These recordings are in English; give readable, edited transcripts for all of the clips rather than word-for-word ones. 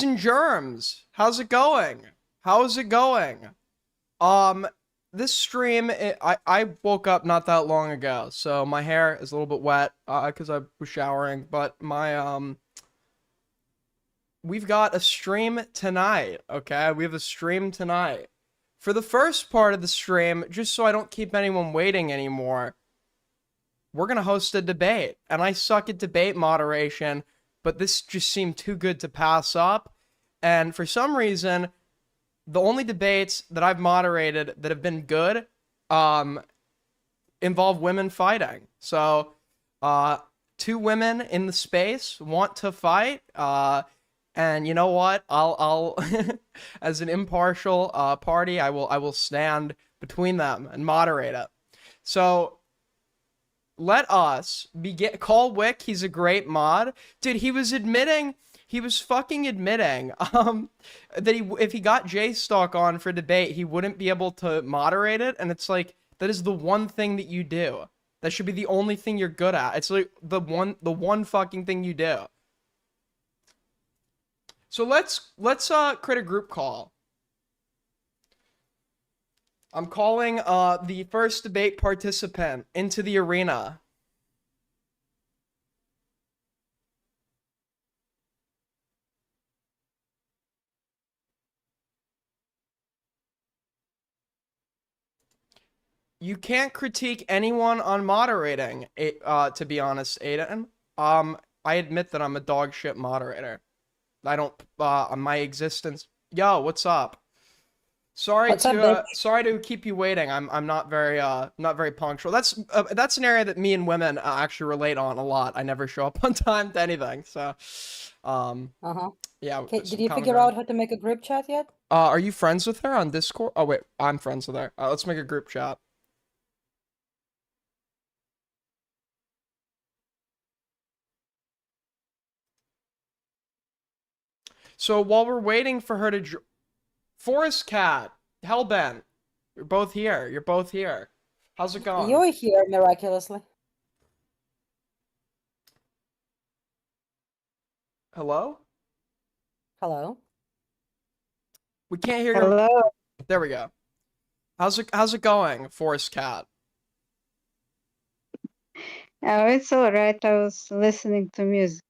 And germs, how's it going? How's it going? This stream, I woke up not that long ago, so my hair is a little bit wet, because I was showering, but we've got a stream tonight, okay? We have a stream tonight. For the first part of the stream, just so I don't keep anyone waiting anymore, we're gonna host a debate, and I suck at debate moderation, but this just seemed too good to pass up. And for some reason, the only debates that I've moderated that have been good um, involve women fighting. So, two women in the space want to fight. And you know what? I'll as an impartial party, I will stand between them and moderate it. So let us begin. Call Wick. He's a great mod, dude. He was fucking admitting that if he got J Stock on for debate, he wouldn't be able to moderate it, and it's like that is the one thing that you do. That should be the only thing you're good at. It's like the one fucking thing you do. So let's create a group call. I'm calling the first debate participant into the arena. You can't critique anyone on moderating, to be honest, Aiden. I admit that I'm a dog shit moderator. I don't, my existence. Yo, what's up? What's up, bitch? Sorry to keep you waiting. I'm not very punctual. That's an area that me and women actually relate on a lot. I never show up on time to anything. So, um, Uh-huh. yeah, Okay, some did you common figure ground. out how to make a group chat yet? Are you friends with her on Discord? Oh wait, I'm friends with her. Let's make a group chat. So while we're waiting for her to, Forest Cat, Hellbent, you're both here. You're both here. How's it going? You're here miraculously. Hello? Hello? We can't hear your. Hello. There we go. How's it going, Forest Cat? Oh, it's all right. I was listening to music.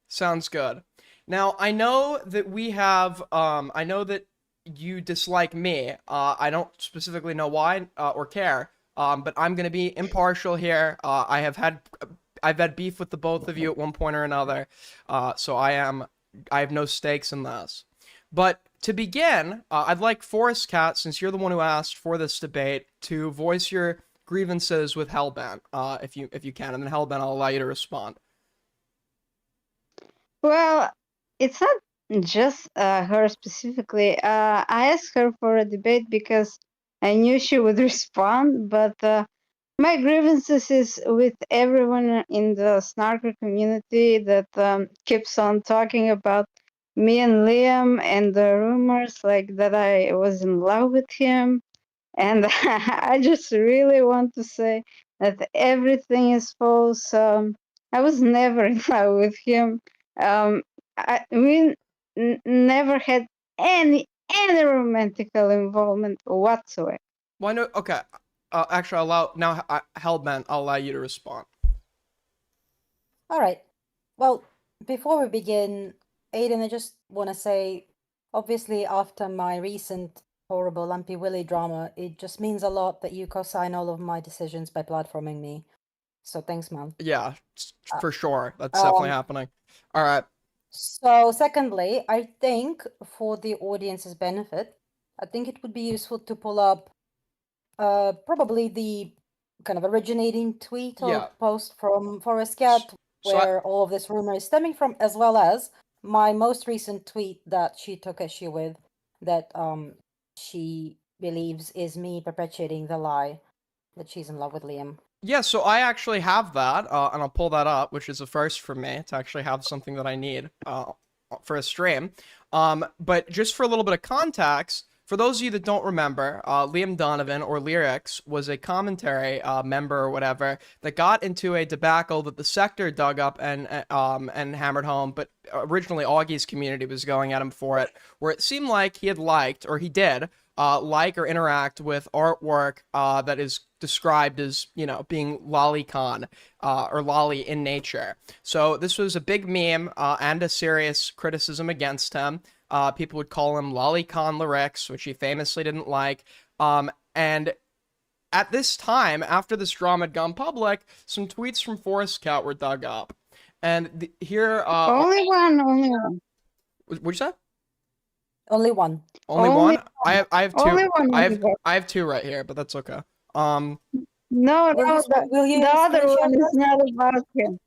Sounds good. Now, I know that we have I know that you dislike me. I don't specifically know why or care. But I'm gonna be impartial here. I've had beef with the both of you at one point or another. So I have no stakes in this. But to begin, I'd like Forest Cat, since you're the one who asked for this debate, to voice your grievances with Hellbent, if you can, and then Hellbent, I'll allow you to respond. Well, it's not just her specifically. I asked her for a debate because I knew she would respond, but my grievances is with everyone in the snarker community that keeps on talking about me and Liam and the rumors like that I was in love with him. And I just really want to say that everything is false. I was never in love with him. Um, we never had any romantical involvement whatsoever. Why no? Okay. Actually, Hellbent, I'll allow you to respond. All right. Well, before we begin, Aiden, I just want to say, obviously, after my recent horrible Lumpy Willy drama, it just means a lot that you co-sign all of my decisions by platforming me. So thanks, man. Yeah, Uh, for sure. That's definitely Um, happening. All right. so secondly, I think for the audience's benefit, I think it would be useful to pull up probably the kind of originating tweet or Yeah. post from Forest Cat So where all of this rumor is stemming from, as well as my most recent tweet that she took issue with, that she believes is me perpetuating the lie that she's in love with Liam. yeah, so I actually have that, and I'll pull that up, which is a first for me to actually have something that I need for a stream. But just for a little bit of context, for those of you that don't remember, Liam Donovan, or Lyrics, was a commentary member or whatever that got into a debacle that the sector dug up and hammered home, but originally Augie's community was going at him for it, where it seemed like he had liked, or he did, like or interact with artwork that is described as, being lolicon or lolly in nature. So this was a big meme and a serious criticism against him. People would call him lolicon lyrics, which he famously didn't like. And at this time, after this drama had gone public, some tweets from Forest Cat were dug up. And here... only one. What'd you say? Only one. Only one? I have two. Only one. I have two right here, but that's okay. No, Will you the other screenshot one is that? not about him.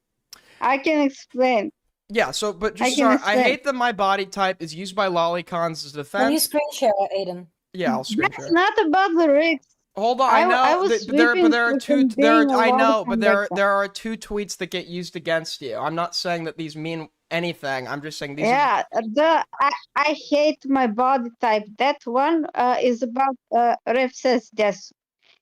I can explain. Yeah, so, but just I can sorry, I explain. hate that my body type is used by lolicons as Can you defense. screen share, Aiden? Yeah, I'll screen That's share. not about lyrics. Hold on, I know, I was but there sweeping are for two. them being a I know, but lolicon back then. there are two tweets that get used against you. I'm not saying that these mean anything. I'm just saying these. Yeah, I hate my body type. That one is about Ref says this.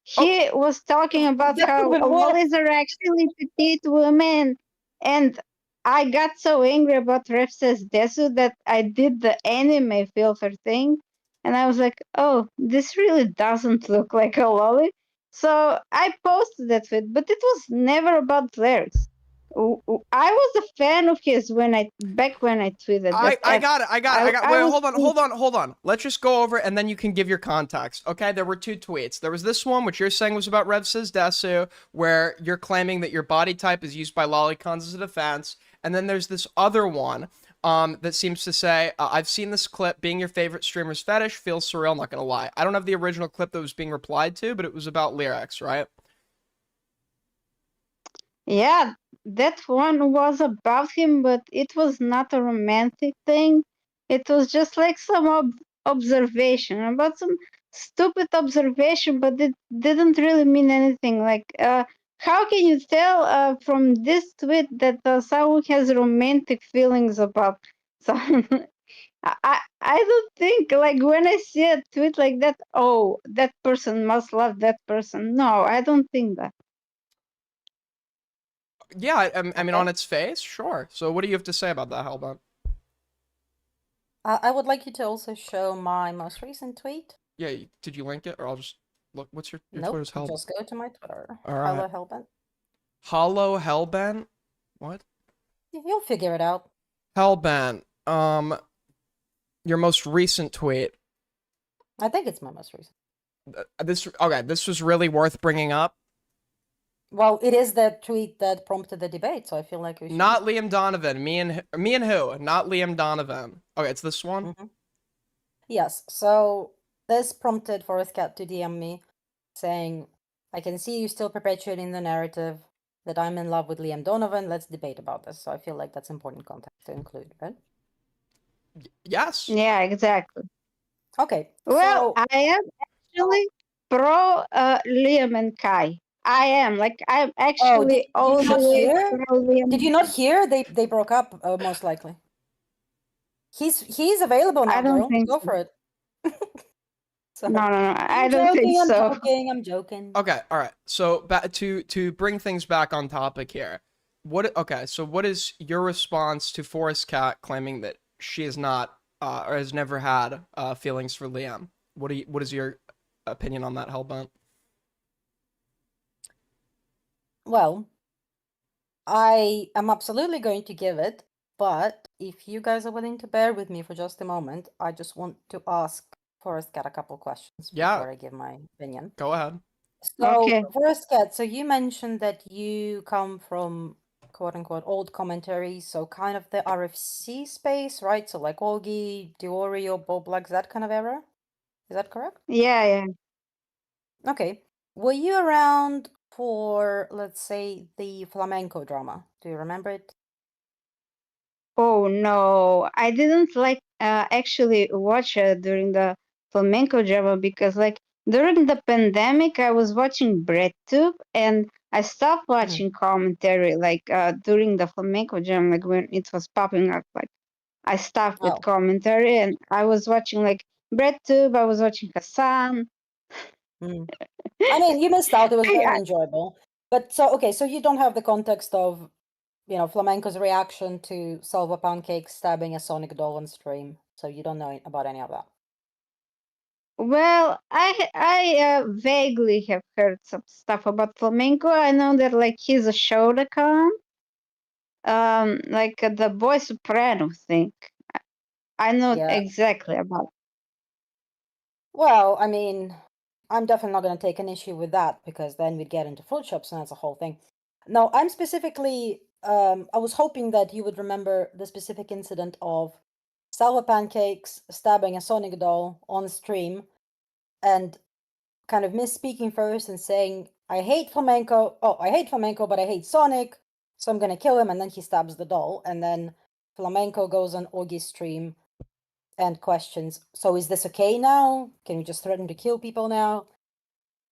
He was talking about That how would work. lollies are actually petite women, and I got so angry about Ref says Desu that I did the anime filter thing, and I was like, "Oh, this really doesn't look like a lolly." So I posted that tweet, but it was never about lyrics. I was a fan of his back when I tweeted. I got it. I Wait, was hold on. Let's just go over it, and then you can give your context. Okay, there were two tweets. There was this one, which you're saying was about Rev Says Desu, where you're claiming that your body type is used by lolicons as a defense. And then there's this other one that seems to say, I've seen this clip, being your favorite streamer's fetish feels surreal, not gonna lie. I don't have the original clip that was being replied to, but it was about lyrics, right? Yeah, that one was about him, but it was not a romantic thing. It was just like some observation about some stupid observation, but it didn't really mean anything. Like, how can you tell from this tweet that someone has romantic feelings about someone? I don't think, like, when I see a tweet like that, oh, that person must love that person. No, I don't think that. Yeah, I mean, Okay. on its face, sure. So what do you have to say about that, Hellbent? I would like you to also show my most recent tweet. Yeah, did you link it, or I'll just look? What's your Nope, Twitter's Hellbent? just go to my Twitter. All right. Hello, Hellbent. Hollow Hellbent? What? You'll figure it out. Hellbent. Your most recent tweet. I think it's my most recent. This was really worth bringing up. Well, it is the tweet that prompted the debate, so I feel like we should. Not Liam Donovan. Me and who? Not Liam Donovan. Okay, it's this one. Mhm. Yes, so this prompted Forest Cat to DM me saying, I can see you still perpetuating the narrative that I'm in love with Liam Donovan. Let's debate about this. So I feel like that's important context to include, right? Yes. Yeah, exactly. Okay. Well, so I am actually pro Liam and Kai. I am I'm actually all did the you way hear? pro Liam. Did you not hear? They broke up, most likely. He's available now, I don't girl. think Go so. for it. So, No, I I'm don't think joking, so. I'm joking. Okay. All right. So back to bring things back on topic here. Okay. So what is your response to Forest Cat claiming that she is not or has never had feelings for Liam? What is your opinion on that, Hellbent? Well, I am absolutely going to give it, but if you guys are willing to bear with me for just a moment, I just want to ask Forest Cat a couple questions Yeah. before I give my opinion. Go ahead. So, Okay. Forest Cat, so you mentioned that you come from quote unquote old commentary, so kind of the RFC space, right? So like Augie, Diorio, Boblax, that kind of era? Is that correct? Yeah. Okay. Were you around for, let's say, the flamenco drama? Do you remember it? Oh no, I didn't actually watch during the flamenco drama because during the pandemic I was watching BreadTube and I stopped watching commentary during the flamenco drama when it was popping up. I stopped with Oh. commentary and I was watching BreadTube. I was watching Hassan. Mm. I mean, you missed out. It was very I- enjoyable. But so you don't have the context of, Flamenco's reaction to Salva Pancake stabbing a Sonic doll on stream. So you don't know about any of that. Well, I vaguely have heard some stuff about Flamenco. I know that like he's a Shotokan, like the Boy Soprano thing. I know Yeah. exactly about. Well, I mean, I'm definitely not going to take an issue with that because then we'd get into fruit shops and that's a whole thing. No, I'm specifically, I was hoping that you would remember the specific incident of Salva Pancakes stabbing a Sonic doll on stream and kind of misspeaking first and saying, I hate flamenco. Oh, I hate flamenco, but I hate Sonic. So I'm going to kill him. And then he stabs the doll. And then flamenco goes on Augie's stream and questions, so is this okay now? Can we just threaten to kill people now?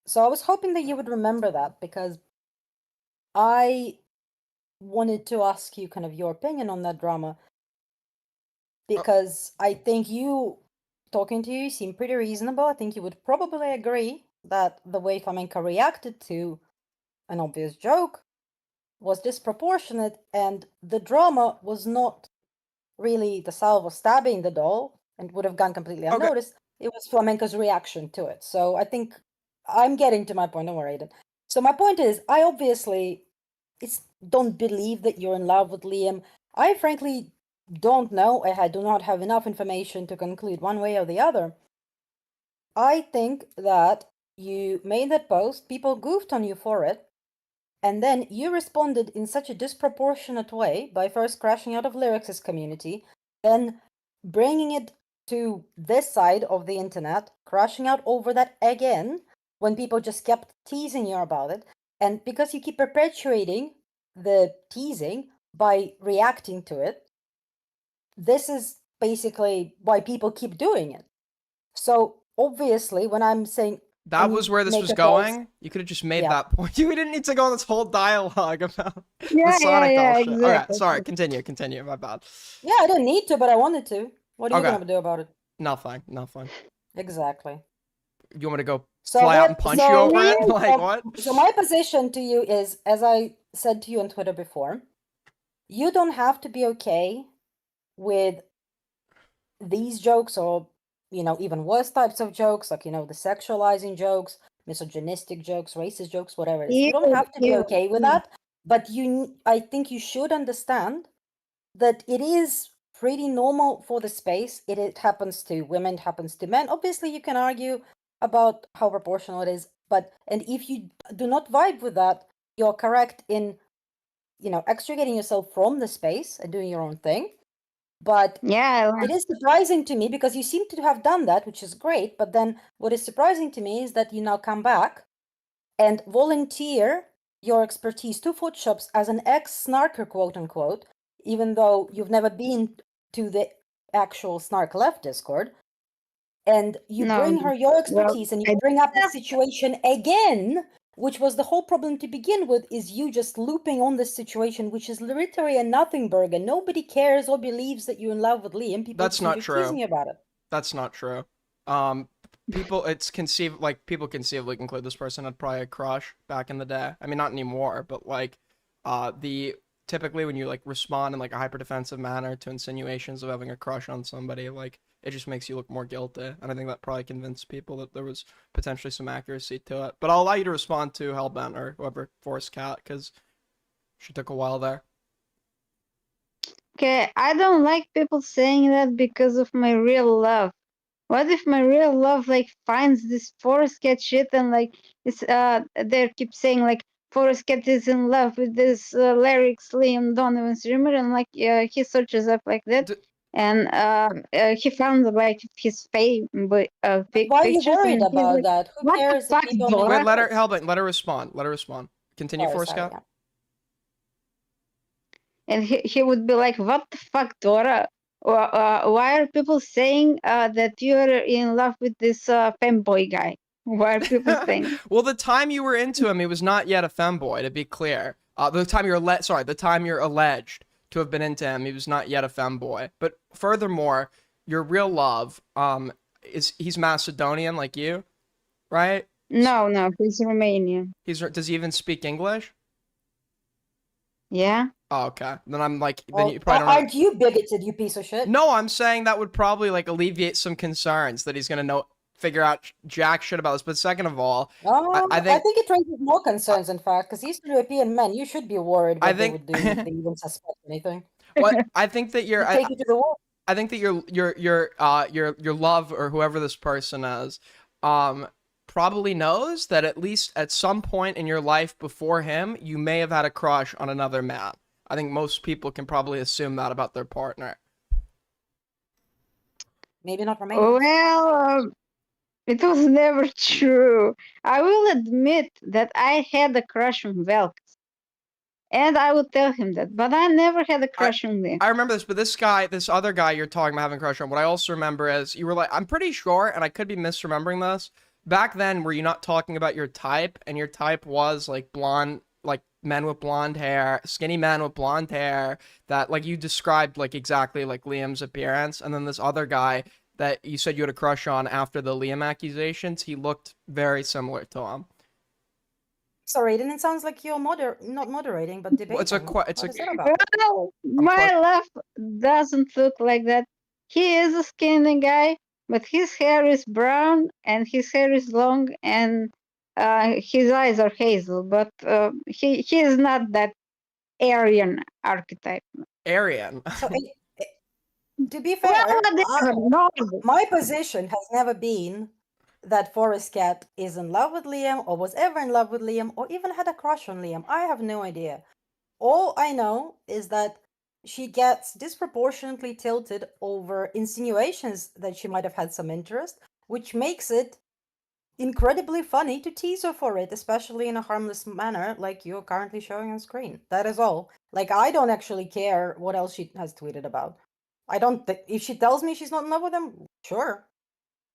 So I was hoping that you would remember that because I wanted to ask you kind of your opinion on that drama because I think talking to you seem pretty reasonable. I think you would probably agree that the way Flamenco reacted to an obvious joke was disproportionate and the drama was not really the Salvo stabbing the doll and would have gone completely Okay. unnoticed. It was Flamenco's reaction to it. So I think I'm getting to my point. Don't worry, Aiden. So my point is, I obviously don't believe that you're in love with Liam. I frankly don't know. I do not have enough information to conclude one way or the other. I think that you made that post, people goofed on you for it, and then you responded in such a disproportionate way by first crashing out of Lyrics' community, then bringing it to this side of the internet, crashing out over that again when people just kept teasing you about it. And because you keep perpetuating the teasing by reacting to it, this is basically why people keep doing it. So obviously, when I'm saying That was where this was going. You could have just made that point. You didn't need to go on this whole dialogue about the Sonic doll shit. exactly. Okay, sorry. Continue. My bad. Yeah, I didn't need to, but I wanted to. What are you gonna do about it? Nothing. Exactly. You want me to go So fly out and punch you over it? Like what? So my position to you is, as I said to you on Twitter before, you don't have to be okay with these jokes or, even worse types of jokes, like, the sexualizing jokes, misogynistic jokes, racist jokes, whatever it is. You don't have to be okay with that, but I think you should understand that it is pretty normal for the space. It happens to women, it happens to men. Obviously, you can argue about how proportional it is, and if you do not vibe with that, you're correct in, extricating yourself from the space and doing your own thing. But it is surprising to me because you seem to have done that, which is great. But then what is surprising to me is that you now come back and volunteer your expertise to food shops as an ex-snarker, quote unquote, even though you've never been to the actual Snark Left Discord. And you bring her your expertise and you bring up the situation again, which was the whole problem to begin with, is you just looping on this situation, which is literally a nothing burger. Nobody cares or believes that you're in love with Liam. People That's not true. Teasing you about it. That's not true. People conceivably conclude this person had probably a crush back in the day. I mean, not anymore, but like, typically when you like respond in like a hyper defensive manner to insinuations of having a crush on somebody, like it just makes you look more guilty. And I think that probably convinced people that there was potentially some accuracy to it. But I'll allow you to respond to Hellbent or whoever, Forest Cat, because she took a while there. Okay, I don't like people saying that because of my real love. What if my real love like finds this Forest Cat shit and like it's they keep saying like Forest Cat is in love with this lyrics Liam Donovan streamer and like he searches up like that and he found like his fake Why are you worried about that? Who cares if people Wait, let her respond. Continue, Forest Cat. Yeah. And he would be like, what the fuck, Dora? Why are people saying that you're in love with this femboy guy? Why are people saying? Well, the time you were into him, he was not yet a femboy, to be clear. The time you're alleged to have been into him, he was not yet a femboy. But furthermore, your real love, he's Macedonian like you, right? No, he's Romanian. Does he even speak English? Yeah. Oh, okay. Then I'm like, then Well, you probably don't know. aren't you bigoted, you piece of shit? No, I'm saying that would probably like alleviate some concerns that he's gonna figure out jack shit about this. But second of all, I I think think it raises more concerns, in fact, because Eastern European men, you should be worried I what they think would do if they even suspect anything. what I think that They take you to the wall. I think that your love or whoever this person is, probably knows that at least at some point in your life before him, you may have had a crush on another man. I think most people can probably assume that about their partner. Maybe not Romanians. Well, it was never true. I will admit that I had a crush on Velk, and I would tell him that, but I never had a crush on Liam. I remember this, but this other guy you're talking about having a crush on, what I also remember is you were like, I'm pretty sure, and I could be misremembering this. Back then, were you not talking about your type, and your type was like blonde, like men with blonde hair, skinny men with blonde hair, that like you described like exactly like Liam's appearance, and then this other guy that you said you had a crush on after the Liam accusations, he looked very similar to him. Sorry, then it sounds like you're not moderating, but debating. It's a What is that about? Well, my laugh doesn't look like that. He is a skinny guy, but his hair is brown and his hair is long and his eyes are hazel. But he is not that Aryan archetype. Aryan. So, to be fair, Well, whatever. No. my position has never been that Forest Cat is in love with Liam or was ever in love with Liam or even had a crush on Liam. I have no idea. All I know is that she gets disproportionately tilted over insinuations that she might have had some interest, which makes it incredibly funny to tease her for it, especially in a harmless manner like you're currently showing on screen. That is all. Like, I don't actually care what else she has tweeted about. I don't. If she tells me she's not in love with him, sure.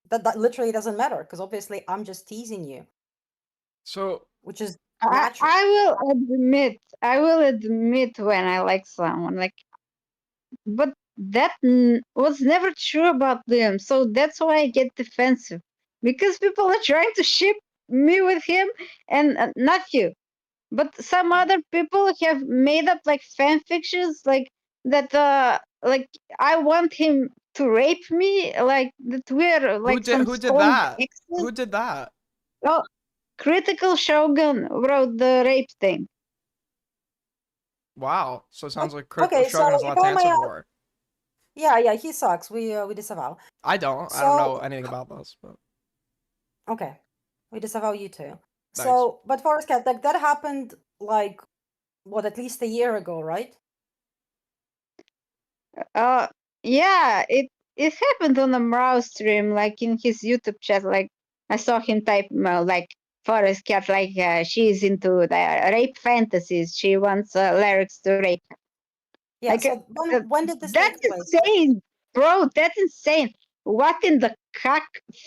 That literally doesn't matter because obviously I'm just teasing you, So which is I, natural. I will admit when I like someone, like, but that was never true about them. So that's why I get defensive because people are trying to ship me with him, and not you, but some other people have made up like fan fictions, like that. Like I want him to rape me, like that we're like some who did strong that? exes. Who did that? Oh, Critical Shogun wrote the rape thing. Wow. So it sounds like Critical Okay, so Shogun has a if lot to I answer may, for. yeah, he sucks. We disavow. I don't. I don't know So anything about this, but okay, we disavow you too. nice. So, but Forest Cat, like that happened like what, at least a year ago, right? Uh, yeah, it happened on a Mrao stream, like in his YouTube chat. Like I saw him type like Forest Cat, like she's into the rape fantasies. She wants lyrics to rape. Yeah. Like So when did this that's take place? insane, bro. That's insane. What in the cock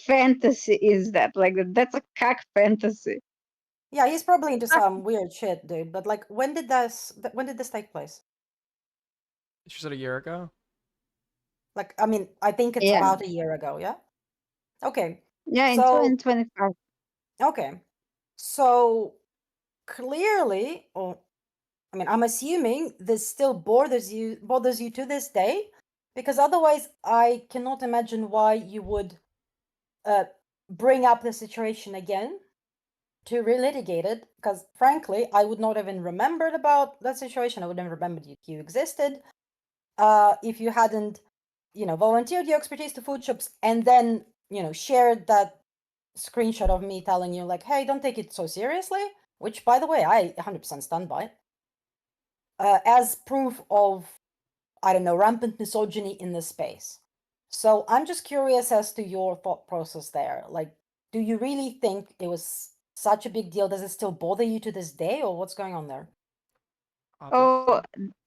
fantasy is that? Like that's a cock fantasy. Yeah, he's probably into some weird shit, dude. But like, when did this take place? She said a year ago. Like, I mean, I think it's Yeah, about a year ago. Yeah. Okay. yeah, in So 2025. okay. So clearly, or I mean, I'm assuming this still bothers you to this day, because otherwise, I cannot imagine why you would uh, bring up the situation again to relitigate it. Because frankly, I would not even remembered about that situation. I wouldn't have remembered you existed if you hadn't, volunteered your expertise to food shops and then, shared that screenshot of me telling you like, hey, don't take it so seriously. Which, by the way, I 100% stand by. As proof of, I don't know, rampant misogyny in this space. So I'm just curious as to your thought process there. Like, do you really think it was such a big deal? Does it still bother you to this day, or what's going on there? Oh,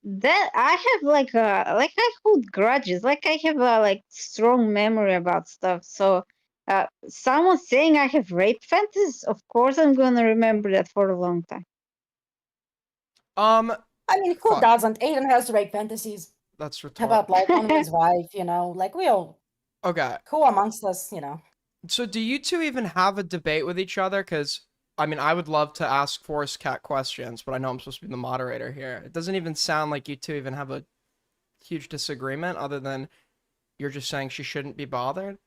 that I have like I hold grudges. Like I have a like strong memory about stuff. So, someone saying I have rape fantasies, of course I'm gonna remember that for a long time. I mean, who doesn't? Aiden has rape fantasies That's retarded. about like on his wife, like we all. Okay. Who amongst us, you know? So do you two even have a debate with each other? Because I mean, I would love to ask Forest Cat questions, but I know I'm supposed to be the moderator here. It doesn't even sound like you two even have a huge disagreement, other than you're just saying she shouldn't be bothered.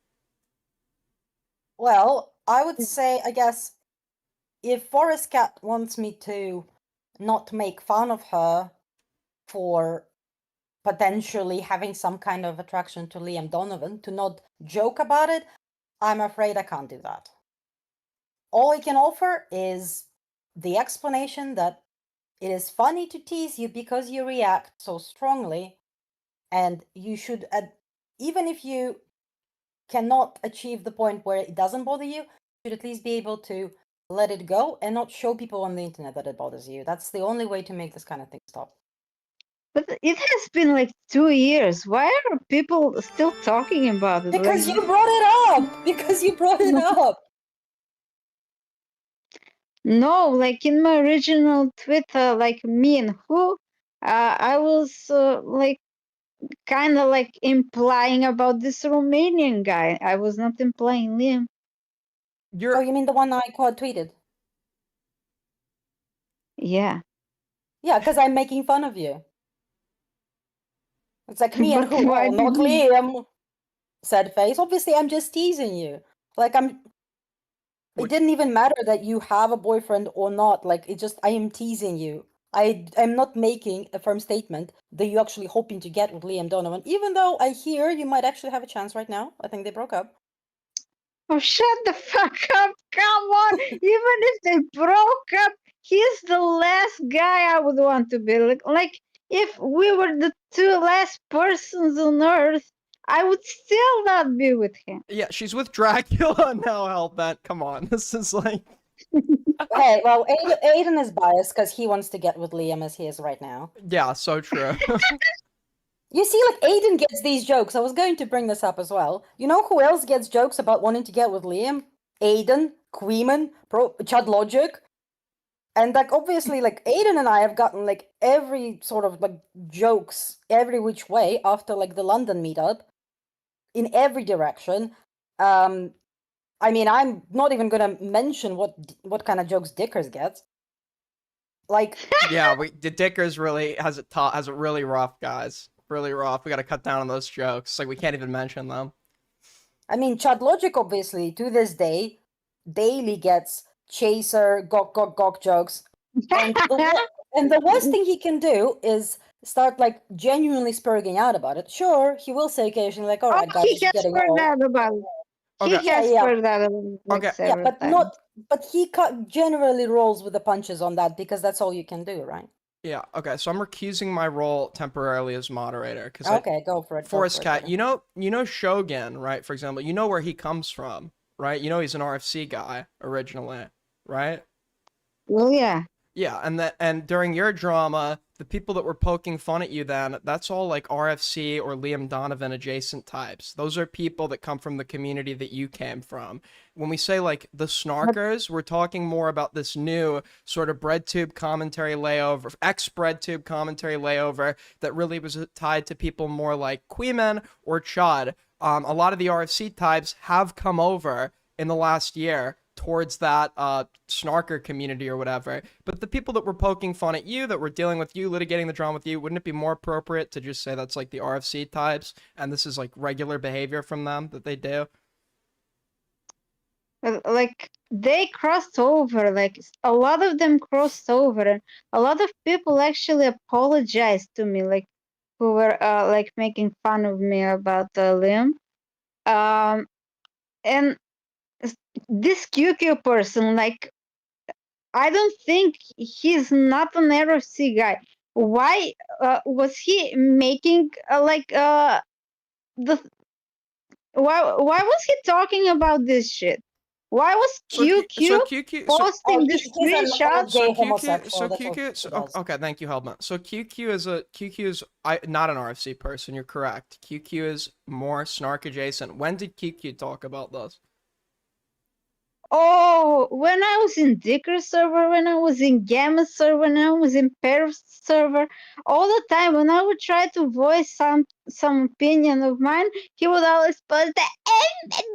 Well, I would say, I guess, if Forest Cat wants me to not make fun of her for potentially having some kind of attraction to Liam Donovan, to not joke about it, I'm afraid I can't do that. All I can offer is the explanation that it is funny to tease you because you react so strongly, and you should, even if you cannot achieve the point where it doesn't bother you, you should at least be able to let it go and not show people on the internet that it bothers you. That's the only way to make this kind of thing stop. But it has been like 2 years. Why are people still talking about it? Because Like, you brought it up! Because you brought it up! no, like in my original Twitter, like me and who, I was like kind of like implying about this Romanian guy. I was not implying Liam. Oh, You're you mean the one I quote tweeted? Yeah. Yeah, because I'm making fun of you. It's like me and But who? why Oh, did not you? Liam. Sad face. Obviously, I'm just teasing you. Like, it What- didn't even matter that you have a boyfriend or not. Like, it just, I am teasing you. I'm not making a firm statement that you're actually hoping to get with Liam Donovan, even though I hear you might actually have a chance right now. I think they broke up. Oh, shut the fuck up. Come on. Even if they broke up, he's the last guy I would want to be. Like if we were the two last persons on earth, I would still not be with him. yeah, she's with Dracula now, Hellbent. Come on, this is like Hey, well, Aiden is biased because he wants to get with Liam as he is right now. yeah, so true. You see, like, Aiden gets these jokes. I was going to bring this up as well. You know who else gets jokes about wanting to get with Liam? Aiden, Queeman, Chud Logic. And, like, obviously, like, Aiden and I have gotten, like, every sort of, like, jokes every which way after, like, the London meetup in every direction. I mean, I'm not even gonna mention what kind of jokes Dickers gets. Like, Yeah, the Dickers really has it really rough, guys. Really rough. We got to cut down on those jokes. Like we can't even mention them. I mean, Chad Logic obviously to this day daily gets chaser gok jokes, and the worst thing he can do is start like genuinely spurging out about it. Sure, he will say occasionally like, "All Oh, right, guys, he this is has getting heard old." that about it. Okay. He Yeah, has yeah, heard that about it like Okay. yeah, several but times. not. But he generally rolls with the punches on that because that's all you can do, right? Yeah. Okay. So I'm recusing my role temporarily as moderator because Okay, go for it. Go Forest for it. Cat. Aiden. You know Shogun, right? For example, you know where he comes from, right? You know he's an RFC guy originally, right? Well, yeah. Yeah, and during your drama, the people that were poking fun at you then, that's all like RFC or Liam Donovan adjacent types. Those are people that come from the community that you came from. When we say like the snarkers, we're talking more about this new sort of breadtube commentary layover, ex breadtube commentary layover that really was tied to people more like Queeman or Chud. A lot of the RFC types have come over in the last year towards that snarker community or whatever. But the people that were poking fun at you, that were dealing with you, litigating the drama with you, wouldn't it be more appropriate to just say that's like the RFC types and this is like regular behavior from them that they do? Like they crossed over, like a lot of them crossed over, and a lot of people actually apologized to me, like who were like making fun of me about Liam. Um, and this QQ person, like I don't think he's not an RFC guy. Why was he making the why was he talking about this shit? Why was So QQ QQ Oh, posting the he's an old screenshots? gay homosexual. That's what So he does. okay, thank you, Hellman. So QQ is not an RFC person. You're correct. QQ is more snark adjacent. When did QQ talk about this? Oh, when I was in Dicker server, when I was in Gamma server, when I was in Paris server, all the time when I would try to voice some opinion of mine, he would always post the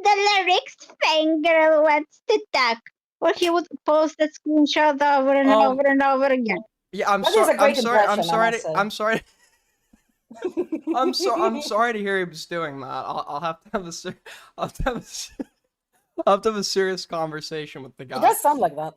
lyrics fangirl wants to talk. Or he would post that screenshot over and Um, over and over again. yeah, I'm That is sorry. a great impression, I must say. I'm sorry. I'm sorry to hear he was doing that. I'll have to have I'll have to have I'll have to have a serious conversation with the It guy. does sound like that.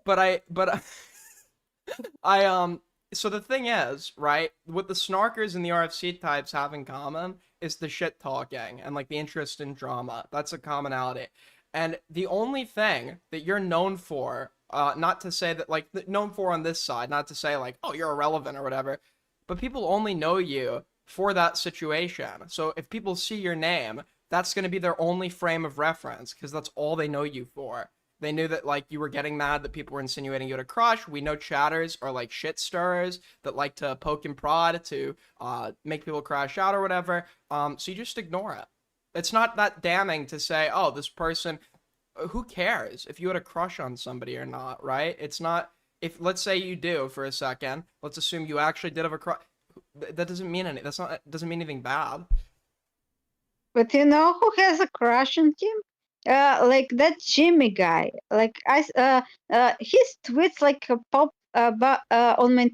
I so the thing is, right, what the snarkers and the RFC types have in common is the shit talking and like the interest in drama. That's a commonality. And the only thing that you're known for, not to say that like known for on this side, not to say like, oh, you're irrelevant or whatever, but people only know you for that situation. So if people see your name, that's going to be their only frame of reference because that's all they know you for. They knew that like you were getting mad that people were insinuating you had a crush. We know chatters are like shit stirrers that like to poke and prod to make people crash out or whatever. So you just ignore it. It's not that damning to say, oh, this person. Who cares if you had a crush on somebody or not, right? It's not. If let's say you do for a second, let's assume you actually did have a crush. That doesn't mean any. That's not. Doesn't mean anything bad. But you know who has a crush on him? Like that Jxmmy guy. Like his tweets like pop about on my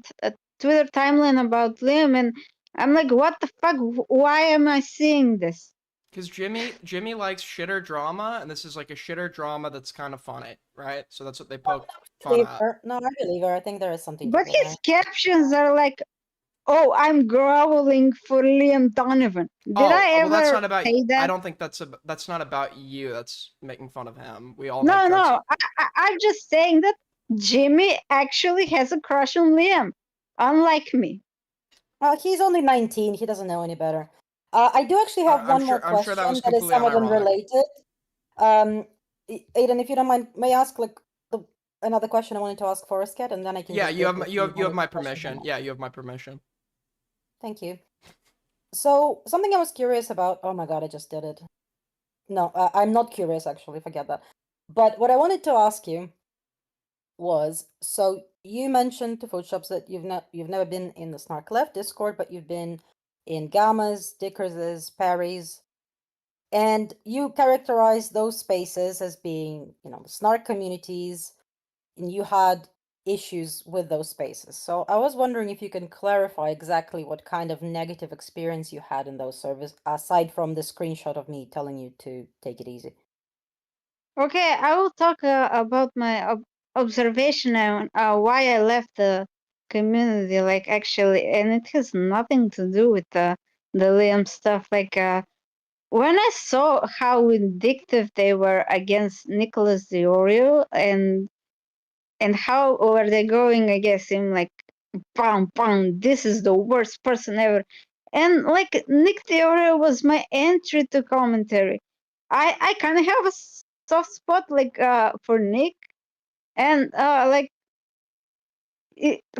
Twitter timeline about Liam, and I'm like, what the fuck? Why am I seeing this? Because Jxmmy likes shitter drama, and this is like a shitter drama that's kind of funny, right? So that's what they poke fun Believe at. her. No, I believe her. I think there is something to But there. his captions are like, "Oh, I'm groveling for Liam Donovan." Did Oh, I well, that's ever not about. say I that? don't think that's not about you. That's making fun of him. We all make No, jokes. no. I'm just saying that Jimmy actually has a crush on Liam, unlike me. He's only 19. He doesn't know any better. I do actually have one more I'm sure that was question that is completely somewhat unironic. unrelated. Aiden, if you don't mind, may I ask like another question I wanted to ask Forest Cat, and then I can Yeah, just you get have with you the have you have other my questions I permission. have. Yeah, you have my permission. Thank you. So something I was curious about. Oh my god, I just did it. No, I'm not curious actually. Forget that. But what I wanted to ask you was, so you mentioned to Foodshops that you've never been in the Snark Left Discord, but you've been in Gammas, Dickers's, Parry's, and you characterize those spaces as being, Snark communities, and you had issues with those spaces. So I was wondering if you can clarify exactly what kind of negative experience you had in those servers, aside from the screenshot of me telling you to take it easy. Okay, I will talk about my observation on why I left the community. Like actually, and it has nothing to do with the Liam stuff. Like when I saw how vindictive they were against Nicholas the Oreo, and how were they going against him, like bam bam, this is the worst person ever. And like Nick the Oreo was my entry to commentary. I kind of have a soft spot like for Nick, and like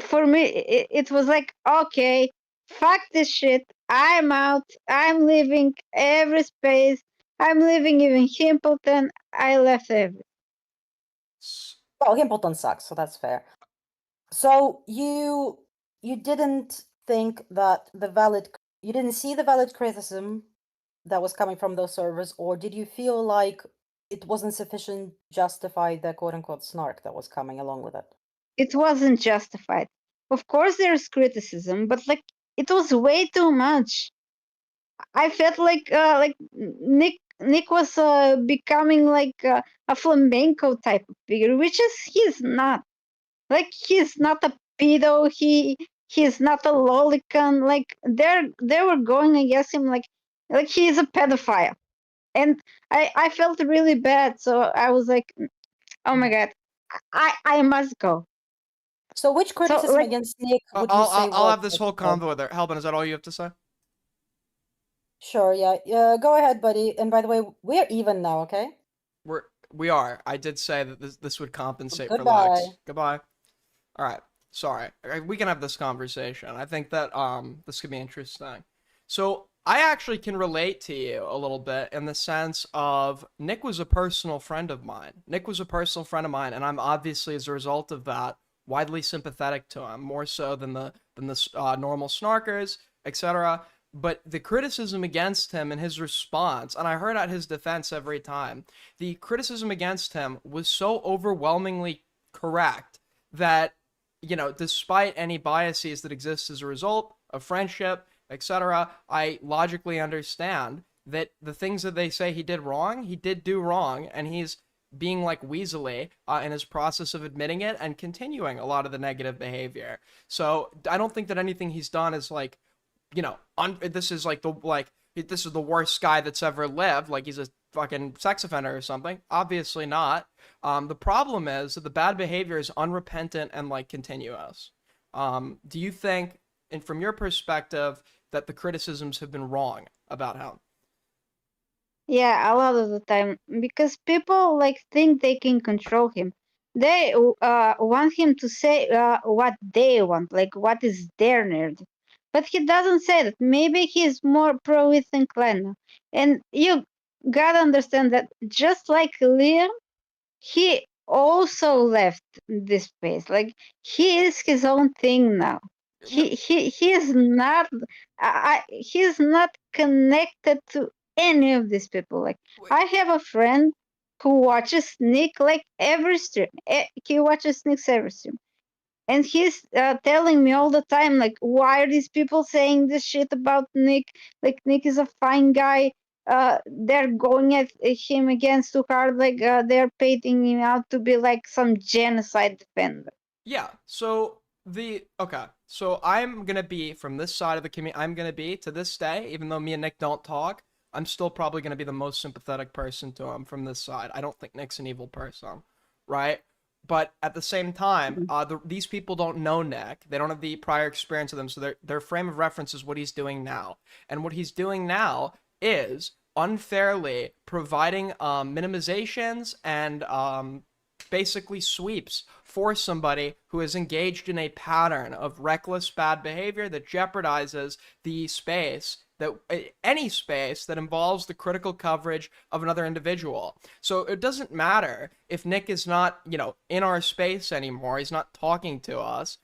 for me it was like, okay, fuck this shit, I'm out, I'm leaving every space, I'm leaving even Himpleton, I left every. Well, Himpleton sucks, so that's fair. So you didn't think that you didn't see the valid criticism that was coming from those servers, or did you feel like it wasn't sufficient to justify the quote unquote snark that was coming along with it? It wasn't justified. Of course there's criticism, but like it was way too much. I felt like Nick was becoming like a flamenco type of figure, which is he's not. Like he's not a pedo. He's not a lolicon. Like they were going against him like he's a pedophile, and I felt really bad. So I was like, oh my god, I must go. So which So criticism like against Nick would you I'll say I'll was have this whole justified? convo there. Hellbent, is that all you have to say? Sure, yeah. Go ahead, buddy. And by the way, we're even now, okay? We are. I did say that this would compensate for Goodbye. lags. Goodbye. All right. Sorry. We can have this conversation. I think that this could be interesting. So I actually can relate to you a little bit in the sense of Nick was a personal friend of mine. Nick was a personal friend of mine, and I'm obviously, as a result of that, widely sympathetic to him, more so than the normal snarkers, etc. But the criticism against him and his response, and I heard at his defense every time, the criticism against him was so overwhelmingly correct that, despite any biases that exist as a result of friendship, etc., I logically understand that the things that they say he did wrong, he did do wrong, and he's being like weaselly in his process of admitting it and continuing a lot of the negative behavior. So I don't think that anything he's done is like, this is like this is the worst guy that's ever lived. Like he's a fucking sex offender or something. Obviously not. The problem is that the bad behavior is unrepentant and like continuous. Do you think, and from your perspective, that the criticisms have been wrong about him? Yeah, a lot of the time because people like think they can control him. They want him to say what they want, like what is their narrative. But he doesn't say that. Maybe he's more pro Ethan Klein now. And you gotta understand that just like Liam, he also left this space. Like he is his own thing now. No, He is not he's not connected to any of these people. Like wait, I have a friend who watches Nick like every stream. He watches Nick's every stream, and he's telling me all the time like, why are these people saying this shit about Nick? Like Nick is a fine guy. They're going at him against too hard. Like they're painting him out to be like some genocide defender. yeah. So I'm gonna be from this side of the community. I'm gonna be to this day, even though me and Nick don't talk, I'm still probably gonna be the most sympathetic person to him from this side. I don't think Nick's an evil person, right? But at the same time, these people don't know Nick. They don't have the prior experience of them, so their frame of reference is what he's doing now. And what he's doing now is unfairly providing minimizations and basically sweeps for somebody who is engaged in a pattern of reckless bad behavior that jeopardizes the space that any space that involves the critical coverage of another individual. So it doesn't matter if Nick is not, in our space anymore, he's not talking to us.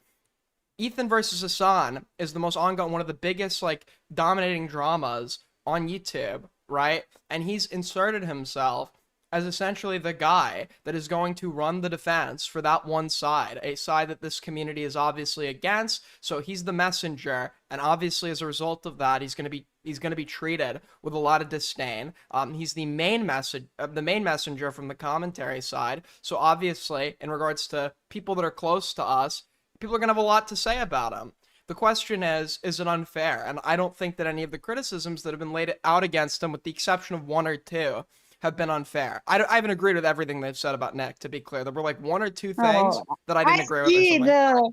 Ethan versus Hassan is the most ongoing, one of the biggest like dominating dramas on YouTube, right? And he's inserted himself as essentially the guy that is going to run the defense for that one side, a side that this community is obviously against. So he's the messenger, and obviously as a result of that, he's going to be treated with a lot of disdain. He's the main messenger from the commentary side. So obviously, in regards to people that are close to us, people are going to have a lot to say about him. The question is it unfair? And I don't think that any of the criticisms that have been laid out against him, with the exception of one or two, have been unfair. I haven't agreed with everything they've said about Nick, to be clear. There were like one or two things Oh, that I didn't I agree with or see something. the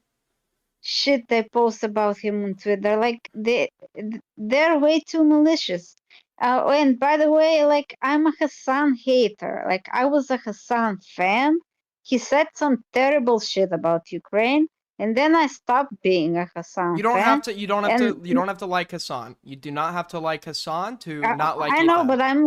shit they post about him on Twitter. Like they're way too malicious. And by the way, like I'm a Hassan hater. Like I was a Hassan fan. He said some terrible shit about Ukraine, and then I stopped being a Hassan You don't fan. have to. You don't have And to. You don't have to like Hassan. You do not have to like Hassan to not like I know, Ethan. but I'm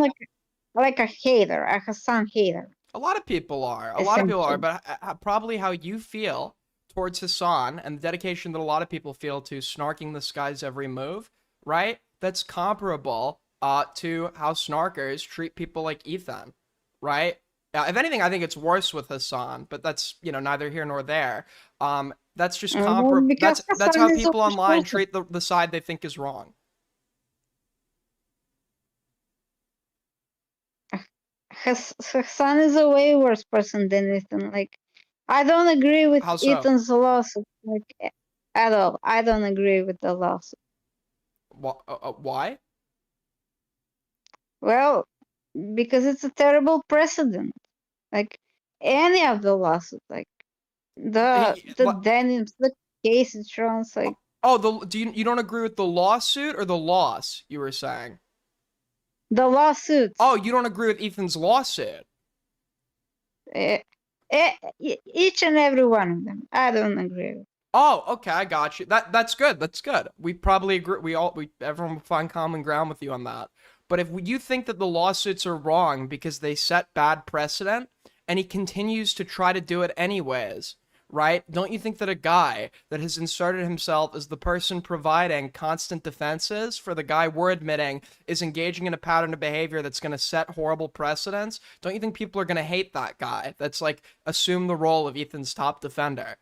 like a hater, a Hassan hater, A lot of people are. A lot of people are. essentially. But probably how you feel towards Hassan and the dedication that a lot of people feel to snarking this guy's every move, right? That's comparable to how snarkers treat people like Ethan, right? If anything, I think it's worse with Hassan, but that's neither here nor there. That's just Well, comparable. because That's Hassan how is people online overshooting. treat the side they think is wrong. Hassan is a way worse person than Ethan. Like, I don't agree with How so? Ethan's lawsuit, like, at all. I don't agree with the lawsuit. Why? Well, because it's a terrible precedent. Like, any of the lawsuit, like the denims, the case it runs, like Oh, do you don't agree with the lawsuit or the loss? You were saying. the lawsuits. Oh, you don't agree with Ethan's lawsuit. Eh, each and every one of them. I don't agree with. Oh, okay, I got you. That's good. That's good. We probably agree. Everyone will find common ground with you on that. But if you think that the lawsuits are wrong because they set bad precedent, and he continues to try to do it anyways, right? Don't you think that a guy that has inserted himself as the person providing constant defenses for the guy we're admitting is engaging in a pattern of behavior that's going to set horrible precedents? Don't you think people are going to hate that guy that's like assumed the role of Ethan's top defender?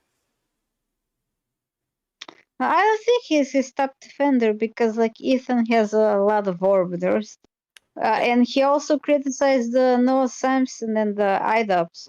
I don't think he's his top defender because like Ethan has a lot of orbiters. And he also criticized the Noah Samson and the IDOPS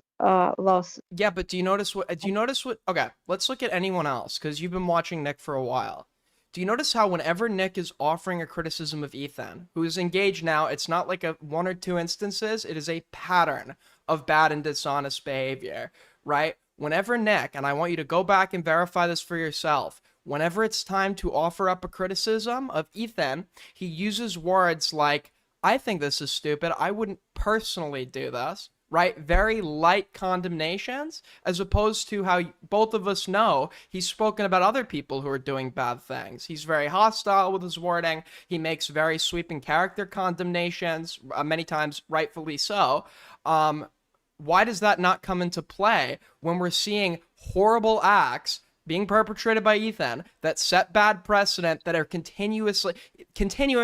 lawsuit. Yeah, but do you notice what? Do you notice what? Okay, let's look at anyone else because you've been watching Nick for a while. Do you notice how whenever Nick is offering a criticism of Ethan, who is engaged now, it's not like a one or two instances, it is a pattern of bad and dishonest behavior, right? Whenever Nick, and I want you to go back and verify this for yourself, whenever it's time to offer up a criticism of Ethan, he uses words like, I think this is stupid. I wouldn't personally do this, right? Very light condemnations, as opposed to how both of us know he's spoken about other people who are doing bad things. He's very hostile with his wording. He makes very sweeping character condemnations, many times rightfully so. Why does that not come into play when we're seeing horrible acts being perpetrated by Ethan that set bad precedent, that are continuing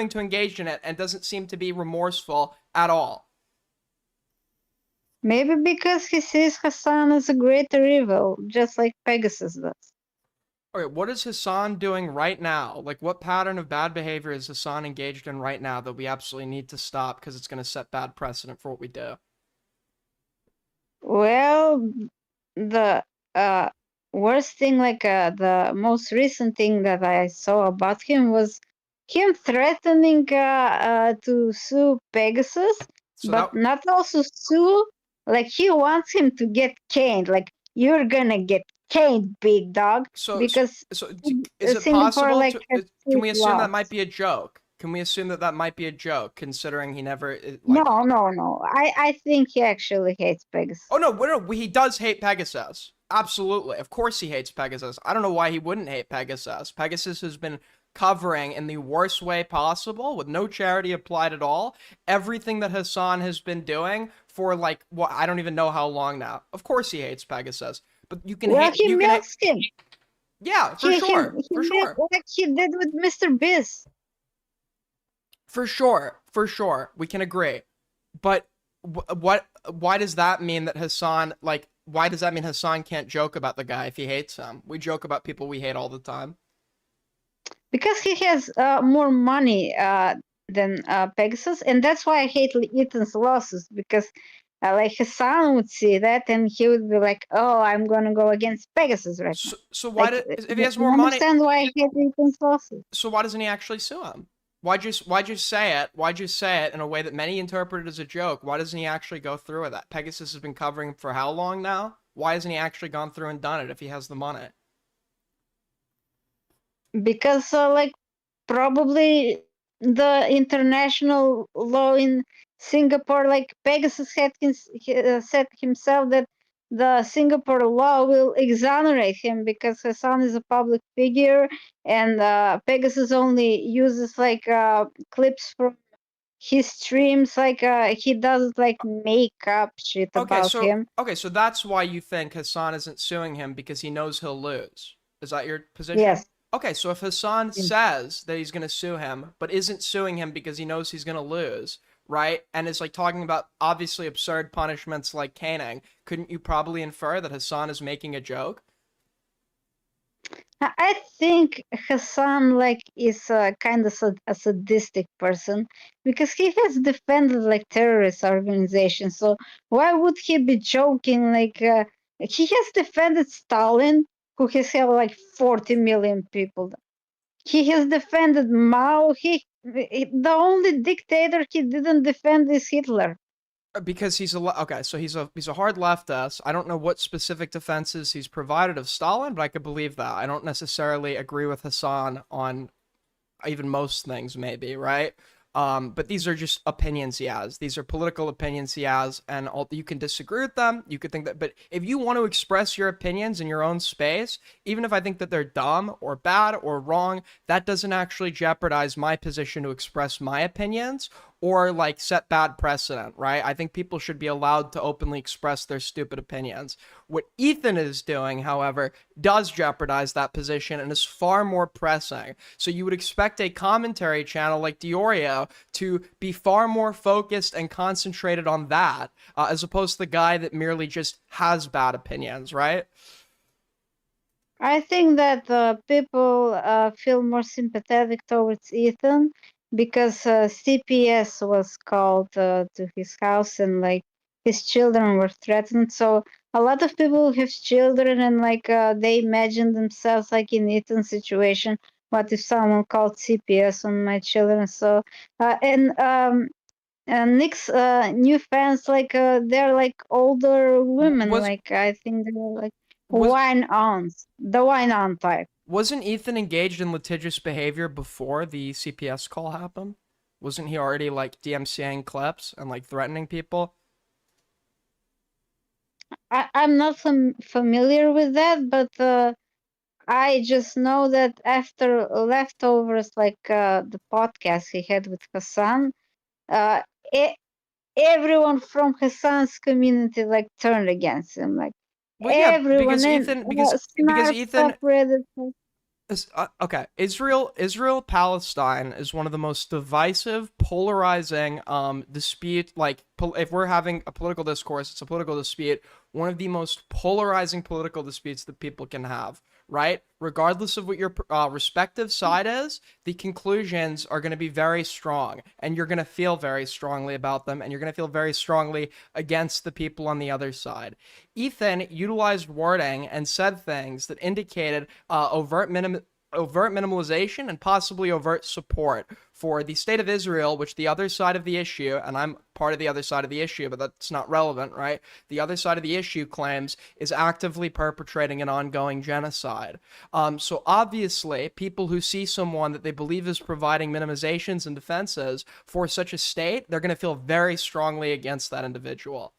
to engage in it, and doesn't seem to be remorseful at all? Maybe because he sees Hassan as a greater evil, just like Pegasus does. Okay, what is Hassan doing right now? Like, what pattern of bad behavior is Hassan engaged in right now that we absolutely need to stop because it's going to set bad precedent for what we do? Well, the worst thing, like the most recent thing that I saw about him was him threatening to sue Pegasus, So but that not also sue. Like he wants him to get caned. Like you're gonna get caned, big dog, so because so he is it Singapore possible like to has can two we assume that might laws. be a joke? Can we assume that that might be a joke considering he never No, like no, no. I think he actually hates Oh Pegasus. no, no, he does hate Pegasus. Absolutely. Of course he hates Pegasus. I don't know why he wouldn't hate Pegasus. Pegasus has been covering in the worst way possible with no charity applied at all everything that Hassan has been doing for like what I don't even know how long now. Of course he hates Pegasus. But Well, he you can hate milks him. yeah, for He sure. he For milks sure. like he did with Mr. Beast. For sure. For sure. We can agree. But what why does that mean that Hassan like why does that mean Hassan can't joke about the guy if he hates him? We joke about people we hate all the time. Because he has more money than Pegasus, and that's why I hate Ethan's losses. Because like Hassan would see that, and he would be like, "Oh, I'm gonna go against Pegasus right now." So why Like, did if he you has more money? understand why I hate Ethan's losses? So why doesn't he actually sue him? Why'd you say it? Why'd you say it in a way that many interpreted as a joke? Why doesn't he actually go through with that? Pegasus has been covering for how long now? Why hasn't he actually gone through and done it if he has the money? Because like probably the international law in Singapore, like Pegasus had said himself that the Singapore law will exonerate him because Hassan is a public figure, and Pegasus only uses like clips from his streams, like he doesn't like make up shit about him. So that's why you think Hassan isn't suing him because he knows he'll lose. Is that your position? Yes. Okay, so if Hassan says that he's going to sue him, but isn't suing him because he knows he's going to lose, right? And is like talking about obviously absurd punishments like caning, couldn't you probably infer that Hassan is making a joke? I think Hassan like is a kind of a sadistic person because he has defended like terrorist organizations. So why would he be joking? Like he has defended Stalin, who has held like 40 million people. He has defended Mao. The only dictator he didn't defend is Hitler. Because okay, so he's a hard leftist. I don't know what specific defenses he's provided of Stalin, but I could believe that. I don't necessarily agree with Hassan on even most things, maybe, right? But these are just opinions he has. These are political opinions he has, and you can disagree with them. You could think that, but if you want to express your opinions in your own space, even if I think that they're dumb or bad or wrong, that doesn't actually jeopardize my position to express my opinions or like set bad precedent, right? I think people should be allowed to openly express their stupid opinions. What Ethan is doing, however, does jeopardize that position and is far more pressing. So you would expect a commentary channel like Diorio to be far more focused and concentrated on that, as opposed to the guy that merely just has bad opinions, right? I think that people feel more sympathetic towards Ethan because CPS was called to his house and like his children were threatened. So a lot of people have children and like they imagine themselves like in Ethan's situation. What if someone called CPS on my children? So and Nick's new fans like they're like older women. Was Like I think they're like was the wine aunt type. wasn't Ethan engaged in litigious behavior before the CPS call happened? Wasn't he already like DMCAing clips and like threatening people? I'm not familiar with that, but I just know that after leftovers, like the podcast he had with Hassan, uh, e- everyone from Hassan's community like turned against him, like Well, yeah, everyone and because Snarf Ethan subreddit. okay, Israel Palestine is one of the most divisive, polarizing dispute. Like, if we're having a political discourse, it's a political dispute. One of the most polarizing political disputes that people can have, right? Regardless of what your respective side is, the conclusions are going to be very strong, and you're going to feel very strongly about them, and you're going to feel very strongly against the people on the other side. Ethan utilized wording and said things that indicated overt minimalization and possibly overt support for the state of Israel, which the other side of the issue, and I'm part of the other side of the issue, but that's not relevant, right? The other side of the issue claims is actively perpetrating an ongoing genocide. So obviously, people who see someone that they believe is providing minimizations and defenses for such a state, they're going to feel very strongly against that individual.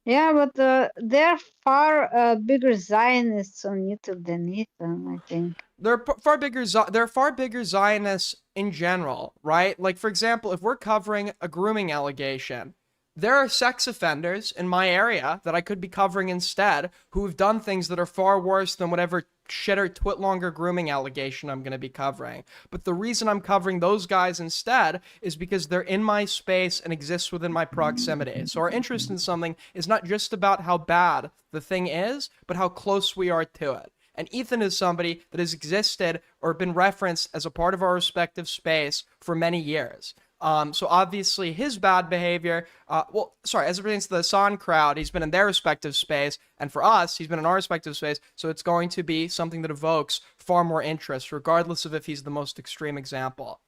Yeah, but they're far bigger Zionists on YouTube than Ethan, I think. They're far bigger Zionists in general, right? Like, for example, if we're covering a grooming allegation, there are sex offenders in my area that I could be covering instead who have done things that are far worse than whatever shitter twit-longer grooming allegation I'm going to be covering. But the reason I'm covering those guys instead is because they're in my space and exist within my proximity. So our interest in something is not just about how bad the thing is, but how close we are to it. And Ethan is somebody that has existed or been referenced as a part of our respective space for many years. So obviously his bad behavior, as it relates to the Hassan crowd, he's been in their respective space, and for us, he's been in our respective space, so it's going to be something that evokes far more interest, regardless of if he's the most extreme example.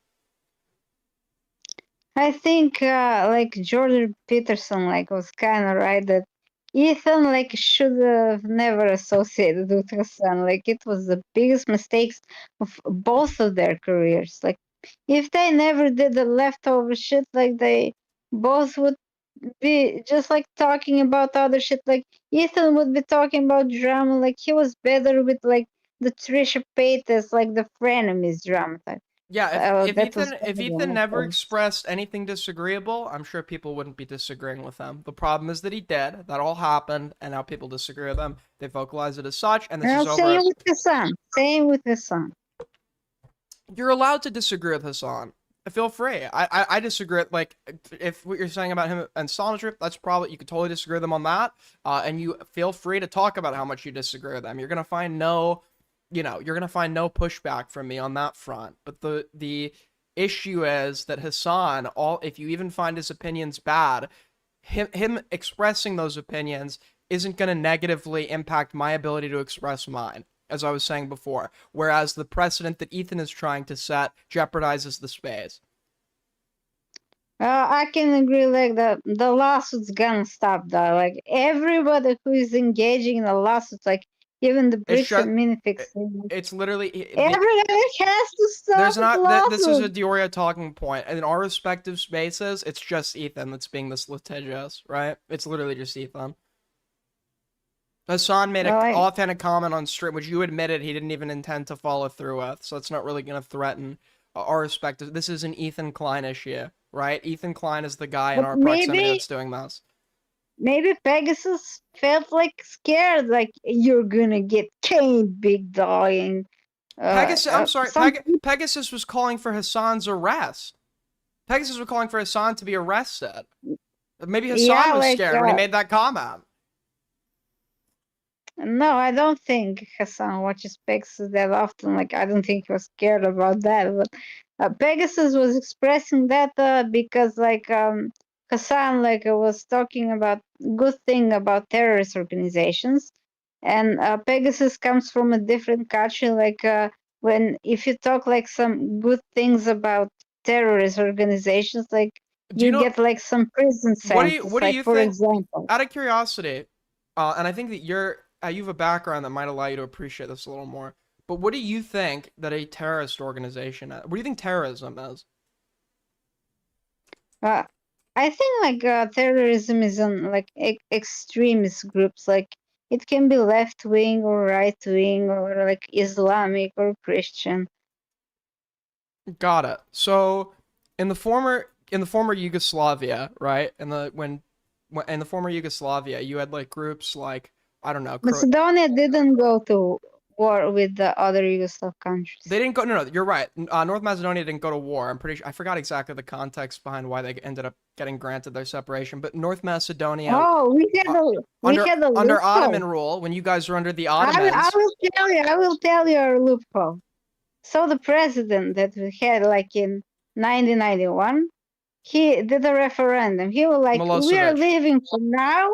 I think like Jordan Peterson like was kind of right that Ethan like should have never associated with Hassan. Like it was the biggest mistakes of both of their careers. Like if they never did the leftover shit, like they both would be just like talking about other shit. Like Ethan would be talking about drama. Like he was better with like the Trisha Paytas, like the frenemies drama type. Yeah, So that was If better Ethan than never leftovers. expressed anything disagreeable, I'm sure people wouldn't be disagreeing with him. The problem is that he did. That all happened, and now people disagree with him. They vocalize it as such, and this is over. Same with the sun. Same with the sun. You're allowed to disagree with Hassan. Feel free. I disagree. Like, if what you're saying about him and Sonic, that's probably, you could totally disagree with them on that. And you feel free to talk about how much you disagree with them. You're gonna find no, you're gonna find no pushback from me on that front. But the issue is that Hassan, if you even find his opinions bad, him expressing those opinions isn't gonna negatively impact my ability to express mine, as I was saying before, whereas the precedent that Ethan is trying to set jeopardizes the space. I can agree. Like the lawsuit's gonna stop that. Like everybody who is engaging in a lawsuit, like Even the It's BRICS just, and Minifix. it's literally, Everyone has to stop there's not, this is a lawsuit. Dioria talking point. In our respective spaces, it's just Ethan that's being this litigious, right? It's literally just Ethan. Hassan made an Well, offhanded comment on stream, which you admitted he didn't even intend to follow through with, so it's not really going to threaten our respective. This is an Ethan Klein issue, right? Ethan Klein is the guy in but our proximity that's doing this. maybe Pegasus felt like scared, like you're gonna get caned, big dog. And Pegasus, I'm sorry, some Pegasus was calling for Hassan's arrest. Pegasus was calling for Hassan to be arrested. Maybe Hassan yeah, was like scared when he made that comment. no, I don't think Hassan watches Pegasus that often. Like I don't think he was scared about that. But Pegasus was expressing that because Hassan was talking about good thing about terrorist organizations, and Pegasus comes from a different culture. When if you talk like some good things about terrorist organizations, like Do you you know get like some prison sentence. what do Like you for think? example. Out of curiosity, and I think that you have a background that might allow you to appreciate this a little more. But what do you think that a terrorist organization? What do you think terrorism is? Uh, I think terrorism is on like extremist groups. Like it can be left wing or right wing or like Islamic or Christian. Got it. So, in the former Yugoslavia, right? In the former Yugoslavia, you had like groups like, I don't know, Macedonia didn't go to war with the other Yugoslav countries. They didn't go. No, you're right. North Macedonia didn't go to war. I'm pretty sure. I forgot exactly the context behind why they ended up getting granted their separation. But North Macedonia, Oh, we had a under loophole. Ottoman rule, when you guys were under the I Ottomans, will tell you. I will tell you our loophole. So the president that we had like in 1991, he did a referendum. He was like, "We are Milosevic. leaving for now,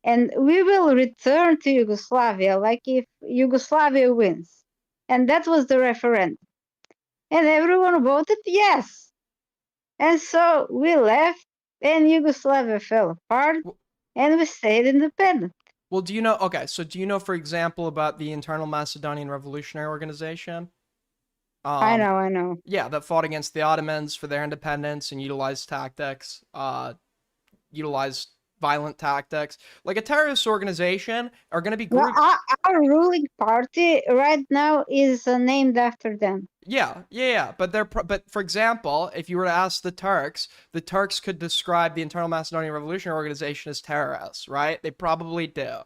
and we will return to Yugoslavia, like if Yugoslavia wins." And that was the referendum. And everyone voted yes. And so we left, and Yugoslavia fell apart, and we stayed independent. Well, do you know? Okay, so do you know, for example, about the Internal Macedonian Revolutionary Organization? I know. Yeah, that fought against the Ottomans for their independence and utilized violent tactics. Like a terrorist organization are going to be Well, groups. our ruling party right now is named after them. Yeah. But for example, if you were to ask the Turks could describe the Internal Macedonian Revolutionary Organization as terrorists, right? They probably do.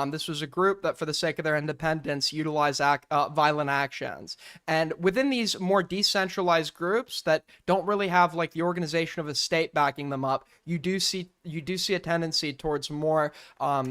This was a group that, for the sake of their independence, utilized violent actions. And within these more decentralized groups that don't really have like the organization of a state backing them up, you do see a tendency towards more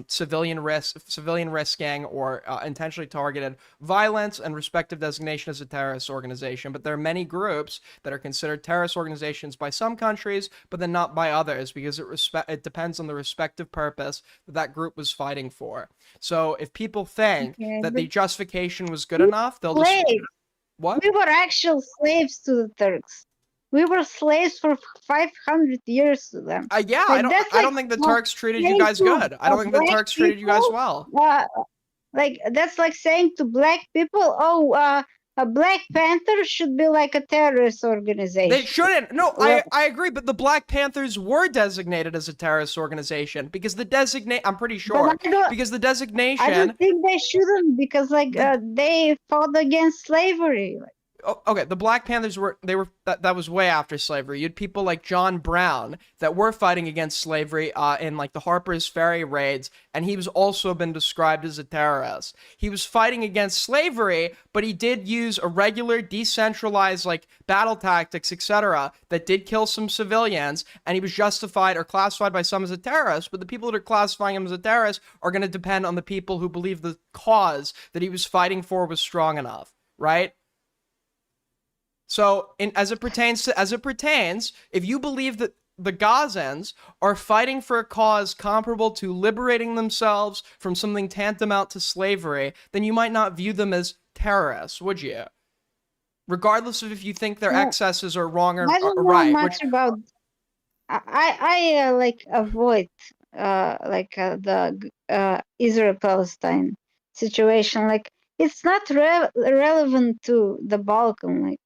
civilian risking or intentionally targeted violence and respective designation as a terrorist organization. But there are many groups that are considered terrorist organizations by some countries, but then not by others, because it depends on the respective purpose that group was fighting for. So if people think that the justification was good enough, they'll just what? We were actual slaves to the Turks. We were slaves for 500 years to them. Yeah, I don't think the Turks treated you guys good. I don't think the Turks treated you guys well. That's like saying to black people, a Black Panther should be like a terrorist organization. They shouldn't. No, I agree, but the Black Panthers were designated as a terrorist organization because I'm pretty sure, because the designation. I don't think they shouldn't, because they fought against slavery. Okay, the Black Panthers that was way after slavery. You had people like John Brown that were fighting against slavery in like the Harper's Ferry raids, and he was also been described as a terrorist. He was fighting against slavery, but he did use irregular, decentralized like battle tactics, etc., that did kill some civilians, and he was justified or classified by some as a terrorist. But the people that are classifying him as a terrorist are going to depend on the people who believe the cause that he was fighting for was strong enough, right? So, as it pertains, if you believe that the Gazans are fighting for a cause comparable to liberating themselves from something tantamount to slavery, then you might not view them as terrorists, would you? Regardless of if you think their excesses are wrong or right. I don't know much about. I avoid the Israel-Palestine situation. Like, it's not relevant to the Balkan. Like,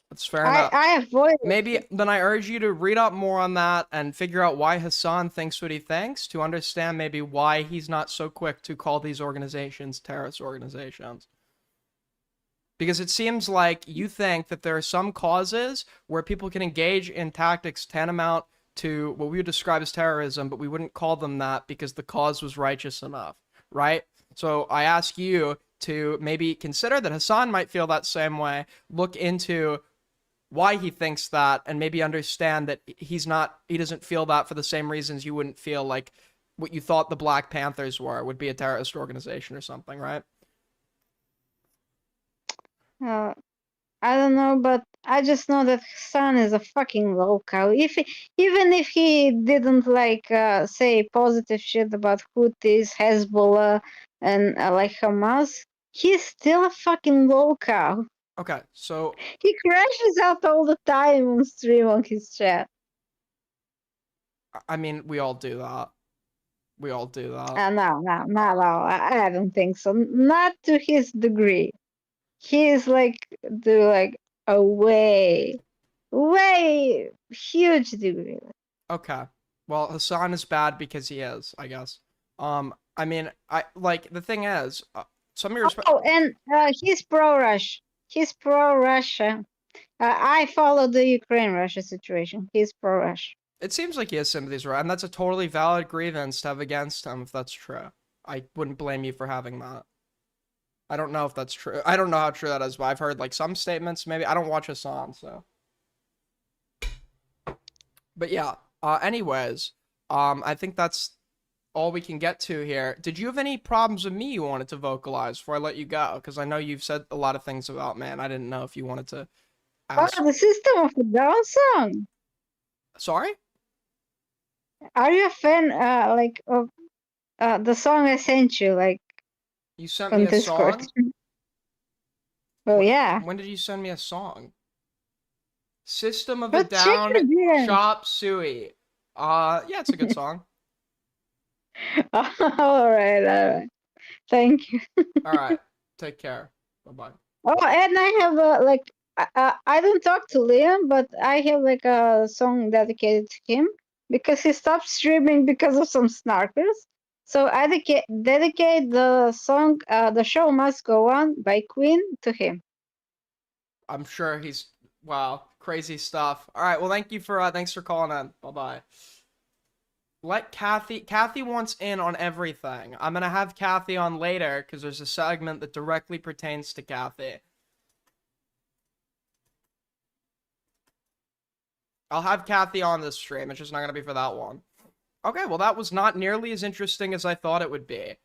That's fair enough. I avoid Maybe it. then I urge you to read up more on that and figure out why Hassan thinks what he thinks to understand maybe why he's not so quick to call these organizations terrorist organizations. Because it seems like you think that there are some causes where people can engage in tactics tantamount to what we would describe as terrorism, but we wouldn't call them that because the cause was righteous enough, right? So I ask you to maybe consider that Hassan might feel that same way, look into why he thinks that, and maybe understand that he doesn't feel that for the same reasons you wouldn't feel like what you thought the Black Panthers were would be a terrorist organization or something, right? Uh, I don't know, but I just know that Hassan is a fucking local. Even if he didn't like say positive shit about Houthis, Hezbollah, and like Hamas, he's still a fucking local. Okay, so He crashes out all the time on stream on his chat. I mean, we all do that. We all do that. No. I don't think so. Not to his degree. He is like a way huge degree. Okay. Well, Hassan is bad because he is, I guess. I mean, I like the thing is, some of your Oh, and he's pro-Rush. He's pro-Russia. I follow the Ukraine-Russia situation. He's pro-Rush. it seems like he has sympathies, right? And that's a totally valid grievance to have against him if that's true. I wouldn't blame you for having that. I don't know if that's true. I don't know how true that is, but I've heard like some statements. Maybe I don't watch Hassan, so. But yeah. Anyways, I think that's all we can get to here. Did you have any problems with me you wanted to vocalize before I let you go? Because I know you've said a lot of things about me, and I didn't know if you wanted to ask. Oh, the System of a Down song. Sorry? Are you a fan of the song I sent you You sent on me a Discord? song? Oh yeah. When did you send me a song? System of a But check Down, it again. Chop Suey. Yeah, it's a good song. All right. Thank you. All right, take care. Bye-bye. Oh, and I have I don't talk to Liam, but I have like a song dedicated to him because he stopped streaming because of some snarkers. So I dedicate the song "The Show Must Go On" by Queen to him. I'm sure he's wow, crazy stuff. All right, well, thanks for calling in. Bye-bye. Let Kathy wants in on everything. I'm gonna have Kathy on later because there's a segment that directly pertains to Kathy. I'll have Kathy on this stream. It's just not gonna be for that one. Okay, well, that was not nearly as interesting as I thought it would be.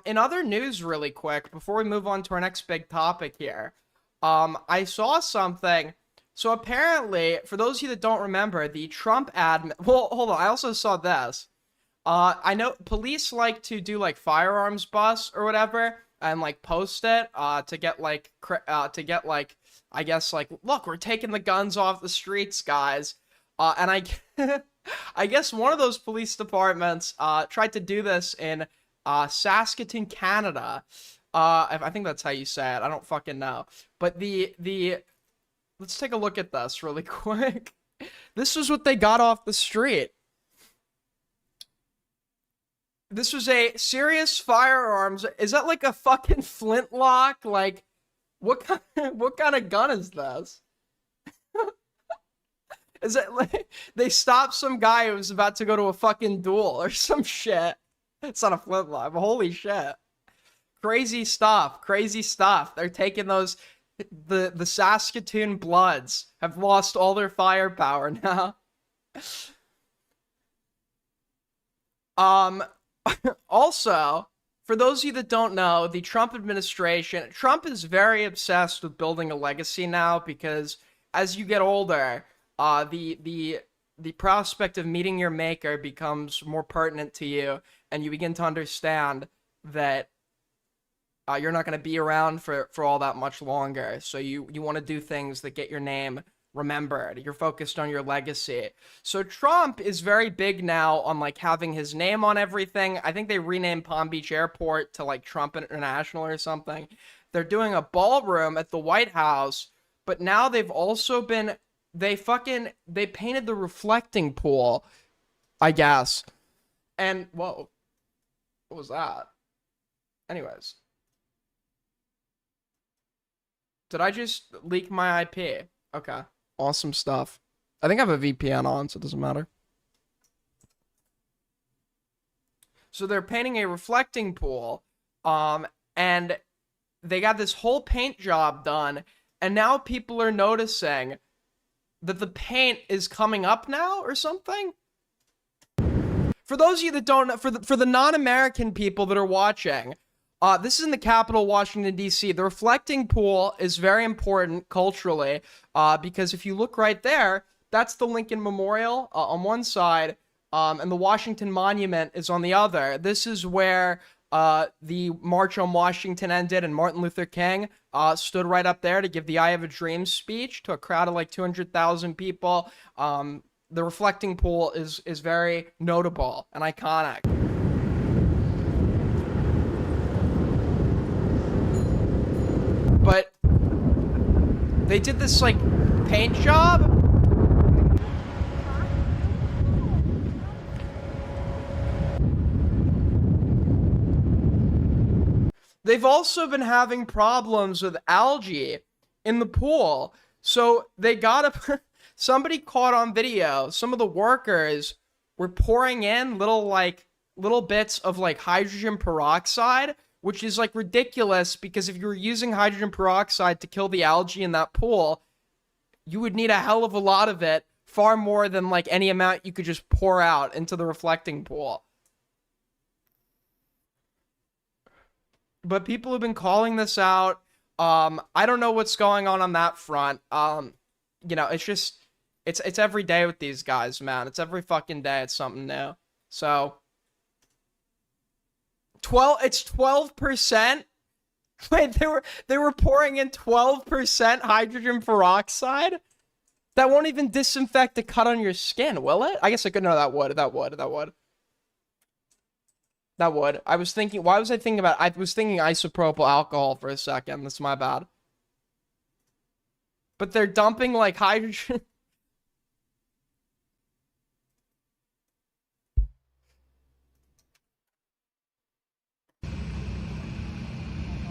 In other news, really quick, before we move on to our next big topic here, I saw something. So apparently, for those of you that don't remember, the Trump admin. Well, hold on. I also saw this. I know police like to do like firearms busts or whatever, and like post it, to get like, I guess like, look, we're taking the guns off the streets, guys. And I guess one of those police departments, tried to do this in, Saskatoon, Canada. I think that's how you say it. I don't fucking know. But let's take a look at this really quick. This was what they got off the street. This was a serious firearms. Is that like a fucking flintlock? Like, what kind of gun is this? Is it like they stopped some guy who was about to go to a fucking duel or some shit? It's not a flintlock, but holy shit. Crazy stuff. They're taking those. The Saskatoon Bloods have lost all their firepower now. Also, for those of you that don't know, the Trump administration, Trump is very obsessed with building a legacy now because as you get older, the prospect of meeting your maker becomes more pertinent to you, and you begin to understand that you're not going to be around for all that much longer. So you want to do things that get your name remembered. You're focused on your legacy. So Trump is very big now on like having his name on everything. I think they renamed Palm Beach Airport to like Trump International or something. They're doing a ballroom at the White House, but now they've also been they painted the reflecting pool, I guess. And whoa. What was that? Anyways. Did I just leak my IP? Okay. Awesome stuff. I think I have a VPN on, so it doesn't matter. So they're painting a reflecting pool, and they got this whole paint job done, and now people are noticing that the paint is coming up now or something. For those of you that don't know, for the non-American people that are watching, this is in the capital, Washington, D.C. The reflecting pool is very important culturally because if you look right there, that's the Lincoln Memorial on one side, and the Washington Monument is on the other. This is where the March on Washington ended, and Martin Luther King stood right up there to give the I Have a Dream speech to a crowd of like 200,000 people. The reflecting pool is very notable and iconic. But they did this like paint job. They've also been having problems with algae in the pool. So they got somebody caught on video. Some of the workers were pouring in little bits of like hydrogen peroxide, which is like ridiculous because if you were using hydrogen peroxide to kill the algae in that pool, you would need a hell of a lot of it, far more than like any amount you could just pour out into the reflecting pool. But people have been calling this out. I don't know what's going on that front. You know, it's just it's every day with these guys, man. It's every fucking day it's something new. So it's 12%. Wait, they were pouring in 12% hydrogen peroxide? That won't even disinfect a cut on your skin, will it? I guess I could know that would. I was thinking, why was I thinking about, I was thinking isopropyl alcohol for a second. That's my bad. But they're dumping like hydrogen.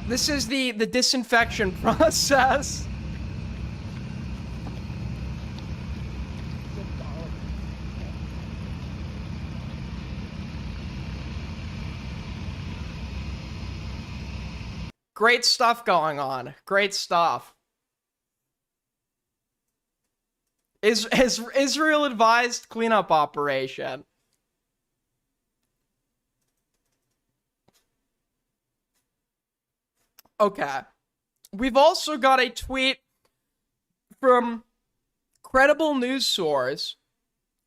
This is the disinfection process. Great stuff going on. Great stuff. Israel advised cleanup operation. Okay. We've also got a tweet from credible news source,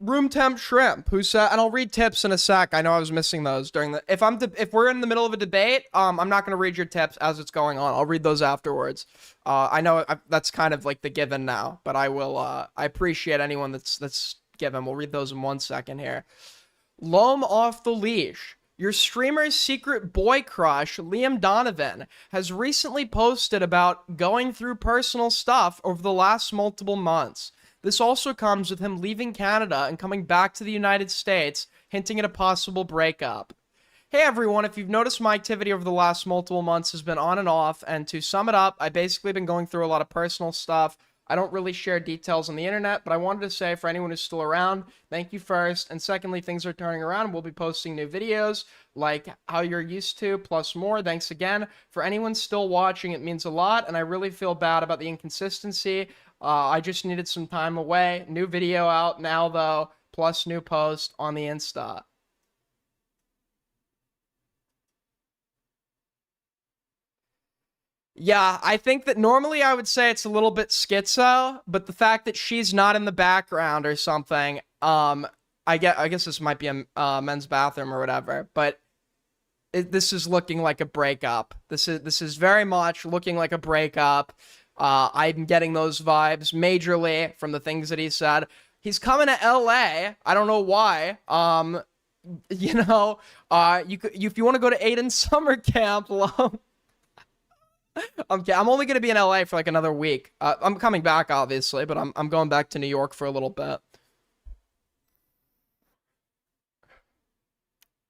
Room Temp Shrimp, who said, and I'll read tips in a sec. I know I was missing those during the, if we're in the middle of a debate, I'm not going to read your tips as it's going on. I'll read those afterwards. I know that's kind of like the given now, but I will, I appreciate anyone that's given. We'll read those in 1 second here. Loam off the leash. Your streamer's secret boy crush, Liam Donovan, has recently posted about going through personal stuff over the last multiple months. This also comes with him leaving Canada and coming back to the United States, hinting at a possible breakup. Hey everyone, if you've noticed, my activity over the last multiple months has been on and off, and to sum it up, I've basically been going through a lot of personal stuff. I don't really share details on the internet, but I wanted to say for anyone who's still around, thank you first, and secondly, things are turning around. We'll be posting new videos like how you're used to, plus more. Thanks again. For anyone still watching, it means a lot, and I really feel bad about the inconsistency. I just needed some time away. New video out now, though, plus new post on the Insta. Yeah, I think that normally I would say it's a little bit schizo, but the fact that she's not in the background or something, I guess this might be a men's bathroom or whatever, but this is looking like a breakup. This is very much looking like a breakup. I'm getting those vibes majorly from the things that he said. He's coming to LA. I don't know why. You know, if you want to go to Aiden summer camp, I'm only gonna be in LA for like another week. I'm coming back obviously, but I'm going back to New York for a little bit.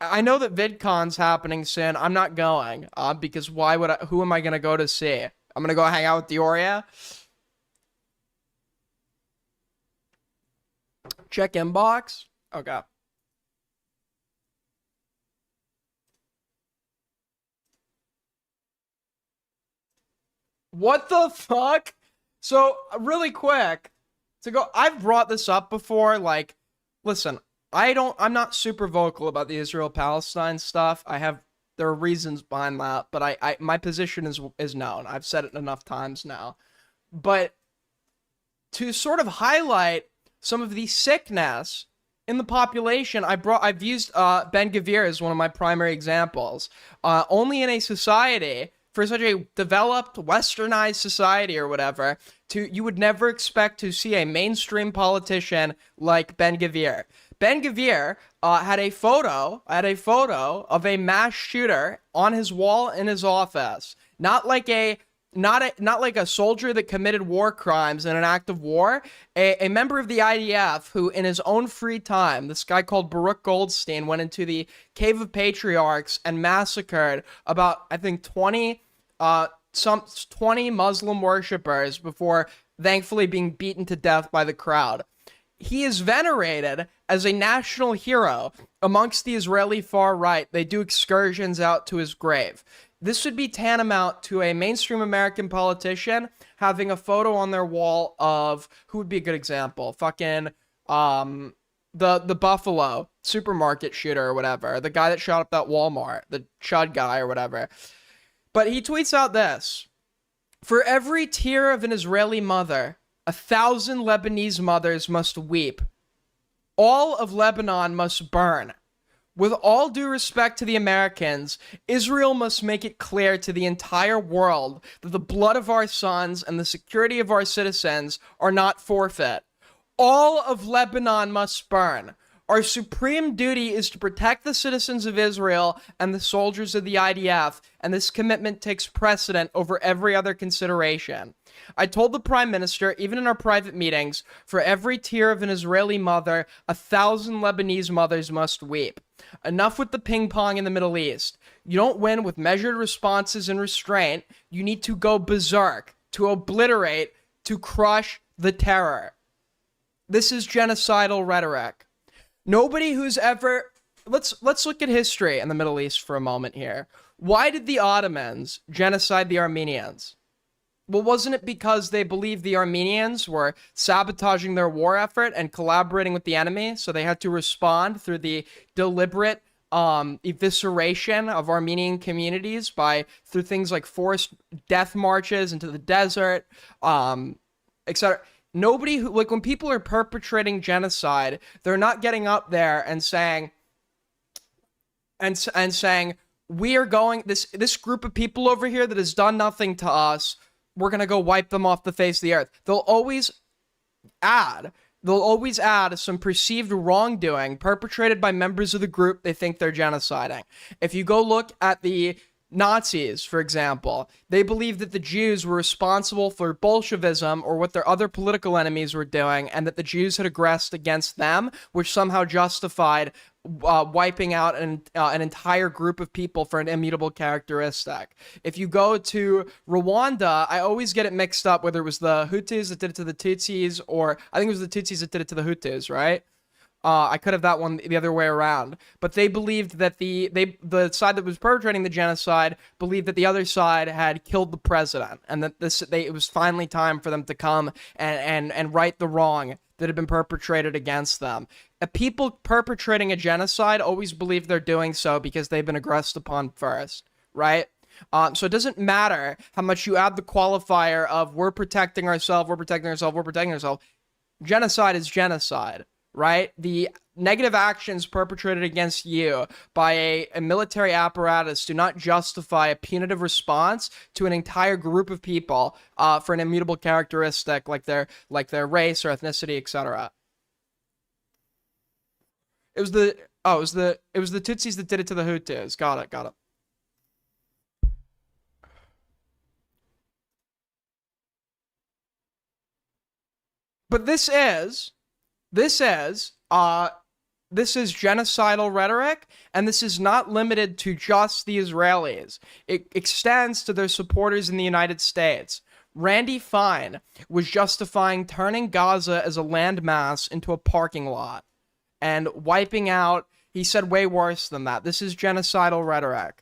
I know that VidCon's happening soon. I'm not going, because why would I? Who am I gonna go to see? I'm gonna go hang out with Dioria. Check inbox. Okay. What the fuck? So, really quick, to go, I've brought this up before. Like, listen, I'm not super vocal about the Israel-Palestine stuff. There are reasons behind that, but my position is known. I've said it enough times now. But to sort of highlight some of the sickness in the population, I've used Ben Gvir as one of my primary examples. Only in a society, for such a developed, westernized society or whatever, you would never expect to see a mainstream politician like Ben Gvir. Ben Gvir had a photo of a mass shooter on his wall in his office. Not like a soldier that committed war crimes in an act of war, a member of the IDF who, in his own free time, this guy called Baruch Goldstein went into the Cave of Patriarchs and massacred about, I think, 20 Muslim worshippers before thankfully being beaten to death by the crowd. He is venerated as a national hero amongst the Israeli far right. They do excursions out to his grave. This would be tantamount to a mainstream American politician having a photo on their wall of, who would be a good example? Fucking the Buffalo supermarket shooter or whatever, the guy that shot up that Walmart, the Chud guy or whatever. But he tweets out this: for every tear of an Israeli mother, 1,000 Lebanese mothers must weep. All of Lebanon must burn. With all due respect to the Americans, Israel must make it clear to the entire world that the blood of our sons and the security of our citizens are not forfeit. All of Lebanon must burn. Our supreme duty is to protect the citizens of Israel and the soldiers of the IDF, and this commitment takes precedent over every other consideration. I told the Prime Minister, even in our private meetings, for every tear of an Israeli mother, 1,000 Lebanese mothers must weep. Enough with the ping pong in the Middle East. You don't win with measured responses and restraint. You need to go berserk, to obliterate, to crush the terror. This is genocidal rhetoric. Nobody who's ever... Let's look at history in the Middle East for a moment here. Why did the Ottomans genocide the Armenians? Well, wasn't it because they believed the Armenians were sabotaging their war effort and collaborating with the enemy, so they had to respond through the deliberate evisceration of Armenian communities through things like forced death marches into the desert, etc. Nobody who, like, when people are perpetrating genocide, they're not getting up there and saying, we are going, this group of people over here that has done nothing to us, we're going to go wipe them off the face of the earth. They'll always add some perceived wrongdoing perpetrated by members of the group they think they're genociding. If you go look at the Nazis, for example, they believed that the Jews were responsible for Bolshevism or what their other political enemies were doing, and that the Jews had aggressed against them, which somehow justified wiping out an entire group of people for an immutable characteristic. If you go to Rwanda, I always get it mixed up whether it was the Hutus that did it to the Tutsis, or I think it was the Tutsis that did it to the Hutus, right? I could have that one the other way around. But they believed that the side that was perpetrating the genocide believed that the other side had killed the president, and that it was finally time for them to come and right the wrong that had been perpetrated against them. People perpetrating a genocide always believe they're doing so because they've been aggressed upon first, right? So it doesn't matter how much you add the qualifier of we're protecting ourselves. Genocide is genocide. right? The negative actions perpetrated against you by a military apparatus do not justify a punitive response to an entire group of people for an immutable characteristic like their race or ethnicity, etc. It was the Tutsis that did it to the Hutus. Got it. But this is genocidal rhetoric, and this is not limited to just the Israelis. It extends to their supporters in the United States. Randy Fine was justifying turning Gaza as a landmass into a parking lot and wiping out. He said way worse than that. This is genocidal rhetoric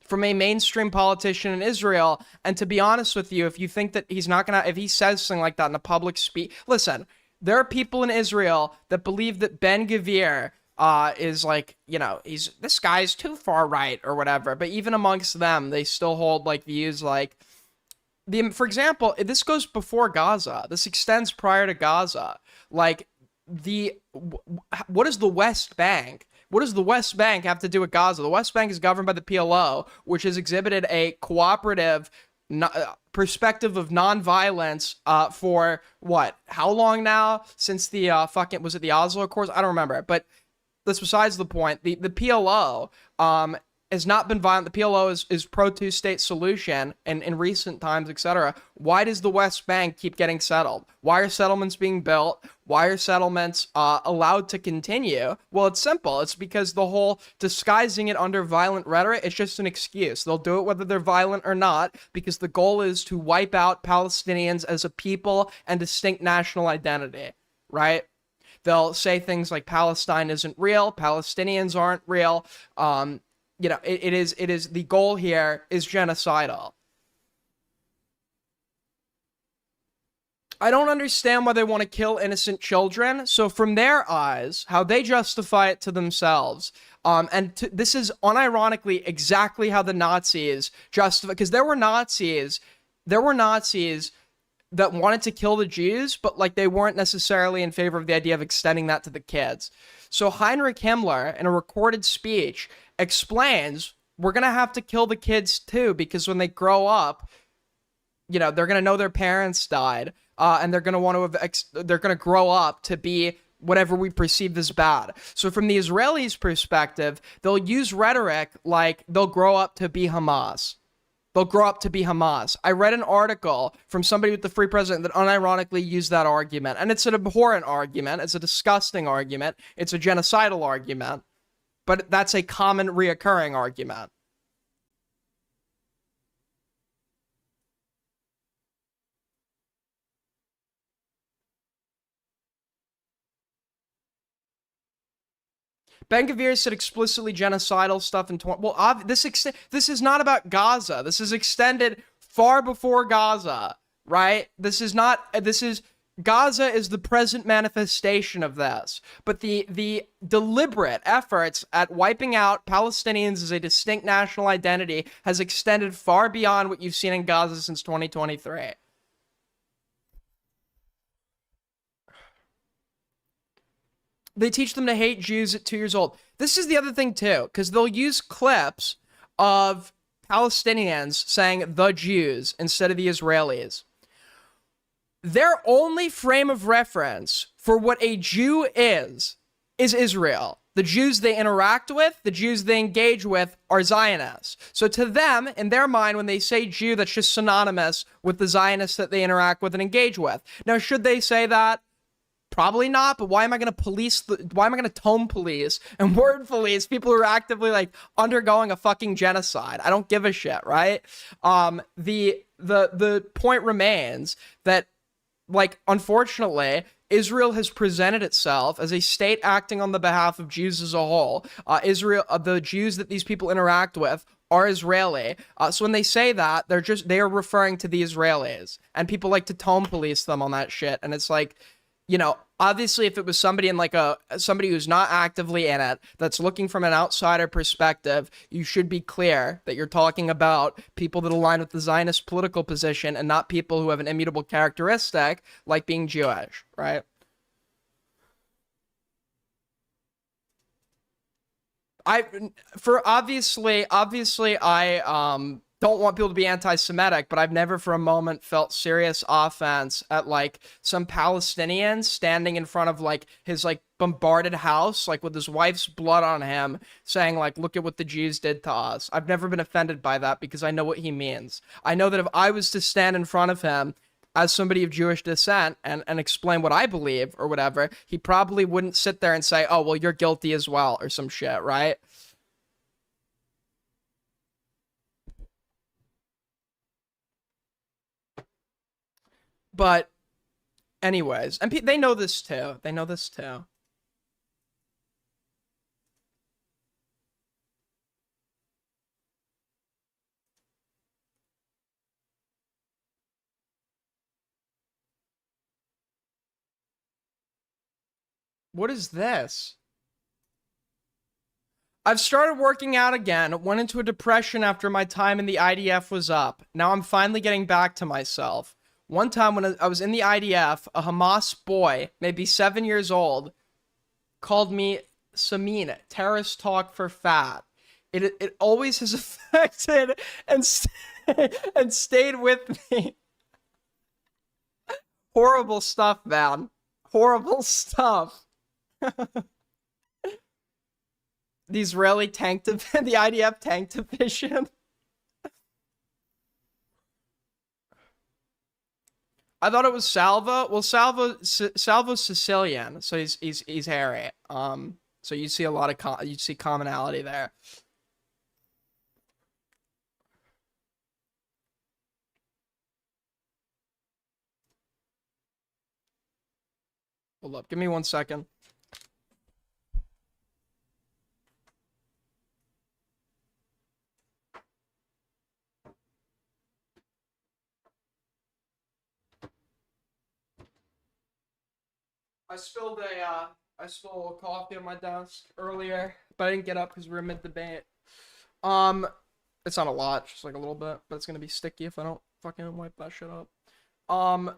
from a mainstream politician in Israel. And to be honest with you, if you think that he's not gonna, if he says something like that in a public speech, listen, there are people in Israel that believe that Ben Gvir is like, you know, this guy's too far right or whatever. But even amongst them, they still hold like views like for example, this goes before Gaza. This extends prior to Gaza. Like what is the West Bank? What does the West Bank have to do with Gaza? The West Bank is governed by the PLO, which has exhibited a cooperative perspective of nonviolence for what? How long now? Since the was it the Oslo Accords? I don't remember. But that's besides the point. The PLO has not been violent. The PLO is pro two-state solution in recent times, etc. Why does the West Bank keep getting settled? Why are settlements being built? Why are settlements allowed to continue? Well, it's simple. It's because the whole disguising it under violent rhetoric, it's just an excuse. They'll do it whether they're violent or not, because the goal is to wipe out Palestinians as a people and distinct national identity, right? They'll say things like Palestine isn't real, Palestinians aren't real. You know, it is the goal here is genocidal. I don't understand why they want to kill innocent children. So from their eyes, how they justify it to themselves, this is unironically exactly how the Nazis justify, because there were Nazis that wanted to kill the Jews, but like they weren't necessarily in favor of the idea of extending that to the kids. So Heinrich Himmler, in a recorded speech, explains we're gonna have to kill the kids too, because when they grow up, you know, they're gonna know their parents died, and they're gonna grow up to be whatever we perceive as bad. So from the Israelis' perspective, they'll use rhetoric like they'll grow up to be Hamas. They'll grow up to be Hamas. I read an article from somebody with the Free President that unironically used that argument, and it's an abhorrent argument. It's a disgusting argument. It's a genocidal argument, but that's a common reoccurring argument. Ben Gvir said explicitly genocidal stuff in this is not about Gaza. This is extended far before Gaza, right? Gaza is the present manifestation of this. But the deliberate efforts at wiping out Palestinians as a distinct national identity has extended far beyond what you've seen in Gaza since 2023. They teach them to hate Jews at 2 years old. This is the other thing, too, because they'll use clips of Palestinians saying the Jews instead of the Israelis. Their only frame of reference for what a Jew is Israel. The Jews they interact with, the Jews they engage with are Zionists. So to them, in their mind, when they say Jew, that's just synonymous with the Zionists that they interact with and engage with. Now, should they say that? Probably not, but why am I going to tone police and word police people who are actively like undergoing a fucking genocide? I don't give a shit, right? The point remains that, like, unfortunately, Israel has presented itself as a state acting on the behalf of Jews as a whole. The Jews that these people interact with are Israeli. So when they say that, they are referring to the Israelis, and people like to tone police them on that shit. And it's like, you know, obviously if it was somebody in like somebody who's not actively in it, that's looking from an outsider perspective, you should be clear that you're talking about people that align with the Zionist political position and not people who have an immutable characteristic like being Jewish, right? obviously, I don't want people to be anti-Semitic, but I've never for a moment felt serious offense at like some Palestinian standing in front of like his like bombarded house, like with his wife's blood on him, saying like, "Look at what the Jews did to us." I've never been offended by that because I know what he means. I know that if I was to stand in front of him as somebody of Jewish descent and explain what I believe or whatever, he probably wouldn't sit there and say, "Oh, well, you're guilty as well," or some shit, right? But anyways, and they know this too. They know this too. What is this? I've started working out again, went into a depression after my time in the IDF was up. Now I'm finally getting back to myself. One time when I was in the IDF, a Hamas boy, maybe 7 years old, called me Samin, terrorist talk for fat. It always has affected and and stayed with me. Horrible stuff, man. Horrible stuff. The Israeli tank division, the IDF tank division. I thought it was Salvo. Well, Salvo's Sicilian, so he's hairy. So you see a lot of you see commonality there. Hold up, give me 1 second. I spilled coffee on my desk earlier, but I didn't get up because we were mid-debate. Um, it's not a lot, just like a little bit, but it's gonna be sticky if I don't fucking wipe that shit up. Um,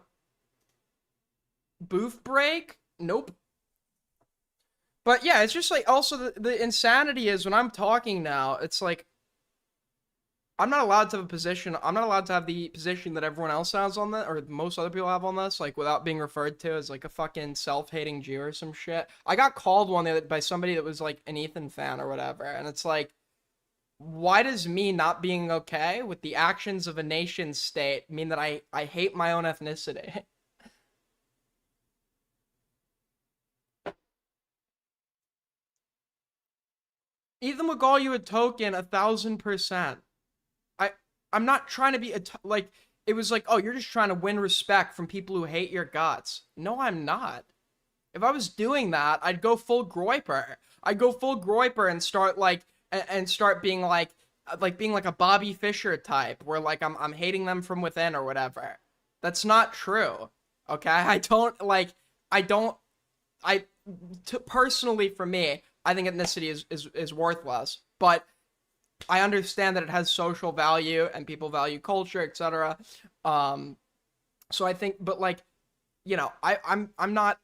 Booth break? Nope. But yeah, it's just like also the insanity is when I'm talking now, it's like I'm not allowed to have a position. I'm not allowed to have the position that everyone else has on that, or most other people have on this, like without being referred to as like a fucking self-hating Jew or some shit. I got called one by somebody that was like an Ethan fan or whatever, and it's like, why does me not being okay with the actions of a nation state mean that I hate my own ethnicity? Ethan would call you a token 1,000%. I I'm not trying to be like it was like, oh, you're just trying to win respect from people who hate your guts. No, I'm not. If I was doing that, I'd go full Groiper. I'd go full Groiper and start like and start being like being like a Bobby Fischer type where like I'm hating them from within or whatever. That's not true. Okay? I don't personally for me, I think ethnicity is worthless. But I understand that it has social value and people value culture, etc. Um, so I think, but like, you know, I'm not.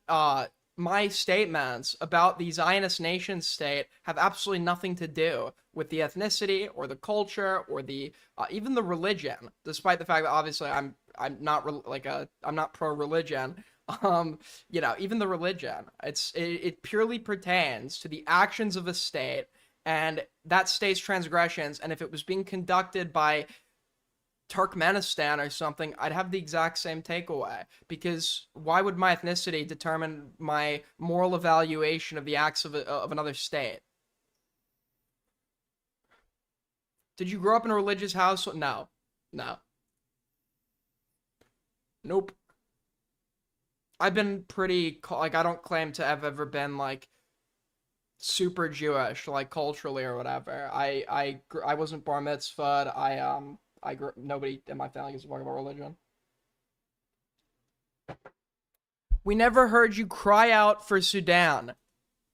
My statements about the Zionist nation state have absolutely nothing to do with the ethnicity or the culture or the even the religion. Despite the fact that obviously I'm not like I'm not pro religion. You know, even the religion, it purely pertains to the actions of a state and that state's transgressions. And if it was being conducted by Turkmenistan or something, I'd have the exact same takeaway. Because why would my ethnicity determine my moral evaluation of the acts of another state? Did you grow up in a religious house? No. No. Nope. I've been pretty, like, I don't claim to have ever been, like, super Jewish, like, culturally or whatever. I wasn't bar mitzvahed. Nobody in my family gives a fuck about religion. We never heard you cry out for Sudan.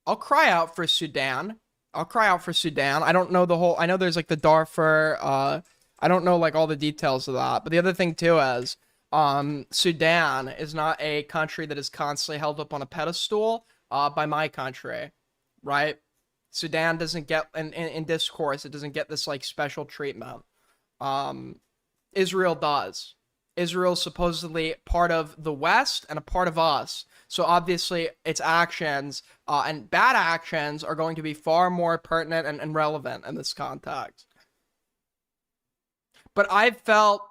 I'll cry out for Sudan. I'll cry out for Sudan. I don't know the whole. I know there's like the Darfur. I don't know like all the details of that. But the other thing too is, Sudan is not a country that is constantly held up on a pedestal. By my country, right? Sudan doesn't get in discourse. It doesn't get this like special treatment. Israel does. Israel's supposedly part of the West and a part of us. So obviously, its actions and bad actions are going to be far more pertinent and relevant in this context. But I felt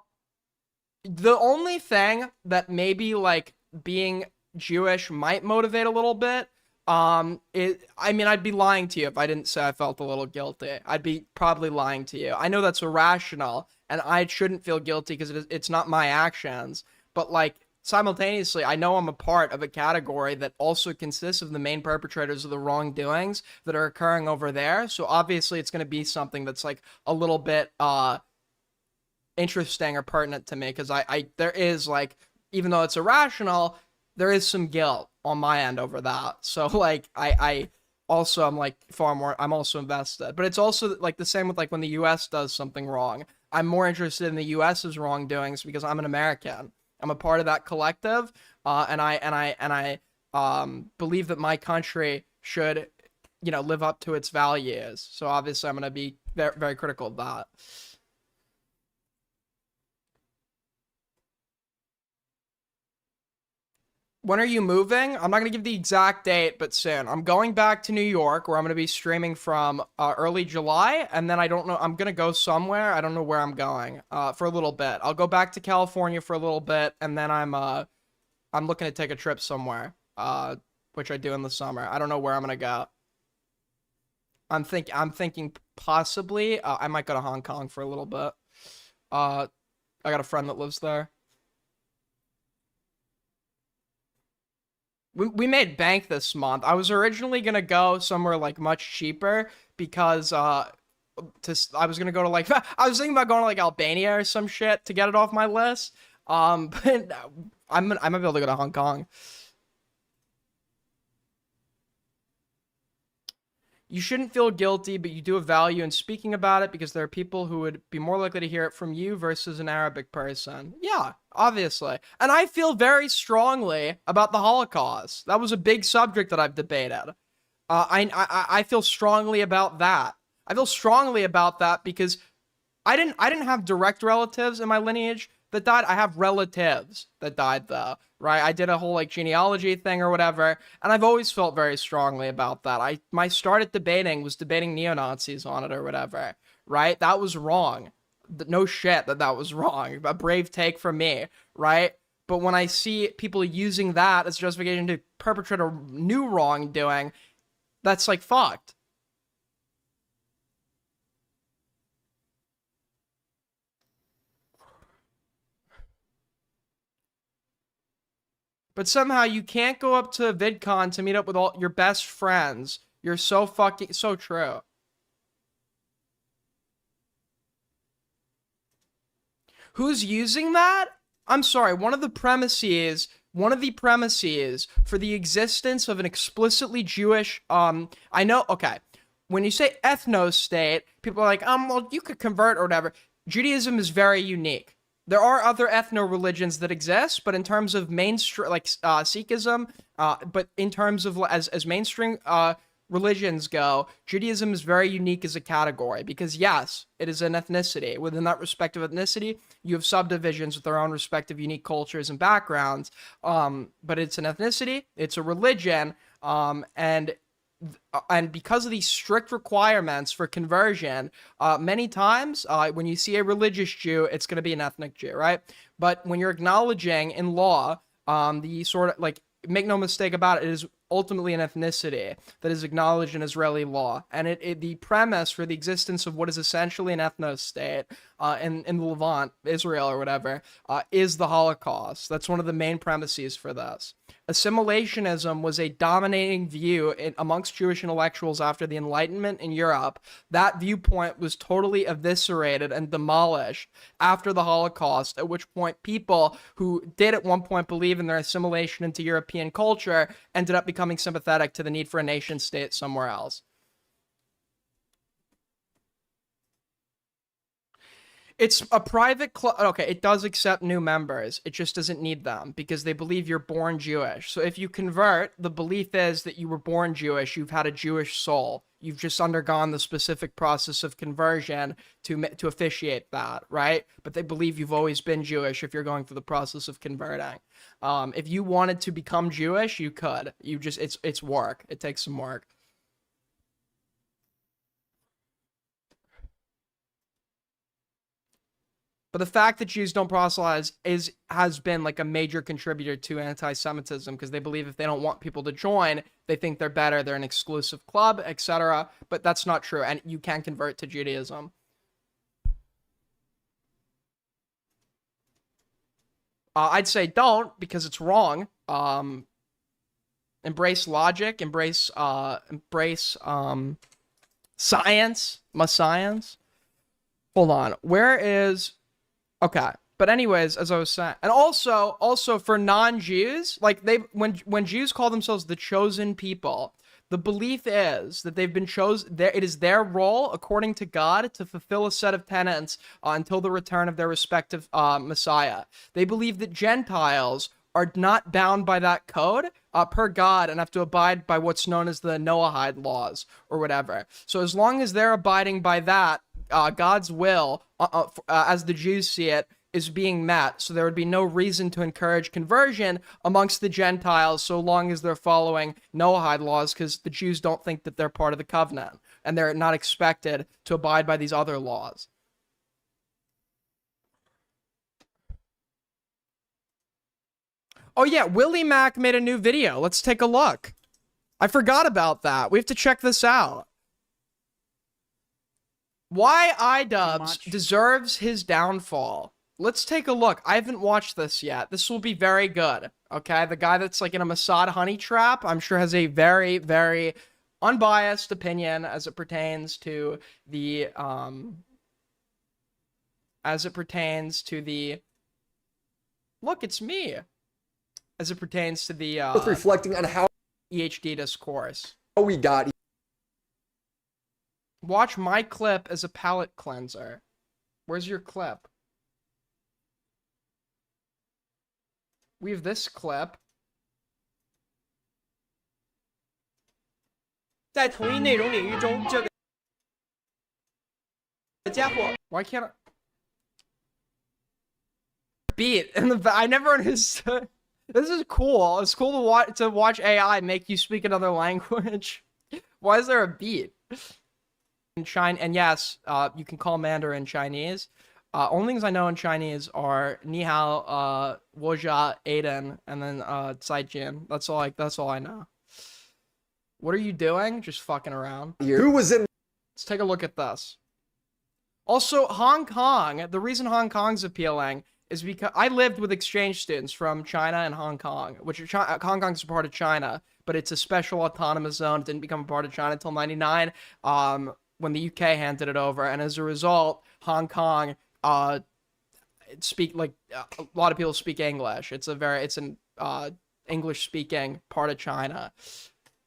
the only thing that maybe like being Jewish might motivate a little bit. I mean, I'd be lying to you if I didn't say I felt a little guilty. I'd be probably lying to you. I know that's irrational, and I shouldn't feel guilty because it's not my actions. But like simultaneously, I know I'm a part of a category that also consists of the main perpetrators of the wrongdoings that are occurring over there. So obviously, it's going to be something that's like a little bit interesting or pertinent to me because I there is like, even though it's irrational, there is some guilt on my end over that. So like I also I'm like far more, I'm also invested. But it's also like the same with like when the US does something wrong. I'm more interested in the US's wrongdoings because I'm an American. I'm a part of that collective, and I believe that my country should, you know, live up to its values. So obviously I'm going to be very, very critical of that. When are you moving? I'm not going to give the exact date, but soon. I'm going back to New York, where I'm going to be streaming from early July, and then I don't know. I'm going to go somewhere. I don't know where I'm going for a little bit. I'll go back to California for a little bit, and then I'm looking to take a trip somewhere, which I do in the summer. I don't know where I'm going to go. I'm thinking possibly I might go to Hong Kong for a little bit. I got a friend that lives there. We made bank this month. I was originally gonna go somewhere like much cheaper because I was gonna go to like I was thinking about going to like Albania or some shit to get it off my list. But I might be able to go to Hong Kong. You shouldn't feel guilty, but you do have value in speaking about it because there are people who would be more likely to hear it from you versus an Arabic person. Yeah, obviously. And I feel very strongly about the Holocaust. That was a big subject that I've debated. I feel strongly about that. I feel strongly about that because I didn't have direct relatives in my lineage that died. I have relatives that died though, right? I did a whole like genealogy thing or whatever, and I've always felt very strongly about that. My start at debating was debating neo-Nazis on it or whatever, right? That was wrong. No shit that was wrong. A brave take from me, right? But when I see people using that as justification to perpetrate a new wrongdoing, that's like fucked. But somehow you can't go up to VidCon to meet up with all your best friends. You're so fucking so true. Who's using that? I'm sorry, one of the premises for the existence of an explicitly Jewish I know, okay. When you say ethno-state, people are like, well, you could convert or whatever. Judaism is very unique. There are other ethno-religions that exist, but in terms of mainstream, like Sikhism, but in terms of as mainstream religions go, Judaism is very unique as a category because yes, it is an ethnicity. Within that respective ethnicity, you have subdivisions with their own respective unique cultures and backgrounds. But it's an ethnicity, it's a religion, and because of these strict requirements for conversion, many times when you see a religious Jew, it's going to be an ethnic Jew, right? But when you're acknowledging in law, the sort of like, make no mistake about it, it is ultimately an ethnicity that is acknowledged in Israeli law. And the premise for the existence of what is essentially an ethno-state in the Levant, Israel or whatever, is the Holocaust. That's one of the main premises for this. Assimilationism was a dominating view amongst Jewish intellectuals after the Enlightenment in Europe. That viewpoint was totally eviscerated and demolished after the Holocaust, at which point people who did at one point believe in their assimilation into European culture ended up becoming sympathetic to the need for a nation state somewhere else. It's a private club. Okay, it does accept new members. It just doesn't need them because they believe you're born Jewish. So if you convert, the belief is that you were born Jewish. You've had a Jewish soul. You've just undergone the specific process of conversion to officiate that, right? But they believe you've always been Jewish if you're going through the process of converting. If you wanted to become Jewish, you could. You just it's work. It takes some work. But the fact that Jews don't proselytize has been like a major contributor to anti-Semitism because they believe if they don't want people to join, they think they're better, they're an exclusive club, etc. But that's not true, and you can convert to Judaism. I'd say don't because it's wrong. Embrace logic, embrace science, science. Hold on, where is? Okay, but anyways, as I was saying, and also for non-Jews, like when Jews call themselves the chosen people, the belief is that they've been chosen. It is their role, according to God, to fulfill a set of tenets until the return of their respective Messiah. They believe that Gentiles are not bound by that code per God and have to abide by what's known as the Noahide laws or whatever. So as long as they're abiding by that, God's will, as the Jews see it, is being met. So there would be no reason to encourage conversion amongst the Gentiles so long as they're following Noahide laws, because the Jews don't think that they're part of the covenant and they're not expected to abide by these other laws. Oh yeah, Willie Mac made a new video. Let's take a look. I forgot about that. We have to check this out. Why iDubbbz deserves his downfall. Let's take a look. I haven't watched this yet. This will be very good. Okay, the guy that's like in a Mossad honey trap, I'm sure has a very, very unbiased opinion as it pertains to the look, it's me. As it pertains to the reflecting on how EHD discourse. we got. Watch my clip as a palate cleanser. Where's your clip? We have this clip. Why can't I? Beat and I never understood. This is cool. It's cool to watch AI make you speak another language. Why is there a beat? In China, and yes, you can call Mandarin Chinese. Only things I know in Chinese are Ni Hao, Wojia, Aiden, and then Zaijian. That's all I know. What are you doing? Just fucking around. Who was in? Let's take a look at this. Also, Hong Kong. The reason Hong Kong's appealing is because I lived with exchange students from China and Hong Kong, which Hong Kong's a part of China, but it's a special autonomous zone. It didn't become a part of China until '99. When the UK handed it over, and as a result, Hong Kong speak like a lot of people speak English. It's an English-speaking part of China.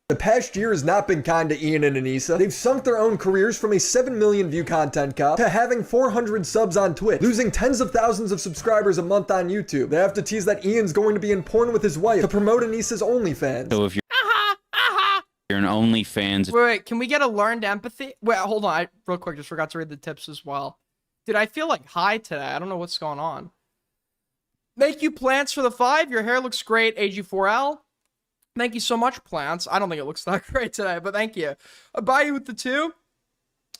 The past year has not been kind to Ian and Anissa. They've sunk their own careers from a 7 million view content cop to having 400 subs on Twitch, losing tens of thousands of subscribers a month on YouTube. They have to tease that Ian's going to be in porn with his wife to promote Anissa's OnlyFans. So if you're an OnlyFans. Wait, can we get a learned empathy? Wait, hold on. I real quick just forgot to read the tips as well. Dude, I feel like high today. I don't know what's going on. Thank you, Plants, for the 5. Your hair looks great, AG4L. Thank you so much, Plants. I don't think it looks that great today, but thank you. Abayu with the 2.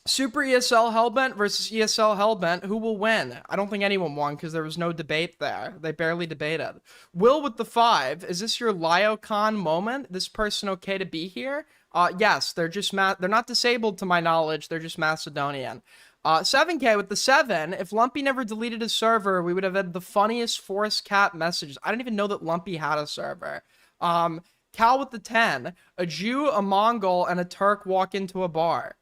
Super ESL Hellbent versus ESL Hellbent. Who will win? I don't think anyone won because there was no debate there. They barely debated. Will with the 5. Is this your Lyocon moment? This person okay to be here? Yes, they're just they're not disabled to my knowledge. They're just Macedonian. 7K with the 7. If Lumpy never deleted his server, we would have had the funniest Forest Cat messages. I didn't even know that Lumpy had a server. Cal with the 10. A Jew, a Mongol, and a Turk walk into a bar.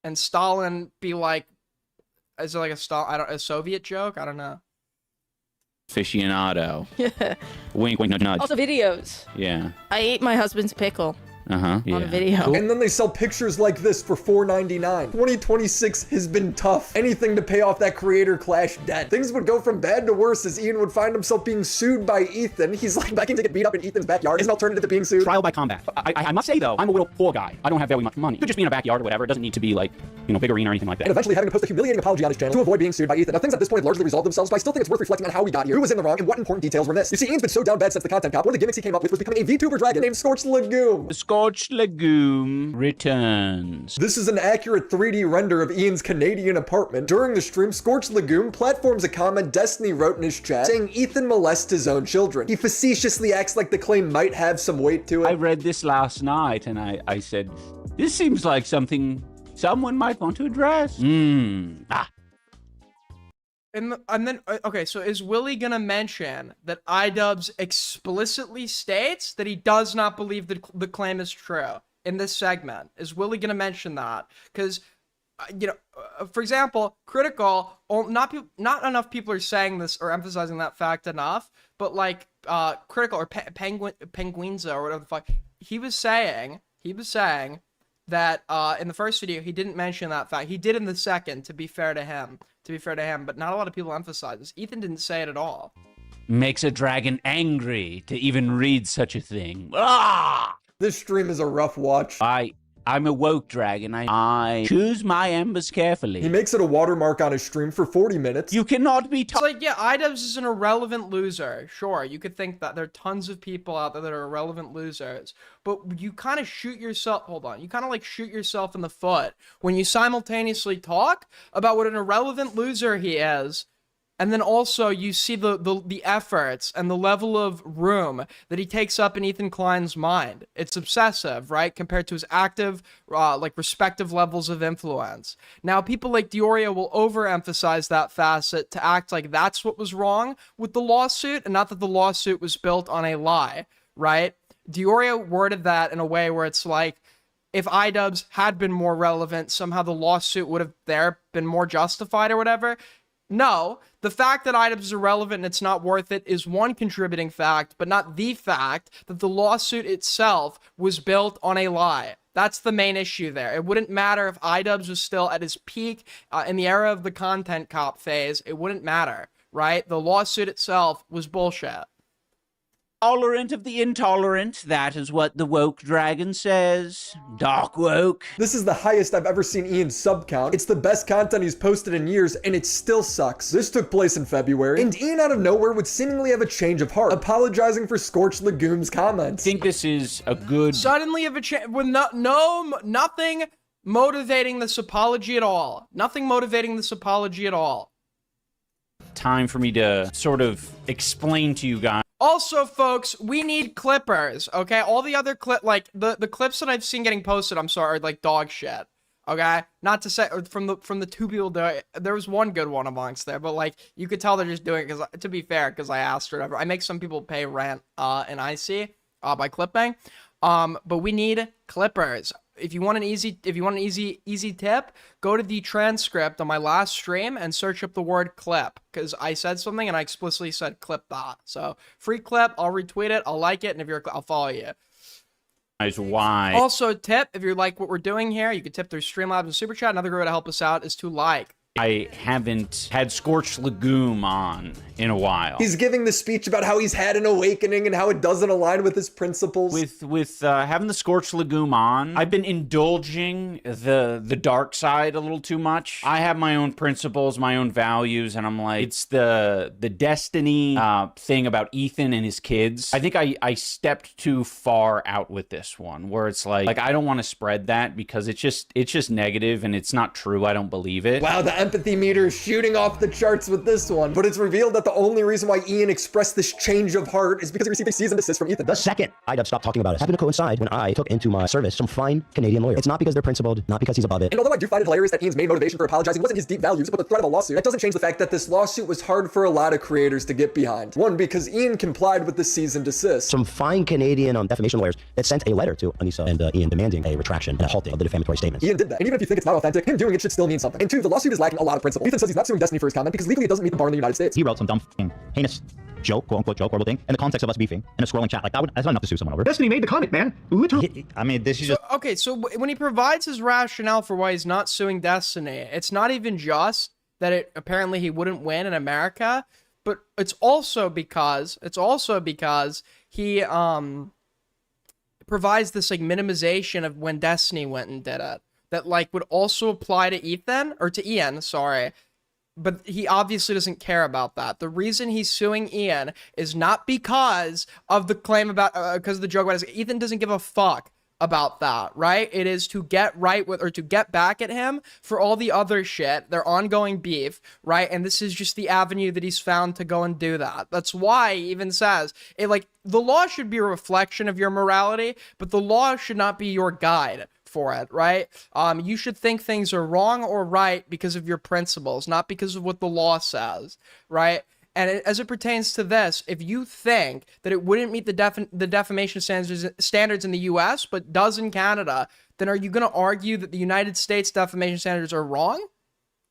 And Stalin be like, is it like a Soviet joke? I don't know. Aficionado. Yeah. Wink, wink, nudge, nudge. Also videos. Yeah. I ate my husband's pickle. Uh-huh. on a video. And then they sell pictures like this for $4.99. 2026 has been tough. Anything to pay off that creator clash debt. Things would go from bad to worse as Ian would find himself being sued by Ethan. He's like begging to get beat up in Ethan's backyard. Is an alternative to being sued. Trial by combat. I must say, though, I'm a little poor guy. I don't have very much money. Could just be in a backyard or whatever. It doesn't need to be like, you know, big arena or anything like that. And eventually having to post a humiliating apology on his channel to avoid being sued by Ethan. Now, things at this point have largely resolved themselves, but I still think it's worth reflecting on how we got here, who was in the wrong, and what important details were missed. You see, Ian's been so down bad since the content cop. One of the gimmicks he came up with was becoming a VTuber dragon named Scorched Legume. The Scorched Legume returns. This is an accurate 3D render of Ian's Canadian apartment. During the stream, Scorched Legume platforms a comment Destiny wrote in his chat saying Ethan molests his own children. He facetiously acts like the claim might have some weight to it. I read this last night and I said, this seems like something someone might want to address. And then, okay, so is Willie gonna mention that iDubbbz explicitly states that he does not believe that the claim is true in this segment? Is Willie gonna mention that? Because, you know, for example, Critical, not enough people are saying this or emphasizing that fact enough, but like, Critical or Penguinza or whatever the fuck, he was saying that in the first video he didn't mention that fact. He did in the second, to be fair to him, but not a lot of people emphasize this. Ethan didn't say it at all. Makes a dragon angry to even read such a thing. Ah! This stream is a rough watch. I'm a woke dragon. I choose my embers carefully. He makes it a watermark on his stream for 40 minutes. You cannot be It's like, yeah, iDubbbz is an irrelevant loser. Sure, you could think that there are tons of people out there that are irrelevant losers, but you kind of shoot yourself, you kind of like shoot yourself in the foot when you simultaneously talk about what an irrelevant loser he is, and then also you see the efforts and the level of room that he takes up in Ethan Klein's mind. It's obsessive, right? Compared to his active, like, respective levels of influence. Now, people like Dioria will overemphasize that facet to act like that's what was wrong with the lawsuit, and not that the lawsuit was built on a lie, right? Dioria worded that in a way where it's like, if iDubbbz had been more relevant, somehow the lawsuit would have been more justified or whatever. No, the fact that iDubbbz is irrelevant and it's not worth it is one contributing fact, but not the fact that the lawsuit itself was built on a lie. That's the main issue there. It wouldn't matter if iDubbbz was still at his peak in the era of the content cop phase. It wouldn't matter, right? The lawsuit itself was bullshit. Tolerant of the intolerant. That is what the woke dragon says. Dark woke. This is the highest I've ever seen Ian's sub count. It's the best content he's posted in years, and it still sucks. This took place in February, and Ian out of nowhere would seemingly have a change of heart, apologizing for Scorched Legume's comments. I think this is a good... Suddenly have a change with nothing motivating this apology at all. Nothing motivating this apology at all. time for me to sort of explain to you guys. Also, folks, we need clippers, okay? All the other the clips that I've seen getting posted, I'm sorry, are like dog shit, okay? Not to say, from the two people there was one good one amongst there, but like, you could tell they're just doing it because, to be fair, because I asked or whatever. I make some people pay rent in IC by clipping, but we need clippers. If you want an easy tip, go to the transcript on my last stream and search up the word clip, because I said something and I explicitly said clip that. So free clip, I'll retweet it, I'll like it, and if I'll follow you. Why? Also, tip, if you like what we're doing here, you can tip through Streamlabs and Super Chat. Another great way to help us out is to like. I haven't had Scorched Legume on in a while. He's giving the speech about how he's had an awakening and how it doesn't align with his principles. With having the Scorched Legume on, I've been indulging the dark side a little too much. I have my own principles, my own values, and I'm like, it's the destiny thing about Ethan and his kids. I think I stepped too far out with this one, where it's like I don't want to spread that because it's just negative and it's not true. I don't believe it. Wow, the empathy meter is shooting off the charts with this one. But it's revealed that the only reason why Ian expressed this change of heart is because he received a cease and desist from Ethan. The second iDubbbz stopped talking about it happened to coincide when I took into my service some fine Canadian lawyers. It's not because they're principled, not because he's above it. And although I do find it hilarious that Ian's main motivation for apologizing wasn't his deep values, but the threat of a lawsuit, that doesn't change the fact that this lawsuit was hard for a lot of creators to get behind. One, because Ian complied with the cease and desist. Some fine Canadian defamation lawyers that sent a letter to Anissa and Ian demanding a retraction and a halting of the defamatory statements. Ian did that. And even if you think it's not authentic, him doing it should still mean something. And two, the lawsuit is lacking a lot of principle. Ethan says he's not suing Destiny for his comment because legally it doesn't meet the bar in the United States. He wrote some dumb heinous joke, quote unquote joke, horrible thing, in the context of us beefing in a scrolling chat, like that's not enough to sue someone over. Destiny made the comment, man. Literally. I mean, this is just Okay, so when he provides his rationale for why he's not suing Destiny, it's not even just that apparently he wouldn't win in America, but it's also because he provides this like minimization of when Destiny went and did it that like would also apply to Ian, sorry. But he obviously doesn't care about that. The reason he's suing Ian is not because of the claim about, because of the joke about his, Ethan doesn't give a fuck about that, right? It is to get right with, or to get back at him for all the other shit, their ongoing beef, right? And this is just the avenue that he's found to go and do that. That's why he even says, it like, the law should be a reflection of your morality, but the law should not be your guide for it, right? You should think things are wrong or right because of your principles, not because of what the law says, right? And as it pertains to this, if you think that it wouldn't meet the defamation standards in the US, but does in Canada, then are you going to argue that the United States defamation standards are wrong?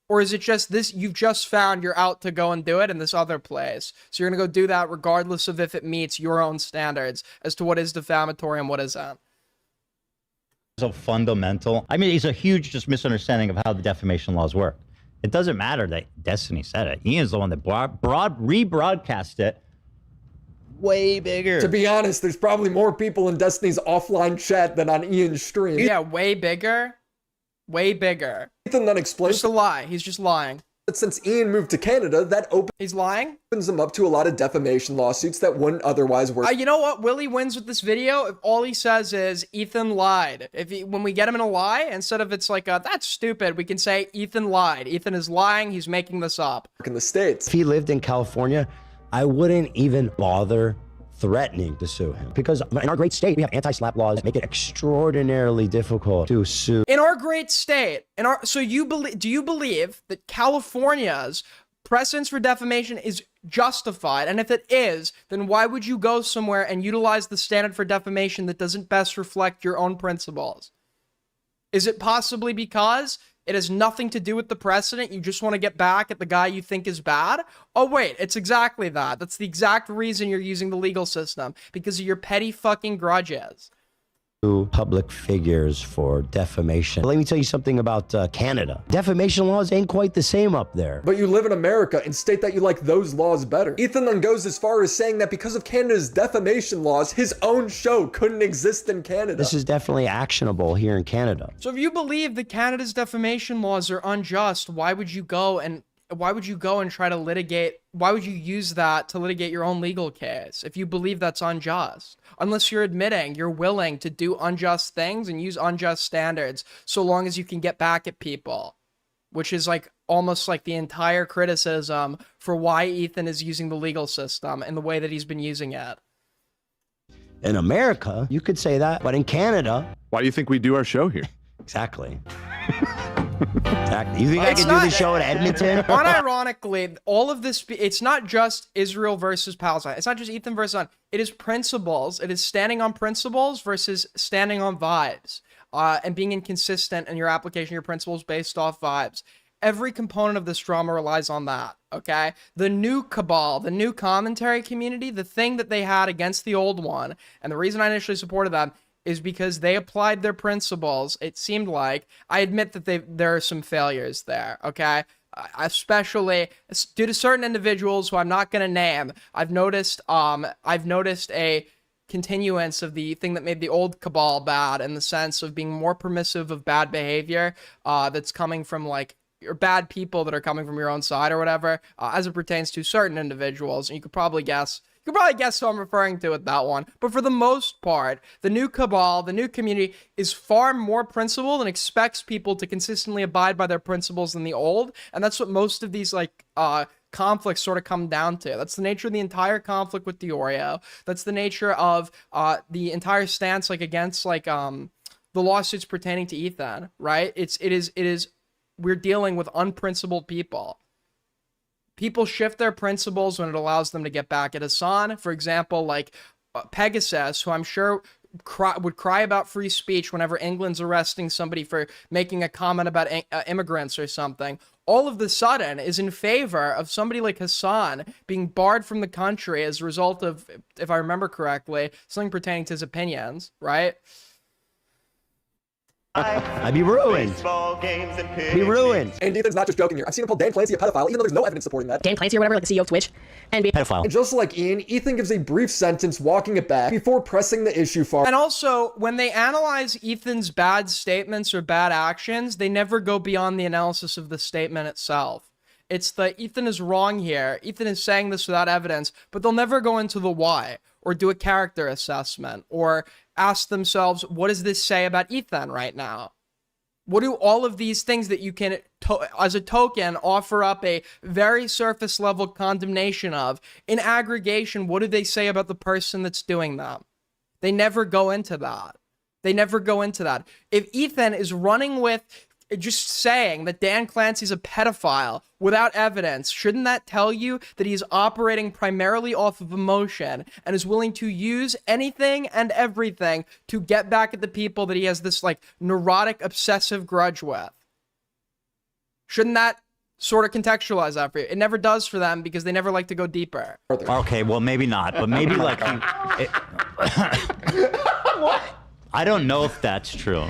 Or is it just this, you've just found you're out to go and do it in this other place? So you're going to go do that regardless of if it meets your own standards as to what is defamatory and what isn't. so fundamental. I mean, it's a huge just misunderstanding of how the defamation laws work. It doesn't matter that Destiny said it. Ian's the one that rebroadcast it. Way bigger. To be honest, there's probably more people in Destiny's offline chat than on Ian's stream. Yeah, way bigger. Way bigger. Ethan then explains Just a lie. He's just lying. that since Ian moved to Canada, that He's lying? opens him up to a lot of defamation lawsuits that wouldn't otherwise work. You know what? Willie wins with this video if all he says is Ethan lied. When we get him in a lie, instead of it's like, that's stupid, we can say Ethan lied. Ethan is lying. He's making this up. In the States. If he lived in California, I wouldn't even bother threatening to sue him, because in our great state we have anti-slap laws that make it extraordinarily difficult to sue. In our great state, do you believe that California's precedence for defamation is justified? And if it is, then why would you go somewhere and utilize the standard for defamation that doesn't best reflect your own principles? Is it possibly because it has nothing to do with the precedent? You just want to get back at the guy you think is bad? Oh, wait, it's exactly that. That's the exact reason you're using the legal system, because of your petty fucking grudges. Public figures for defamation. Let me tell you something about Canada. Defamation laws ain't quite the same up there. But you live in America and state that you like those laws better. Ethan then goes as far as saying that because of Canada's defamation laws, his own show couldn't exist in Canada. This is definitely actionable here in Canada. So if you believe that Canada's defamation laws are unjust, why would you go and try to litigate? Why would you use that to litigate your own legal case if you believe that's unjust? Unless you're admitting you're willing to do unjust things and use unjust standards so long as you can get back at people, which is like almost like the entire criticism for why Ethan is using the legal system and the way that he's been using it. In America, you could say that, but in Canada... Why do you think we do our show here? Exactly. Exactly. You think I could do the show in Edmonton? Unironically, all of this, it's not just Israel versus Palestine. It's not just Ethan versus on. It is principles. It is standing on principles versus standing on vibes, and being inconsistent in your application of your principles based off vibes. Every component of this drama relies on that, okay? The new cabal, the new commentary community, the thing that they had against the old one, and the reason I initially supported them is because they applied their principles. It seemed like, I admit that there are some failures there, okay? Especially due to certain individuals who I'm not going to name. I've noticed a continuance of the thing that made the old cabal bad, in the sense of being more permissive of bad behavior that's coming from like, or bad people that are coming from your own side or whatever, as it pertains to certain individuals. And you could probably guess who I'm referring to with that one. But for the most part, the new cabal, the new community, is far more principled and expects people to consistently abide by their principles than the old. And that's what most of these like conflicts sort of come down to. That's the nature of the entire conflict with the Oreo. That's the nature of the entire stance like against like the lawsuits pertaining to Ethan, right? It is we're dealing with unprincipled people. People shift their principles when it allows them to get back at Hassan. For example, like Pegasus, who I'm sure would cry about free speech whenever England's arresting somebody for making a comment about immigrants or something, all of the sudden is in favor of somebody like Hassan being barred from the country as a result of, if I remember correctly, something pertaining to his opinions, right? I'd be ruined. Be ruined. And Ethan's not just joking here. I've seen him call Dan Clancy a pedophile, even though there's no evidence supporting that. Dan Clancy or whatever, like the CEO of Twitch, and be Pedophile. And just like Ian, Ethan gives a brief sentence walking it back before pressing the issue far. And also, when they analyze Ethan's bad statements or bad actions, they never go beyond the analysis of the statement itself. It's the Ethan is wrong here. Ethan is saying this without evidence, but they'll never go into the why or do a character assessment or ask themselves, what does this say about Ethan right now? What do all of these things that you can, as a token, offer up a very surface level condemnation of, in aggregation, what do they say about the person that's doing them? They never go into that. They never go into that. If Ethan is running with just saying that Dan Clancy's a pedophile without evidence, shouldn't that tell you that he's operating primarily off of emotion and is willing to use anything and everything to get back at the people that he has this like neurotic, obsessive grudge with? Shouldn't that sort of contextualize that for you? It never does for them because they never like to go deeper. Okay, well, maybe not, but maybe like what? I don't know if that's true.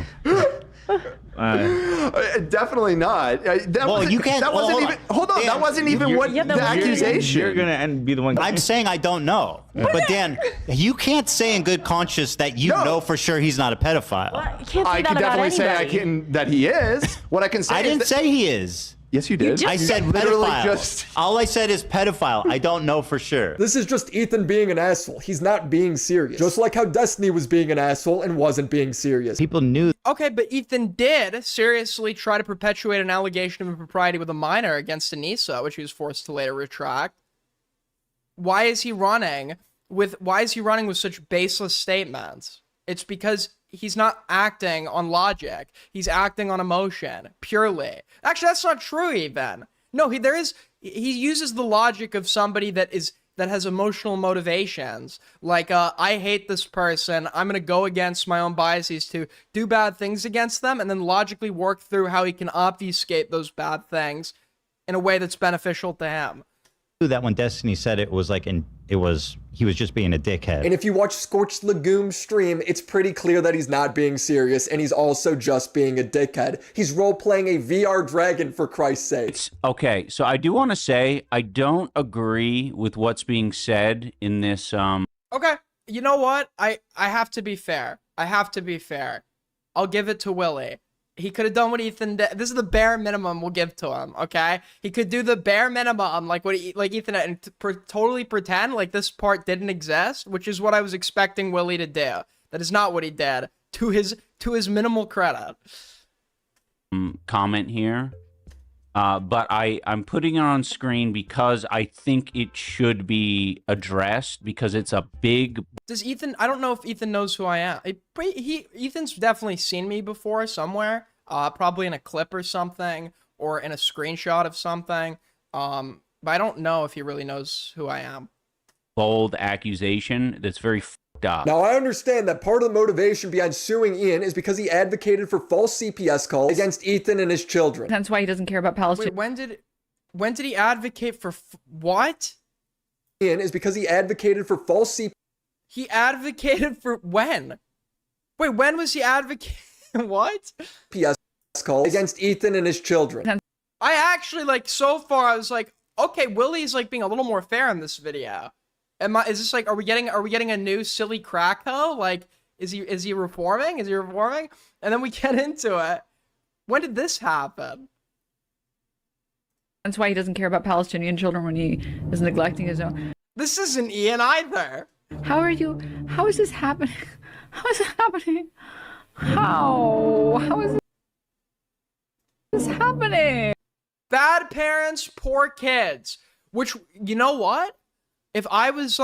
Definitely not. You can't. That wasn't even. Hold on. That wasn't even what the accusation. You're gonna be the one. I'm saying I don't know. But Dan, you can't say in good conscience that you know for sure he's not a pedophile. Well, you can't say I that can about definitely say anybody. that he is. What I can say. I is didn't that, say he is. Yes, you did. I said literally pedophile. just. All I said is pedophile. I don't know for sure. This is just Ethan being an asshole. He's not being serious. Just like how Destiny was being an asshole and wasn't being serious. People knew. Okay, but Ethan did seriously try to perpetuate an allegation of impropriety with a minor against Anissa, which he was forced to later retract. Why is he running with such baseless statements? It's because he's not acting on logic. He's acting on emotion, purely. Actually, that's not true even. No, he uses the logic of somebody that has emotional motivations. Like, I hate this person. I'm going to go against my own biases to do bad things against them and then logically work through how he can obfuscate those bad things in a way that's beneficial to him. That when Destiny said he was just being a dickhead. And if you watch Scorched Legume's stream, it's pretty clear that he's not being serious and he's also just being a dickhead. He's role-playing a VR dragon, for Christ's sake. Okay, so I do want to say I don't agree with what's being said in this. Okay, you know what? I have to be fair. I'll give it to Willie. He could have done what Ethan did. This is the bare minimum we'll give to him, okay? He could do the bare minimum, like Ethan did, and totally pretend like this part didn't exist, which is what I was expecting Willie to do. That is not what he did, to his minimal credit. Comment here. But I'm putting it on screen because I think it should be addressed because it's a big... Does Ethan... I don't know if Ethan knows who I am. Ethan's definitely seen me before somewhere. Probably in a clip or something. Or in a screenshot of something. But I don't know if he really knows who I am. Bold accusation that's very fucked up. Now, I understand that part of the motivation behind suing Ian is because he advocated for false CPS calls against Ethan and his children. That's why he doesn't care about Palestine. Wait, when did he advocate for what? Ian is because he advocated for false CPS. He advocated for when? Wait, when was he advocating? What? CPS calls against Ethan and his children. I actually, like, so far, I was like, okay, Willie's, like, being a little more fair in this video. Is this, like, are we getting a new silly crack hoe? Like, is he reforming? Is he reforming? And then we get into it. When did this happen? That's why he doesn't care about Palestinian children when he is neglecting his own. This isn't Ian either. How is this happening? How is it happening? How is this happening? Bad parents, poor kids. Which, you know what? If I was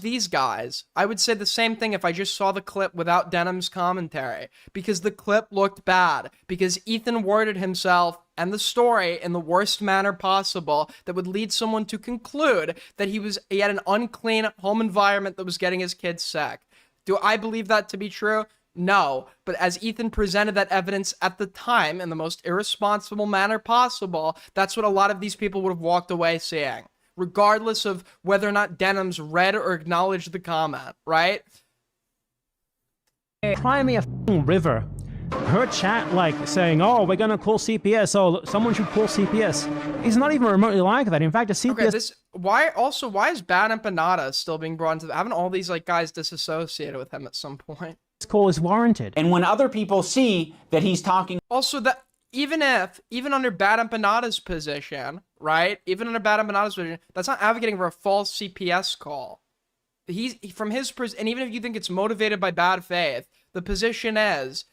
these guys, I would say the same thing if I just saw the clip without Denham's commentary. Because the clip looked bad. Because Ethan worded himself and the story in the worst manner possible that would lead someone to conclude that he had an unclean home environment that was getting his kids sick. Do I believe that to be true? No, but as Ethan presented that evidence at the time in the most irresponsible manner possible, that's what a lot of these people would have walked away seeing, regardless of whether or not Denham's read or acknowledged the comment, right? Cry me a f***ing river. Her chat, like, saying, oh, we're gonna call CPS, oh, someone should call CPS. It's not even remotely like that. In fact, a CPS... Okay, why is Bad Empanada still being brought into... Haven't all these, like, guys disassociated with him at some point? call is warranted. And when other people see that he's talking... Also, that even under Bad Empanada's position, right? Even under Bad Empanada's position, that's not advocating for a false CPS call. From his... And even if you think it's motivated by bad faith, the position is...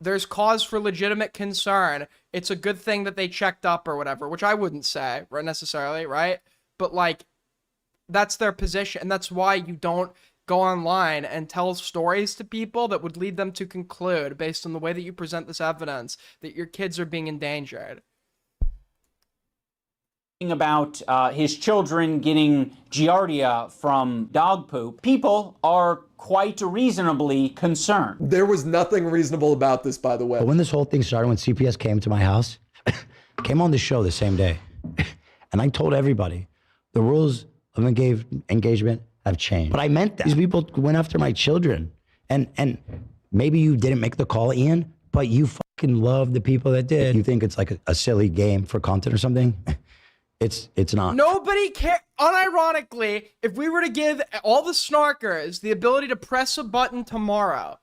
There's cause for legitimate concern. It's a good thing that they checked up or whatever, which I wouldn't say necessarily, right? But, like, that's their position. And that's why you don't go online and tell stories to people that would lead them to conclude, based on the way that you present this evidence, that your kids are being endangered. About his children getting giardia from dog poop, people are quite reasonably concerned. There was nothing reasonable about this, by the way. But when this whole thing started, when CPS came to my house, came on the show the same day, and I told everybody the rules of engagement have changed. But I meant that. These people went after my children, and maybe you didn't make the call, Ian, but you fucking love the people that did. You think it's like a silly game for content or something? It's not. Nobody cares. Unironically, if we were to give all the snarkers the ability to press a button tomorrow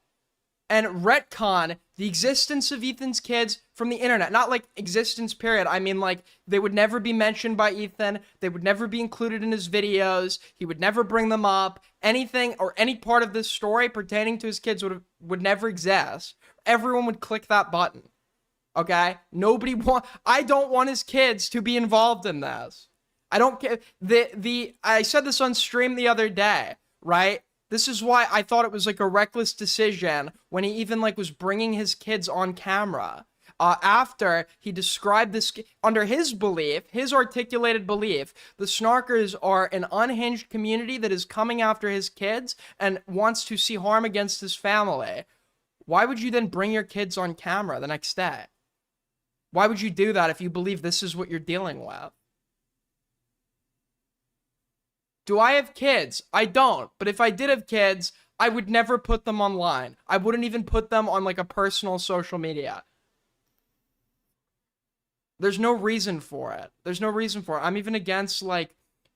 and retcon the existence of Ethan's kids from the internet, not like existence period, I mean like they would never be mentioned by Ethan, they would never be included in his videos, he would never bring them up, anything or any part of this story pertaining to his kids would never exist. Everyone would click that button. Okay? I don't want his kids to be involved in this. I don't care. I said this on stream the other day, right? This is why I thought it was like a reckless decision when he even like was bringing his kids on camera. After he described this, under his belief, his articulated belief, the snarkers are an unhinged community that is coming after his kids and wants to see harm against his family. Why would you then bring your kids on camera the next day? Why would you do that if you believe this is what you're dealing with? Do I have kids? I don't. But if I did have kids, I would never put them online. I wouldn't even put them on like a personal social media. There's no reason for it. There's no reason for it. I'm even against like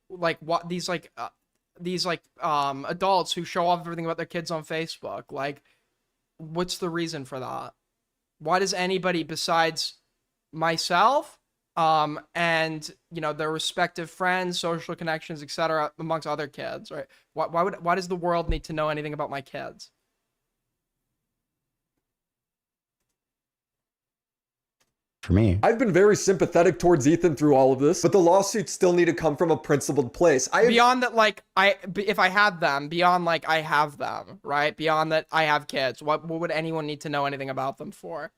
what these adults who show off everything about their kids on Facebook. Like, what's the reason for that? Why does anybody besides myself and you know their respective friends, social connections, etc., amongst other kids, right? Why does the world need to know anything about my kids? For me, I've been very sympathetic towards Ethan through all of this, but the lawsuits still need to come from a principled place. Beyond that, like, if I had them, beyond like I have them, right? Beyond that, I have kids. What would anyone need to know anything about them for?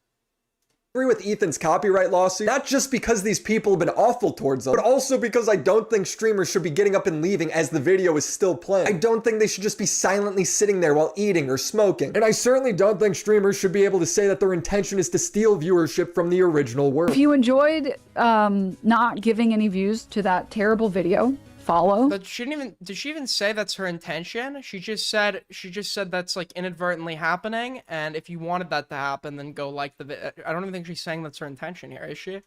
Agree with Ethan's copyright lawsuit, not just because these people have been awful towards them, but also because I don't think streamers should be getting up and leaving as the video is still playing. I don't think they should just be silently sitting there while eating or smoking. And I certainly don't think streamers should be able to say that their intention is to steal viewership from the original work. If you enjoyed not giving any views to that terrible video, follow. But did she even say that's her intention? She just said that's like inadvertently happening, and if you wanted that to happen, then go like the video. I don't even think she's saying that's her intention here, is she?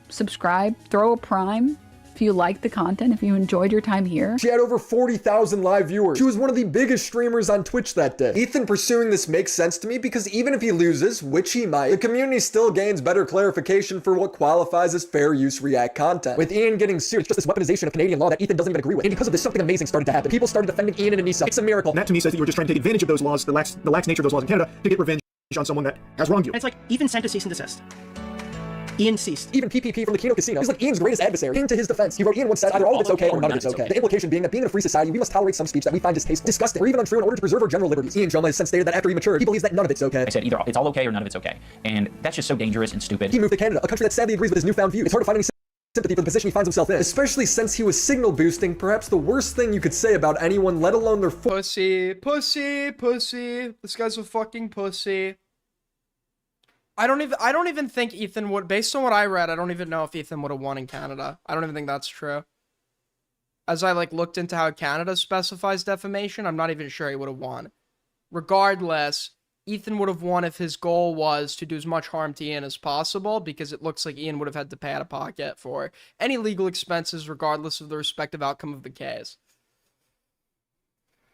Subscribe, throw a prime if you like the content, if you enjoyed your time here. She had over 40,000 live viewers. She was one of the biggest streamers on Twitch that day. Ethan pursuing this makes sense to me because even if he loses, which he might, the community still gains better clarification for what qualifies as fair use React content. With Ian getting sued, it's just this weaponization of Canadian law that Ethan doesn't even agree with. And because of this, something amazing started to happen. People started defending Ian and Anissa. It's a miracle. And that to me says that you were just trying to take advantage of those laws, the lax nature of those laws in Canada, to get revenge on someone that has wronged you. It's like, Ethan sent a cease and desist. Ian ceased. Even PPP from the Kino Casino is like Ian's greatest adversary. Ian, to his defense, he wrote, Ian once said, either all of it's okay or none of it's okay. The implication being that being in a free society, we must tolerate some speech that we find distasteful, disgusting, or even untrue in order to preserve our general liberties. Jxmmy has since stated that after he matured, he believes that none of it's okay. I said either it's all okay or none of it's okay. And that's just so dangerous and stupid. He moved to Canada, a country that sadly agrees with his newfound views. It's hard to find any sympathy for the position he finds himself in, especially since he was signal boosting, perhaps the worst thing you could say about anyone, let alone their pussy. This guy's a fucking pussy. I don't even think Ethan would, based on what I read, I don't even know if Ethan would have won in Canada. I don't even think that's true. As I like looked into how Canada specifies defamation, I'm not even sure he would have won. Regardless, Ethan would have won if his goal was to do as much harm to Ian as possible, because it looks like Ian would have had to pay out of pocket for any legal expenses regardless of the respective outcome of the case.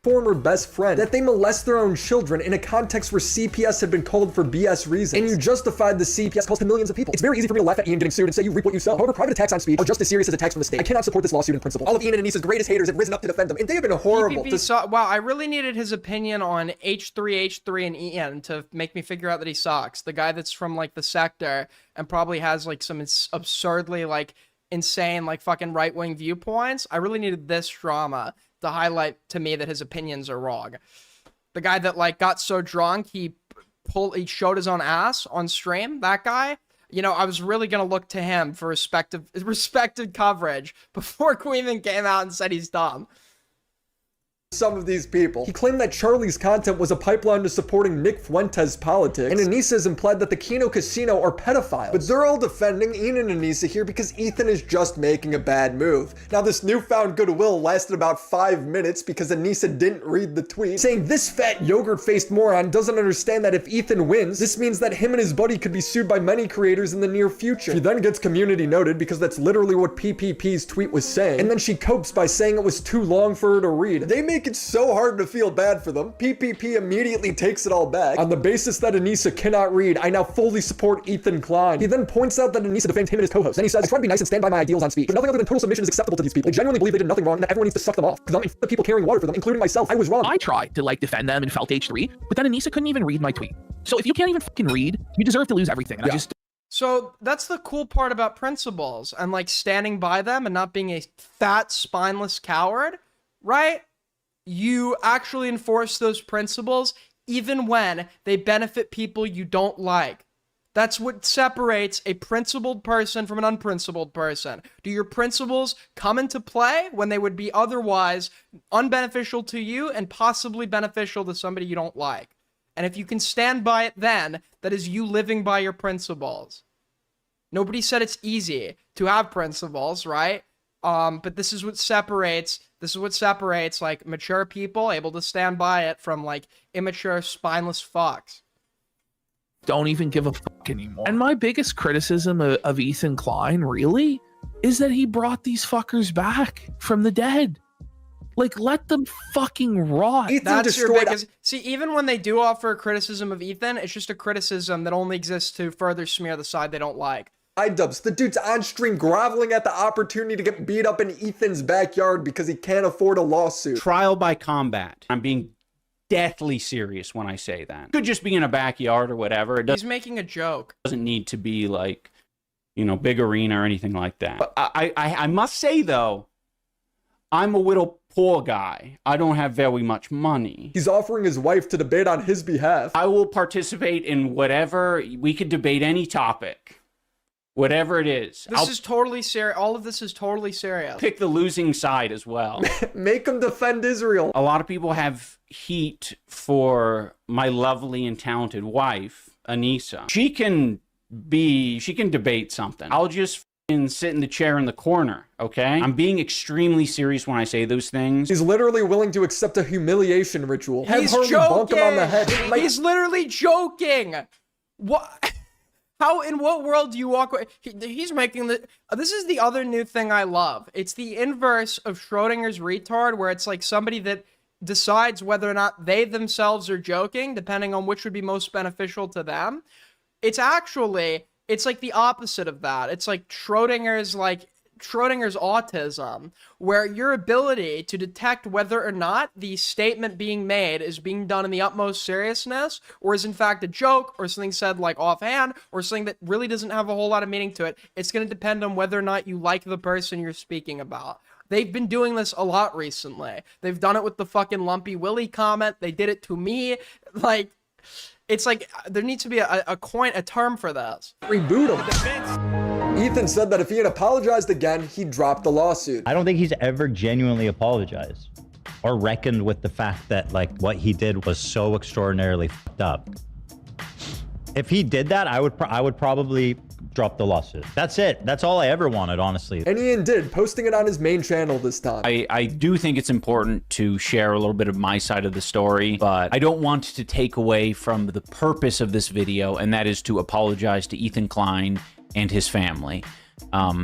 Former best friend, that they molest their own children in a context where CPS had been called for BS reasons, and you justified the CPS calls to millions of people. It's very easy for me to laugh at Ian getting sued and say you reap what you sow. However, private attacks on speech are just as serious as attacks from the state. I cannot support this lawsuit in principle. All of Ian and Anissa's greatest haters have risen up to defend them, and they have been horrible. Wow, I really needed his opinion on H3 and Ian to make me figure out that he sucks. The guy that's from like the sector and probably has like some absurdly like insane like fucking right-wing viewpoints. I really needed this drama to highlight to me that his opinions are wrong. The guy that like got so drunk he showed his own ass on stream, that guy, you know, I was really gonna look to him for respected coverage before Queeman came out and said he's dumb. Some of these people. He claimed that Charlie's content was a pipeline to supporting Nick Fuentes' politics, and Anissa has implied that the Kino Casino are pedophiles. But they're all defending Ian and Anissa here because Ethan is just making a bad move. Now, this newfound goodwill lasted about 5 minutes because Anissa didn't read the tweet, saying this fat yogurt-faced moron doesn't understand that if Ethan wins, this means that him and his buddy could be sued by many creators in the near future. She then gets community noted because that's literally what PPP's tweet was saying, and then she copes by saying it was too long for her to read. They make it's so hard to feel bad for them. PPP immediately takes it all back. On the basis that Anissa cannot read, I now fully support Ethan Klein. He then points out that Anissa defamed him and his co-host. Then he says, I try to be nice and stand by my ideals on speech, but nothing other than total submission is acceptable to these people. They genuinely believe they did nothing wrong and that everyone needs to suck them off. Because I'm the people carrying water for them, including myself. I was wrong. I tried to like defend them and felt H3, but then Anissa couldn't even read my tweet. So if you can't even fucking read, you deserve to lose everything. And yeah. So that's the cool part about principles and like standing by them and not being a fat, spineless coward, right? You actually enforce those principles even when they benefit people you don't like. That's what separates a principled person from an unprincipled person. Do your principles come into play when they would be otherwise unbeneficial to you and possibly beneficial to somebody you don't like? And if you can stand by it then, that is you living by your principles. Nobody said it's easy to have principles, right? But this is what separates like mature people able to stand by it from like immature spineless fucks. Don't even give a fuck anymore. And my biggest criticism of Ethan Klein really is that he brought these fuckers back from the dead. Like, let them fucking rot. That's your biggest... See, even when they do offer a criticism of Ethan, it's just a criticism that only exists to further smear the side they don't like. iDubbbz, the dude's on stream groveling at the opportunity to get beat up in Ethan's backyard because he can't afford a lawsuit. Trial by combat. I'm being deathly serious when I say that. Could just be in a backyard or whatever. He's making a joke. Doesn't need to be like, you know, big arena or anything like that. But I must say though, I'm a little poor guy. I don't have very much money. He's offering his wife to debate on his behalf. I will participate in whatever. We could debate any topic. Whatever it is. This is totally serious. All of this is totally serious. Pick the losing side as well. Make him defend Israel. A lot of people have heat for my lovely and talented wife, Anissa. She can debate something. I'll just sit in the chair in the corner, okay? I'm being extremely serious when I say those things. He's literally willing to accept a humiliation ritual. He's joking. Bonk him on the head. He's literally joking. What? How, in what world do you walk away? He's making the... This is the other new thing I love. It's the inverse of Schrodinger's retard, where it's like somebody that decides whether or not they themselves are joking, depending on which would be most beneficial to them. It's like the opposite of that. It's like Schrodinger's like Schrodinger's autism, where your ability to detect whether or not the statement being made is being done in the utmost seriousness, or is in fact a joke, or something said like offhand, or something that really doesn't have a whole lot of meaning to it, it's going to depend on whether or not you like the person you're speaking about. They've been doing this a lot recently. They've done it with the fucking Lumpy Willy comment. They did it to me. Like, it's like, there needs to be a term for this. Reboot him. Ethan said that if he had apologized again, he'd drop the lawsuit. I don't think he's ever genuinely apologized or reckoned with the fact that like what he did was so extraordinarily fucked up. If he did that, I would probably drop the lawsuit. That's it. That's all I ever wanted, honestly. And Ian did, posting it on his main channel this time. I do think it's important to share a little bit of my side of the story, but I don't want to take away from the purpose of this video, and that is to apologize to Ethan Klein and his family,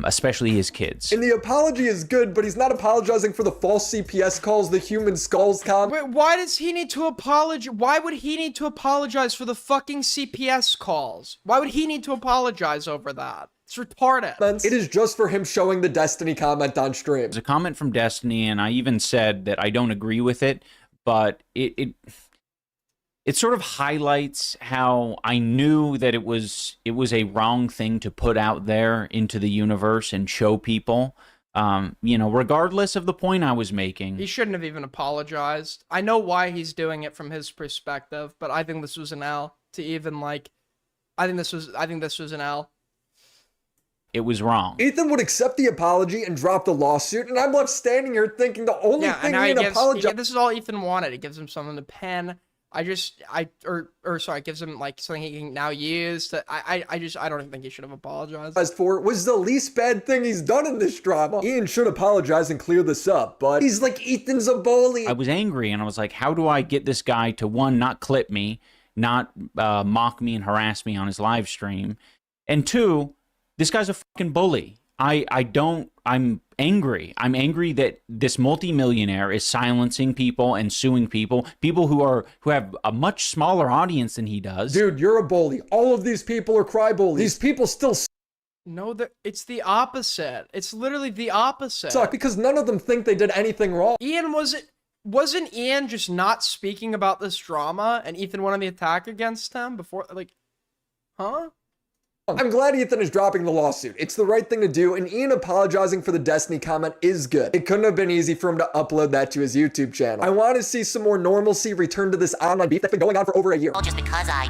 especially his kids. And the apology is good, but he's not apologizing for the false CPS calls, the human skulls comment. Wait, why does he need to apologize? Why would he need to apologize for the fucking CPS calls? Why would he need to apologize over that? It's retarded. It is just for him showing the Destiny comment on stream. There's a comment from Destiny, and I even said that I don't agree with it, but it sort of highlights how I knew that it was a wrong thing to put out there into the universe and show people, you know, regardless of the point I was making. He shouldn't have even apologized. I know why he's doing it from his perspective, but I think this was an L to even like, I think this was an L. It was wrong. Ethan would accept the apology and drop the lawsuit, and I'm left standing here thinking the only thing Ian apologized. This is all Ethan wanted. It gives him something to pen. It gives him like something he can now use. I don't think he should have apologized for was the least bad thing he's done in this drama. Ian should apologize and clear this up, but he's like, Ethan's a bully. I was angry, and I was like, how do I get this guy to, one, not clip me, not mock me and harass me on his live stream, and two, this guy's a fucking bully. I'm angry. I'm angry that this multimillionaire is silencing people and suing people who have a much smaller audience than he does. Dude, you're a bully. All of these people are cry bullies. These people still No, it's the opposite. It's literally the opposite. Suck because none of them think they did anything wrong. Wasn't Ian just not speaking about this drama and Ethan went on the attack against him before, like, huh? I'm glad Ethan is dropping the lawsuit. It's the right thing to do, and Ian apologizing for the Destiny comment is good. It couldn't have been easy for him to upload that to his YouTube channel. I want to see some more normalcy return to this online beef that's been going on for over a year. Just because I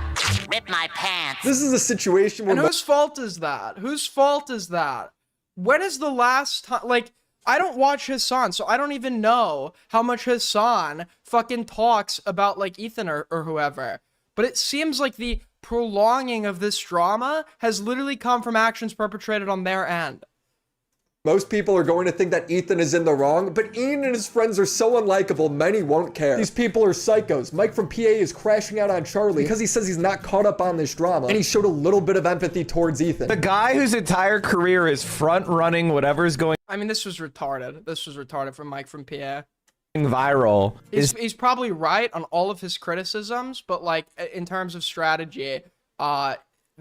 ripped my pants. This is a situation where— And whose fault is that? Whose fault is that? When is the last time, like, I don't watch Hassan, so I don't even know how much Hassan fucking talks about, like, Ethan or whoever. But it seems like the prolonging of this drama has literally come from actions perpetrated on their end. Most people are going to think that Ethan is in the wrong, but Ian and his friends are so unlikable, many won't care. These people are psychos. Mike from PA is crashing out on Charlie because he says he's not caught up on this drama, and he showed a little bit of empathy towards Ethan. The guy whose entire career is front-running whatever's going— I mean, this was retarded. This was retarded from Mike from PA. Viral. He's probably right on all of his criticisms, but like in terms of strategy, the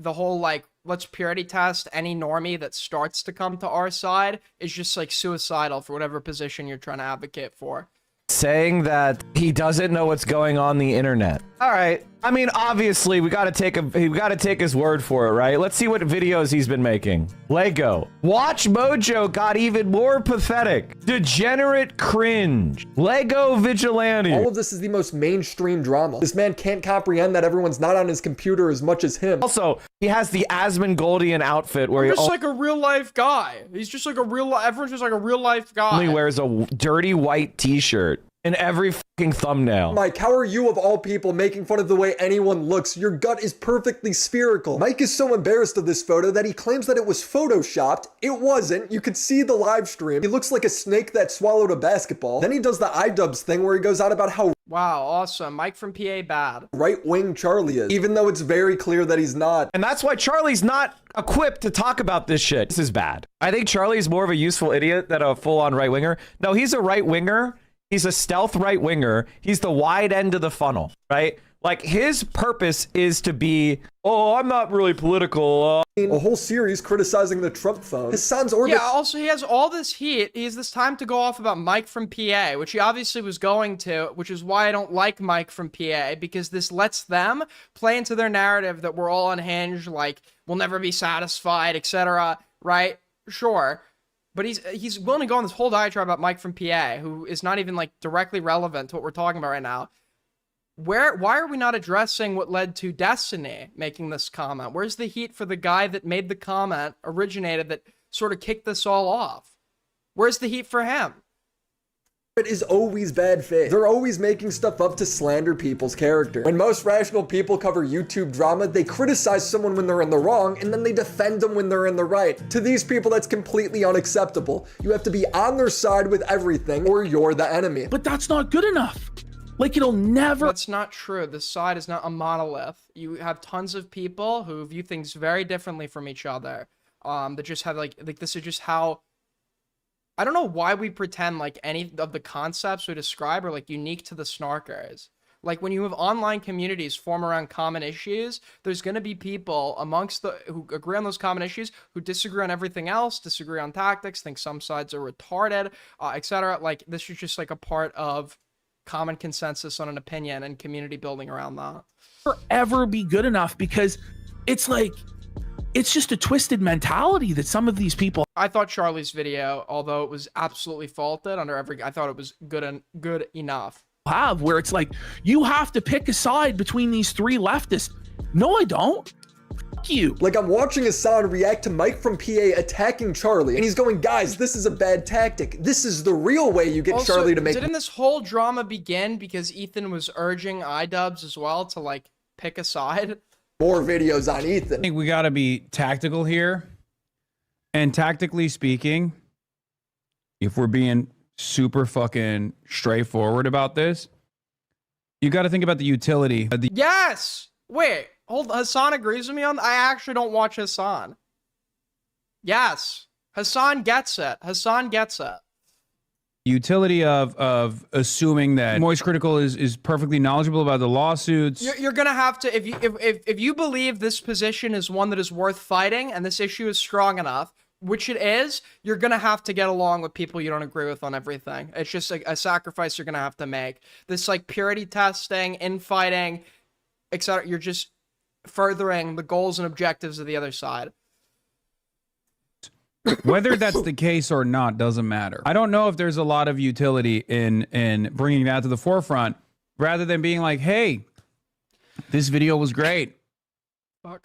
whole like let's purity test any normie that starts to come to our side is just like suicidal for whatever position you're trying to advocate for. Saying that he doesn't know what's going on the internet. All right. I mean, obviously, we gotta take his word for it, right? Let's see what videos he's been making. Lego. Watch Mojo got even more pathetic. Degenerate cringe. Lego vigilante. All of this is the most mainstream drama. This man can't comprehend that everyone's not on his computer as much as him. Also, he has the Asmongoldien outfit where he's just like a real life guy. He's just like everyone's just like a real life guy. Only wears a dirty white t-shirt in every fucking thumbnail. Mike, how are you of all people making fun of the way anyone looks? Your gut is perfectly spherical. Mike is so embarrassed of this photo that he claims that it was photoshopped. It wasn't. You could see the live stream. He looks like a snake that swallowed a basketball. Then he does the iDubbbz thing where he goes on about how wow, awesome. Mike from PA bad. Right-wing Charlie is, even though it's very clear that he's not. And that's why Charlie's not equipped to talk about this shit. This is bad. I think Charlie's more of a useful idiot than a full-on right-winger. No, he's a right-winger. He's a stealth right-winger. He's the wide end of the funnel, right? Like, his purpose is to be, oh, I'm not really political. A whole series criticizing the Trump phone. Hassan's orbit. Yeah, also, he has all this heat. He has this time to go off about Mike from PA, which he obviously was going to, which is why I don't like Mike from PA, because this lets them play into their narrative that we're all unhinged, like, we'll never be satisfied, etc., right? Sure. But he's willing to go on this whole diatribe about Mike from PA, who is not even, like, directly relevant to what we're talking about right now. Why are we not addressing what led to Destiny making this comment? Where's the heat for the guy that made the comment, originated, that sort of kicked this all off? Where's the heat for him? It is always bad faith. They're always making stuff up to slander people's character. When most rational people cover YouTube drama, they criticize someone when they're in the wrong, and then they defend them when they're in the right. To these people, that's completely unacceptable. You have to be on their side with everything, or you're the enemy. But that's not good enough. Like, it'll never... That's not true. This side is not a monolith. You have tons of people who view things very differently from each other. That just have, like this is just how... I don't know why we pretend like any of the concepts we describe are, like, unique to the snarkers. Like, when you have online communities form around common issues, there's going to be people amongst who agree on those common issues, who disagree on everything else, disagree on tactics, think some sides are retarded, etc. Like, this is just, like, a part of common consensus on an opinion and community building around that. Ever be good enough, because it's like, it's just a twisted mentality that some of these people... I thought Charlie's video, although it was absolutely faulted I thought it was good enough. Have, where it's like, you have to pick a side between these three leftists. No, I don't. You. Like, I'm watching Hassan react to Mike from PA attacking Charlie, and he's going, guys, this is a bad tactic. This is the real way you get also, Charlie to make... Didn't this whole drama begin because Ethan was urging iDubbbz as well to, like, pick a side? More videos on Ethan. I think we gotta be tactical here. And tactically speaking, if we're being super fucking straightforward about this, you gotta think about the utility. Yes! Wait. Hassan agrees with me on... I actually don't watch Hassan. Yes. Hassan gets it. Hassan gets it. Utility of assuming that Moist Critical is perfectly knowledgeable about the lawsuits. You're gonna have to... If you believe this position is one that is worth fighting, and this issue is strong enough, which it is, you're gonna have to get along with people you don't agree with on everything. It's just a sacrifice you're gonna have to make. This, like, purity testing, infighting, etc. You're just furthering the goals and objectives of the other side. Whether that's the case or not doesn't matter. I don't know if there's a lot of utility in bringing that to the forefront, rather than being like, hey, this video was great.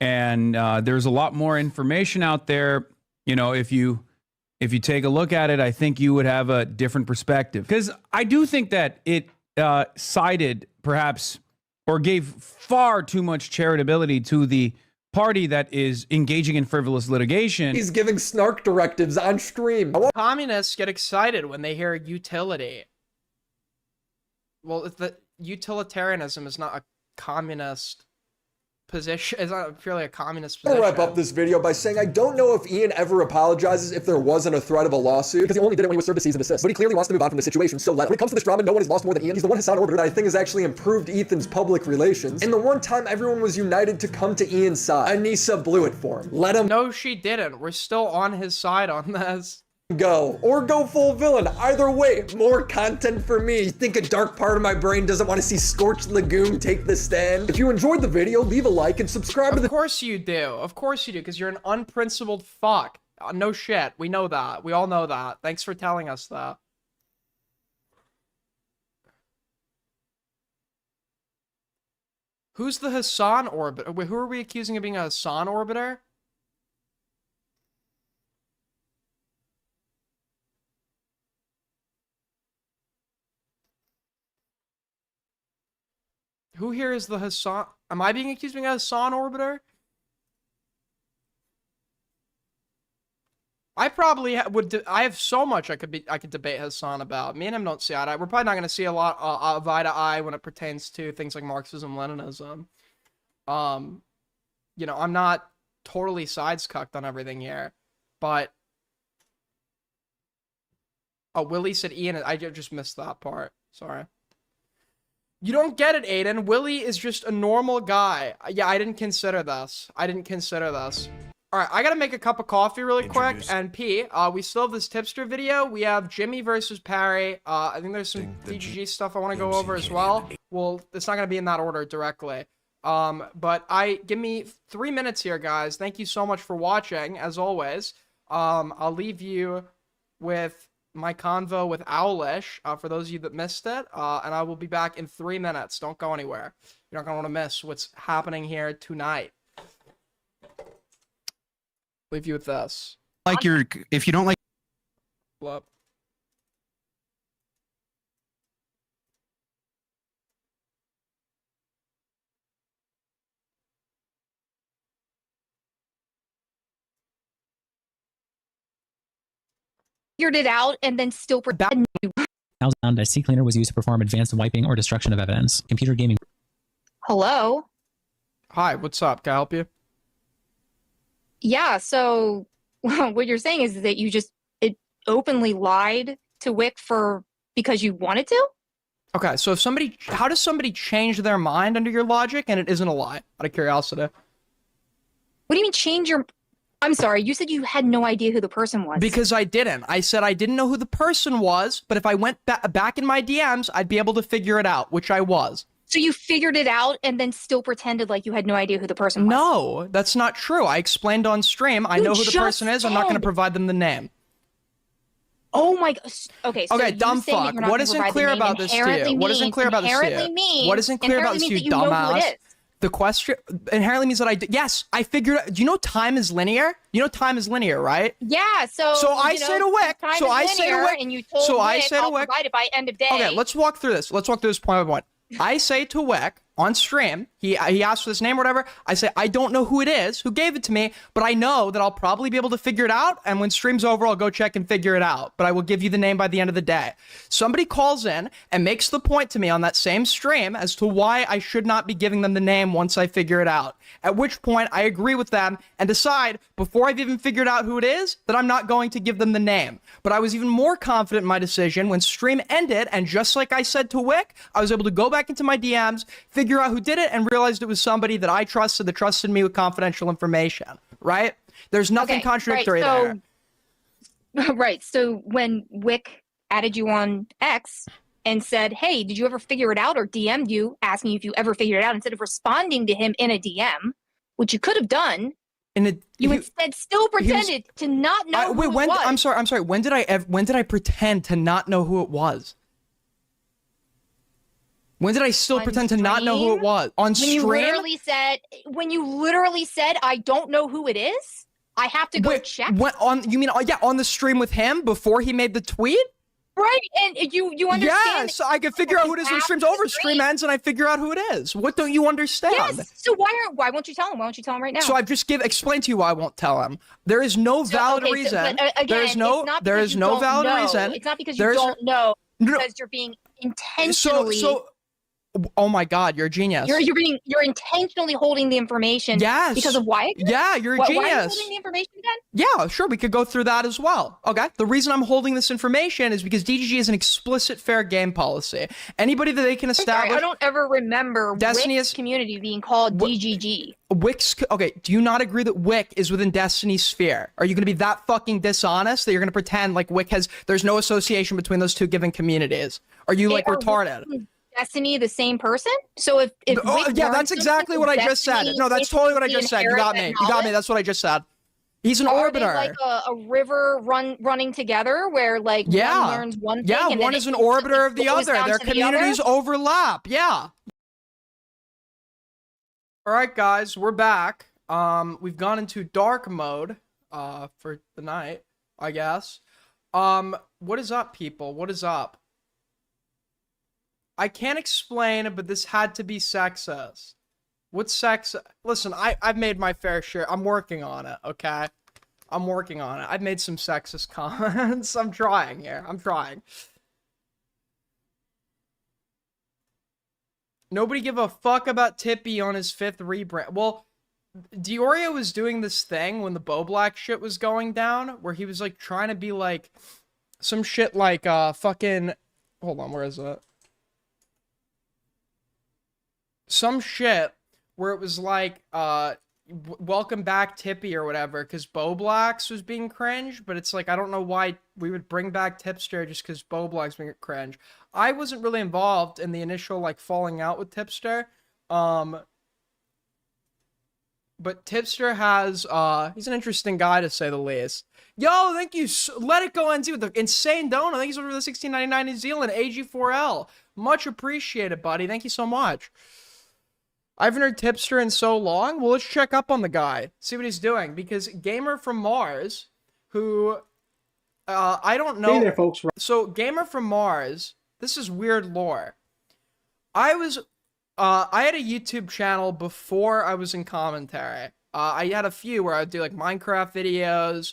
And there's a lot more information out there. You know, if you take a look at it, I think you would have a different perspective. Because I do think that it sided, perhaps, or gave far too much charitability to the party that is engaging in frivolous litigation. He's giving snark directives on stream. Communists get excited when they hear utility. Well, the utilitarianism is not a communist position. It's not purely a communist position. I'll wrap up this video by saying I don't know if Ian ever apologizes if there wasn't a threat of a lawsuit, because he only did it when he was served a cease and desist. But he clearly wants to move on from the situation, so let him. When it comes to this drama, no one has lost more than Ian. He's the one Hassan orbited that I think has actually improved Ethan's public relations. And the one time everyone was united to come to Ian's side, Anissa blew it for him. Let him. No, she didn't. We're still on his side on this. Go. Or go full villain. Either way, more content for me. You think a dark part of my brain doesn't want to see Scorched Lagoon take the stand? If you enjoyed the video, leave a like and subscribe to the... Of course you do. Of course you do, because you're an unprincipled fuck. No shit. We know that. We all know that. Thanks for telling us that. Who's the Hassan orbiter? Wait, who are we accusing of being a Hassan orbiter? Who here is the Hassan? Am I being accused of being a Hassan orbiter? I probably would. I have so much I could debate Hassan about. Me and him don't see eye to eye. We're probably not going to see a lot of eye to eye when it pertains to things like Marxism, Leninism. You know, I'm not totally sides-cucked on everything here, but oh, Willie said Ian. I just missed that part. Sorry. You don't get it, Aiden. Willie is just a normal guy. Yeah, I didn't consider this. I didn't consider this. All right, I gotta make a cup of coffee really quick. And P, we still have this tipster video. We have Jxmmy versus Parry. I think there's some DGG stuff I want to go over as well. Well, it's not gonna be in that order directly. But give me 3 minutes here, guys. Thank you so much for watching, as always. I'll leave you with my convo with Owlish, for those of you that missed it, and I will be back in 3 minutes. Don't go anywhere. You're not gonna want to miss what's happening here tonight. Leave you with this. If you don't like. Love. Figured it out and then still pretend you. A CCleaner was used to perform advanced wiping or destruction of evidence. Computer gaming. Hello? Hi, what's up? Can I help you? Yeah, so what you're saying is that you just openly lied to Wick because you wanted to? Okay, so how does somebody change their mind under your logic and it isn't a lie? Out of curiosity. What do you mean change your... I'm sorry, you said you had no idea who the person was. Because I didn't. I said I didn't know who the person was, but if I went back in my DMs, I'd be able to figure it out, which I was. So you figured it out and then still pretended like you had no idea who the person was? No, that's not true. I explained on stream. I know who the person is. I'm not going to provide them the name. Oh my gosh. Okay, so okay, dumb fuck. What isn't clear about this to you? What isn't clear about this to you? What isn't clear about this to you, dumbass? The question inherently means that yes, I figured out. Do you know time is linear? You know time is linear, right? Yeah, so I say to Wick, and you told Wick, I'll provide it by end of day. Okay, let's walk through this. Let's walk through this point by point. I say to Wick on stream, he asked for this name or whatever. I say, I don't know who it is, who gave it to me, but I know that I'll probably be able to figure it out. And when stream's over, I'll go check and figure it out. But I will give you the name by the end of the day. Somebody calls in and makes the point to me on that same stream as to why I should not be giving them the name once I figure it out. At which point I agree with them and decide before I've even figured out who it is that I'm not going to give them the name. But I was even more confident in my decision when stream ended. And just like I said to Wick, I was able to go back into my DMs, figure out who did it, and realized it was somebody that I trusted, that trusted me with confidential information, right? There's nothing contradictory there. Right, so when Wick added you on X and said, hey, did you ever figure it out, or DM'd you asking if you ever figured it out, instead of responding to him in a DM, which you could have done, you instead still pretended to not know who it was. I'm sorry, when did I pretend to not know who it was? When did I still pretend to not know who it was? On stream? When you literally said, I don't know who it is, I have to go check. You mean, on the stream with him before he made the tweet? Right, and you understand. Yeah, so I can figure out who it is when stream's over, stream ends, and I figure out who it is. What don't you understand? Yes, so why won't you tell him? Why won't you tell him right now? So I've just explained to you why I won't tell him. There is no valid reason. There is no valid reason. It's not because you don't know, because you're being intentionally... Oh my God, you're a genius. You're intentionally holding the information. Yes. Because of why? Yeah, you're a genius. Why are you holding the information again? Yeah, sure, we could go through that as well. Okay. The reason I'm holding this information is because DGG is an explicit fair game policy. Anybody that they can establish. I don't ever remember Wick's community being called DGG. Okay, do you not agree that Wick is within Destiny's sphere? Are you going to be that fucking dishonest that you're going to pretend like there's no association between those two given communities? Are you retarded? Destiny the same person? So if yeah, that's exactly what I just said. No, that's totally what I just said. You got me. You got me. That's what I just said. He's an arbiter. Are they like a river running together where one learns one thing? Yeah, and one then is an arbiter of the other. Their communities overlap. Yeah. All right, guys, we're back. We've gone into dark mode for the night, I guess. What is up, people? What is up? I can't explain it, but this had to be sexist. What's sex? Listen, I've made my fair share. I'm working on it, okay? I'm working on it. I've made some sexist comments. I'm trying here. I'm trying. Nobody give a fuck about Tippy on his 5th rebrand. Well, Diorio was doing this thing when the Bo Black shit was going down, where he was like trying to be like some shit like fucking. Hold on, where is it? some shit where it was like, welcome back Tippy or whatever, because Boblax was being cringe, but it's like, I don't know why we would bring back Tipster just because Boblax being cringe. I wasn't really involved in the initial, like, falling out with Tipster, but Tipster has, he's an interesting guy to say the least. Yo, thank you, Let It Go NZ with the insane donut. Thank you so much for the $16.99 New Zealand, AG4L. Much appreciated, buddy. Thank you so much. I haven't heard Tipster in so long. Well, let's check up on the guy, see what he's doing, because Gamer from Mars, who, I don't know. Hey there, folks. So, Gamer from Mars, this is weird lore. I had a YouTube channel before I was in commentary. I had a few where I would do, like, Minecraft videos,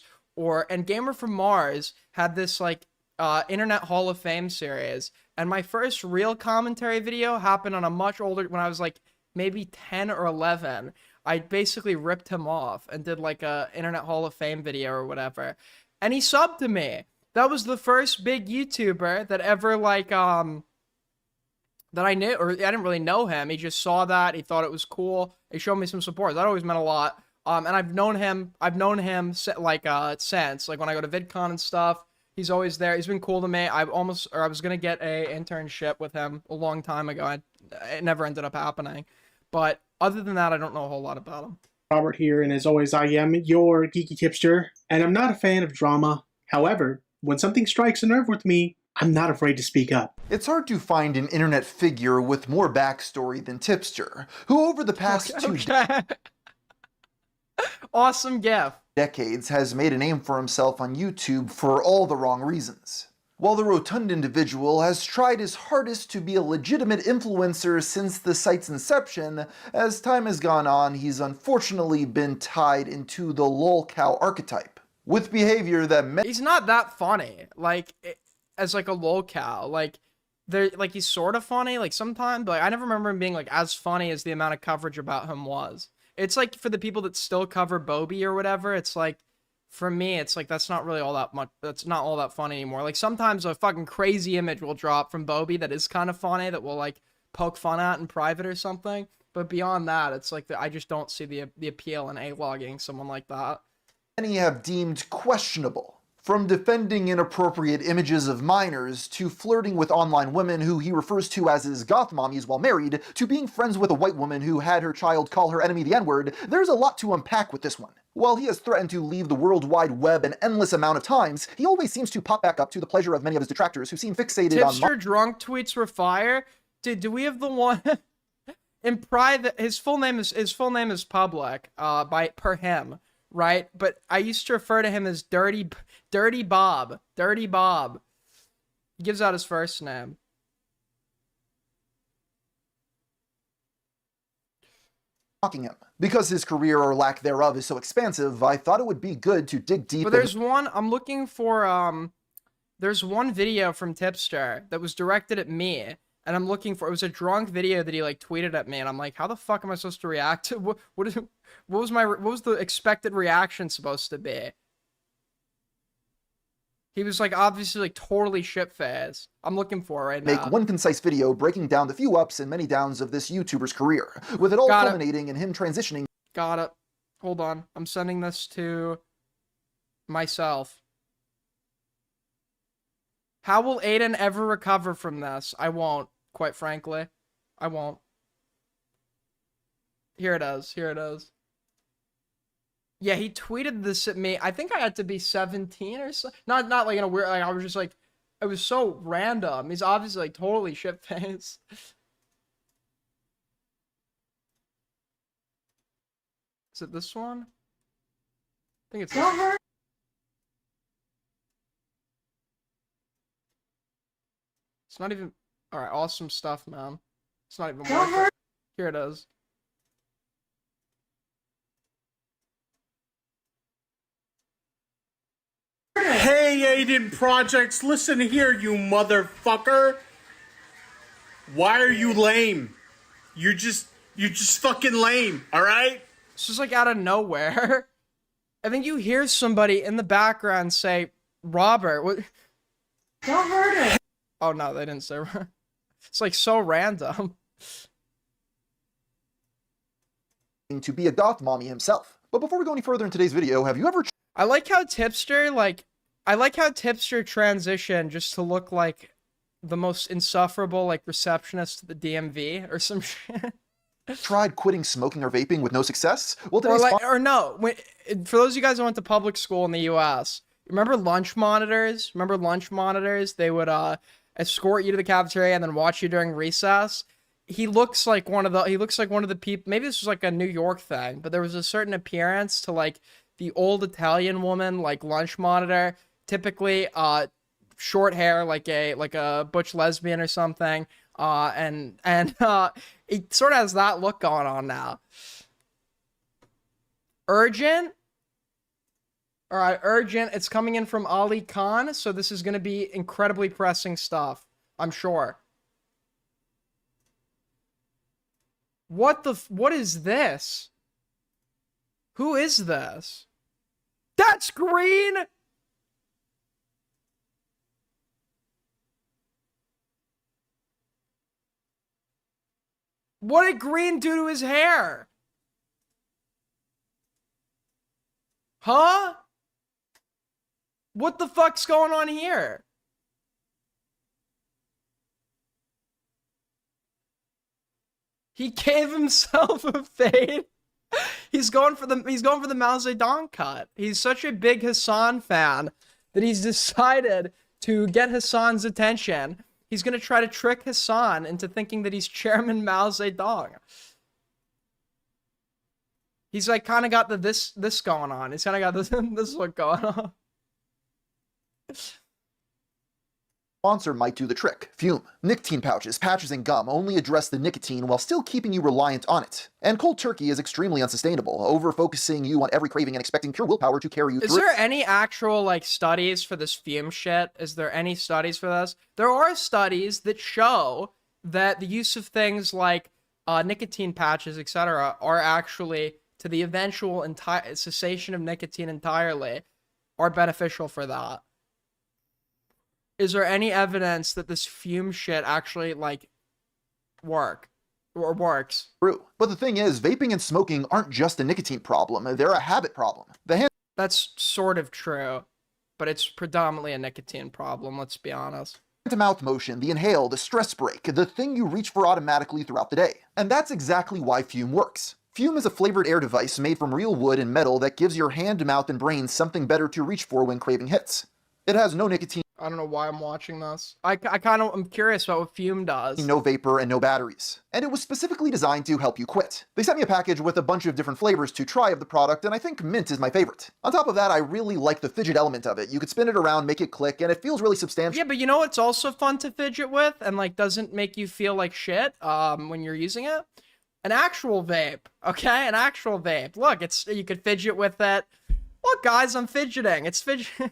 and Gamer from Mars had this, like, Internet Hall of Fame series, and my first real commentary video happened on a much older, when I was, like, maybe 10 or 11, I basically ripped him off and did like a Internet Hall of Fame video or whatever. And he subbed to me. That was the first big YouTuber that ever like, that I knew, or I didn't really know him. He just saw that. He thought it was cool. He showed me some support. That always meant a lot. And I've known him like, since, like when I go to VidCon and stuff, he's always there. He's been cool to me. I was going to get a internship with him a long time ago. It never ended up happening. But other than that, I don't know a whole lot about him. Robert here, and as always, I am your geeky tipster, and I'm not a fan of drama. However, when something strikes a nerve with me, I'm not afraid to speak up. It's hard to find an internet figure with more backstory than Tipster, who over the past awesome gif. decades has made a name for himself on YouTube for all the wrong reasons. While the rotund individual has tried his hardest to be a legitimate influencer since the site's inception, as time has gone on, he's unfortunately been tied into the lolcow archetype, with behavior that he's not that funny, like, as like a lolcow. Like, he's sort of funny, like sometimes, but like, I never remember him being like as funny as the amount of coverage about him was. It's like for the people that still cover Bobby or whatever, it's like, for me, it's like, that's not really all that much, that's not all that fun anymore. Like, sometimes a fucking crazy image will drop from Bobby that is kind of funny, that will, like, poke fun at in private or something. But beyond that, it's like, I just don't see the appeal in A-logging someone like that. many have deemed questionable. From defending inappropriate images of minors, to flirting with online women who he refers to as his goth mommies while married, to being friends with a white woman who had her child call her enemy the N-word, there's a lot to unpack with this one. While he has threatened to leave the World Wide Web an endless amount of times, he always seems to pop back up to the pleasure of many of his detractors who seem fixated on— Tipster drunk tweets were fire? Dude, do we have the one in private? His full name is public, per him, right? But I used to refer to him as Dirty Bob. Dirty Bob. He gives out his first name. mocking him. Because his career or lack thereof is so expansive, I thought it would be good to dig deep. But there's one, I'm looking for, there's one video from Tipster that was directed at me, and I'm looking for, it was a drunk video that he, like, tweeted at me, and I'm like, how the fuck am I supposed to react to? What was the expected reaction supposed to be? He was, like, obviously, like, totally shit-faced. I'm looking for it right now. Make one concise video breaking down the few ups and many downs of this YouTuber's career, with it all culminating in him transitioning. Got it. Hold on. I'm sending this to myself. How will Aiden ever recover from this? I won't, quite frankly. I won't. Here it is. Here it is. Yeah, he tweeted this at me. I think I had to be 17 or so. Not like in a weird, like, I was just like, it was so random. He's obviously like totally shit-faced. Is it this one? I think it's this one. It's not even, alright, awesome stuff, man. It's not even worth it. Here it is. Hey, Aiden Projects, listen here, you motherfucker. Why are you lame? You're just fucking lame, alright? It's just like out of nowhere. I think you hear somebody in the background say, Robert, what? Don't hurt him. Oh no, they didn't say. It's like so random. to be a goth mommy himself. But before we go any further in today's video, have you ever I like how Tipster, transitioned just to look like the most insufferable, like, receptionist at the DMV or some shit. tried quitting smoking or vaping with no success? Well, Or, today's for those of you guys who went to public school in the U.S., remember lunch monitors? They would escort you to the cafeteria and then watch you during recess. He looks like one of the people. Maybe this was like a New York thing, but there was a certain appearance to like the old Italian woman, like lunch monitor. Typically, short hair, like a butch lesbian or something. And it sort of has that look going on now. Urgent. All right, urgent. It's coming in from Ali Khan, so this is going to be incredibly pressing stuff, I'm sure. What is this? Who is this? That's Green! What did Green do to his hair? Huh? What the fuck's going on here? He gave himself a fade. He's going for the Mao Zedong cut. He's such a big Hassan fan that he's decided to get Hassan's attention. He's gonna try to trick Hassan into thinking that he's Chairman Mao Zedong. He's like kind of got this going on. He's kind of got this look going on. sponsor might do the trick. Fume. Nicotine pouches, patches, and gum only address the nicotine while still keeping you reliant on it. And cold turkey is extremely unsustainable, over-focusing you on every craving and expecting pure willpower to carry you through. Is there any actual, like, studies for this fume shit? Is there any studies for this? There are studies that show that the use of things like nicotine patches, etc., are actually, to the eventual cessation of nicotine entirely, are beneficial for that. Is there any evidence that this fume shit actually, like, works? True. But the thing is, vaping and smoking aren't just a nicotine problem, they're a habit problem. That's sort of true, but it's predominantly a nicotine problem, let's be honest. Hand-to-mouth motion, the inhale, the stress break, the thing you reach for automatically throughout the day. And that's exactly why Fume works. Fume is a flavored air device made from real wood and metal that gives your hand, mouth, and brain something better to reach for when craving hits. It has no nicotine. I don't know why I'm watching this. I'm curious about what Fume does. No vapor and no batteries. And it was specifically designed to help you quit. They sent me a package with a bunch of different flavors to try of the product, and I think mint is my favorite. On top of that, I really like the fidget element of it. You could spin it around, make it click, and it feels really substantial. Yeah, but you know what's also fun to fidget with and, like, doesn't make you feel like shit when you're using it? An actual vape, okay? An actual vape. Look, you could fidget with it. Look, guys, I'm fidgeting. It's fidgeting.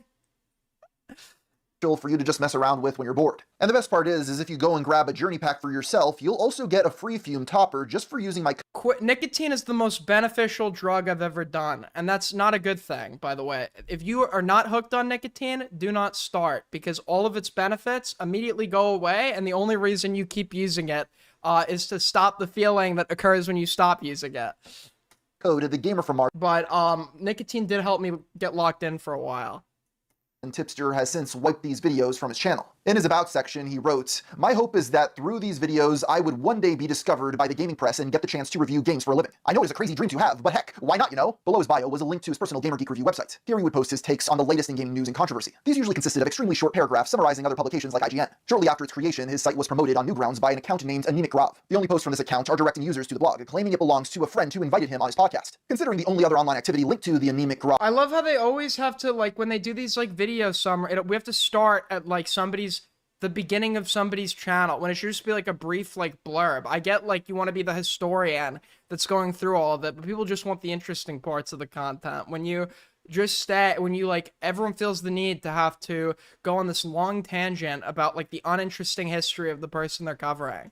For you to just mess around with when you're bored. And the best part is if you go and grab a journey pack for yourself, you'll also get a free Fume topper just for using my Nicotine is the most beneficial drug I've ever done, and that's not a good thing, by the way. If you are not hooked on nicotine, do not start, because all of its benefits immediately go away, and the only reason you keep using it is to stop the feeling that occurs when you stop using it. Code the gamer from Mars. But nicotine did help me get locked in for a while. And Tipster has since wiped these videos from his channel. In his About section, he wrote, "My hope is that through these videos, I would one day be discovered by the gaming press and get the chance to review games for a living. I know it's a crazy dream to have, but heck, why not, you know?" Below his bio was a link to his personal Gamer Geek review website. Here he would post his takes on the latest in gaming news and controversy. These usually consisted of extremely short paragraphs summarizing other publications like IGN. Shortly after its creation, his site was promoted on Newgrounds by an account named Anemic Grav. The only posts from this account are directing users to the blog, claiming it belongs to a friend who invited him on his podcast. Considering the only other online activity linked to the Anemic Grav. I love how they always have to, like, when they do these, like, video summary, we have to start at, like, the beginning of somebody's channel, when it should just be, like, a brief, like, blurb. I get, like, you want to be the historian that's going through all of it, but people just want the interesting parts of the content. When you just like, everyone feels the need to have to go on this long tangent about, like, the uninteresting history of the person they're covering.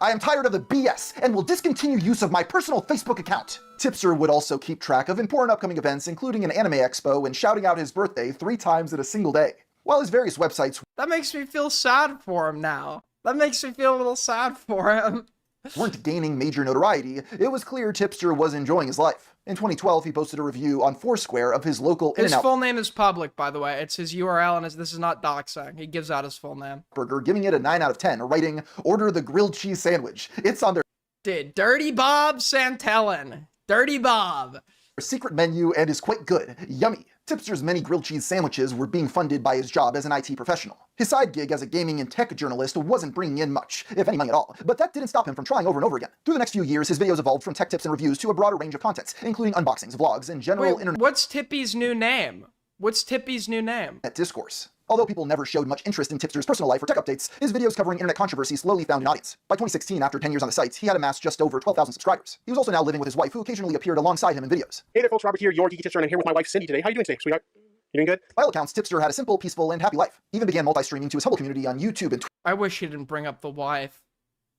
I am tired of the BS and will discontinue use of my personal Facebook account. Tipster would also keep track of important upcoming events, including an anime expo and shouting out his birthday 3 times in a single day. While his various websites... That makes me feel sad for him now. That makes me feel a little sad for him. weren't gaining major notoriety, it was clear Tipster was enjoying his life. In 2012, he posted a review on Foursquare of his local His In-N-Out full name is public, by the way. It's his URL, and this is not doxing. He gives out his full name. burger, giving it a 9 out of 10, writing, "Order the grilled cheese sandwich. It's on their Dude, Dirty Bob Santellan. Dirty Bob. secret menu and is quite good. Yummy." Tipster's many grilled cheese sandwiches were being funded by his job as an IT professional. His side gig as a gaming and tech journalist wasn't bringing in much, if any money at all, but that didn't stop him from trying over and over again. Through the next few years, his videos evolved from tech tips and reviews to a broader range of contents, including unboxings, vlogs, and general internet What's Tippy's new name? What's Tippy's new name? discourse. Although people never showed much interest in Tipster's personal life or tech updates, his videos covering internet controversy slowly found an audience. By 2016, after 10 years on the site, he had amassed just over 12,000 subscribers. He was also now living with his wife, who occasionally appeared alongside him in videos. Hey there, folks. Robert here, your Geeky Tipster, and I'm here with my wife, Cindy, today. How are you doing today, sweetheart? You doing good? By all accounts, Tipster had a simple, peaceful, and happy life. He even began multi-streaming to his humble community on YouTube and I wish he didn't bring up the wife.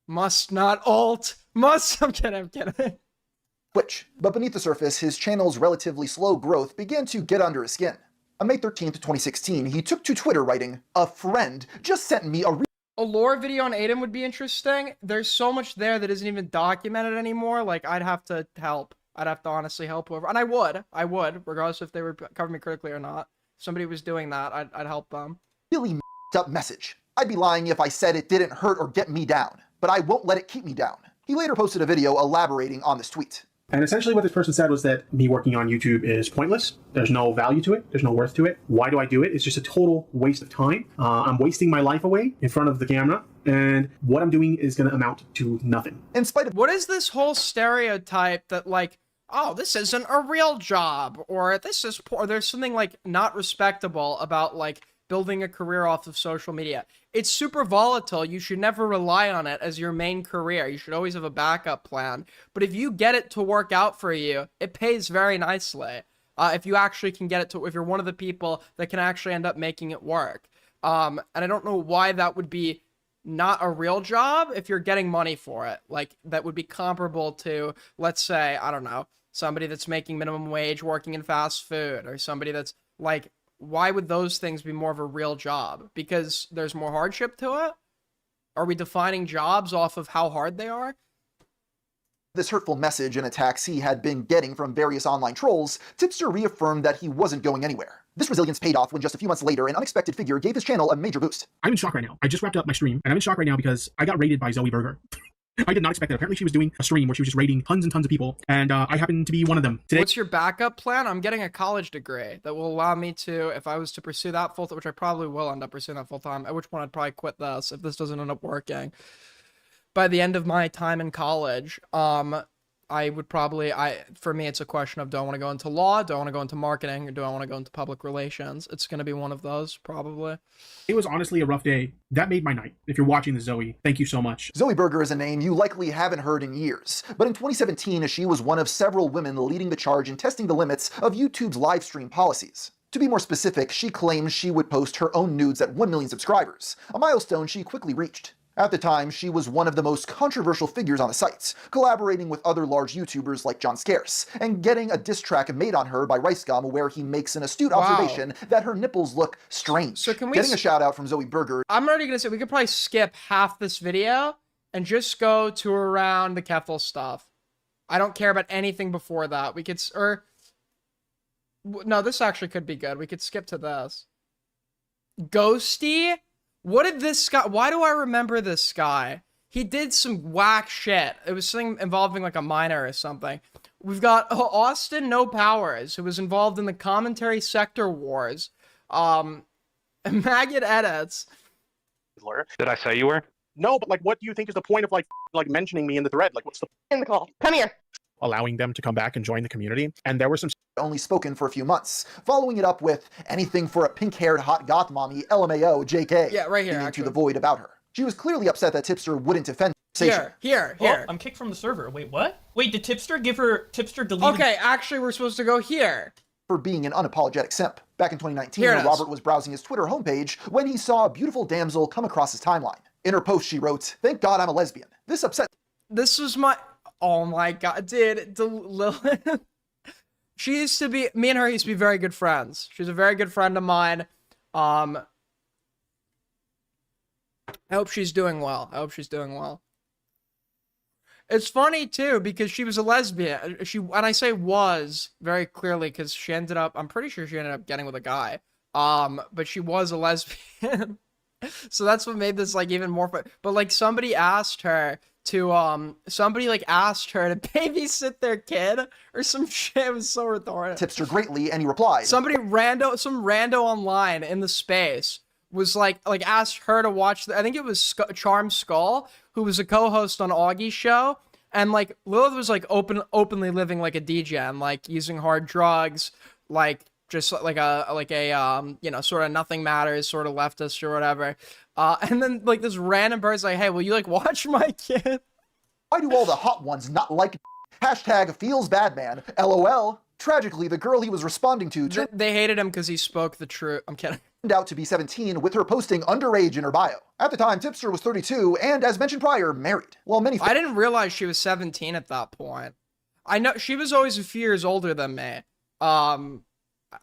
Must not alt. Must. I'm kidding. Twitch. But beneath the surface, his channel's relatively slow growth began to get under his skin. On May 13th, 2016, he took to Twitter writing, "A friend just sent me a lore video on Aiden would be interesting. There's so much there that isn't even documented anymore. Like, I'd have to help. I'd have to honestly help whoever. And I would, regardless if they were covering me critically or not. If somebody was doing that, I'd help them. really messed up message. I'd be lying if I said it didn't hurt or get me down, but I won't let it keep me down." He later posted a video elaborating on this tweet. And essentially what this person said was that me working on YouTube is pointless. There's no value to it. There's no worth to it. Why do I do it? It's just a total waste of time. I'm wasting my life away in front of the camera, and what I'm doing is going to amount to nothing. In spite of what is this whole stereotype that, like, oh, this isn't a real job, or this is poor, there's something like not respectable about like building a career off of social media. It's super volatile. You should never rely on it as your main career. You should always have a backup plan. But if you get it to work out for you, it pays very nicely. If you actually can get it to, if you're one of the people that can actually end up making it work. And I don't know why that would be not a real job if you're getting money for it. Like, that would be comparable to, let's say, I don't know, somebody that's making minimum wage working in fast food, or somebody that's like, why would those things be more of a real job? Because there's more hardship to it? Are we defining jobs off of how hard they are? this hurtful message and attacks he had been getting from various online trolls, Tipster reaffirmed that he wasn't going anywhere. This resilience paid off when just a few months later, an unexpected figure gave his channel a major boost. I'm in shock right now. I just wrapped up my stream, and I'm in shock right now because I got raided by Zoe Burger. I did not expect that. Apparently she was doing a stream where she was just raiding tons and tons of people, and I happened to be one of them. Today, what's your backup plan? I'm getting a college degree that will allow me to, if I was to pursue that full-time, which I probably will end up pursuing that full-time, at which point I'd probably quit this if this doesn't end up working. By the end of my time in college, I would probably, for me, it's a question of, do I want to go into law, do I want to go into marketing, or do I want to go into public relations? It's going to be one of those, probably. It was honestly a rough day. That made my night. If you're watching this, Zoe, thank you so much. Zoe Burger is a name you likely haven't heard in years, but in 2017, she was one of several women leading the charge in testing the limits of YouTube's live stream policies. To be more specific, she claimed she would post her own nudes at 1 million subscribers, a milestone she quickly reached. At the time, she was one of the most controversial figures on the site, collaborating with other large YouTubers like John Scarce, and getting a diss track made on her by RiceGum where he makes an astute observation that her nipples look strange. So can we getting a shout out from Zoe Burger. I'm already gonna say we could probably skip half this video and just go to around the Keffel stuff. I don't care about anything before that. We could, no, this actually could be good. We could skip to this. Ghosty? What did this guy, why do I remember this guy? He did some whack shit. It was something involving like a minor or something. We've got Austin No Powers, who was involved in the commentary sector wars. Maggot edits. Did I say you were? No, but like, what do you think is the point of like mentioning me in the thread? Like, what's the in the call? Come here. Allowing them to come back and join the community? And there were some only spoken for a few months, following it up with anything for a pink-haired hot goth mommy, LMAO, JK. Yeah, right here, into the void about her. She was clearly upset that Tipster wouldn't defend Here. Oh, I'm kicked from the server. Wait, what? Wait, did Tipster give her deleted? Okay, actually, we're supposed to go here. For being an unapologetic simp. Back in 2019, Robert was browsing his Twitter homepage when he saw a beautiful damsel come across his timeline. In her post, she wrote, "Thank God I'm a lesbian." This upset. This was my, oh my God, dude, Lilith. She used to be, me and her used to be very good friends. She's a very good friend of mine. I hope she's doing well. It's funny too because she was a lesbian. And I say was very clearly because she ended up. I'm pretty sure she ended up getting with a guy. But she was a lesbian. So that's what made this like even more fun. But like somebody asked her to somebody like asked her to babysit their kid or some shit. It was so retarded. Tipster greatly, and he replied. Some rando online in the space was like asked her to watch. I think it was Charm Skull, who was a co-host on Augie's show, and like Lilith was like openly living like a DJ and like using hard drugs, like just like a you know, sort of nothing matters, sort of leftist or whatever. And then like this random person's like, hey, will you like watch my kid? Why do all the hot ones not like hashtag feels bad man? LOL. Tragically, the girl he was responding to they hated him because he spoke the truth. I'm kidding. Turned out to be 17, with her posting underage in her bio. At the time, Tipster was 32 and, as mentioned prior, married. While many I didn't realize she was 17 at that point. I know she was always a few years older than me. I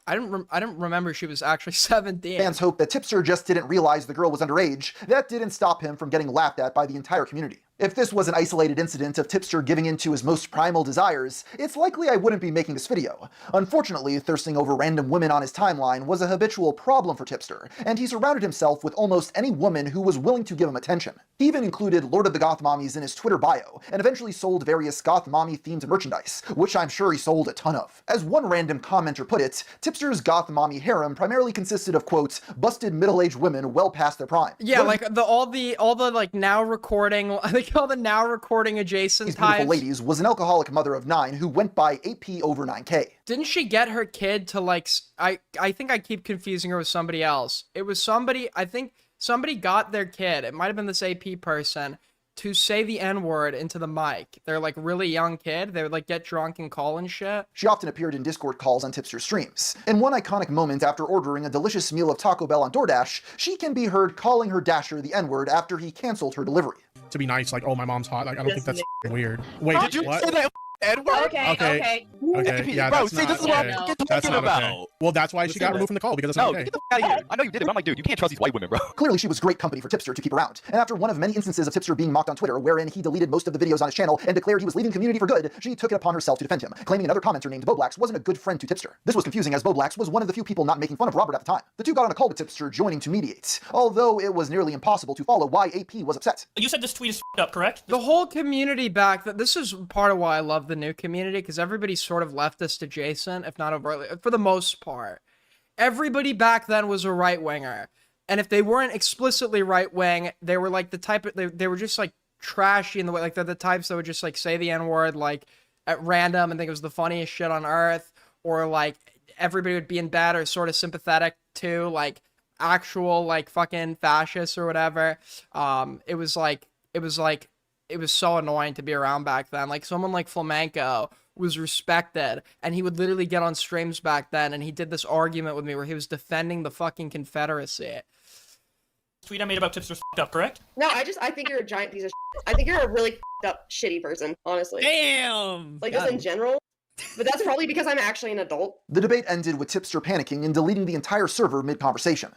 didn't remember she was actually 17. Fans hope that Tipster just didn't realize the girl was underage. That didn't stop him from getting laughed at by the entire community. If this was an isolated incident of Tipster giving in to his most primal desires, it's likely I wouldn't be making this video. Unfortunately, thirsting over random women on his timeline was a habitual problem for Tipster, and he surrounded himself with almost any woman who was willing to give him attention. He even included Lord of the Goth Mommies in his Twitter bio, and eventually sold various Goth Mommy themed merchandise, which I'm sure he sold a ton of. As one random commenter put it, Tipster's Goth Mommy harem primarily consisted of, quote, busted middle-aged women well past their prime. Yeah, like all the like now recording, I think all the now recording adjacent These types. beautiful ladies was an alcoholic mother of 9 who went by AP over 9K. Didn't she get her kid to like, I think I keep confusing her with somebody else. It was somebody, I think somebody got their kid, it might have been this AP person, to say the N-word into the mic. They're like really young kid. They would like get drunk and call and shit. She often appeared in Discord calls on Tipster's streams. In one iconic moment after ordering a delicious meal of Taco Bell on DoorDash, she can be heard calling her Dasher the N-word after he canceled her delivery. To be nice, like, oh, my mom's hot. Like, I don't think that's weird. Wait, Did you what? say that Edward? Okay. Yeah, bro, that's see, not this is what okay. I'm That's talking not about. okay. Well, that's why she got removed from the call, because it's not okay. Get the fuck out of here. I know you did it, but I'm like, dude, you can't trust these white women, bro. Clearly, she was great company for Tipster to keep around. And after one of many instances of Tipster being mocked on Twitter, wherein he deleted most of the videos on his channel and declared he was leaving community for good, she took it upon herself to defend him, claiming another commenter named Boblax wasn't a good friend to Tipster. This was confusing as Boblax was one of the few people not making fun of Robert at the time. The two got on a call with Tipster, joining to mediate, although it was nearly impossible to follow why AP was upset. You said this tweet is up, correct? The whole community back, this is part of why I love the new community, because everybody's sort of leftist adjacent, if not overtly, for the most part. Everybody back then was a right-winger. And if they weren't explicitly right-wing, they were like the type of, they were just like trashy in the way, like they're the types that would just like say the N-word like at random and think it was the funniest shit on earth, or like everybody would be in bed or sort of sympathetic to like actual like fucking fascists or whatever. It was so annoying to be around back then. Like someone like Flamenco was respected, and he would literally get on streams back then, and he did this argument with me where he was defending the fucking Confederacy. Tweet I made about Tipster's up, correct? No, I think you're a giant piece of shit. I think you're a really up, shitty person, honestly. Damn! Like, just in general. But that's probably because I'm actually an adult. The debate ended with Tipster panicking and deleting the entire server mid-conversation.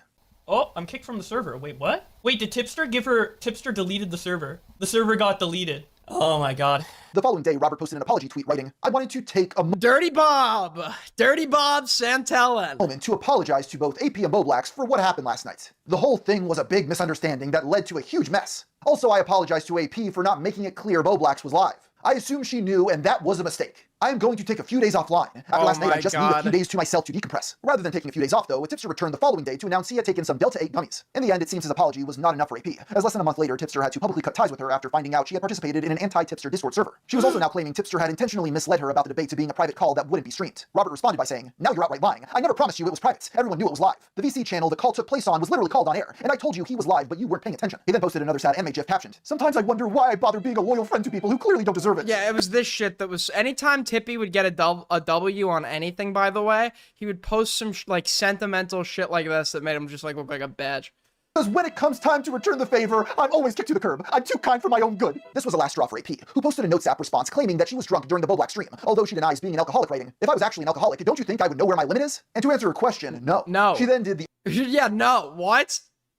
Oh, I'm kicked from the server. Wait, what? Wait, did Tipster give her... Tipster deleted the server. The server got deleted. Oh my god. The following day, Robert posted an apology tweet writing, I wanted to take a Dirty Bob Santellan moment to apologize to both AP and Boblax for what happened last night. The whole thing was a big misunderstanding that led to a huge mess. Also, I apologize to AP for not making it clear Boblax was live. I assume she knew, and that was a mistake. I am going to take a few days offline. After last night, I just need a few days to myself to decompress. Rather than taking a few days off, though, Tipster returned the following day to announce he had taken some Delta 8 gummies. In the end, it seems his apology was not enough for AP, as less than a month later, Tipster had to publicly cut ties with her after finding out she had participated in an anti-Tipster Discord server. She was also now claiming Tipster had intentionally misled her about the debate to being a private call that wouldn't be streamed. Robert responded by saying, now you're outright lying. I never promised you it was private. Everyone knew it was live. The VC channel the call took place on was literally called on air, and I told you he was live, but you weren't paying attention. He then posted another sad anime gif captioned, sometimes I wonder why I bother being a loyal friend to people who clearly don't deserve it. Yeah, it was this shit that was, anytime Tippy would get a W on anything, by the way, he would post some like sentimental shit like this that made him just like look like a bitch. Because when it comes time to return the favor, I'm always kicked to the curb. I'm too kind for my own good. This was the last straw for AP, who posted a notes app response claiming that she was drunk during the Boblax stream, although she denies being an alcoholic, writing, if I was actually an alcoholic, don't you think I would know where my limit is? And to answer her question, no. No. She then did the yeah, no. What?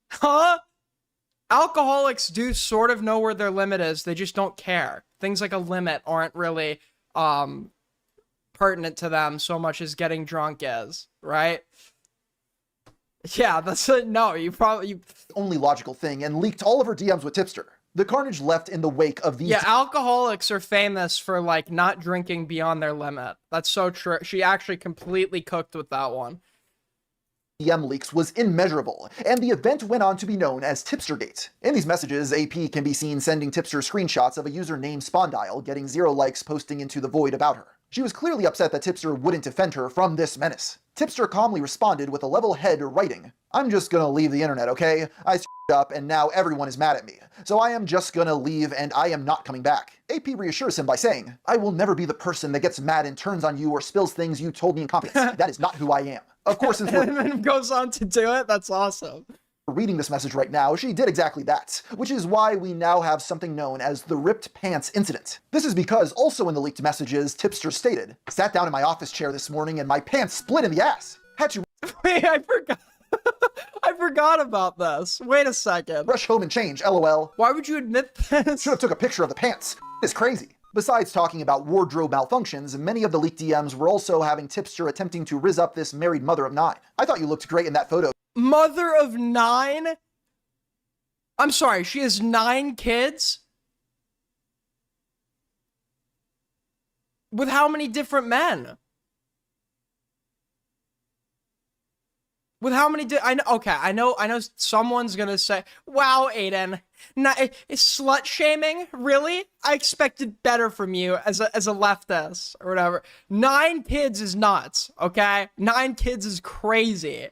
Huh? Alcoholics do sort of know where their limit is. They just don't care. Things like a limit aren't really pertinent to them so much as getting drunk is, right? Yeah, that's a no. You probably only logical thing and leaked all of her DMs with Tipster. The carnage left in the wake of these. Yeah, alcoholics are famous for like not drinking beyond their limit. That's so true. She actually completely cooked with that one. DM leaks was immeasurable, and the event went on to be known as Tipstergate. In these messages, AP can be seen sending Tipster screenshots of a user named Spondyle getting 0 likes posting into the void about her. She was clearly upset that Tipster wouldn't defend her from this menace. Tipster calmly responded with a level head writing, "I'm just gonna leave the internet, okay? I screwed up and now everyone is mad at me. So I am just gonna leave and I am not coming back." AP reassures him by saying, "I will never be the person that gets mad and turns on you or spills things you told me in confidence. That is not who I am." Of course, since and then goes on to do it. That's awesome. Reading this message right now, she did exactly that, which is why we now have something known as the ripped pants incident. This is because also in the leaked messages, Tipster stated, "Sat down in my office chair this morning and my pants split in the ass. Had to Wait, I forgot. I forgot about this. Wait a second. Rush home and change, LOL. Why would you admit this? Should have took a picture of the pants. It's crazy." Besides talking about wardrobe malfunctions, many of the leaked DMs were also having Tipster attempting to rizz up this married mother of 9. "I thought you looked great in that photo." Mother of 9? I'm sorry, she has 9 kids? With how many different men? With how many I know someone's gonna say, "Wow, Aiden, is slut shaming? Really? I expected better from you as a leftist or whatever." 9 kids is nuts, okay? 9 kids is crazy.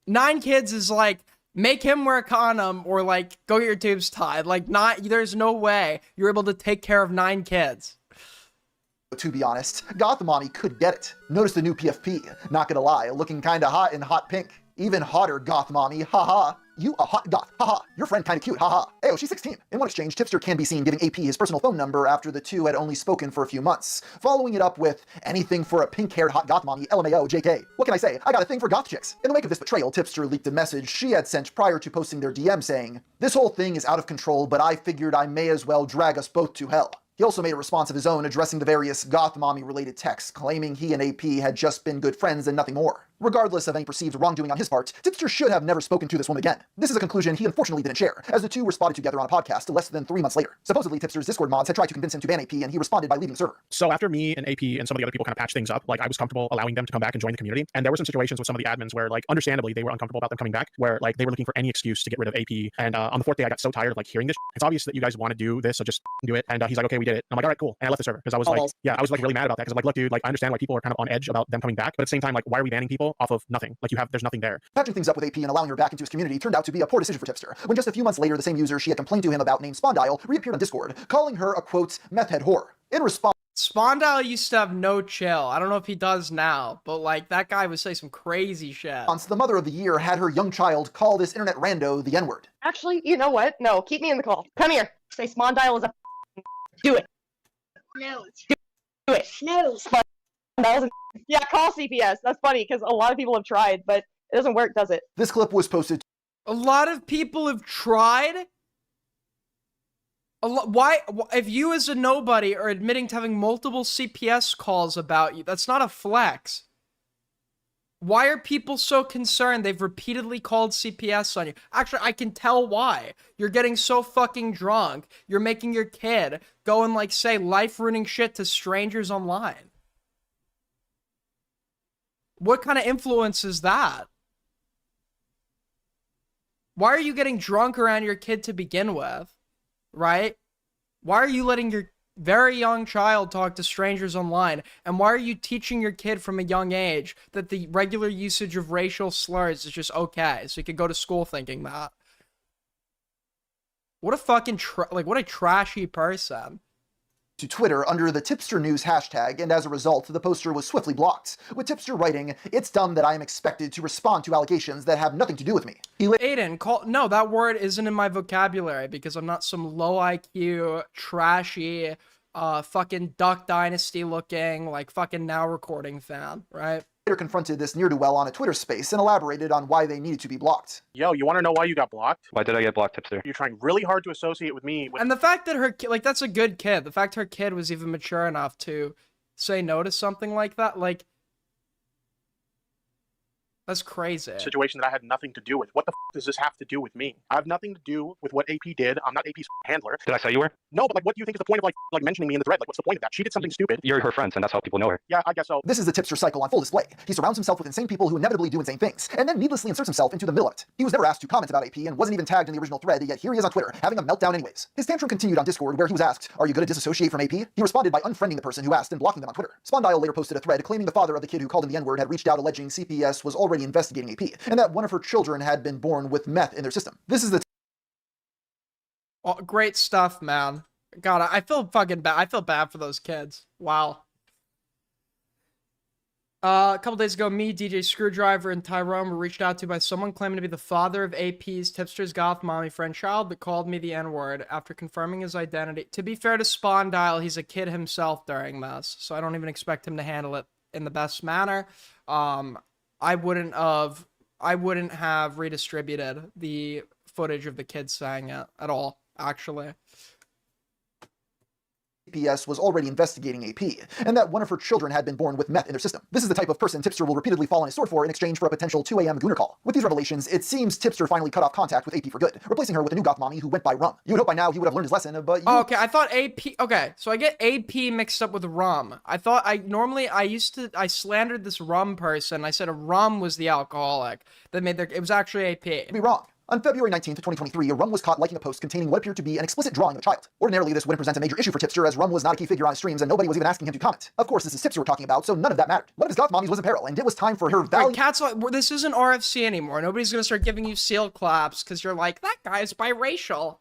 9 kids is like, make him wear a condom or like go get your tubes tied. Like, there's no way you're able to take care of 9 kids. To be honest, Goth Mommy could get it. Notice the new PFP. Not gonna lie, looking kinda hot in hot pink. Even hotter, Goth Mommy, haha. You a hot goth, haha. Your friend kinda cute, haha. Ayo, she's 16. In one exchange, Tipster can be seen giving AP his personal phone number after the two had only spoken for a few months, following it up with, "Anything for a pink-haired hot goth mommy, LMAO, JK. What can I say? I got a thing for goth chicks." In the wake of this betrayal, Tipster leaked a message she had sent prior to posting their DM saying, "This whole thing is out of control, but I figured I may as well drag us both to hell." He also made a response of his own addressing the various goth mommy related texts, claiming he and AP had just been good friends and nothing more. Regardless of any perceived wrongdoing on his part, Tipster should have never spoken to this woman again. This is a conclusion he unfortunately didn't share, as the two were spotted together on a podcast less than 3 months later. Supposedly, Tipster's Discord mods had tried to convince him to ban AP, and he responded by leaving the server. So after me and AP and some of the other people kind of patched things up, like I was comfortable allowing them to come back and join the community. And there were some situations with some of the admins where, like, understandably, they were uncomfortable about them coming back, where like they were looking for any excuse to get rid of AP. And on the 4th day, I got so tired of like hearing this. It's obvious that you guys want to do this, so just do it. And he's like, "Okay, we did it." And I'm like, "All right, cool." And I left the server because I was like, I was like really mad about that because I'm like, "Look, dude, like I understand why people are kind of on edge about them coming back, but at the same time, like, why are we banning people off of nothing? Like there's nothing there." Patching things up with AP and allowing her back into his community turned out to be a poor decision for Tipster, when just a few months later, the same user she had complained to him about named Spondyle reappeared on Discord, calling her a quote, "meth head whore." In response, Spondyle used to have no chill. I don't know if he does now, but like that guy would say some crazy shit. The mother of the year had her young child call this internet rando the N-word. Actually, you know what? No, keep me in the call. Come here. Say Spondyle is a do it. No. Do it. No. Spondyle is yeah, call CPS. That's funny because a lot of people have tried, but it doesn't work, does it? This clip was posted. A lot of people have tried? Why? If you as a nobody are admitting to having multiple CPS calls about you, that's not a flex. Why are people so concerned? They've repeatedly called CPS on you. Actually, I can tell why. You're getting so fucking drunk. You're making your kid go and like say life-ruining shit to strangers online. What kind of influence is that? Why are you getting drunk around your kid to begin with? Right? Why are you letting your very young child talk to strangers online? And why are you teaching your kid from a young age that the regular usage of racial slurs is just okay? So you could go to school thinking that. What a fucking, what a trashy person. To Twitter under the Tipster News hashtag, and as a result, the poster was swiftly blocked, with Tipster writing, "It's dumb that I am expected to respond to allegations that have nothing to do with me." Aiden, no, that word isn't in my vocabulary because I'm not some low IQ, trashy, fucking Duck Dynasty looking, like fucking Now Recording fan, right? confronted this ne'er-do-well on a Twitter space and elaborated on why they needed to be blocked. Yo, you want to know why you got blocked? Why did I get blocked, Tipster? You're trying really hard to associate with me. And the fact that her like that's a good kid. The fact her kid was even mature enough to say no to something like that, like that's crazy. Situation that I had nothing to do with. What the does this have to do with me? I have nothing to do with what AP did. I'm not AP's handler. Did I say you were? No, but like, what do you think is the point of like mentioning me in the thread? Like, what's the point of that? She did something stupid. You're her friends, and that's how people know her. Yeah, I guess so. This is the Tipster cycle on full display. He surrounds himself with insane people who inevitably do insane things, and then needlessly inserts himself into the middle of it. He was never asked to comment about AP and wasn't even tagged in the original thread, yet here he is on Twitter, having a meltdown anyways. His tantrum continued on Discord, where he was asked, "Are you going to disassociate from AP?" He responded by unfriending the person who asked and blocking them on Twitter. Spondyle later posted a thread claiming the father of the kid who called him the N-word had reached out alleging CPS was already investigating AP, and that one of her children had been born with meth in their system. This is the Oh, great stuff, man. God, I feel fucking bad. I feel bad for those kids. Wow. A couple days ago, me, DJ Screwdriver, and Tyrone were reached out to by someone claiming to be the father of AP's Tipster's goth mommy friend child that called me the N-word after confirming his identity. To be fair to Spondyle, he's a kid himself during this, so I don't even expect him to handle it in the best manner. I wouldn't have redistributed the footage of the kids saying it at all, actually. CPS was already investigating AP, and that one of her children had been born with meth in their system. This is the type of person Tipster will repeatedly fall on his sword for in exchange for a potential 2 a.m. Gooner call. With these revelations, it seems Tipster finally cut off contact with AP for good, replacing her with a new goth mommy who went by Rum. You would hope by now he would have learned his lesson, but Oh, okay, I thought AP... Okay, so I get AP mixed up with Rum. I thought I slandered this Rum person. I said a Rum was the alcoholic that made their... It was actually AP. Be wrong. On February 19th, 2023, Rum was caught liking a post containing what appeared to be an explicit drawing of a child. Ordinarily, this wouldn't present a major issue for Tipster, as Rum was not a key figure on his streams and nobody was even asking him to comment. Of course, this is Tipster we're talking about, so none of that mattered. One of his goth mommies was in peril, and it was time for her Right, this isn't RFC anymore. Nobody's gonna start giving you seal claps because you're like, that guy's biracial.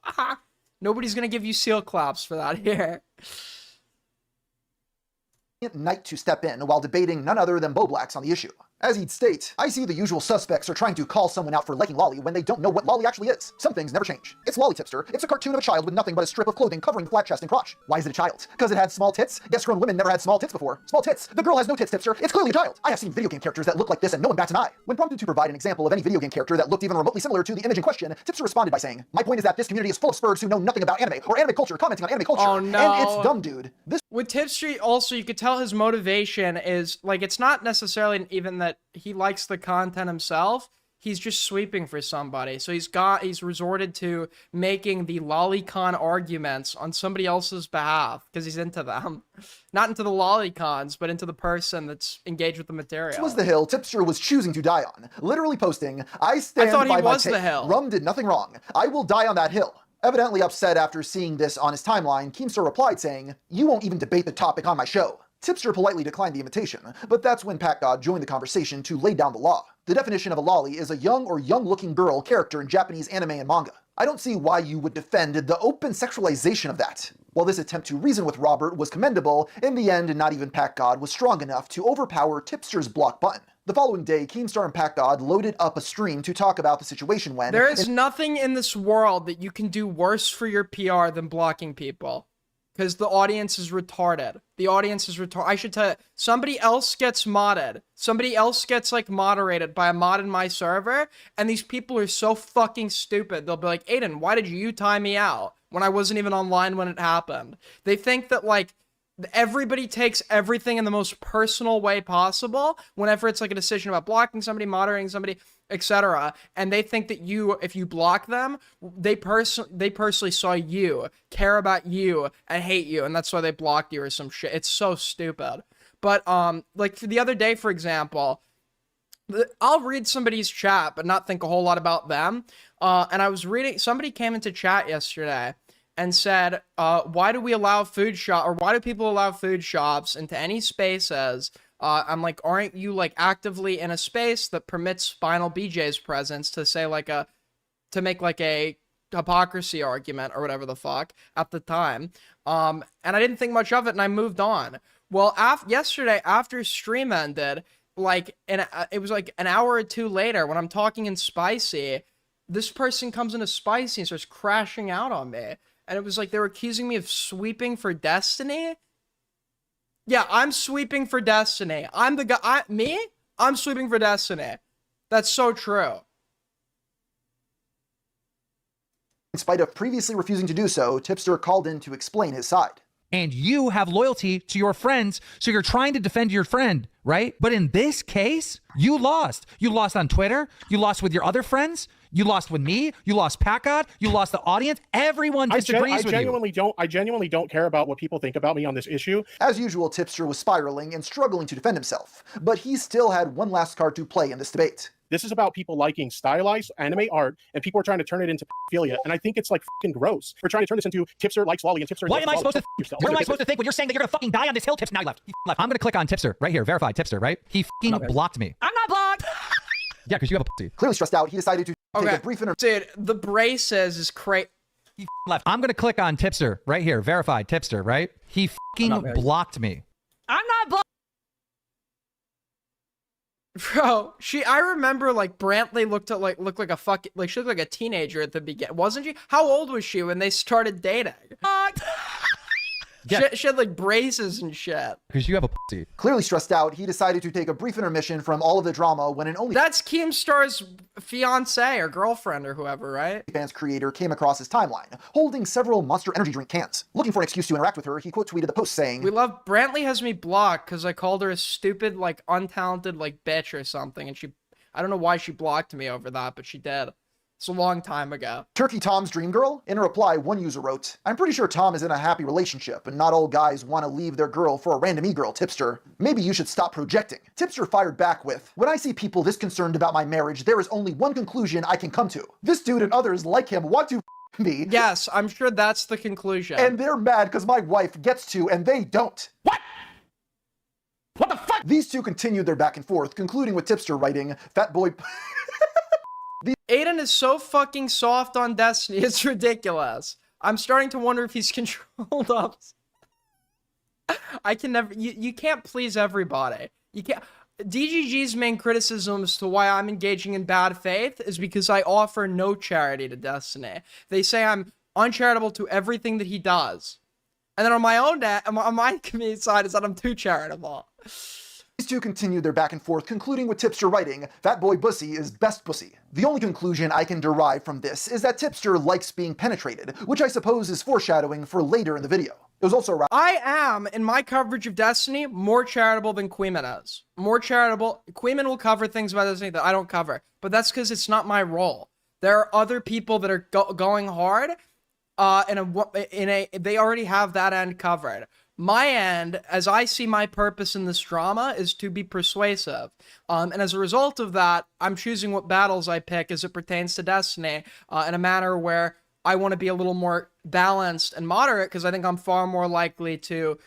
Nobody's gonna give you seal claps for that here. Night to step in while debating none other than Bo Blacks on the issue. As he'd state, I see the usual suspects are trying to call someone out for liking Lolly when they don't know what Lolly actually is. Some things never change. It's Lolly Tipster. It's a cartoon of a child with nothing but a strip of clothing covering the flat chest and crotch. Why is it a child? Because it had small tits? Guess grown women never had small tits before. Small tits. The girl has no tits, Tipster. It's clearly a child. I have seen video game characters that look like this and no one bats an eye. When prompted to provide an example of any video game character that looked even remotely similar to the image in question, Tipster responded by saying, "My point is that this community is full of spurs who know nothing about anime or anime culture commenting on anime culture. Oh, no. And it's dumb, dude." With Tipster, also, you could tell his motivation is, like, it's not necessarily even that he likes the content himself. He's just sweeping for somebody. So he's resorted to making the lolicon arguments on somebody else's behalf because he's into them. Not into the lolicons, but into the person that's engaged with the material. This was the hill Tipster was choosing to die on, literally posting, "I stand thought he by my was the take. hill. Rum did nothing wrong. I will die on that hill." Evidently upset after seeing this on his timeline, Keemstar replied saying, "You won't even debate the topic on my show." Tipster politely declined the invitation, but that's when Pat God joined the conversation to lay down the law. The definition of a lolly is a young or young-looking girl character in Japanese anime and manga. I don't see why you would defend the open sexualization of that. While this attempt to reason with Robert was commendable, in the end, not even Pat God was strong enough to overpower Tipster's block button. The following day, Keemstar and Pat God loaded up a stream to talk about the situation when... There is nothing in this world that you can do worse for your PR than blocking people. Because the audience is retarded. The audience is retarded. I should tell you, somebody else gets modded. Somebody else gets, like, moderated by a mod in my server, and these people are so fucking stupid. They'll be like, "Aiden, why did you time me out when I wasn't even online when it happened?" They think that, like, everybody takes everything in the most personal way possible whenever it's, like, a decision about blocking somebody, moderating somebody, etc. And they think that if you block them, they personally saw you, care about you, and hate you, and that's why they blocked you or some shit. It's so stupid. But, like, for the other day, for example, I'll read somebody's chat, but not think a whole lot about them. And I was reading, somebody came into chat yesterday and said, why do we allow why do people allow food shops into any spaces? I'm like, aren't you, like, actively in a space that permits Spinal BJ's presence to say, like, to make, like, a hypocrisy argument or whatever the fuck at the time. And I didn't think much of it and I moved on. Well, yesterday after stream ended, like, it was like an hour or two later when I'm talking in Spicy, this person comes into Spicy and starts crashing out on me. And it was like they were accusing me of sweeping for Destiny. Yeah, I'm sweeping for Destiny. I'm the guy. Me? I'm sweeping for Destiny. That's so true. In spite of previously refusing to do so, Tipster called in to explain his side. And you have loyalty to your friends, so you're trying to defend your friend, right? But in this case, you lost. You lost on Twitter. You lost with your other friends. You lost with me. You lost Packard. You lost the audience. Everyone disagrees with you. I genuinely don't care about what people think about me on this issue. As usual, Tipster was spiraling and struggling to defend himself, but he still had one last card to play in this debate. This is about people liking stylized anime art, and people are trying to turn it into pedophilia, and I think it's like fucking gross. We're trying to turn this into Tipster likes lolly and Tipster. What am I supposed to think? What am I supposed to think when you're saying that you're gonna fucking die on this hill? Now he left. He left. I'm gonna click on Tipster right here. Verified Tipster, right? He fucking blocked me. I'm not blocked. Yeah, because you have a pussy. Clearly stressed out, he decided to take a brief Dude, the braces is crazy. He left. I'm gonna click on Tipster right here. Verified Tipster, right? He fucking blocked me. I'm not blocked. Bro, I remember like Brantley looked like a fucking, like she looked like a teenager at the beginning, wasn't she? How old was she when they started dating? Yeah. She had like braces and shit. Because you have a pussy. Clearly stressed out, he decided to take a brief intermission from all of the drama when an That's Keemstar's fiance or girlfriend or whoever, right? OnlyFans creator came across his timeline, holding several Monster Energy drink cans. Looking for an excuse to interact with her, he quote tweeted the post saying, "We love Brantley has me blocked because I called her a stupid, like untalented, like bitch or something, and I don't know why she blocked me over that, but she did. It's a long time ago." Turkey Tom's dream girl? In a reply, one user wrote, "I'm pretty sure Tom is in a happy relationship, and not all guys want to leave their girl for a random e-girl, Tipster. Maybe you should stop projecting." Tipster fired back with, "When I see people this concerned about my marriage, there is only one conclusion I can come to. This dude and others like him want to me." Yes, I'm sure that's the conclusion. "And they're mad because my wife gets to and they don't." What? What the fuck? These two continued their back and forth, concluding with Tipster writing, "Fat boy..." Aiden is so fucking soft on Destiny, it's ridiculous. I'm starting to wonder if he's controlled up. I can never, you can't please everybody. You can't. DGG's main criticism as to why I'm engaging in bad faith is because I offer no charity to Destiny. They say I'm uncharitable to everything that he does. And then on my own on my community side is that I'm too charitable. These two continued their back and forth, concluding with Tipster writing, "Fat boy bussy is best pussy. The only conclusion I can derive from this is that Tipster likes being penetrated, which I suppose is foreshadowing for later in the video." It was also I am, in my coverage of Destiny, more charitable than Queeman is. More charitable. Queeman will cover things about Destiny that I don't cover, but that's because it's not my role. There are other people that are going hard, they already have that end covered. My end, as I see my purpose in this drama, is to be persuasive. And as a result of that, I'm choosing what battles I pick as it pertains to Destiny in a manner where I want to be a little more balanced and moderate because I think I'm far more likely to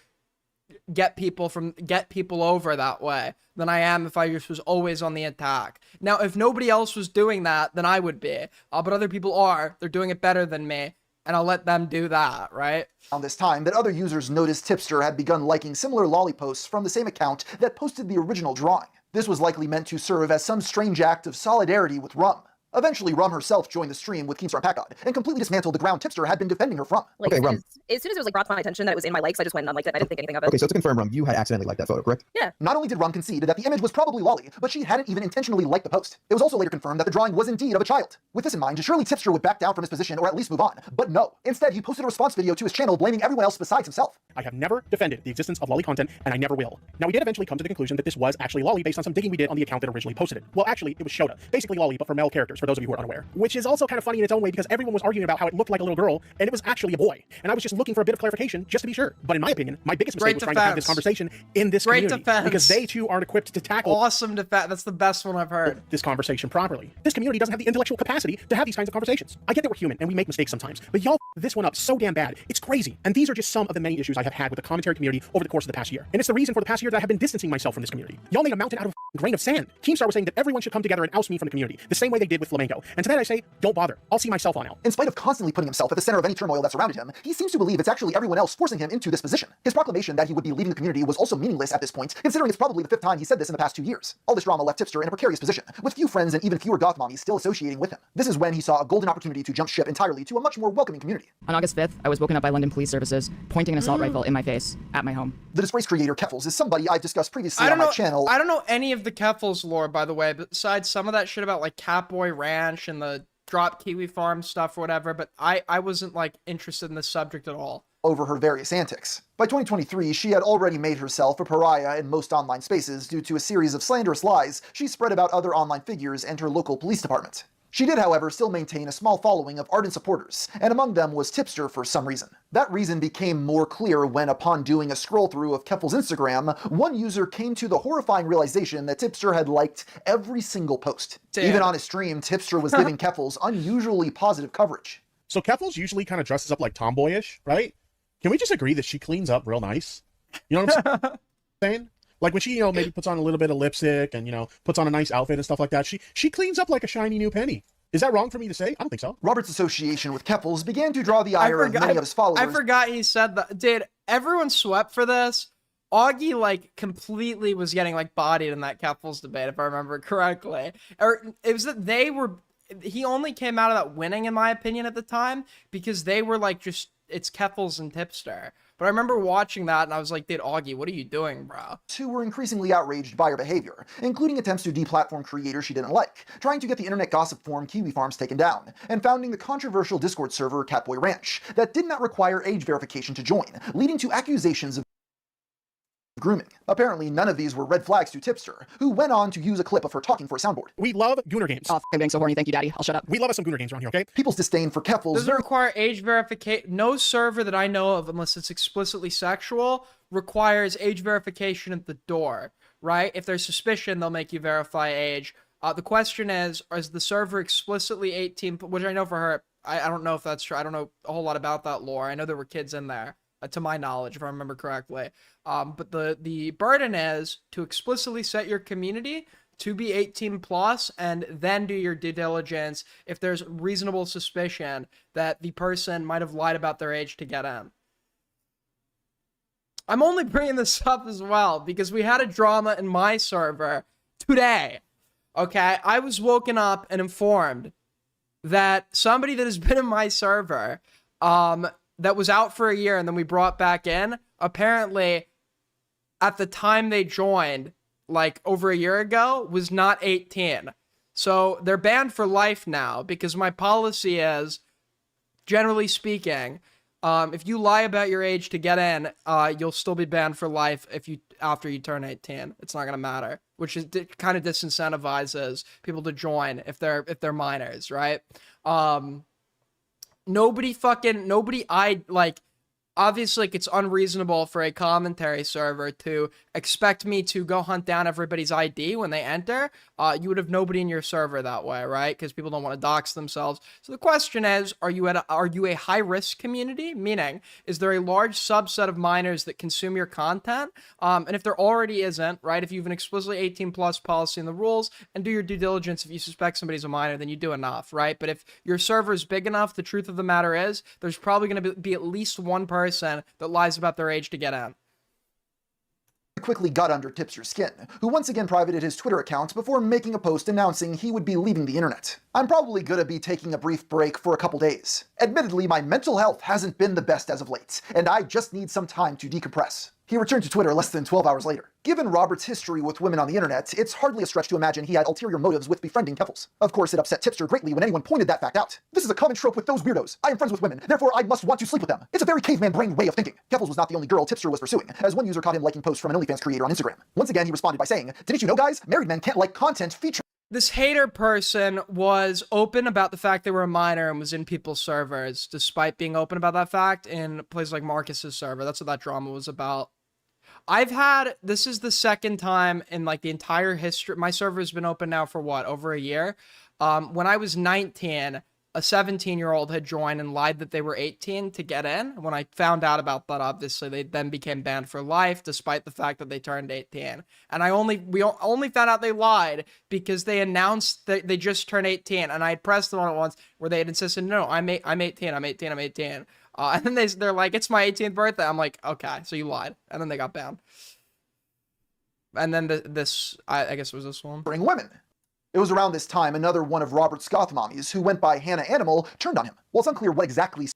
get people over that way than I am if I just was always on the attack. Now, if nobody else was doing that, then I would be. But other people are. They're doing it better than me. And I'll let them do that, right? On this time that other users noticed Tipster had begun liking similar lolly posts from the same account that posted the original drawing. This was likely meant to serve as some strange act of solidarity with Rum. Eventually, Rum herself joined the stream with Keemstar and Packard and completely dismantled the ground Tipster had been defending her from. Like, okay, Rum. As soon as it was like brought to my attention that it was in my likes, I just went and unliked it. I didn't think anything of it. Okay, so to confirm, Rum, you had accidentally liked that photo, correct? Yeah. Not only did Rum concede that the image was probably lolly, but she hadn't even intentionally liked the post. It was also later confirmed that the drawing was indeed of a child. With this in mind, surely Tipster would back down from his position or at least move on. But no. Instead, he posted a response video to his channel blaming everyone else besides himself. "I have never defended the existence of lolly content, and I never will." Now, we did eventually come to the conclusion that this was actually lolly based on some digging we did on the account that originally posted it. Well, actually, it was Shota. Basically lolly, but for male characters, for those of you who are unaware. Which is also kind of funny in its own way because everyone was arguing about how it looked like a little girl, and it was actually a boy. And I was just looking for a bit of clarification, just to be sure. But in my opinion, my biggest mistake was trying to have this conversation in this community. Because they too aren't equipped to tackle awesome defense. That's the best one I've heard. This conversation properly. This community doesn't have the intellectual capacity to have these kinds of conversations. I get that we're human and we make mistakes sometimes, but y'all this one up so damn bad. It's crazy. And these are just some of the many issues I have had with the commentary community over the course of the past year. And it's the reason for the past year that I have been distancing myself from this community. Y'all made a mountain out of a grain of sand. Keemstar was saying that everyone should come together and oust me from the community, the same way they did with flamenco. And to that I say, don't bother. I'll see myself on out. In spite of constantly putting himself at the center of any turmoil that surrounded him, he seems to believe it's actually everyone else forcing him into this position. His proclamation that he would be leaving the community was also meaningless at this point, considering it's probably the 5th time he said this in the past 2 years. All this drama left Tipster in a precarious position, with few friends and even fewer goth mommies still associating with him. This is when he saw a golden opportunity to jump ship entirely to a much more welcoming community. On August 5th, I was woken up by London police services, pointing an assault rifle in my face at my home. The disgraced creator Keffals is somebody I've discussed previously on my channel. I don't know any of the Keffals lore, by the way, besides some of that shit about like Catboy Ranch and the Drop Kiwi Farm stuff or whatever, but I wasn't like interested in this subject at all. Over her various antics. By 2023, she had already made herself a pariah in most online spaces due to a series of slanderous lies she spread about other online figures and her local police department. She did, however, still maintain a small following of ardent supporters, and among them was Tipster for some reason. That reason became more clear when, upon doing a scroll-through of Keffals' Instagram, one user came to the horrifying realization that Tipster had liked every single post. Damn. Even on his stream, Tipster was giving Keffals unusually positive coverage. So Keffals usually kind of dresses up like tomboyish, right? Can we just agree that she cleans up real nice? You know what I'm saying? Like when she, maybe puts on a little bit of lipstick and, puts on a nice outfit and stuff like that, she cleans up like a shiny new penny. Is that wrong for me to say? I don't think so. Robert's association with Keffals began to draw the ire of many of his followers. I forgot he said that. Dude, everyone swept for this. Augie, like, completely was getting, like, bodied in that Keffals debate, if I remember correctly. Or it was that he only came out of that winning, in my opinion, at the time, because they were, like, it's Keffals and Tipster. But I remember watching that, and I was like, dude, Augie, what are you doing, bro? Who were increasingly outraged by her behavior, including attempts to deplatform creators she didn't like, trying to get the internet gossip forum Kiwi Farms taken down, and founding the controversial Discord server Catboy Ranch that did not require age verification to join, leading to accusations of grooming. Apparently, none of these were red flags to Tipster, who went on to use a clip of her talking for a soundboard. We love Gooner games. Oh, I'm being so horny. Thank you, Daddy. I'll shut up. We love us some Gooner games around here, okay? People's disdain for Keffals doesn't require age verification. No server that I know of, unless it's explicitly sexual, requires age verification at the door, right? If there's suspicion, they'll make you verify age. The question is the server explicitly 18, which I know for her, I don't know if that's true. I don't know a whole lot about that lore. I know there were kids in there. To my knowledge, if I remember correctly. But the burden is to explicitly set your community to be 18 plus and then do your due diligence if there's reasonable suspicion that the person might have lied about their age to get in. I'm only bringing this up as well because we had a drama in my server today. Okay, I was woken up and informed that somebody that has been in my server, that was out for a year and then we brought back in, apparently at the time they joined, like over a year ago, was not 18. So they're banned for life now because my policy is, generally speaking, if you lie about your age to get in, you'll still be banned for life after you turn 18. It's not gonna matter, which is kind of disincentivizes people to join if they're minors, right? Obviously, it's unreasonable for a commentary server to expect me to go hunt down everybody's ID when they enter. You would have nobody in your server that way, right? Because people don't want to dox themselves. So the question is, are you a high-risk community? Meaning, is there a large subset of minors that consume your content? And if there already isn't, right, if you have an explicitly 18 plus policy in the rules, and do your due diligence if you suspect somebody's a minor, then you do enough, right? But if your server is big enough, the truth of the matter is, there's probably going to be at least one person that lies about their age to get in. Quickly got under Tipster's skin, who once again privated his Twitter account before making a post announcing he would be leaving the internet. I'm probably gonna be taking a brief break for a couple days. Admittedly, my mental health hasn't been the best as of late, and I just need some time to decompress. He returned to Twitter less than 12 hours later. Given Robert's history with women on the internet, it's hardly a stretch to imagine he had ulterior motives with befriending Keffals. Of course, it upset Tipster greatly when anyone pointed that fact out. This is a common trope with those weirdos. I am friends with women, therefore I must want to sleep with them. It's a very caveman brain way of thinking. Keffals was not the only girl Tipster was pursuing, as one user caught him liking posts from an OnlyFans creator on Instagram. Once again, he responded by saying, "Didn't you know, guys? Married men can't like content featuring..." This hater person was open about the fact they were a minor and was in people's servers, despite being open about that fact in places like Marcus's server. That's what that drama was about. This is the second time in like the entire history, my server's been open now for what, over a year? When I was 19, a 17-year-old had joined and lied that they were 18 to get in. When I found out about that, obviously, they then became banned for life, despite the fact that they turned 18. And we only found out they lied because they announced that they just turned 18, and I had pressed them on it once where they had insisted, no, I'm 18. And then they're like, it's my 18th birthday. I'm like, okay, so you lied. And then they got banned. And then I guess it was this one. Bring women. It was around this time another one of Robert's goth mommies, who went by Hannah Animal, turned on him. While it's unclear what exactly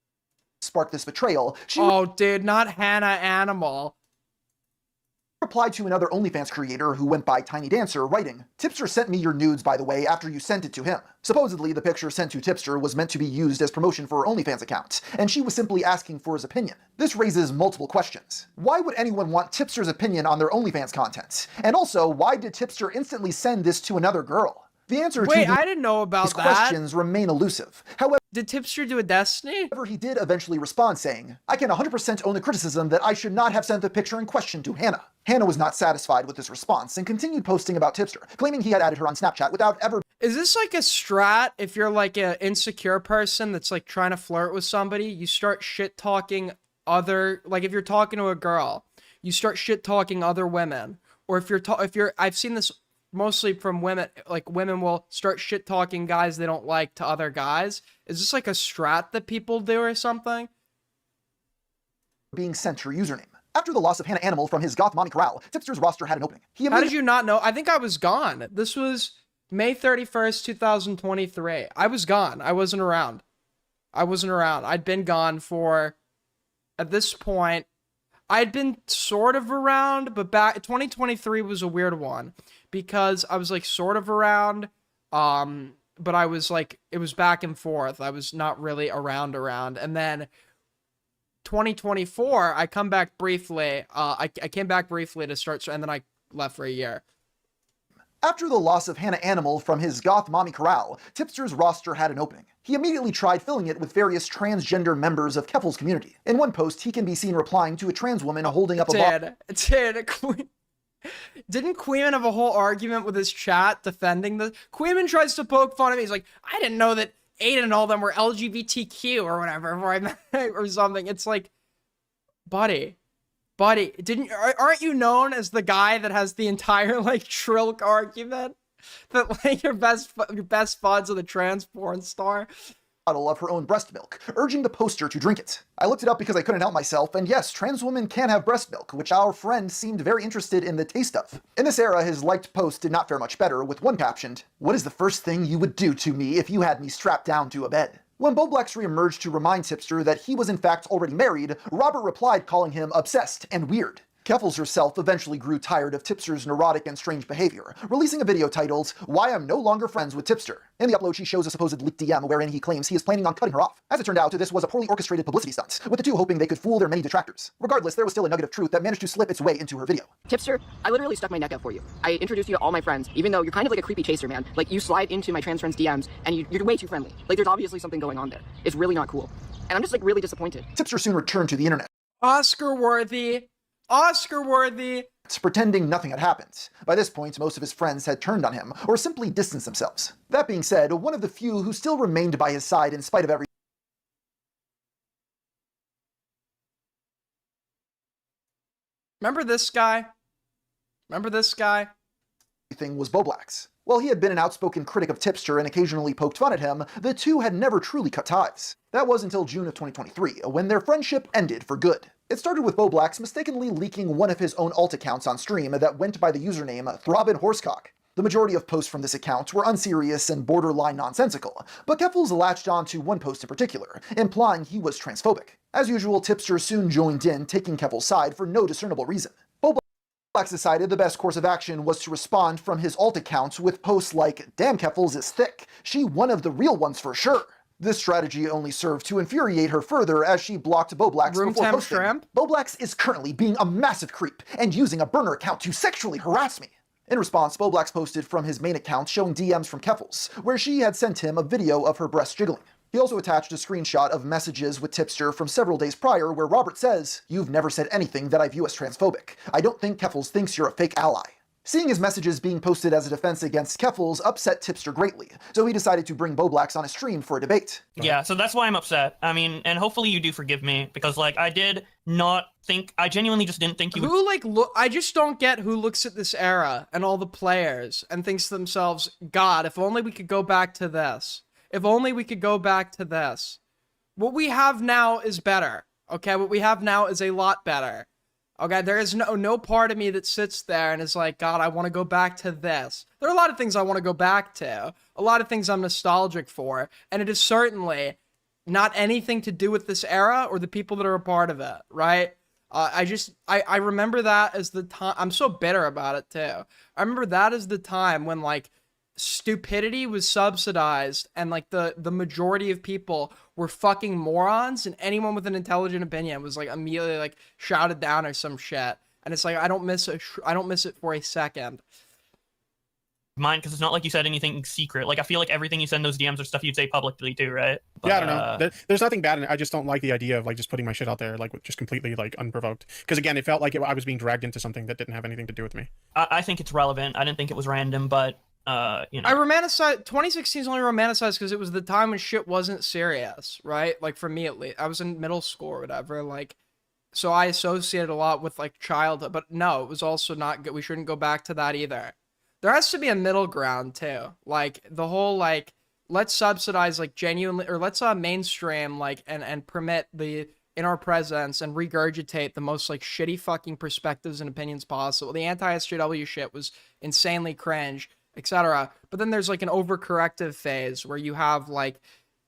sparked this betrayal, she dude, not Hannah Animal. replied to another OnlyFans creator who went by Tiny Dancer, writing, "Tipster sent me your nudes, by the way, after you sent it to him." Supposedly, the picture sent to Tipster was meant to be used as promotion for her OnlyFans account, and she was simply asking for his opinion. This raises multiple questions. Why would anyone want Tipster's opinion on their OnlyFans content? And also, why did Tipster instantly send this to another girl? The answer Wait, to I didn't know about these that. questions remain elusive. However, did Tipster do a Destiny? However, he did eventually respond saying, "I can 100% own the criticism that I should not have sent the picture in question to Hannah." Hannah was not satisfied with this response and continued posting about Tipster, claiming he had added her on Snapchat without ever... Is this like a strat if you're like an insecure person that's like trying to flirt with somebody? You start shit-talking like if you're talking to a girl, you start shit-talking other women. Or if you're I've seen this mostly from women, like women will start shit-talking guys they don't like to other guys. Is this like a strat that people do or something? Being sent her username. After the loss of Hannah Animal from his goth mommy corral, Tipster's roster had an opening. How did you not know? I think I was gone. This was May 31st, 2023. I was gone. I wasn't around. I'd been gone for, at this point, I'd been sort of around, but 2023 was a weird one because I was like sort of around, but I was like, it was back and forth. I was not really around. And then 2024, I come back briefly. I came back briefly to start, and then I left for a year. After the loss of Hannah Animal from his goth mommy corral, Tipster's roster had an opening. He immediately tried filling it with various transgender members of Keffel's community. In one post, he can be seen replying to a trans woman holding up a bottle. Didn't Queeman have a whole argument with his chat defending this? Queeman tries to poke fun at me. He's like, I didn't know that Aiden and all them were LGBTQ or whatever, or something. It's like, buddy, aren't you known as the guy that has the entire like Trilk argument that like your best buds are the trans porn star? Bottle of her own breast milk, urging the poster to drink it. I looked it up because I couldn't help myself, and yes, trans women can have breast milk, which our friend seemed very interested in the taste of. In this era, his liked post did not fare much better, with one captioned, "What is the first thing you would do to me if you had me strapped down to a bed?" When Boblax re-emerged to remind Tipster that he was in fact already married, Robert replied calling him obsessed and weird. Keffels herself eventually grew tired of Tipster's neurotic and strange behavior, releasing a video titled, "Why I'm No Longer Friends with Tipster." In the upload, she shows a supposed leaked DM wherein he claims he is planning on cutting her off. As it turned out, this was a poorly orchestrated publicity stunt, with the two hoping they could fool their many detractors. Regardless, there was still a nugget of truth that managed to slip its way into her video. Tipster, I literally stuck my neck out for you. I introduced you to all my friends, even though you're kind of like a creepy chaser, man. Like, you slide into my trans friends' DMs, and you're way too friendly. Like, there's obviously something going on there. It's really not cool. And I'm just, like, really disappointed. Tipster soon returned to the internet. Oscar-worthy, pretending nothing had happened. By this point, most of his friends had turned on him, or simply distanced themselves. That being said, one of the few who still remained by his side in spite of everything Remember this guy? was Boblax. While he had been an outspoken critic of Tipster and occasionally poked fun at him, the two had never truly cut ties. That was until June of 2023, when their friendship ended for good. It started with Boblax mistakenly leaking one of his own alt accounts on stream that went by the username Throbbin Horsecock. The majority of posts from this account were unserious and borderline nonsensical, but Keffels latched on to one post in particular, implying he was transphobic. As usual, Tipster soon joined in, taking Keffels' side for no discernible reason. Boblax decided the best course of action was to respond from his alt account with posts like, "Damn, Keffels is thick. She one of the real ones for sure." This strategy only served to infuriate her further as she blocked Boblax before posting, "Boblax is currently being a massive creep and using a burner account to sexually harass me." In response, Boblax posted from his main account showing DMs from Keffels, where she had sent him a video of her breast jiggling. He also attached a screenshot of messages with Tipster from several days prior where Robert says, "You've never said anything that I view as transphobic. I don't think Keffels thinks you're a fake ally." Seeing his messages being posted as a defense against Keffels upset Tipster greatly, so he decided to bring Boblax on a stream for a debate. Yeah, so that's why I'm upset. I mean, and hopefully you do forgive me, because, like, I did not think, I genuinely just didn't think you would. Who, like, look, I just don't get who looks at this era and all the players and thinks to themselves, God, if only we could go back to this. If only we could go back to this. What we have now is better, okay? What we have now is a lot better. Okay, there is no part of me that sits there and is like, God, I want to go back to this. There are a lot of things I want to go back to. A lot of things I'm nostalgic for. And it is certainly not anything to do with this era or the people that are a part of it, right? I remember that as the time. I'm so bitter about it, too. I remember that as the time when, like, stupidity was subsidized and, like, the majority of people were fucking morons, and anyone with an intelligent opinion was, like, immediately, like, shouted down or some shit. And it's like, I don't miss it for a second. Mine, because it's not like you said anything secret. Like, I feel like everything you send those DMs are stuff you'd say publicly too, right? But, yeah, I don't know. There's nothing bad in it. I just don't like the idea of, like, just putting my shit out there, like, just completely, like, unprovoked. Because, again, it felt like I was being dragged into something that didn't have anything to do with me. I think it's relevant. I didn't think it was random, but you know. I romanticize 2016 is only romanticized because it was the time when shit wasn't serious, right? Like, for me at least, I was in middle school or whatever, like, so I associated a lot with, like, childhood. But no, it was also not good. We shouldn't go back to that either. There has to be a middle ground too, like the whole, like, let's subsidize, like, genuinely, or let's mainstream, like, and permit the in our presence and regurgitate the most, like, shitty fucking perspectives and opinions possible. The anti-SJW shit was insanely cringe, etc. But then there's, like, an overcorrective phase where you have, like,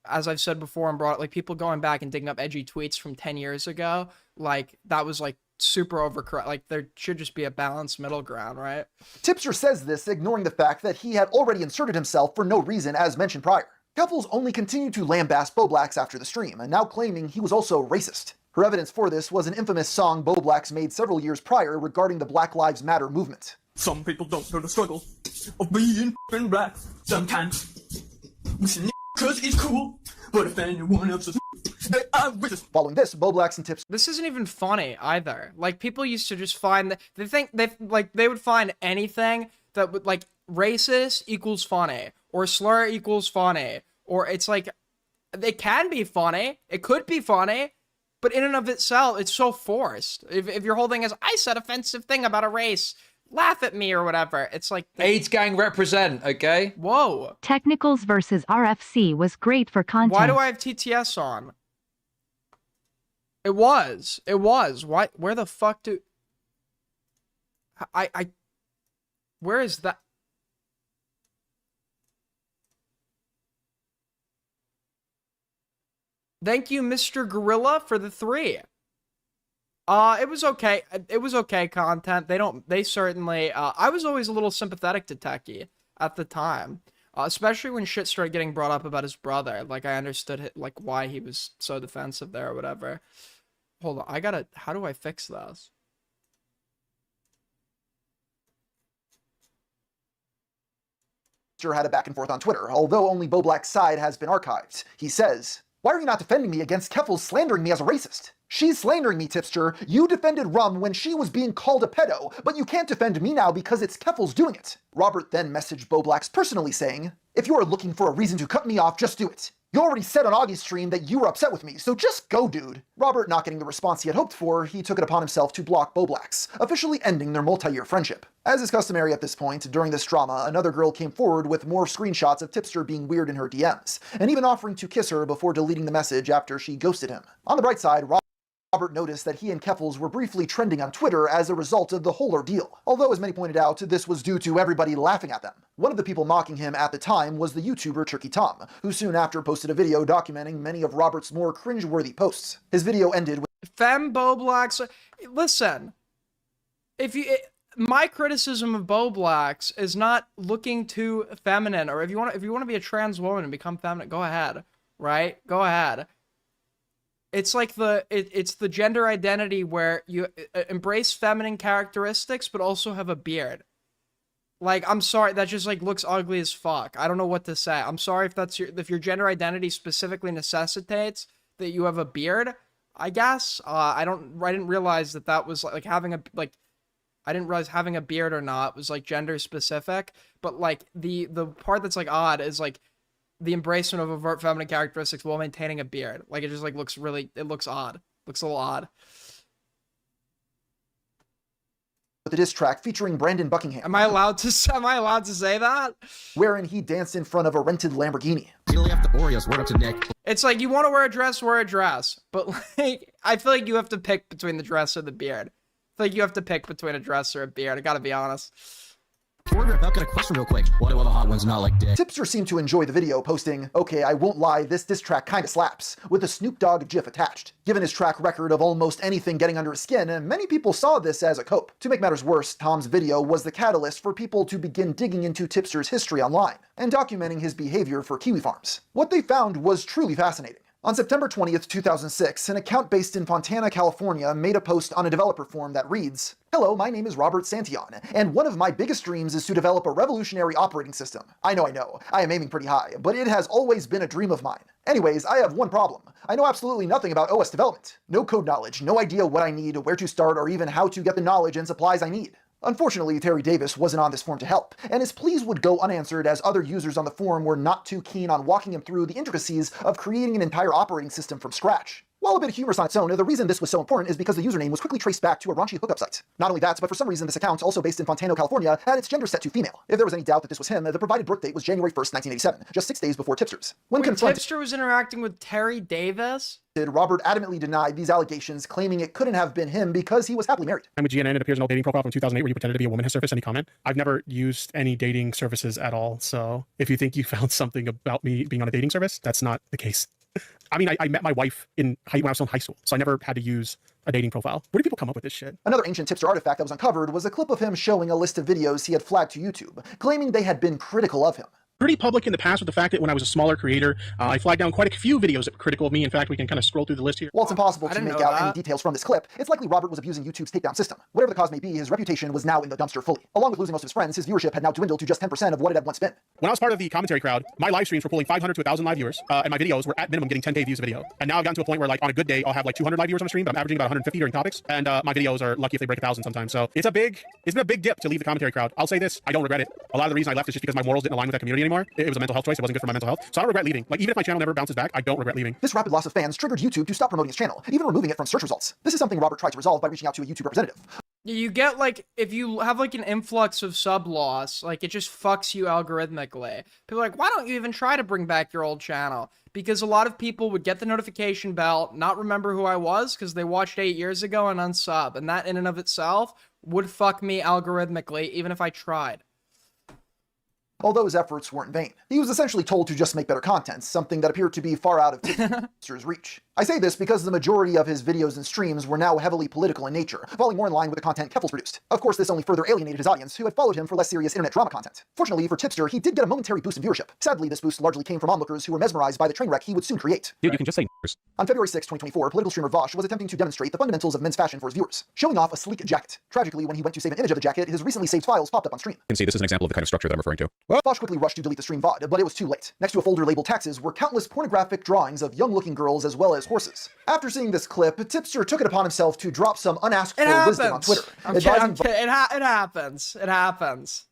as I've said before and brought, like, people going back and digging up edgy tweets from 10 years ago. Like, that was, like, super overcorrect. Like, there should just be a balanced middle ground, right? Tipster says this, ignoring the fact that he had already inserted himself for no reason, as mentioned prior. Keffels only continued to lambast Boblax after the stream, and now claiming he was also racist. Her evidence for this was an infamous song Boblax made several years prior regarding the Black Lives Matter movement. Some people don't know the struggle of being black. Sometimes we say cause it's cool, but if anyone else is Following this, Boblax and Tipster. This isn't even funny either. Like, people used to just find that they would find anything that would, like, racist equals funny or slur equals funny, or it's like, they can be funny, it could be funny, but in and of itself, it's so forced. If your whole thing is, I said offensive thing about a race, laugh at me or whatever, it's like, AIDS gang represent, okay? Whoa. Technicals versus RFC was great for content. Why do I have TTS on? It was. Why? Where the fuck do... Where is that? Thank you, Mr. Gorilla, for the 3. It was okay. It was okay content. They certainly, I was always a little sympathetic to Techie at the time. Especially when shit started getting brought up about his brother. Like, I understood, like, why he was so defensive there or whatever. Hold on, how do I fix this? Had a back and forth on Twitter, although only Boblax's side has been archived. He says, "Why are you not defending me against Keffels slandering me as a racist? She's slandering me, Tipster. You defended Rum when she was being called a pedo, but you can't defend me now because it's Keffels doing it." Robert then messaged Boblax personally saying, "If you are looking for a reason to cut me off, just do it. You already said on Augie's stream that you were upset with me, so just go, dude." Robert not getting the response he had hoped for, he took it upon himself to block Boblax, officially ending their multi-year friendship. As is customary at this point, during this drama, another girl came forward with more screenshots of Tipster being weird in her DMs, and even offering to kiss her before deleting the message after she ghosted him. On the bright side, Robert noticed that he and Keffels were briefly trending on Twitter as a result of the whole ordeal, although as many pointed out, this was due to everybody laughing at them. One of the people mocking him at the time was the YouTuber Turkey Tom, who soon after posted a video documenting many of Robert's more cringe-worthy posts. His video ended with Fem Boblax, listen, my criticism of Boblax is not looking too feminine, or if you want to be a trans woman and become feminine, go ahead, right? Go ahead. It's like it's the gender identity where you embrace feminine characteristics but also have a beard. Like, I'm sorry, that just, like, looks ugly as fuck. I don't know what to say. I'm sorry if your gender identity specifically necessitates that you have a beard, I guess. I didn't realize that was like having a, like, I didn't realize having a beard or not was like gender specific, but like the part that's like odd is like the embracement of overt feminine characteristics while maintaining a beard. Like it just like looks really, it looks odd. Looks a little odd. With a diss track featuring Brandon Buckingham. Am I allowed to say that? Wherein he danced in front of a rented Lamborghini. It's like you want to wear a dress, but like I feel like you have to pick between the dress or the beard. I feel like you have to pick between a dress or a beard. I gotta be honest. I've got a question real quick. Why do all the hot ones not like dick? Tipster seemed to enjoy the video, posting, "Okay, I won't lie, this diss track kinda slaps," with a Snoop Dogg gif attached. Given his track record of almost anything getting under his skin, many people saw this as a cope. To make matters worse, Tom's video was the catalyst for people to begin digging into Tipster's history online and documenting his behavior for kiwi farms. What they found was truly fascinating. On September 20th, 2006, an account based in Fontana, California made a post on a developer forum that reads, "Hello, my name is Robert Santillan, and one of my biggest dreams is to develop a revolutionary operating system. I know, I am aiming pretty high, but it has always been a dream of mine. Anyways, I have one problem. I know absolutely nothing about OS development. No code knowledge, no idea what I need, where to start, or even how to get the knowledge and supplies I need." Unfortunately, Terry Davis wasn't on this forum to help, and his pleas would go unanswered as other users on the forum were not too keen on walking him through the intricacies of creating an entire operating system from scratch. While a bit humorous on its own, the reason this was so important is because the username was quickly traced back to a raunchy hookup site. Not only that, but for some reason this account, also based in Fontana, California, had its gender set to female. If there was any doubt that this was him, the provided birth date was January 1st, 1987, just 6 days before Tipster's. When confronted, Tipster was interacting with Terry Davis? Robert adamantly denied these allegations, claiming it couldn't have been him because he was happily married. I'm with GNN. It appears an old dating profile from 2008 where you pretended to be a woman has surfaced any comment. I've never used any dating services at all, so if you think you found something about me being on a dating service, that's not the case. I mean, I met my wife when I was still in high school, so I never had to use a dating profile. Where do people come up with this shit? Another ancient Tipster artifact that was uncovered was a clip of him showing a list of videos he had flagged to YouTube, claiming they had been critical of him. Pretty public in the past with the fact that when I was a smaller creator, I flagged down quite a few videos that were critical of me. In fact, we can kind of scroll through the list here. While it's impossible to make out any details from this clip, it's likely Robert was abusing YouTube's takedown system. Whatever the cause may be, his reputation was now in the dumpster fully. Along with losing most of his friends, his viewership had now dwindled to just 10% of what it had once been. When I was part of the commentary crowd, my live streams were pulling 500 to 1,000 live viewers, and my videos were at minimum getting 10K views a video. And now I've gotten to a point where, like, on a good day, I'll have like 200 live viewers on the stream, but I'm averaging about 150 during topics, and my videos are lucky if they break 1,000 sometimes. So it's been a big dip to leave the commentary crowd. I'll say this, I don't regret it. A lot of the reason I left is just because my morals didn't align with that community anymore. It was a mental health choice. It wasn't good for my mental health. So I don't regret leaving. Like, even if my channel never bounces back, I don't regret leaving. This rapid loss of fans triggered YouTube to stop promoting his channel, even removing it from search results. This is something Robert tried to resolve by reaching out to a YouTube representative. You get, like, if you have, like, an influx of sub loss, like, it just fucks you algorithmically. People are like, why don't you even try to bring back your old channel? Because a lot of people would get the notification bell, not remember who I was, because they watched 8 years ago and unsub. And that, in and of itself, would fuck me algorithmically, even if I tried. Although his efforts weren't vain. He was essentially told to just make better content, something that appeared to be far out of Tipster's reach. I say this because the majority of his videos and streams were now heavily political in nature, falling more in line with the content Keffels produced. Of course, this only further alienated his audience, who had followed him for less serious internet drama content. Fortunately for Tipster, he did get a momentary boost in viewership. Sadly, this boost largely came from onlookers who were mesmerized by the train wreck he would soon create. Dude, you can just say On February 6, 2024, political streamer Vosh was attempting to demonstrate the fundamentals of men's fashion for his viewers, showing off a sleek jacket. Tragically, when he went to save an image of the jacket, his recently saved files popped up on stream. You can see this is an example of the kind of structure that I'm referring to. Vosh quickly rushed to delete the stream VOD, but it was too late. Next to a folder labeled taxes were countless pornographic drawings of young-looking girls as well as horses. After seeing this clip, Tipster took it upon himself to drop some unasked for wisdom on Twitter. I'm kidding. It happens. It happens.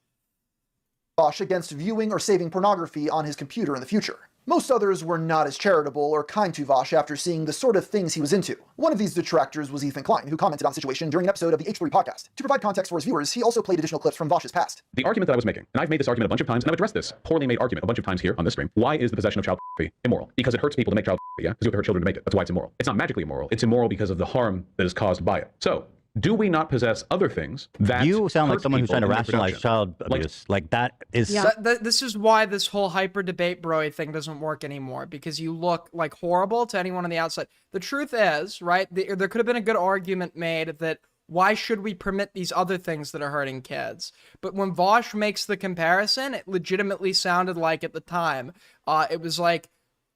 Vosh against viewing or saving pornography on his computer in the future. Most others were not as charitable or kind to Vosh after seeing the sort of things he was into. One of these detractors was Ethan Klein, who commented on the situation during an episode of the H3 podcast. To provide context for his viewers, he also played additional clips from Vosh's past. The argument that I was making, and I've made this argument a bunch of times, and I've addressed this poorly made argument a bunch of times here on this stream. Why is the possession of child pornography immoral? Because it hurts people to make child pornography, yeah? Because you have to hurt children to make it. That's why it's immoral. It's not magically immoral. It's immoral because of the harm that is caused by it. So, do we not possess other things that you sound like someone who's trying to rationalize child abuse? Like that is. Yeah. This is why this whole hyper debate broy thing doesn't work anymore, because you look like horrible to anyone on the outside. The truth is, right? There could have been a good argument made that why should we permit these other things that are hurting kids? But when Vosh makes the comparison, it legitimately sounded like at the time, it was like,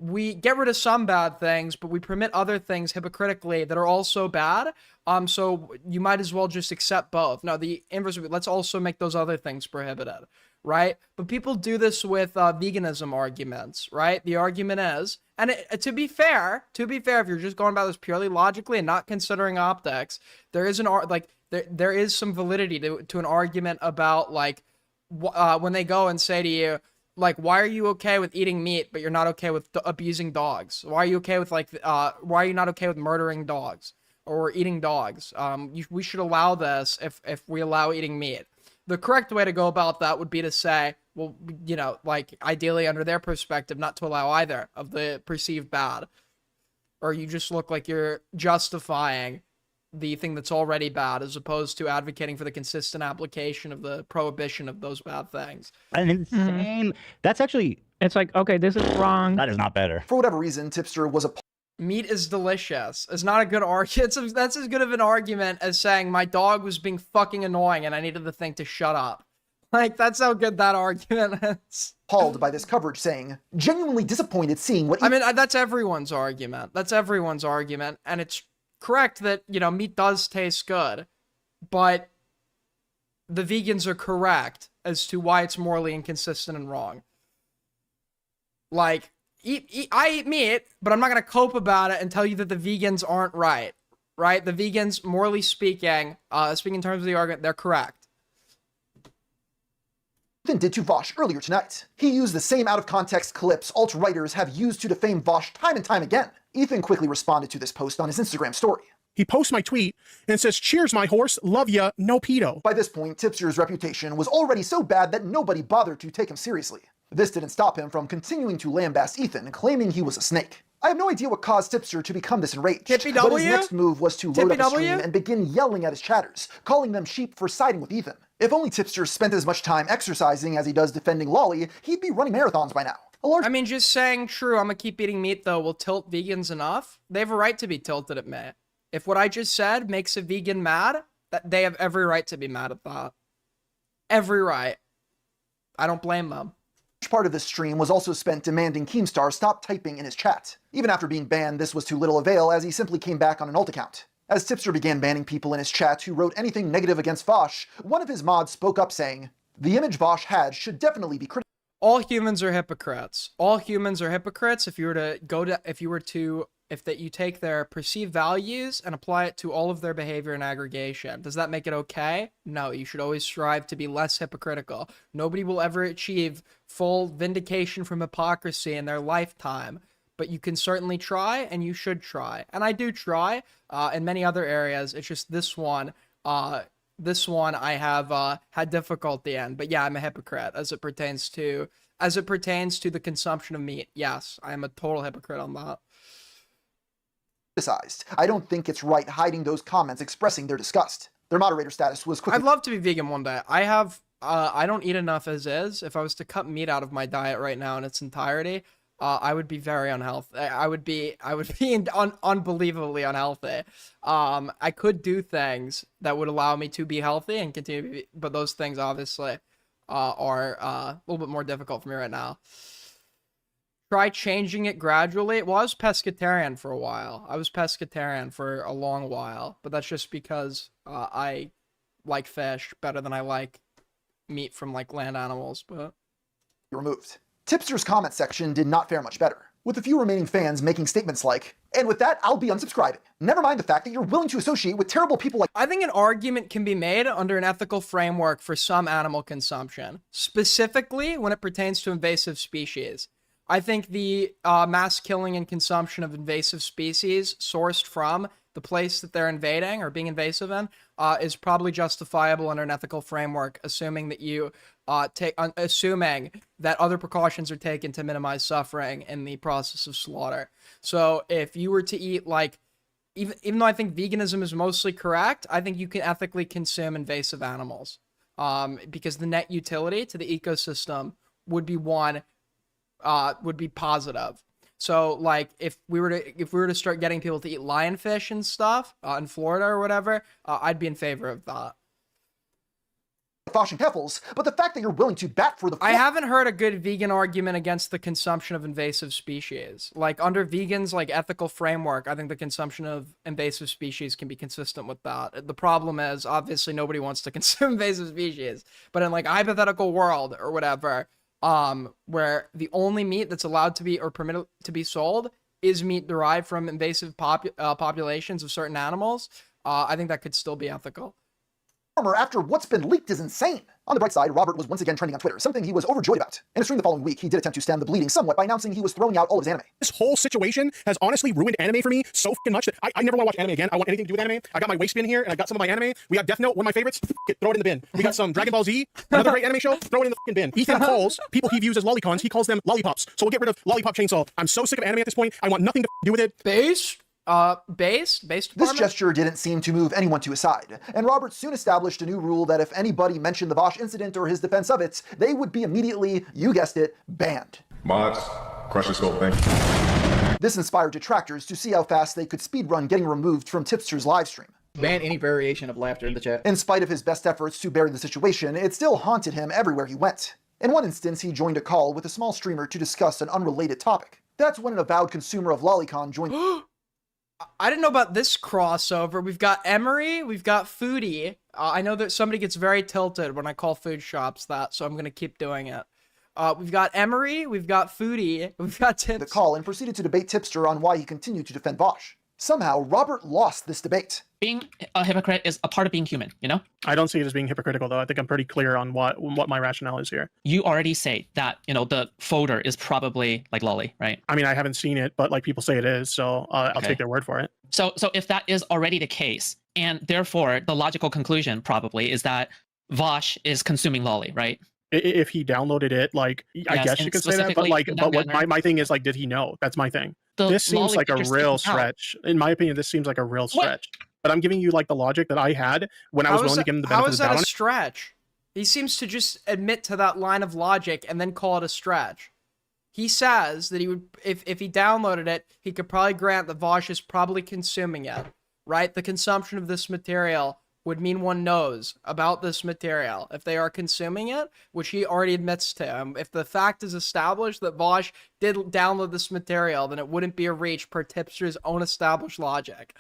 we get rid of some bad things, but we permit other things hypocritically that are also bad. So you might as well just accept both. No, the inverse would be, let's also make those other things prohibited, right? But people do this with veganism arguments, right? The argument is, And to be fair, if you're just going about this purely logically and not considering optics, there is there is some validity to an argument about like when they go and say to you, like, why are you okay with eating meat but you're not okay with abusing dogs? Why are you okay with why are you not okay with murdering dogs or eating dogs? We should allow this if we allow eating meat. The correct way to go about that would be to say, well, you know, like ideally under their perspective, not to allow either of the perceived bad, or you just look like you're justifying the thing that's already bad as opposed to advocating for the consistent application of the prohibition of those bad things. An insane. That's actually. It's like, okay, this is wrong. That is not better. For whatever reason, Tipster was a meat is delicious. It's not a good argument. That's as good of an argument as saying my dog was being fucking annoying and I needed the thing to shut up. Like, that's how good that argument is. Appalled by this coverage, saying, genuinely disappointed seeing what... I mean, that's everyone's argument. That's everyone's argument. And it's correct that, you know, meat does taste good. But the vegans are correct as to why it's morally inconsistent and wrong. Like... I eat meat, but I'm not going to cope about it and tell you that the vegans aren't right. Right? The vegans, morally speaking, speaking in terms of the argument, they're correct. Did to Vosh earlier tonight. He used the same out-of-context clips alt-writers have used to defame Vosh time and time again. Ethan quickly responded to this post on his Instagram story. He posts my tweet and says, cheers, my horse, love ya, no pedo. By this point, Tipster's reputation was already so bad that nobody bothered to take him seriously. This didn't stop him from continuing to lambaste Ethan, claiming he was a snake. I have no idea what caused Tipster to become this enraged, but his next move was to load up a stream and begin yelling at his chatters, calling them sheep for siding with Ethan. If only Tipster spent as much time exercising as he does defending Lolly, he'd be running marathons by now. I mean, just saying true, I'm gonna keep eating meat though, will tilt vegans enough? They have a right to be tilted at me. If what I just said makes a vegan mad, they have every right to be mad at that. Every right. I don't blame them. Part of this stream was also spent demanding Keemstar stop typing in his chat. Even after being banned, this was to little avail as he simply came back on an alt account. As Tipster began banning people in his chat who wrote anything negative against Vosh, one of his mods spoke up saying, the image Vosh had should definitely be criticized. All humans are hypocrites. All humans are hypocrites if you take their perceived values and apply it to all of their behavior in aggregation. Does that make it okay? No, you should always strive to be less hypocritical. Nobody will ever achieve full vindication from hypocrisy in their lifetime, but you can certainly try, and you should try. And I do try in many other areas. It's just this one I have had difficulty in. But yeah, I'm a hypocrite as it pertains to the consumption of meat. Yes, I am a total hypocrite on that. I don't think it's right hiding those comments expressing their disgust. Their moderator status was quickly... I'd love to be vegan one day. I don't eat enough as is. If I was to cut meat out of my diet right now in its entirety, I would be very unhealthy. I would be unbelievably unhealthy. I could do things that would allow me to be healthy and continue to be, but those things obviously are a little bit more difficult for me right now. Try changing it gradually. Well, I was pescatarian for a while. I was pescatarian for a long while, but that's just because I like fish better than I like meat from like land animals. But removed. Tipster's comment section did not fare much better, with a few remaining fans making statements like, and with that, I'll be unsubscribing. Never mind the fact that you're willing to associate with terrible people like... I think an argument can be made under an ethical framework for some animal consumption, specifically when it pertains to invasive species. I think the mass killing and consumption of invasive species sourced from the place that they're invading or being invasive in is probably justifiable under an ethical framework, assuming that you assuming that other precautions are taken to minimize suffering in the process of slaughter. So if you were to eat like, even though I think veganism is mostly correct, I think you can ethically consume invasive animals because the net utility to the ecosystem would be positive. So like if we were to start getting people to eat lionfish and stuff in Florida or whatever, I'd be in favor of that. Heifels, but the fact that you're willing to bat for the... I haven't heard a good vegan argument against the consumption of invasive species. Like under vegans, like ethical framework, I think the consumption of invasive species can be consistent with that. The problem is obviously nobody wants to consume invasive species, but in like a hypothetical world or whatever, where the only meat that's allowed to be or permitted to be sold is meat derived from invasive populations of certain animals, I think that could still be ethical. After what's been leaked is insane. On the bright side, Robert was once again trending on Twitter, something he was overjoyed about. In a stream the following week, he did attempt to stem the bleeding somewhat by announcing he was throwing out all of his anime. This whole situation has honestly ruined anime for me so fucking much that I never want to watch anime again. I want anything to do with anime. I got my waist bin here, and I got some of my anime. We got Death Note, one of my favorites. Throw it in the bin. We got some Dragon Ball Z, another great anime show. Throw it in the fucking bin. Ethan calls people he views as lolicons, he calls them lollipops. So we'll get rid of Lollipop Chainsaw. I'm so sick of anime at this point. I want nothing to do with it. Base department? This gesture didn't seem to move anyone to his side, and Robert soon established a new rule that if anybody mentioned the Vosh incident or his defense of it, they would be immediately, you guessed it, banned. Mods, crush the scope, thank you. This inspired detractors to see how fast they could speedrun getting removed from Tipster's livestream. Ban any variation of laughter in the chat. In spite of his best efforts to bury the situation, it still haunted him everywhere he went. In one instance, he joined a call with a small streamer to discuss an unrelated topic. That's when an avowed consumer of Lolicon joined. I didn't know about this crossover. We've got Emery, we've got Foodie. I know that somebody gets very tilted when I call food shops that, so I'm going to keep doing it. We've got Emery, we've got Foodie, we've got Tipster. The call and proceeded to debate Tipster on why he continued to defend Vosh. Somehow, Robert lost this debate. Being a hypocrite is a part of being human, you know? I don't see it as being hypocritical, though. I think I'm pretty clear on what my rationale is here. You already say that, you know, the folder is probably like lolly, right? I mean, I haven't seen it, but like people say it is, so I'll take their word for it. So if that is already the case, and therefore the logical conclusion probably is that Vosh is consuming lolly, right? If he downloaded it, like, I guess you could say that, but like, what my thing is, like, did he know? That's my thing. This seems like a real stretch. In my opinion, this seems like a real stretch. But I'm giving you like the logic that I had when I was willing to give him the benefit of the doubt. How is that a stretch? He seems to just admit to that line of logic and then call it a stretch. He says that he would, if he downloaded it, he could probably grant that Vosh is probably consuming it, right? The consumption of this material would mean one knows about this material. If they are consuming it, which he already admits to, if the fact is established that Vosh did download this material, then it wouldn't be a reach per Tipster's own established logic.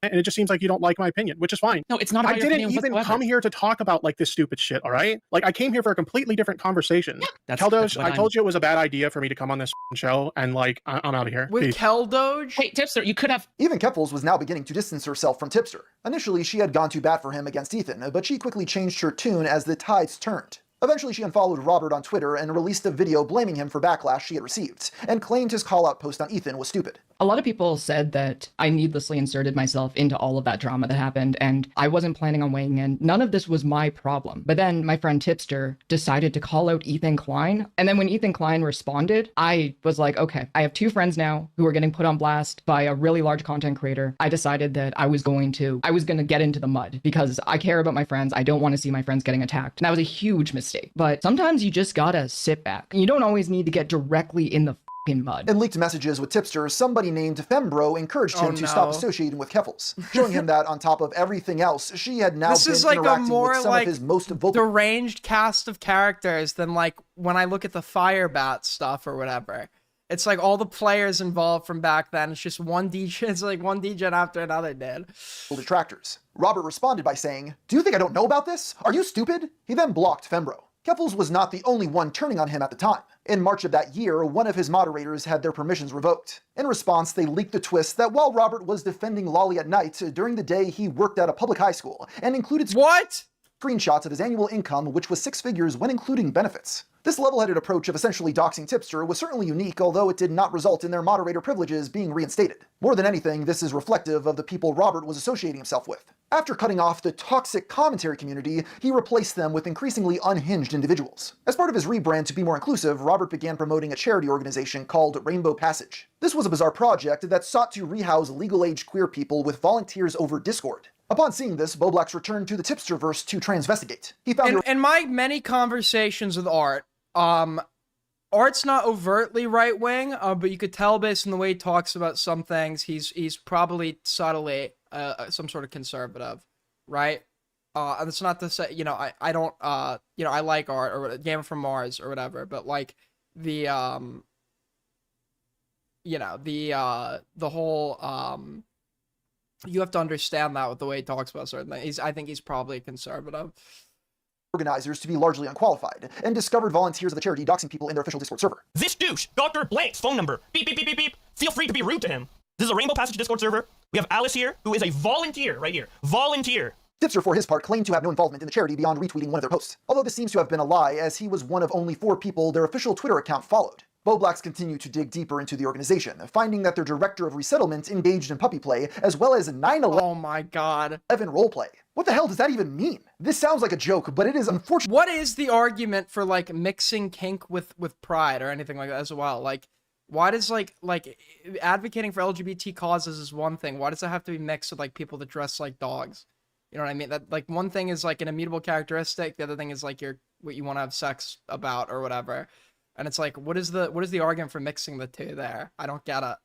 And it just seems like you don't like my opinion, which is fine. No, it's not about I your didn't opinion even whatsoever. come here to talk about like this stupid shit, all right? Like I came here for a completely different conversation. That's Keldoge, what I told you it was a bad idea for me to come on this show, and like I'm out of here. With Peace. Keldoge? Wait, Tipster, you could have... Even Keffels was now beginning to distance herself from Tipster. Initially, she had gone to bat for him against Ethan, but she quickly changed her tune as the tides turned. Eventually, she unfollowed Robert on Twitter and released a video blaming him for backlash she had received, and claimed his call-out post on Ethan was stupid. A lot of people said that I needlessly inserted myself into all of that drama that happened, and I wasn't planning on weighing in. None of this was my problem. But then my friend Tipster decided to call out Ethan Klein, and then when Ethan Klein responded, I was like, okay, I have two friends now who are getting put on blast by a really large content creator. I decided that I was going to get into the mud because I care about my friends. I don't want to see my friends getting attacked. And that was a huge mistake. But sometimes you just gotta sit back. You don't always need to get directly in the mud. In leaked messages with Tipster, somebody named Fembro encouraged him to stop associating with Keffels, showing him that on top of everything else, she had now been interacting with some of his most vocal... deranged cast of characters than like when I look at the Firebat stuff or whatever. It's like all the players involved from back then. It's just one DJ. It's like one DJ after another, dude. Detractors. Robert responded by saying, "Do you think I don't know about this? Are you stupid?" He then blocked Fembro. Keffels was not the only one turning on him at the time. In March of that year, one of his moderators had their permissions revoked. In response, they leaked the twist that while Robert was defending Lolly at night, during the day he worked at a public high school, and included screenshots of his annual income, which was 6 figures when including benefits. This level-headed approach of essentially doxing Tipster was certainly unique, although it did not result in their moderator privileges being reinstated. More than anything, this is reflective of the people Robert was associating himself with. After cutting off the toxic commentary community, he replaced them with increasingly unhinged individuals. As part of his rebrand to be more inclusive, Robert began promoting a charity organization called Rainbow Passage. This was a bizarre project that sought to rehouse legal-age queer people with volunteers over Discord. Upon seeing this, Boblax returned to the Tipsterverse to transvestigate. He found in my many conversations with Art, Art's not overtly right-wing, but you could tell based on the way he talks about some things, he's probably subtly some sort of conservative, right? And it's not to say, you know, I don't, you know, I like Art or Gamer from Mars or whatever, but like the, you know, the whole, you have to understand that with the way he talks about certain things. I think he's probably conservative. organizers to be largely unqualified, and discovered volunteers of the charity doxing people in their official Discord server. This douche, Dr. Blank's phone number. Beep, beep, beep, beep, beep. Feel free to be rude to him. This is a Rainbow Passage Discord server. We have Alice here, who is a volunteer, right here. Volunteer. Tipster, for his part, claimed to have no involvement in the charity beyond retweeting one of their posts, although this seems to have been a lie, as he was one of only 4 people their official Twitter account followed. Blacks continue to dig deeper into the organization, finding that their director of resettlement engaged in puppy play, as well as 9/11 Oh my god. roleplay. What the hell does that even mean? This sounds like a joke, but it is unfortunate. What is the argument for like mixing kink with pride or anything like that as well? Like, why does like advocating for LGBT causes is one thing. Why does it have to be mixed with like people that dress like dogs? You know what I mean? That like one thing is like an immutable characteristic, the other thing is like what you want to have sex about or whatever. And it's like, what is the argument for mixing the two there? I don't get it.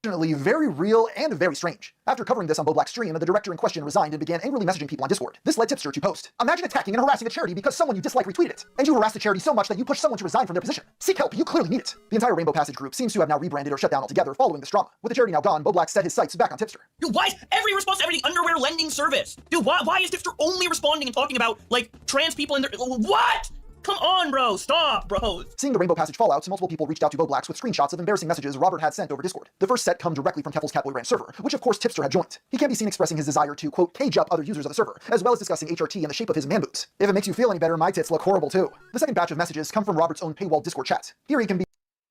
Very real and very strange. After covering this on Black's stream, the director in question resigned and began angrily messaging people on Discord. This led Tipster to post, "Imagine attacking and harassing a charity because someone you dislike retweeted it, and you harassed the charity so much that you pushed someone to resign from their position. Seek help, you clearly need it." The entire Rainbow Passage group seems to have now rebranded or shut down altogether following this drama. With the charity now gone, Black set his sights back on Tipster. Dude, why is every response to everything underwear lending service? Dude, why is Tipster only responding and talking about, like, trans people in their... What? Come on, bro. Stop, bro. Seeing the Rainbow Passage fallout, multiple people reached out to Blacks with screenshots of embarrassing messages Robert had sent over Discord. The first set come directly from Keffel's Catboy Ranch server, which of course Tipster had joined. He can be seen expressing his desire to, quote, cage up other users of the server, as well as discussing HRT and the shape of his man boobs. If it makes you feel any better, my tits look horrible too. The second batch of messages come from Robert's own paywall Discord chat. Here he can be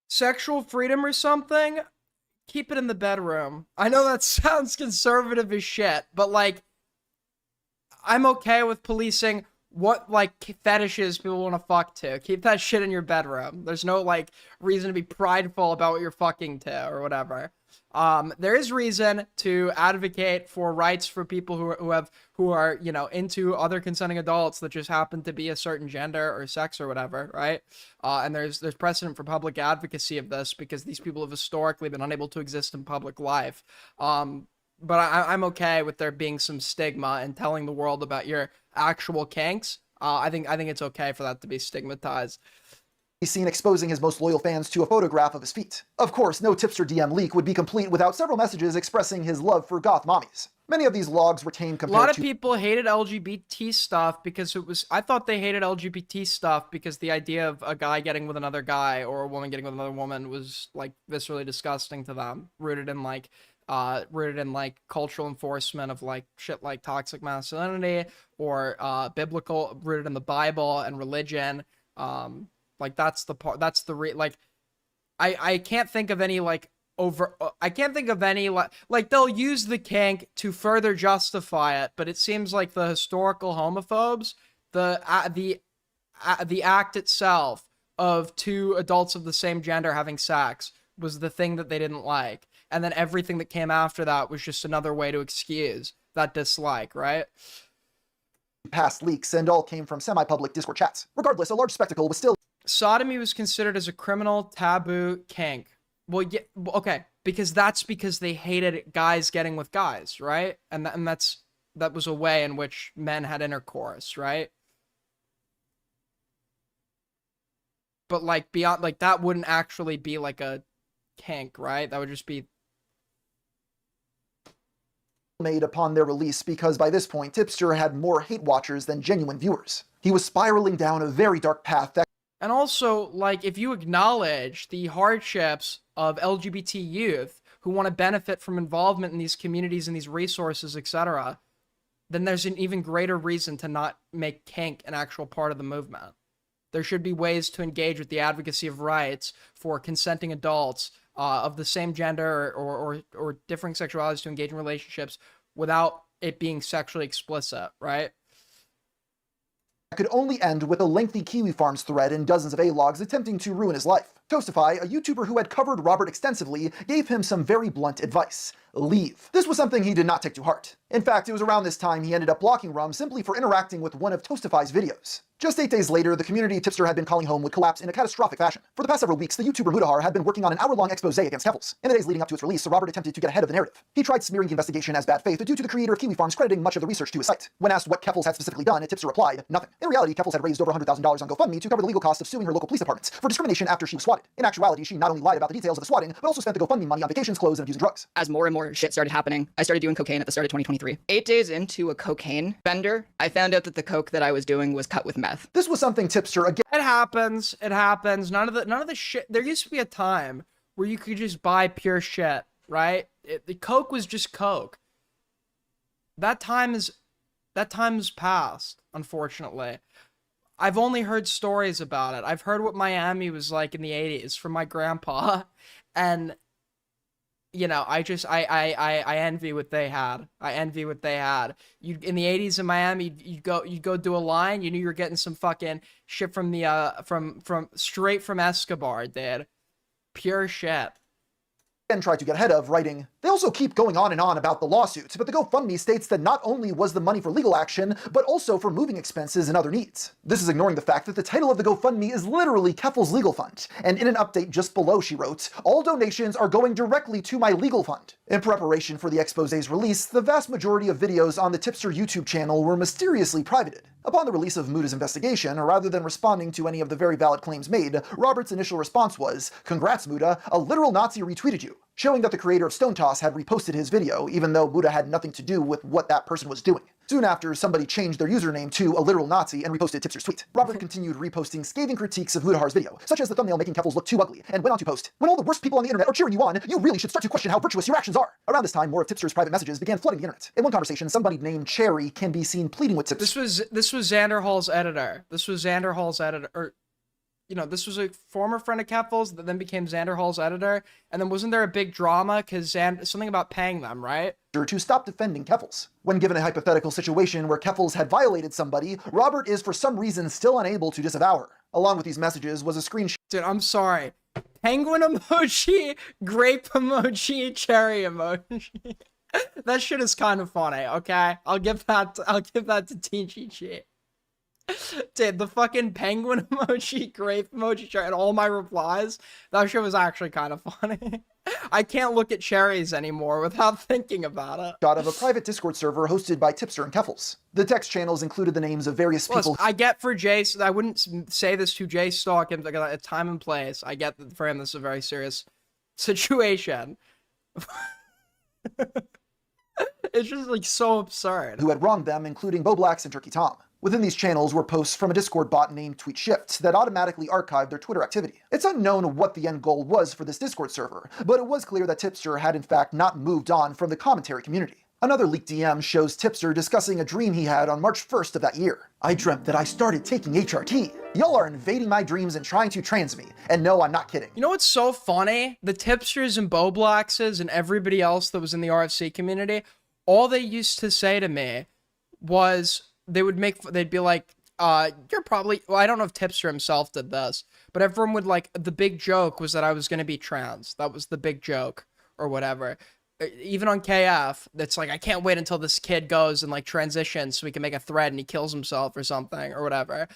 Sexual freedom or something? Keep it in the bedroom. I know that sounds conservative as shit, but like, I'm okay with policing what like fetishes people want to fuck to. Keep that shit in your bedroom. There's no like reason to be prideful about what you're fucking to or whatever. There is reason to advocate for rights for people who are, you know, into other consenting adults that just happen to be a certain gender or sex or whatever, right? And there's precedent for public advocacy of this because these people have historically been unable to exist in public life. But I'm okay with there being some stigma and telling the world about your actual kinks. I think it's okay for that to be stigmatized. He's seen exposing his most loyal fans to a photograph of his feet. Of course, no Tipster DM leak would be complete without several messages expressing his love for goth mommies. Many of these logs retain compared to... A lot of people hated LGBT stuff because I thought they hated LGBT stuff because the idea of a guy getting with another guy or a woman getting with another woman was like viscerally disgusting to them, rooted in cultural enforcement of like shit like toxic masculinity or rooted in the Bible and religion. Like that's the part, I can't think of any like I can't think of any like they'll use the kink to further justify it, but it seems like the historical homophobes, the act itself of two adults of the same gender having sex was the thing that they didn't like. And then everything that came after that was just another way to excuse that dislike, right? Past leaks, and all came from semi-public Discord chats. Regardless, a large spectacle was still... Sodomy was considered as a criminal taboo kink. Well, yeah, okay, because they hated guys getting with guys, right? And that was a way in which men had intercourse, right? But like beyond, like that wouldn't actually be like a kink, right? That would just be made upon their release because by this point, Tipster had more hate watchers than genuine viewers. He was spiraling down a very dark path that... And also, like, if you acknowledge the hardships of LGBT youth who want to benefit from involvement in these communities and these resources, etc., then there's an even greater reason to not make kink an actual part of the movement. There should be ways to engage with the advocacy of rights for consenting adults of the same gender or differing sexualities to engage in relationships without it being sexually explicit, right? Could only end with a lengthy Kiwi Farms thread and dozens of A-logs attempting to ruin his life. Toastify, a YouTuber who had covered Robert extensively, gave him some very blunt advice. Leave. This was something he did not take to heart. In fact, it was around this time he ended up blocking Rum simply for interacting with one of Toastify's videos. Just 8 days later, the community Tipster had been calling home would collapse in a catastrophic fashion. For the past several weeks, the YouTuber Mudahar had been working on an hour-long expose against Keffels. In the days leading up to its release, so Robert attempted to get ahead of the narrative. He tried smearing the investigation as bad faith due to the creator of Kiwi Farms crediting much of the research to his site. When asked what Keffels had specifically done, Tipster replied, nothing. In reality, Keffels had raised over $100,000 on GoFundMe to cover the legal costs of suing her local police departments for discrimination after she was swatted. In actuality, she not only lied about the details of the swatting, but also spent the GoFundMe money on vacations, clothes, and abusing drugs. As more and more shit started happening, I started doing cocaine at the start of 2023. 3. 8 days into a cocaine bender, I found out that the coke that I was doing was cut with meth. This was something Tipster again. It happens. It happens. None of the shit. There used to be a time where you could just buy pure shit, right? The coke was just coke. That time is past, unfortunately. I've only heard stories about it. I've heard what Miami was like in the 80s from my grandpa, and you know, I envy what they had. I envy what they had. You in the 80s in Miami, you'd go do a line, you knew you were getting some fucking shit from the from straight from Escobar, dude. Pure shit. And tried to get ahead of, writing, they also keep going on and on about the lawsuit, but the GoFundMe states that not only was the money for legal action, but also for moving expenses and other needs. This is ignoring the fact that the title of the GoFundMe is literally Keffel's legal fund, and in an update just below she wrote, all donations are going directly to my legal fund. In preparation for the exposé's release, the vast majority of videos on the Tipster YouTube channel were mysteriously privated. Upon the release of Muda's investigation, rather than responding to any of the very valid claims made, Robert's initial response was, "Congrats, Muda, a literal Nazi retweeted you," showing that the creator of Stone Toss had reposted his video, even though Muda had nothing to do with what that person was doing. Soon after, somebody changed their username to a literal Nazi and reposted Tipster's tweet. Robert continued reposting scathing critiques of Mudahar's video, such as the thumbnail making Keffels look too ugly, and went on to post, "When all the worst people on the internet are cheering you on, you really should start to question how virtuous your actions are." Around this time, more of Tipster's private messages began flooding the internet. In one conversation, somebody named Cherry can be seen pleading with Tipster. This was Xander Hall's editor. This was Xander Hall's editor. Or, you know, this was a former friend of Keffel's that then became Xander Hall's editor. And then wasn't there a big drama because something about paying them, right? To stop defending Keffels. When given a hypothetical situation where Keffels had violated somebody, Robert is for some reason still unable to disavow her. Along with these messages was a screenshot. Dude, I'm sorry. Penguin emoji, grape emoji, cherry emoji. That shit is kind of funny, okay? I'll give that to TGG. Dude, the fucking penguin emoji, grape emoji, cherry, and all my replies, that shit was actually kind of funny. I can't look at cherries anymore without thinking about it. Shot of a private Discord server hosted by Tipster and Keffels. The text channels included the names of various people. I get for Jace, I wouldn't say this to Jace Stalk at time and place. I get that for him this is a very serious situation. It's just like so absurd. Who had wronged them, including Boblax and Turkey Tom. Within these channels were posts from a Discord bot named TweetShift that automatically archived their Twitter activity. It's unknown what the end goal was for this Discord server, but it was clear that Tipster had in fact not moved on from the commentary community. Another leaked DM shows Tipster discussing a dream he had on March 1st of that year. "I dreamt that I started taking HRT. Y'all are invading my dreams and trying to trans me. And no, I'm not kidding." You know what's so funny? The Tipsters and Boblaxes and everybody else that was in the RFC community, all they used to say to me was they'd be like, you're probably, well, I don't know if Tipster himself did this, but everyone would like, the big joke was that I was going to be trans. That was the big joke or whatever. Even on KF, that's like, I can't wait until this kid goes and like transitions so we can make a thread and he kills himself or something or whatever.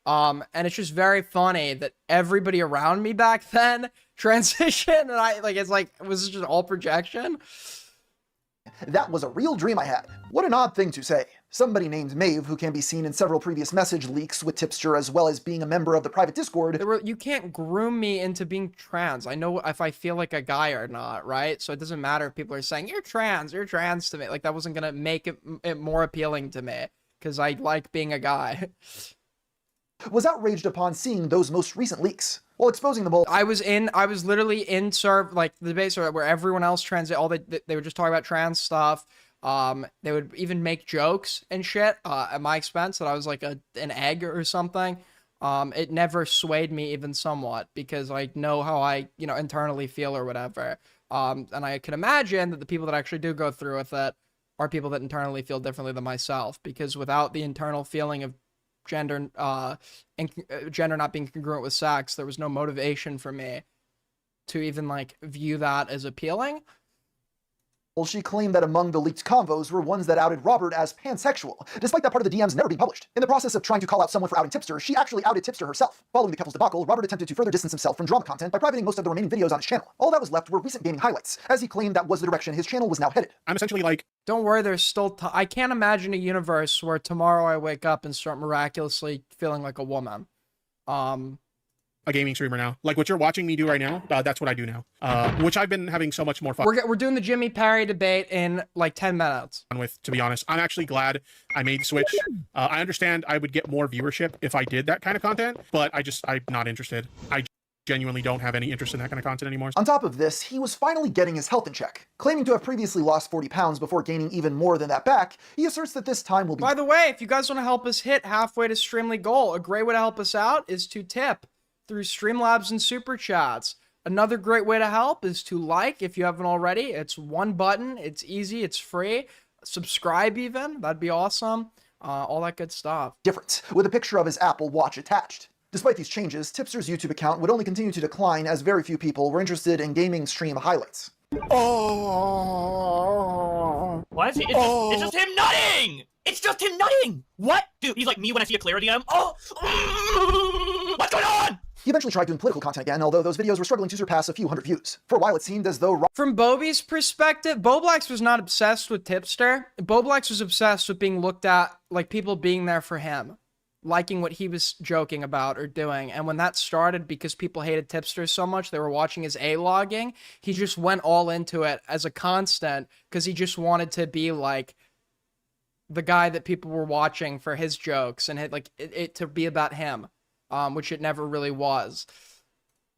And it's just very funny that everybody around me back then transitioned, and it's like, was this just all projection? "That was a real dream I had." What an odd thing to say. Somebody named Maeve, who can be seen in several previous message leaks with Tipster as well as being a member of the private Discord. You can't groom me into being trans. I know if I feel like a guy or not, right? So it doesn't matter if people are saying, you're trans to me. Like, that wasn't gonna make it more appealing to me, because I like being a guy. Was outraged upon seeing those most recent leaks. While exposing them all, I was literally in the debate where everyone else they were just talking about trans stuff. They would even make jokes and shit at my expense that I was like an egg or something. It never swayed me even somewhat because I know how I, internally feel or whatever. And I can imagine that the people that actually do go through with it are people that internally feel differently than myself, because without the internal feeling of gender not being congruent with sex, there was no motivation for me to even like view that as appealing. Well, she claimed that among the leaked convos were ones that outed Robert as pansexual, despite that part of the DMs never being published. In the process of trying to call out someone for outing Tipster, she actually outed Tipster herself. Following the Keffels debacle, Robert attempted to further distance himself from drama content by privating most of the remaining videos on his channel. All that was left were recent gaming highlights, as he claimed that was the direction his channel was now headed. I'm essentially like, don't worry, there's still I can't imagine a universe where tomorrow I wake up and start miraculously feeling like a woman. a gaming streamer now. Like what you're watching me do right now, that's what I do now. Which I've been having so much more fun We're doing the Jxmmy Parry debate in like 10 minutes. with, to be honest. I'm actually glad I made the switch. I understand I would get more viewership if I did that kind of content, but I'm not interested. I genuinely don't have any interest in that kind of content anymore. On top of this, he was finally getting his health in check. Claiming to have previously lost 40 pounds before gaining even more than that back, he asserts that this time will be— By the way, if you guys want to help us hit halfway to Streamly goal, a great way to help us out is to tip through Streamlabs and Super Chats. Another great way to help is to like if you haven't already. It's one button, it's easy, it's free. Subscribe even, that'd be awesome. All that good stuff. different, with a picture of his Apple Watch attached. Despite these changes, Tipster's YouTube account would only continue to decline as very few people were interested in gaming stream highlights. Oh. Why is he? It's just him nutting! It's just him nutting! What? Dude, he's like me when I see a Clarity DM. Oh! What's going on? He eventually tried doing political content again, although those videos were struggling to surpass a few hundred views. For a while, it seemed as though— From Bobby's perspective, Boblax was not obsessed with Tipster. Boblax was obsessed with being looked at, like people being there for him, liking what he was joking about or doing. And when that started, because people hated Tipster so much, they were watching his A-logging, he just went all into it as a constant because he just wanted to be like the guy that people were watching for his jokes and it to be about him, which it never really was.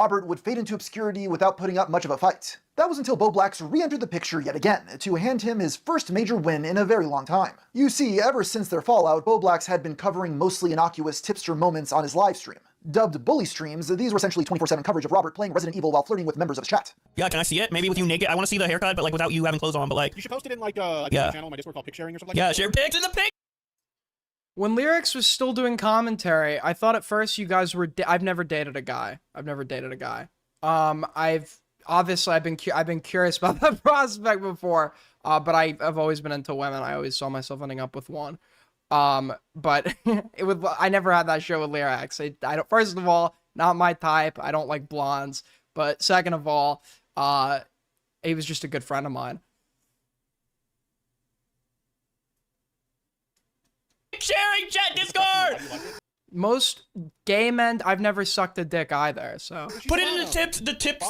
Robert would fade into obscurity without putting up much of a fight. That was until Boblax re-entered the picture yet again, to hand him his first major win in a very long time. You see, ever since their fallout, Boblax had been covering mostly innocuous Tipster moments on his livestream. Dubbed bully streams, these were essentially 24/7 coverage of Robert playing Resident Evil while flirting with members of his chat. Yeah, can I see it? Maybe with you naked. I want to see the haircut, but like without you having clothes on, but like... You should post it in like a Yeah. channel on my Discord called Pic Sharing or something like Yeah, that. share pics in the pic! When Lyrics was still doing commentary, I thought at first you guys were. I've never dated a guy. I've been curious about that prospect before, but I've always been into women. I always saw myself ending up with one. But I never had that show with Lyrics. I don't. First of all, not my type. I don't like blondes. But second of all, he was just a good friend of mine. Sharing chat Discord! Most gay men, I've never sucked a dick either, so. Put it in the tips.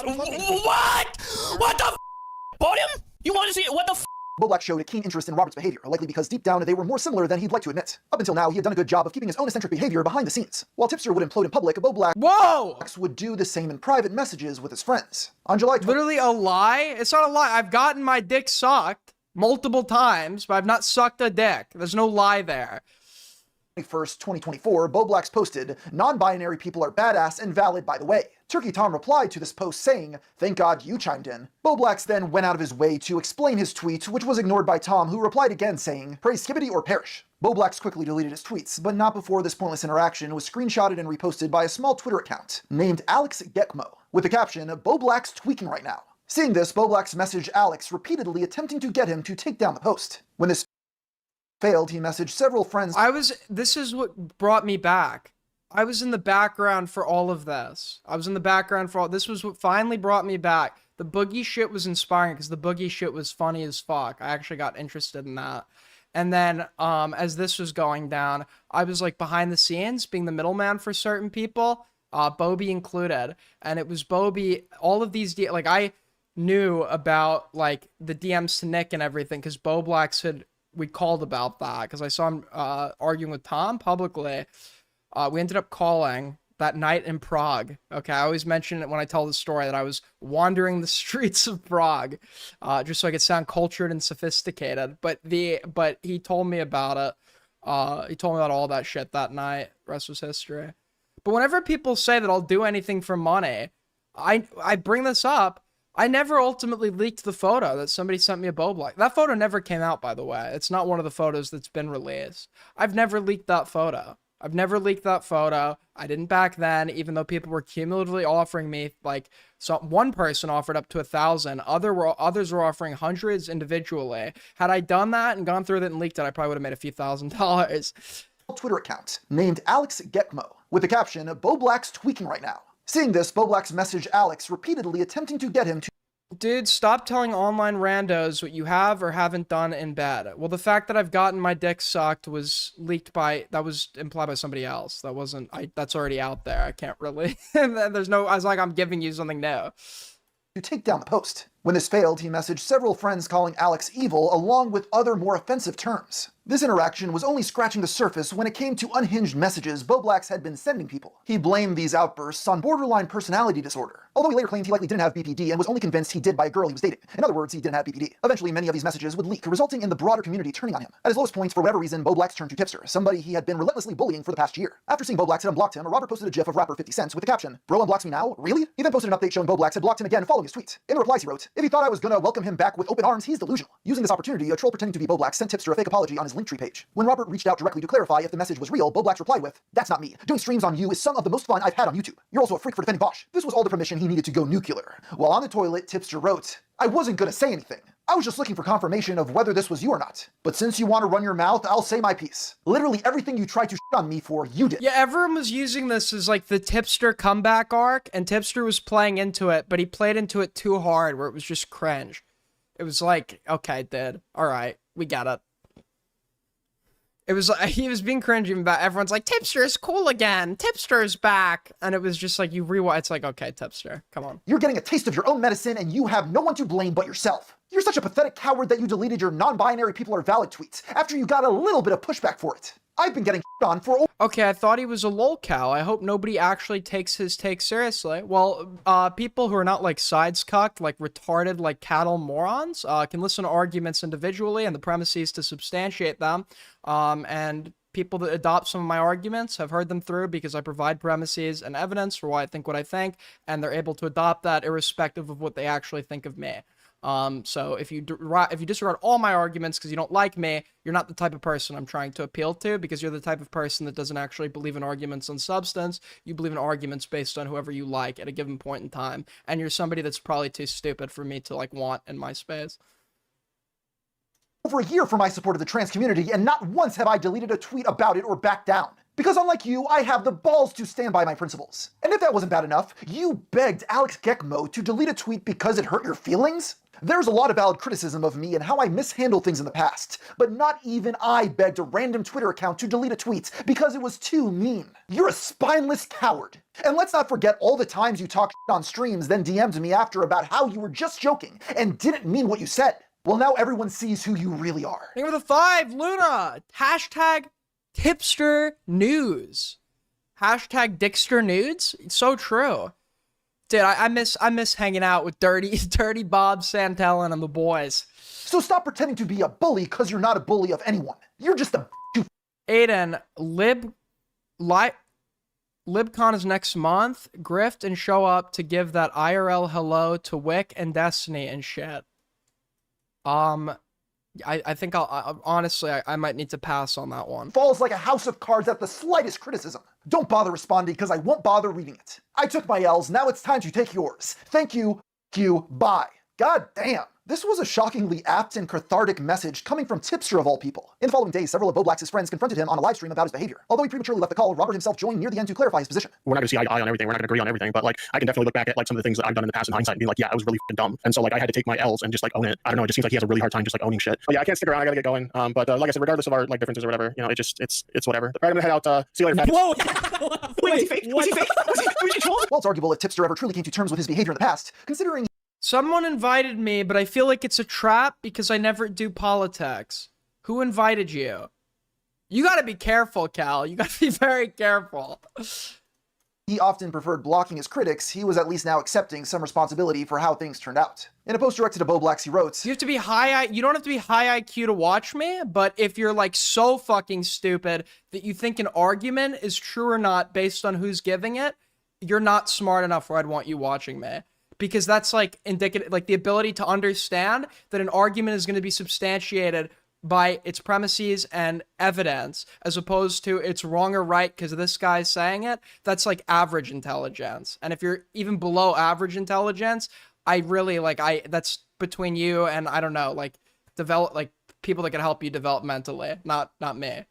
What? What the f? Bought him? You want to see it? What the f? Boblax showed a keen interest in Robert's behavior, likely because deep down they were more similar than he'd like to admit. Up until now, he had done a good job of keeping his own eccentric behavior behind the scenes. While Tipster would implode in public, Boblax would do the same in private messages with his friends. On July 20th, literally a lie? It's not a lie. I've gotten my dick sucked multiple times, but I've not sucked a dick. There's no lie there. 1st, 2024, Boblax posted, "Non-binary people are badass and valid, by the way." Turkey Tom replied to this post saying, "Thank God you chimed in." Boblax then went out of his way to explain his tweet, which was ignored by Tom, who replied again saying, "Praise Skibbity or perish." Boblax quickly deleted his tweets, but not before this pointless interaction was screenshotted and reposted by a small Twitter account named Jxmmy, with the caption, "Boblax tweaking right now." Seeing this, Boblax messaged Alex repeatedly attempting to get him to take down the post. When this failed, he messaged several friends. This is what brought me back. I was in the background for all of this. This was what finally brought me back. The boogie shit was inspiring because the boogie shit was funny as fuck. I actually got interested in that. And then, as this was going down, I was like behind the scenes, being the middleman for certain people, Bobby included. And it was Bobby, all of these, like I knew about like the DMs to Nick and everything because Boblax we called about that because I saw him arguing with Tom publicly. We ended up calling that night in Prague. Okay, I always mention it when I tell the story that I was wandering the streets of Prague just so I could sound cultured and sophisticated. But he told me about it. He told me about all that shit that night. Rest was history. But whenever people say that I'll do anything for money, I bring this up. I never ultimately leaked the photo that somebody sent me a Boblax. That photo never came out, by the way. It's not one of the photos that's been released. I've never leaked that photo. I didn't back then, even though people were cumulatively offering me, like, so one person offered up to 1,000. Others were offering hundreds individually. Had I done that and gone through it and leaked it, I probably would have made a few $1,000s. Twitter account named Jxmmy, with the caption, "Boblax tweaking right now." Seeing this, Boblax messaged Alex repeatedly attempting to get him to Dude, stop telling online randos what you have or haven't done in bed. Well, the fact that I've gotten my dick sucked was leaked by, that was implied by somebody else. That wasn't, that's already out there. I can't really, there's no, I was like, I'm giving you something new. To take down the post. When this failed, he messaged several friends calling Alex evil along with other more offensive terms. This interaction was only scratching the surface when it came to unhinged messages Boblax had been sending people. He blamed these outbursts on borderline personality disorder, although he later claimed he likely didn't have BPD and was only convinced he did by a girl he was dating. In other words, he didn't have BPD. Eventually, many of these messages would leak, resulting in the broader community turning on him. At his lowest points, for whatever reason, Boblax turned to Tipster, somebody he had been relentlessly bullying for the past year. After seeing Boblax had unblocked him, Robert posted a gif of rapper 50 Cent with the caption, "Bro unblocks me now? Really?" He then posted an update showing Boblax had blocked him again following his tweet. In the replies he wrote, "If he thought I was gonna welcome him back with open arms, he's delusional." Using this opportunity, a troll pretending to be Boblax sent Tipster a fake apology on his Linktree page. When Robert reached out directly to clarify if the message was real, Boblax replied with, "That's not me. Doing streams on you is some of the most fun I've had on YouTube. You're also a freak for defending Bosch." This was all the permission he needed to go nuclear. While on the toilet, Tipster wrote, "I wasn't gonna say anything. I was just looking for confirmation of whether this was you or not. But since you want to run your mouth, I'll say my piece. Literally everything you tried to shit on me for, you did." Yeah, everyone was using this as like the Tipster comeback arc, and Tipster was playing into it, but he played into it too hard where it was just cringe. It was like, okay, dude, alright, we got it. It was like, he was being cringy about everyone's like, Tipster is cool again, Tipster is back. And it was just like, you rewind, it's like, okay, Tipster, come on. You're getting a taste of your own medicine and you have no one to blame but yourself. You're such a pathetic coward that you deleted your non-binary people are valid tweets after you got a little bit of pushback for it. I've been getting on for Okay, I thought he was a lol cow. I hope nobody actually takes his take seriously. Well, people who are not like sides cucked, like retarded, like cattle morons, can listen to arguments individually and the premises to substantiate them. And people that adopt some of my arguments have heard them through because I provide premises and evidence for why I think what I think, and they're able to adopt that irrespective of what they actually think of me. So if you disregard all my arguments because you don't like me, you're not the type of person I'm trying to appeal to, because you're the type of person that doesn't actually believe in arguments on substance. You believe in arguments based on whoever you like at a given point in time, and you're somebody that's probably too stupid for me to like want in my space. Over a year for my support of the trans community, and not once have I deleted a tweet about it or backed down. Because unlike you, I have the balls to stand by my principles. And if that wasn't bad enough, you begged Alex Jxmmy to delete a tweet because it hurt your feelings? There's a lot of valid criticism of me and how I mishandled things in the past, but not even I begged a random Twitter account to delete a tweet because it was too mean. You're a spineless coward. And let's not forget all the times you talked on streams, then DM'd me after about how you were just joking and didn't mean what you said. Well, now everyone sees who you really are. Thank you for the 5, Luna! Hashtag Tipster News. Hashtag Dickster Nudes. It's so true. Dude, I miss hanging out with dirty Bob Santellan and the boys. So stop pretending to be a bully because you're not a bully of anyone. You're just a Aiden, LibCon is next month. Grift and show up to give that IRL hello to Wick and Destiny and shit. I think honestly, I might need to pass on that one. Falls like a house of cards at the slightest criticism. Don't bother responding because I won't bother reading it. I took my L's, now it's time to take yours. Thank you, bye. God damn. This was a shockingly apt and cathartic message coming from Tipster of all people. In the following days, several of Boblax's friends confronted him on a live stream about his behavior. Although he prematurely left the call, Robert himself joined near the end to clarify his position. We're not going to see eye to eye on everything. We're not going to agree on everything. But like, I can definitely look back at like some of the things that I've done in the past in hindsight and be like, yeah, I was really dumb. And so like, I had to take my L's and just like own it. I don't know. It just seems like he has a really hard time just like owning shit. But yeah, I can't stick around. I got to get going. But like I said, regardless of our like differences or whatever, you know, it's whatever. All right, I'm gonna head out. See you later. Whoa! Wait, was he fake? Was he fake? Was he trolling? While it's arguable if Tipster ever truly came to terms with his behavior in the past, considering Someone invited me, but I feel like it's a trap because I never do politics. Who invited you? You gotta be careful, Cal. You gotta be very careful. he often preferred blocking his critics, he was at least now accepting some responsibility for how things turned out. In a post directed to Boblax, he wrote, You don't have to be high IQ to watch me, but if you're like so fucking stupid that you think an argument is true or not based on who's giving it, you're not smart enough where I'd want you watching me. Because that's like indicative, like the ability to understand that an argument is going to be substantiated by its premises and evidence, as opposed to it's wrong or right because this guy's saying it. That's like average intelligence. And if you're even below average intelligence, I really that's between you and I don't know, like people that can help you developmentally, not me.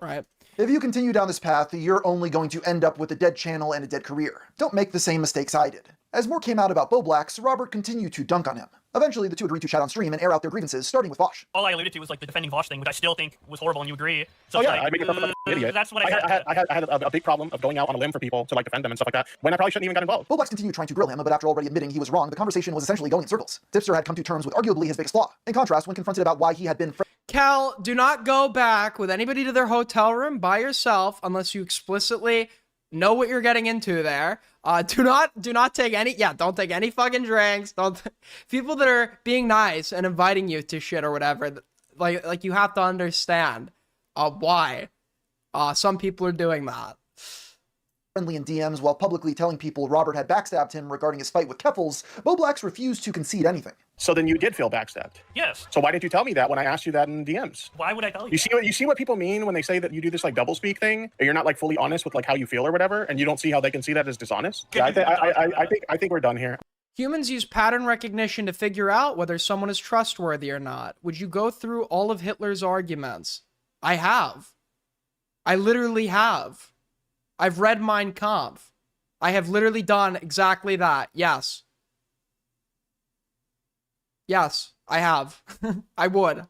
Right. If you continue down this path, you're only going to end up with a dead channel and a dead career. Don't make the same mistakes I did. As more came out about Boblax, Robert continued to dunk on him. Eventually, the two agreed to chat on stream and air out their grievances, starting with Vosh. All I alluded to was like the defending Vosh thing, which I still think was horrible, and you agree. So Oh it's yeah, like, I make it an idiot. That's what I had. I had a big problem of going out on a limb for people to like defend them and stuff like that, when I probably shouldn't even got involved. Boblax continued trying to grill him, but after already admitting he was wrong, the conversation was essentially going in circles. Tipster had come to terms with arguably his biggest flaw. In contrast, when confronted about why he had been Cal, do not go back with anybody to their hotel room by yourself unless you explicitly know what you're getting into there. Do not take any, don't take any fucking drinks. People that are being nice and inviting you to shit or whatever, like you have to understand why some people are doing that. Friendly in DMs while publicly telling people Robert had backstabbed him regarding his fight with Keffels, Boblax refused to concede anything. So then you did feel backstabbed. Yes. So why didn't you tell me that when I asked you that in DMs? Why would I tell you? You see what people mean when they say that you do this like doublespeak thing, and you're not like fully honest with like how you feel or whatever, and you don't see how they can see that as dishonest. Yeah, I think we're done here. Humans use pattern recognition to figure out whether someone is trustworthy or not. Would you go through all of Hitler's arguments? I have. I literally have. I've read Mein Kampf. I have literally done exactly that. Yes. Yes, I have. I would.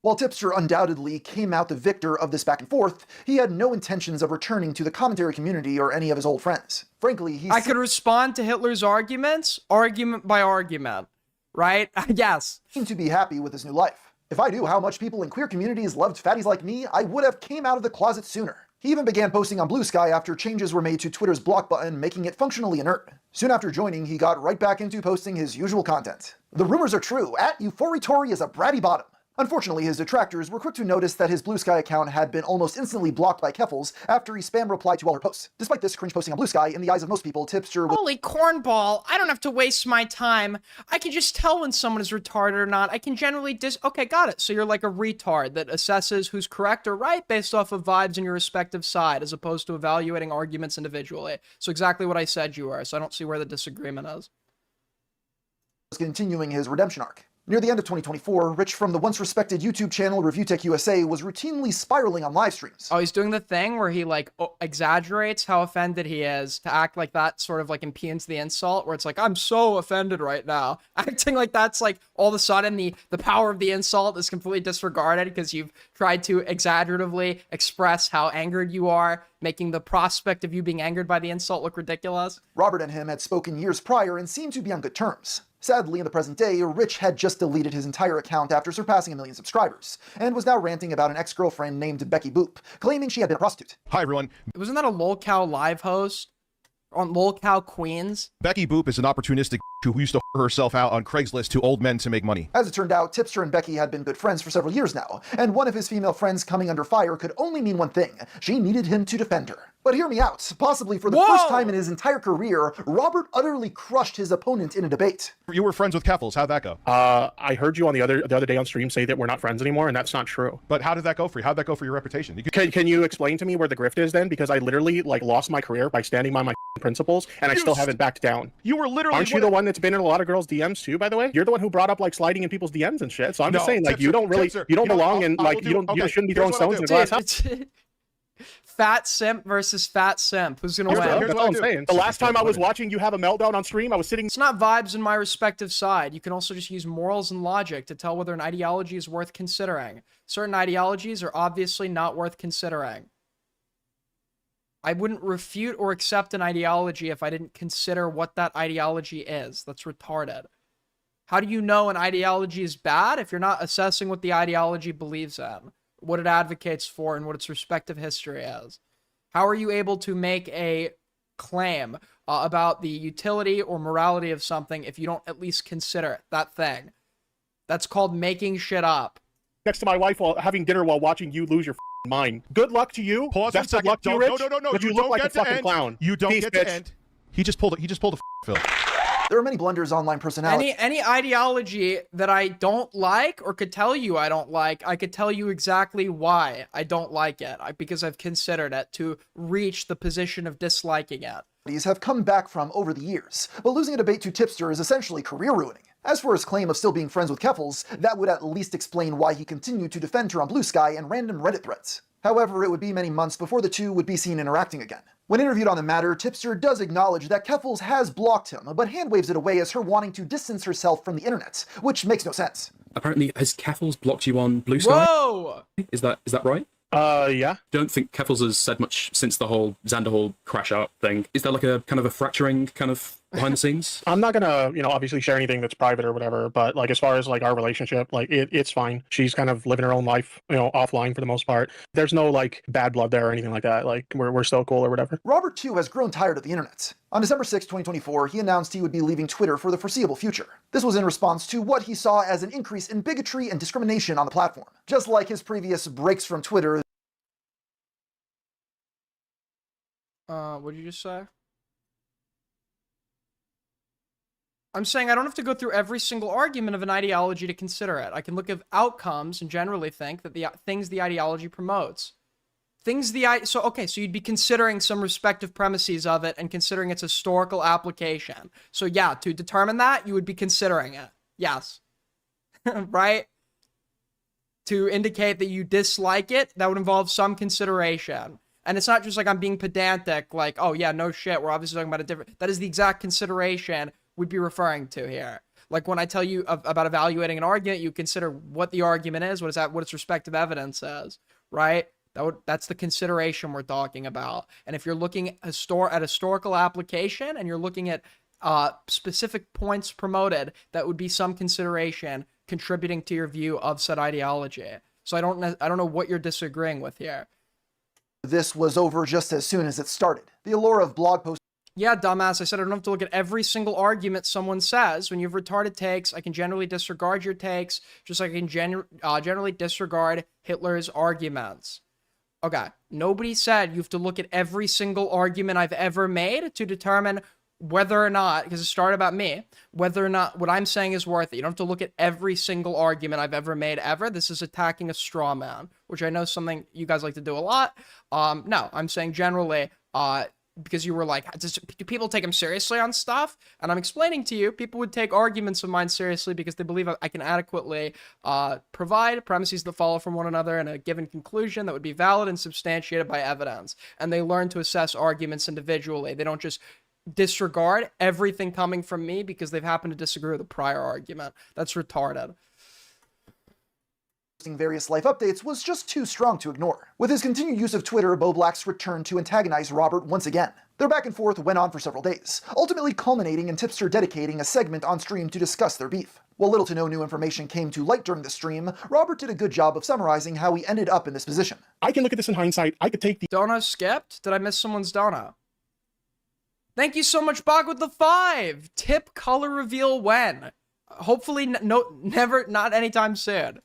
While Tipster undoubtedly came out the victor of this back and forth, he had no intentions of returning to the commentary community or any of his old friends. Frankly, I could respond to Hitler's arguments, argument by argument, right? Yes. Seemed to be happy with his new life. If I knew how much people in queer communities loved fatties like me, I would have came out of the closet sooner. He even began posting on Blue Sky after changes were made to Twitter's block button, making it functionally inert. Soon after joining, he got right back into posting his usual content. The rumors are true. @Euphoritori is a bratty bottom. Unfortunately, his detractors were quick to notice that his Blue Sky account had been almost instantly blocked by Keffels after he spam replied to all her posts. Despite this cringe posting on Blue Sky, in the eyes of most people, Tipster was— Holy cornball, I don't have to waste my time. I can just tell when someone is retarded or not. I can generally Okay, got it. So you're like a retard that assesses who's correct or right based off of vibes in your respective side, as opposed to evaluating arguments individually. So exactly what I said you are, so I don't see where the disagreement is. Continuing his redemption arc. Near the end of 2024, Rich from the once respected YouTube channel ReviewTech USA was routinely spiraling on live streams. Oh, he's doing the thing where he like exaggerates how offended he is to act like that sort of like impugns the insult, where it's like, I'm so offended right now. Acting like that's like all of a sudden the power of the insult is completely disregarded because you've tried to exaggeratively express how angered you are, making the prospect of you being angered by the insult look ridiculous. Robert and him had spoken years prior and seemed to be on good terms. Sadly, in the present day, Rich had just deleted his entire account after surpassing 1 million subscribers, and was now ranting about an ex-girlfriend named Becky Boop, claiming she had been a prostitute. Hi everyone. Wasn't that a LolCow live host on LolCow Queens? Becky Boop is an opportunistic who used to herself out on Craigslist to old men to make money. As it turned out, Tipster and Becky had been good friends for several years now, and one of his female friends coming under fire could only mean one thing: she needed him to defend her. But hear me out. Possibly for the first time in his entire career, Robert utterly crushed his opponent in a debate. You were friends with Keffels. How'd that go? I heard you on the other day on stream say that we're not friends anymore, and that's not true. But how did that go for you? How'd that go for your reputation? Can you explain to me where the grift is then? Because I literally like lost my career by standing by my principles, and I still haven't backed down. You were literally— Aren't you the one that's been in a lot of girls' DMs too, by the way? You're the one who brought up like sliding in people's DMs and shit. So I'm just saying, like, you don't belong, and like you shouldn't be throwing stones in a glass house. Fat simp versus fat simp. Who's gonna win? That's all I'm saying. The last time I was watching you have a meltdown on stream, I was sitting— It's not vibes in my respective side. You can also just use morals and logic to tell whether an ideology is worth considering. Certain ideologies are obviously not worth considering. I wouldn't refute or accept an ideology if I didn't consider what that ideology is. That's retarded. How do you know an ideology is bad if you're not assessing what the ideology believes in, what it advocates for, and what its respective history is? How are you able to make a claim about the utility or morality of something if you don't at least consider that thing? That's called making shit up. Next to my wife while having dinner while watching you lose your mind. Good luck to you. Pause Best one of luck to second. you, Rich. No. But you look like a fucking clown. You don't Peace, get bitch. to end. He just pulled a Phil. There are many blunders online personality. Any ideology that I don't like or could tell you I don't like, I could tell you exactly why I don't like it, because I've considered it to reach the position of disliking it. Have come back from over the years, but losing a debate to Tipster is essentially career ruining. As for his claim of still being friends with Keffels, that would at least explain why he continued to defend her on Blue Sky and random Reddit threads. However, it would be many months before the two would be seen interacting again. When interviewed on the matter, Tipster does acknowledge that Keffels has blocked him, but hand waves it away as her wanting to distance herself from the internet, which makes no sense. Apparently, has Keffels blocked you on Blue Sky? Whoa! Is that right? Yeah. Don't think Keffels has said much since the whole Xanderhall crash out thing. Is there like a kind of a fracturing kind of behind the scenes? I'm not gonna, obviously share anything that's private or whatever, but like as far as like our relationship, like it's fine. She's kind of living her own life, offline for the most part. There's no like bad blood there or anything like that. Like we're still cool or whatever. Robert, too, has grown tired of the internet. On December 6, 2024, he announced he would be leaving Twitter for the foreseeable future. This was in response to what he saw as an increase in bigotry and discrimination on the platform. Just like his previous breaks from Twitter, What did you just say? I'm saying I don't have to go through every single argument of an ideology to consider it. I can look at outcomes and generally think that the things the ideology promotes. So you'd be considering some respective premises of it and considering its historical application. So yeah, to determine that, you would be considering it. Yes. Right? To indicate that you dislike it, that would involve some consideration. And it's not just like I'm being pedantic, like, oh yeah, no shit, we're obviously talking about a different... That is the exact consideration we'd be referring to here. Like when I tell you about evaluating an argument, you consider what the argument is, what its respective evidence is, right? That's the consideration we're talking about. And if you're looking at historical application and you're looking at specific points promoted, that would be some consideration contributing to your view of said ideology. So I don't know what you're disagreeing with here. this was over just as soon as it started. The allure of blog posts. Yeah, dumbass, I said I don't have to look at every single argument someone says. When you have retarded takes, I can generally disregard your takes, just like I can generally disregard Hitler's arguments. Okay, nobody said you have to look at every single argument I've ever made to determine whether or not, because it started about me, whether or not what I'm saying is worth it. You don't have to look at every single argument I've ever made ever. This is attacking a straw man, which I know is something you guys like to do a lot. No, I'm saying generally, because you were like, do people take him seriously on stuff? And I'm explaining to you, people would take arguments of mine seriously because they believe I can adequately provide premises that follow from one another in a given conclusion that would be valid and substantiated by evidence. And they learn to assess arguments individually. They don't just disregard everything coming from me because they've happened to disagree with a prior argument. That's retarded. Various life updates was just too strong to ignore. With his continued use of Twitter, Bo Black's returned to antagonize Robert once again. Their back and forth went on for several days, ultimately culminating in Tipster dedicating a segment on stream to discuss their beef. While little to no new information came to light during the stream, Robert did a good job of summarizing how he ended up in this position. I can look at this in hindsight. I could take the dono skipped? Did I miss someone's dono? Thank you so much, Bog, with the 5. Tip color reveal when? Hopefully, not anytime soon.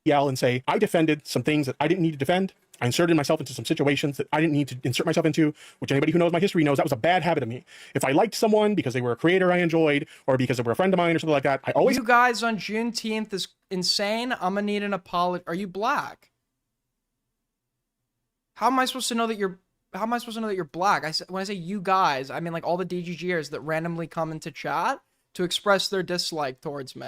yell and say, I defended some things that I didn't need to defend. I inserted myself into some situations that I didn't need to insert myself into, which anybody who knows my history knows that was a bad habit of me. If I liked someone because they were a creator I enjoyed, or because they were a friend of mine or something like that, I always... You guys on Juneteenth is insane. I'm gonna need an apology. Are you black? How am I supposed to know that you're... How am I supposed to know that you're black? When I say you guys, I mean like all the DGGers that randomly come into chat to express their dislike towards me,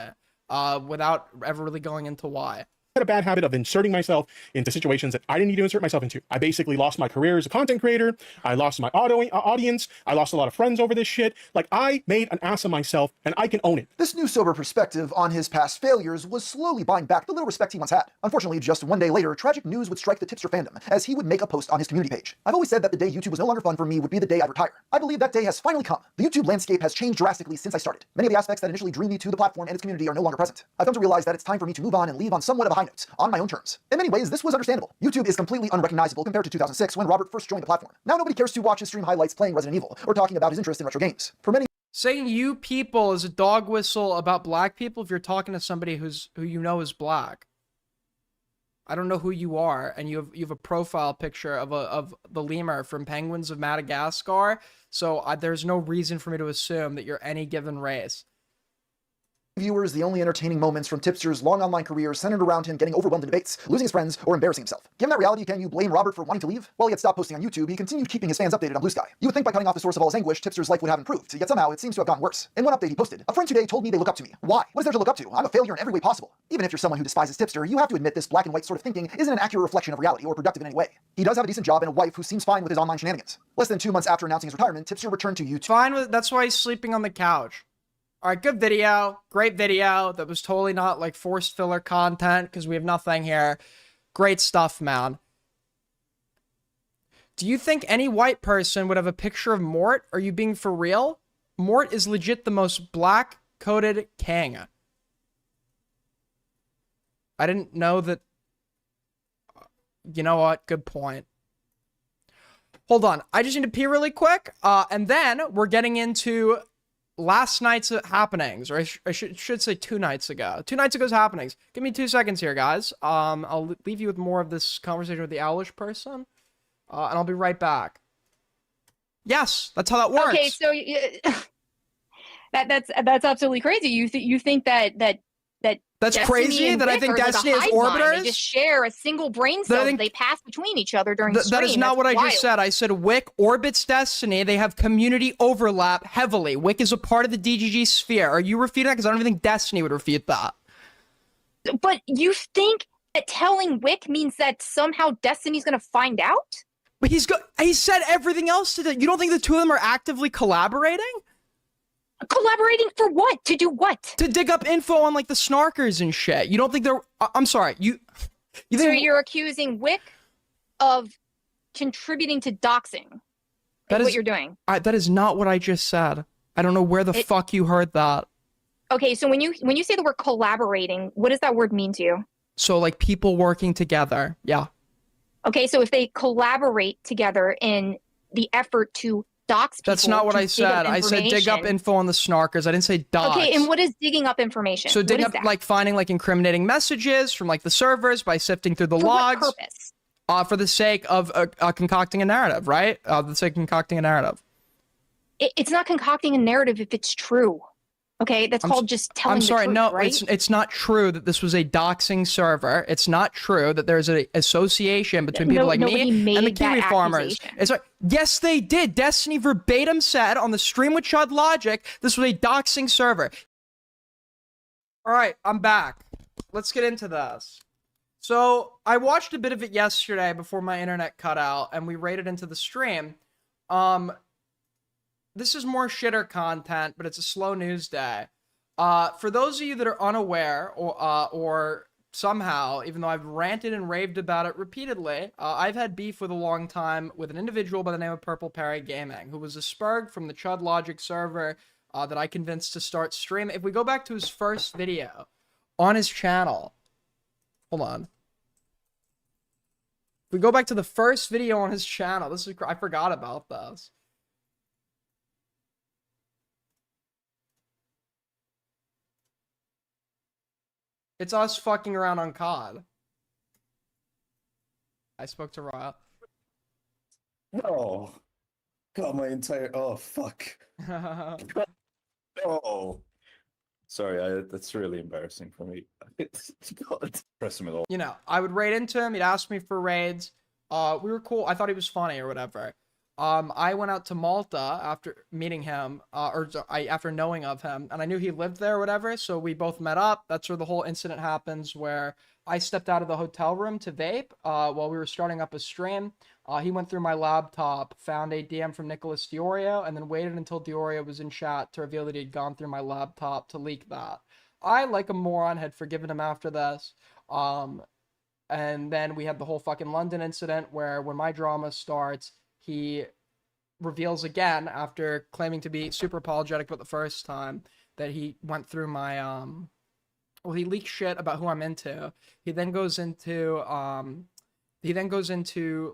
without ever really going into why. Had a bad habit of inserting myself into situations that I didn't need to insert myself into. I basically lost my career as a content creator. I lost my audience. I lost a lot of friends over this shit. Like, I made an ass of myself, and I can own it. This new sober perspective on his past failures was slowly buying back the little respect he once had. Unfortunately, just one day later, tragic news would strike the Tipster fandom, as he would make a post on his community page. I've always said that the day YouTube was no longer fun for me would be the day I'd retire. I believe that day has finally come. The YouTube landscape has changed drastically since I started. Many of the aspects that initially drew me to the platform and its community are no longer present. I've come to realize that it's time for me to move on and leave on somewhat of a high note, on my own terms. In many ways, this was understandable. YouTube is completely unrecognizable compared to 2006 when Robert first joined the platform. Now nobody cares to watch his stream highlights playing Resident Evil, or talking about his interest in retro games. For many... Saying you people is a dog whistle about black people if you're talking to somebody who you know is black. I don't know who you are, and you have a profile picture of the lemur from Penguins of Madagascar, so there's no reason for me to assume that you're any given race. viewers, the only entertaining moments from Tipster's long online career centered around him getting overwhelmed in debates, losing his friends, or embarrassing himself. Given that reality, can you blame Robert for wanting to leave? While he had stopped posting on YouTube, he continued keeping his fans updated on Blue Sky. You would think by cutting off the source of all his anguish, Tipster's life would have improved, yet somehow it seems to have gotten worse. In one update he posted, "A friend today told me they look up to me. Why? What is there to look up to? I'm a failure in every way possible." Even if you're someone who despises Tipster, you have to admit this black and white sort of thinking isn't an accurate reflection of reality or productive in any way. He does have a decent job and a wife who seems fine with his online shenanigans. Less than 2 months after announcing his retirement, Tipster returned to YouTube. Fine with, that's why he's sleeping on the couch. All right, good video. Great video. That was totally not like forced filler content because we have nothing here. Great stuff, man. Do you think any white person would have a picture of Mort? Are you being for real? Mort is legit the most black-coated king. I didn't know that. You know what? Good point. Hold on. I just need to pee really quick. And then we're getting into last night's happenings, or I should say 2 nights ago. 2 nights ago's happenings. Give me 2 seconds here, guys. I'll leave you with more of this conversation with the owlish person, and I'll be right back. Yes, that's how that works. Okay, so that's absolutely crazy. You think that that's Destiny crazy and that I Vic think are like a Destiny is hive mind. orbiters? They just share a single brain cell that they pass between each other during the stream. That is not what I just said. I said Wick orbits Destiny. They have community overlap heavily. Wick is a part of the DGG sphere. Are you refuting that? Because I don't even think Destiny would refute that. But you think that telling Wick means that somehow Destiny's going to find out? But he said everything else to you don't think the two of them are actively collaborating? Collaborating for what? To do what? To dig up info on like the snarkers and shit. You don't think they're I'm sorry. You think so you're accusing Wick of contributing to doxing. That is what you're doing. That is not what I just said. I don't know where the fuck you heard that. Okay, so when you say the word collaborating, what does that word mean to you? So like people working together. Yeah. Okay, so if they collaborate together in the effort to dox people. That's not what I said. I said dig up info on the snarkers. I didn't say dox. Okay, and what is digging up information? So digging up like finding like incriminating messages from like the servers by sifting through the logs. What purpose? For the sake of concocting a narrative, right? The sake of concocting a narrative. It's not concocting a narrative if it's true. Okay, that's called just telling the truth, no, right? it's not true that this was a doxing server. It's not true that there's an association between people like me and the kiwi farmers. It's like, yes, they did. Destiny verbatim said on the stream with Chud Logic, this was a doxing server. All right, I'm back. Let's get into this. So I watched a bit of it yesterday before my internet cut out, and we raided into the stream. This is more shitter content, but it's a slow news day. For those of you that are unaware, or somehow, even though I've ranted and raved about it repeatedly, I've had beef with a long time with an individual by the name of Purple Parry Gaming, who was a spurg from the Chud Logic server that I convinced to start streaming. If we go back to his first video on his channel, hold on. If we go back to the first video on his channel, I forgot about this. It's us fucking around on COD. I spoke to Ra. Oh. God, my entire... Oh, fuck. Oh. Sorry, that's really embarrassing for me. God, press him at all. You know, I would raid into him. He'd ask me for raids. We were cool. I thought he was funny or whatever. I went out to Malta after meeting him, after knowing of him, and I knew he lived there or whatever, so we both met up. That's where the whole incident happens, where I stepped out of the hotel room to vape while we were starting up a stream. He went through my laptop, found a DM from Nicholas Diorio, and then waited until Diorio was in chat to reveal that he had gone through my laptop to leak that. I, like a moron, had forgiven him after this. And then we had the whole fucking London incident where when my drama starts, he reveals again, after claiming to be super apologetic about the first time, that he went through my, well, he leaked shit about who I'm into. He then goes into,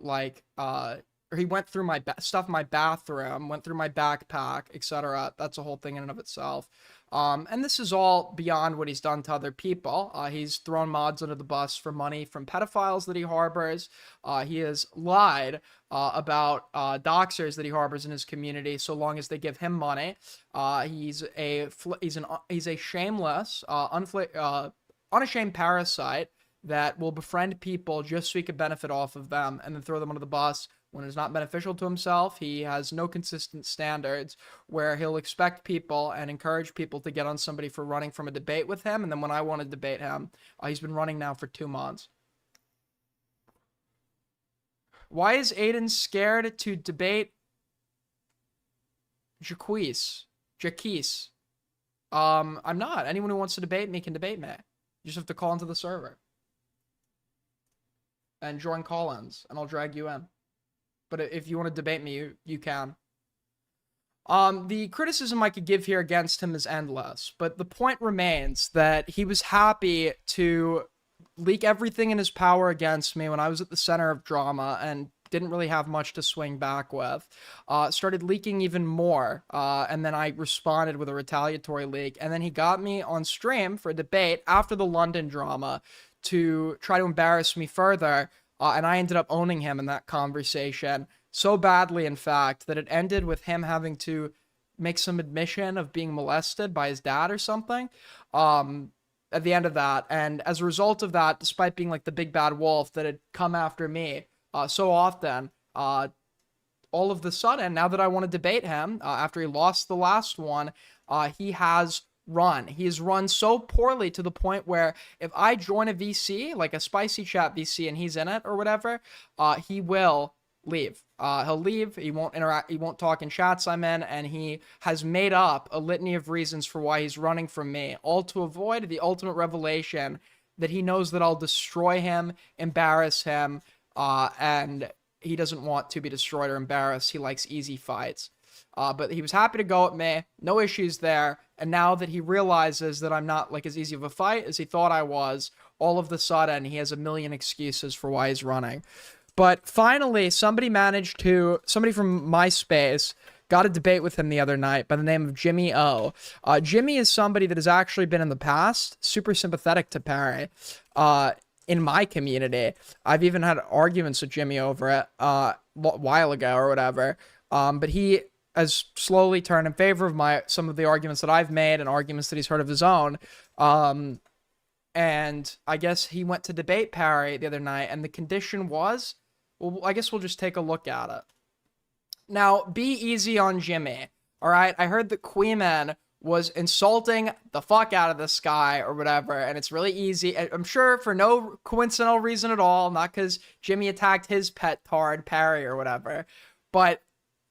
like, or he went through my stuff in my bathroom, went through my backpack, etc. That's a whole thing in and of itself. And this is all beyond what he's done to other people. He's thrown mods under the bus for money from pedophiles that he harbors. He has lied about doxers that he harbors in his community, so long as they give him money. He's a shameless, unashamed parasite that will befriend people just so he could benefit off of them and then throw them under the bus when it's not beneficial to himself. He has no consistent standards where he'll expect people and encourage people to get on somebody for running from a debate with him. And then when I want to debate him, he's been running now for 2 months. Why is Aiden scared to debate Jxmmy? I'm not. Anyone who wants to debate me can debate me. You just have to call into the server and join call-ins, and I'll drag you in. But if you want to debate me, you can. The criticism I could give here against him is endless, but the point remains that he was happy to leak everything in his power against me when I was at the center of drama and didn't really have much to swing back with. Started leaking even more, and then I responded with a retaliatory leak, and then he got me on stream for a debate after the London drama to try to embarrass me further, and I ended up owning him in that conversation so badly, in fact, that it ended with him having to make some admission of being molested by his dad or something at the end of that. And as a result of that, despite being like the big bad wolf that had come after me so often, all of the sudden, now that I want to debate him, after he lost the last one, he has run. He has run so poorly to the point where if I join a VC, like a spicy chat VC, and he's in it or whatever, he will leave. He'll leave. He won't interact. He won't talk in chats I'm in, and he has made up a litany of reasons for why he's running from me, all to avoid the ultimate revelation that he knows that I'll destroy him, embarrass him, and he doesn't want to be destroyed or embarrassed. He likes easy fights. But he was happy to go at me, no issues there, and now that he realizes that I'm not like as easy of a fight as he thought I was, all of the sudden he has a million excuses for why he's running. But finally, somebody from MySpace got a debate with him the other night by the name of Jxmmy O. Jxmmy is somebody that has actually been in the past super sympathetic to Parry in my community. I've even had arguments with Jxmmy over it a while ago or whatever, but he has slowly turned in favor of some of the arguments that I've made and arguments that he's heard of his own. And I guess he went to debate Parry the other night, and the condition was, well, I guess we'll just take a look at it. Now, be easy on Jxmmy, all right? I heard that Queeman was insulting the fuck out of this guy or whatever, and it's really easy. I'm sure for no coincidental reason at all, not because Jxmmy attacked his pet tard, Parry or whatever, but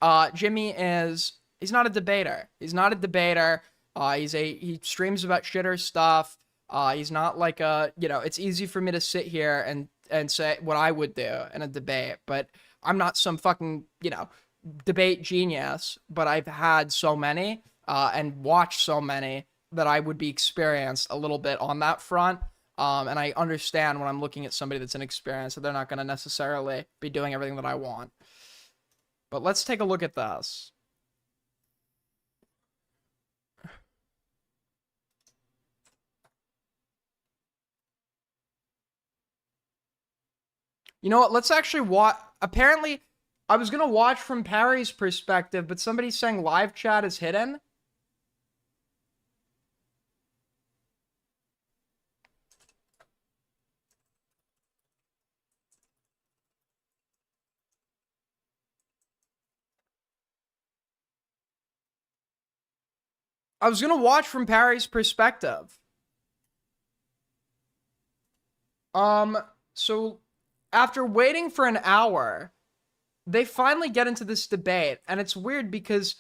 Jxmmy he's not a debater. He's not a debater. He streams about shitter stuff. He's not like it's easy for me to sit here and say what I would do in a debate, but I'm not some fucking, debate genius, but I've had so many, and watched so many that I would be experienced a little bit on that front. And I understand when I'm looking at somebody that's inexperienced that they're not going to necessarily be doing everything that I want. But let's take a look at this. You know what? Let's actually watch. Apparently, I was going to watch from Parry's perspective, but somebody's saying live chat is hidden. I was going to watch from Parry's perspective. So after waiting for an hour, they finally get into this debate, and it's weird because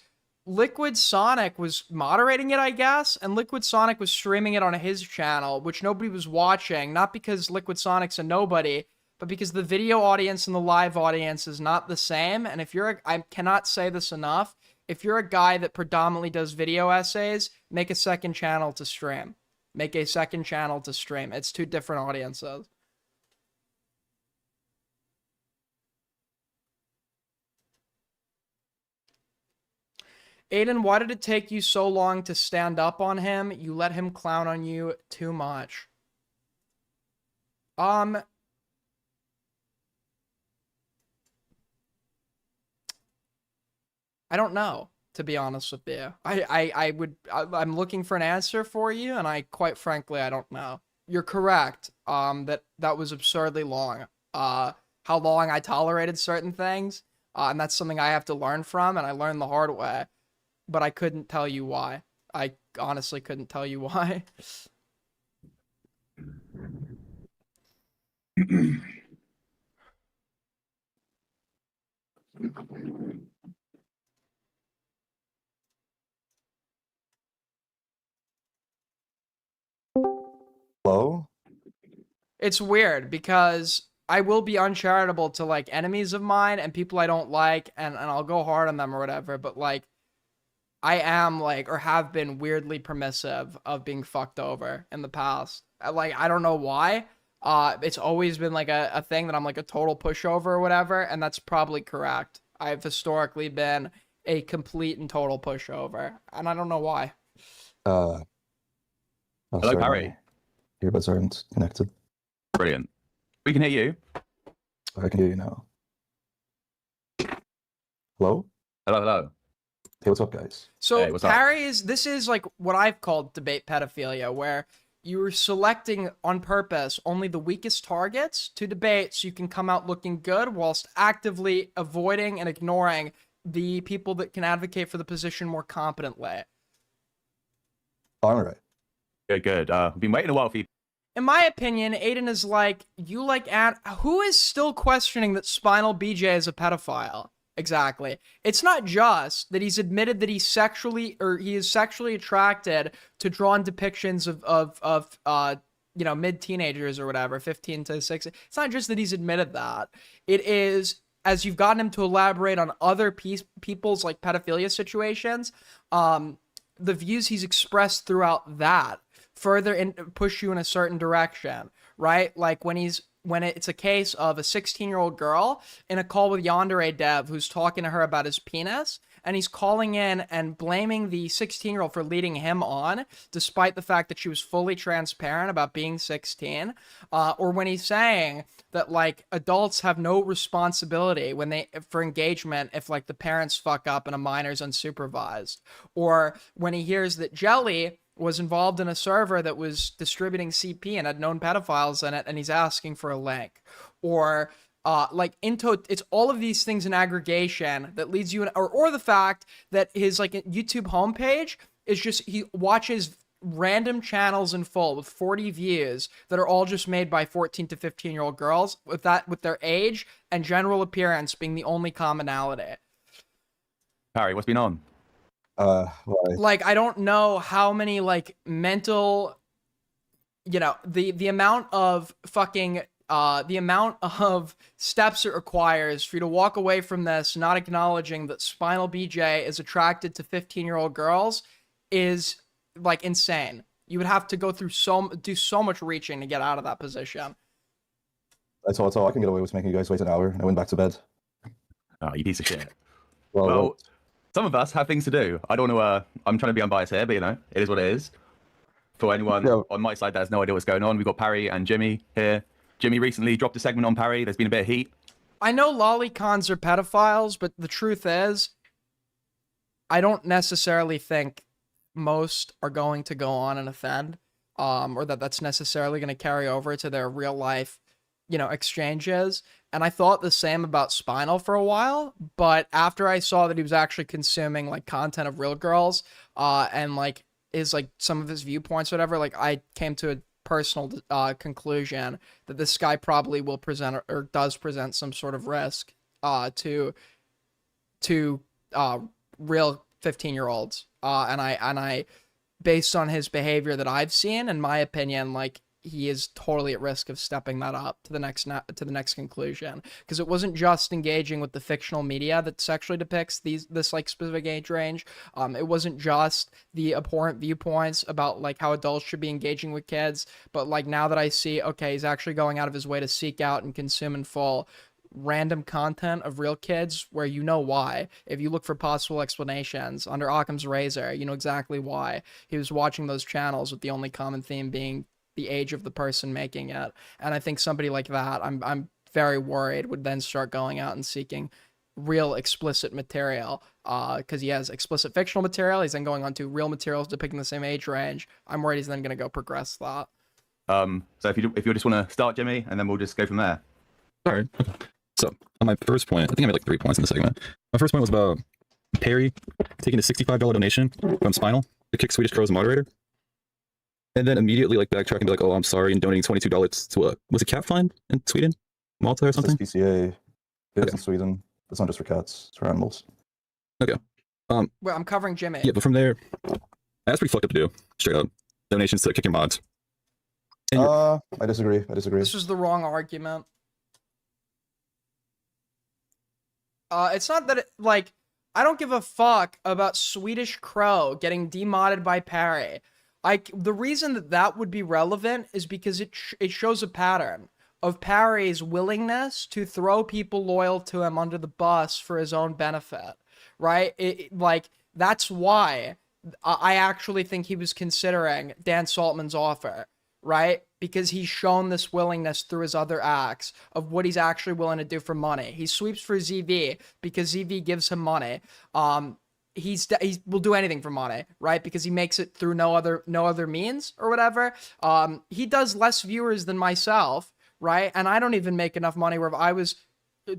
Liquid Sonic was moderating it, I guess, and Liquid Sonic was streaming it on his channel, which nobody was watching, not because Liquid Sonic's a nobody, but because the video audience and the live audience is not the same. And if I cannot say this enough, if you're a guy that predominantly does video essays, make a second channel to stream. Make a second channel to stream. It's two different audiences. Aiden, why did it take you so long to stand up on him? You let him clown on you too much. I don't know, to be honest with you. I'm looking for an answer for you, and I quite frankly, I don't know. You're correct. That was absurdly long. How long I tolerated certain things, and that's something I have to learn from, and I learned the hard way. But I couldn't tell you why. I honestly couldn't tell you why. Hello? It's weird because I will be uncharitable to like enemies of mine and people I don't like, and I'll go hard on them or whatever, but like I am like, or have been weirdly permissive of being fucked over in the past. Like, I don't know why. It's always been like a thing that I'm like a total pushover or whatever, and that's probably correct. I've historically been a complete and total pushover, and I don't know why. Oh, Hello, sorry, Parry. my earbuds aren't connected. Brilliant. We can hear you. I can hear you now. Hello? Hello, hello. Hey, what's up, guys? So Hey, what's up? Parry this is like what I've called debate pedophilia, where you're selecting on purpose only the weakest targets to debate so you can come out looking good whilst actively avoiding and ignoring the people that can advocate for the position more competently. All right. Good, good. We've been waiting a while for you. In my opinion, Aiden is like, who is still questioning that Spinal BJ is a pedophile? Exactly. It's not just that he's admitted that he is sexually attracted to drawn depictions of mid-teenagers or whatever, 15 to 16. It's not just that he's admitted that. It is, as you've gotten him to elaborate on other people's like pedophilia situations, the views he's expressed throughout that further push you in a certain direction, right? Like when it's a case of a 16-year-old girl in a call with Yandere Dev who's talking to her about his penis, and he's calling in and blaming the 16-year-old for leading him on, despite the fact that she was fully transparent about being 16, or when he's saying that like adults have no responsibility for engagement if like the parents fuck up and a minor's unsupervised, or when he hears that Jelly was involved in a server that was distributing CP and had known pedophiles in it, and he's asking for a link. Or it's all of these things in aggregation that leads you or the fact that his like YouTube homepage is just, he watches random channels in full with 40 views that are all just made by 14 to 15-year-old girls, with their age and general appearance being the only commonality. Parry, what's been on? Like, I don't know how many like mental, the amount of fucking the amount of steps it requires for you to walk away from this not acknowledging that Spinal BJ is attracted to 15-year-old girls is like insane. You would have to go through do so much reaching to get out of that position. That's all I can get away with, making you guys wait an hour, and I went back to bed. Oh, you piece of shit. Well, some of us have things to do. I don't know. I'm trying to be unbiased here, but it is what it is. For anyone on my side that has no idea what's going on, we've got Parry and Jxmmy here. Jxmmy recently dropped a segment on Parry. There's been a bit of heat. I know lolicons are pedophiles, but the truth is, I don't necessarily think most are going to go on and offend, or that's necessarily going to carry over to their real life, exchanges. And I thought the same about Spinal for a while, but after I saw that he was actually consuming like content of real girls, and like some of his viewpoints, or whatever, like I came to a personal conclusion that this guy probably will present or does present some sort of risk to real 15-year-olds. And I, based on his behavior that I've seen, in my opinion, like he is totally at risk of stepping that up to the next conclusion, because it wasn't just engaging with the fictional media that sexually depicts this like specific age range. It wasn't just the abhorrent viewpoints about like how adults should be engaging with kids, but like now that I see, okay, he's actually going out of his way to seek out and consume in full random content of real kids where you know why. If you look for possible explanations under Occam's razor, you know exactly why he was watching those channels, with the only common theme being the age of the person making it. And I think somebody like that, I'm very worried, would then start going out and seeking real explicit material, because he has explicit fictional material. He's then going on to real materials depicting the same age range. I'm worried he's then going to go progress that. So if you just want to start, Jimmy, and then we'll just go from there. All right. So on my first point, I think I made like 3 points in the segment. My first point was about Parry taking a $65 donation from Spinal to kick Swedish Crow's moderator, and then immediately like backtrack and be like, "Oh, I'm sorry," and donating $22 to a was it cat fine in Sweden, Malta or something? PCA. It's in Sweden. It's not just for cats; it's for animals. Okay. Well, I'm covering Jimmy. Yeah, but from there, that's pretty fucked up to do. Straight up, donations to kick your mods. I disagree. This was the wrong argument. It's not that like, I don't give a fuck about Swedish Crow getting demodded by Parry. The reason that would be relevant is because it shows a pattern of Parry's willingness to throw people loyal to him under the bus for his own benefit, right? Like, that's why I actually think he was considering Dan Saltman's offer, right? Because he's shown this willingness through his other acts of what he's actually willing to do for money. He sweeps for ZV because ZV gives him money. He will do anything for money, right? Because he makes it through no other means or whatever. He does less viewers than myself, right? And I don't even make enough money where if I was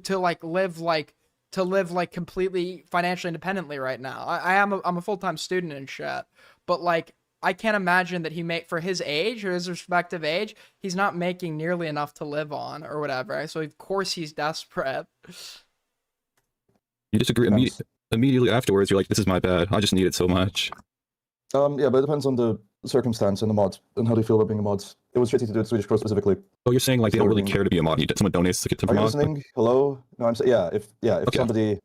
to live completely financially independently right now. I'm a full-time student and shit, but like, I can't imagine that for his age or his respective age, he's not making nearly enough to live on or whatever. So of course he's desperate. You disagree immediately afterwards. You're like, "This is my bad. I just need it so much." Yeah, but it depends on the circumstance and the mod and how they feel about being a mod. It was shitty to do it Swedish Crow specifically. Oh, you're saying like they don't really care to be a mod. Someone donates to get them Are for you mod. listening? Hello? No, I'm saying if Okay. somebody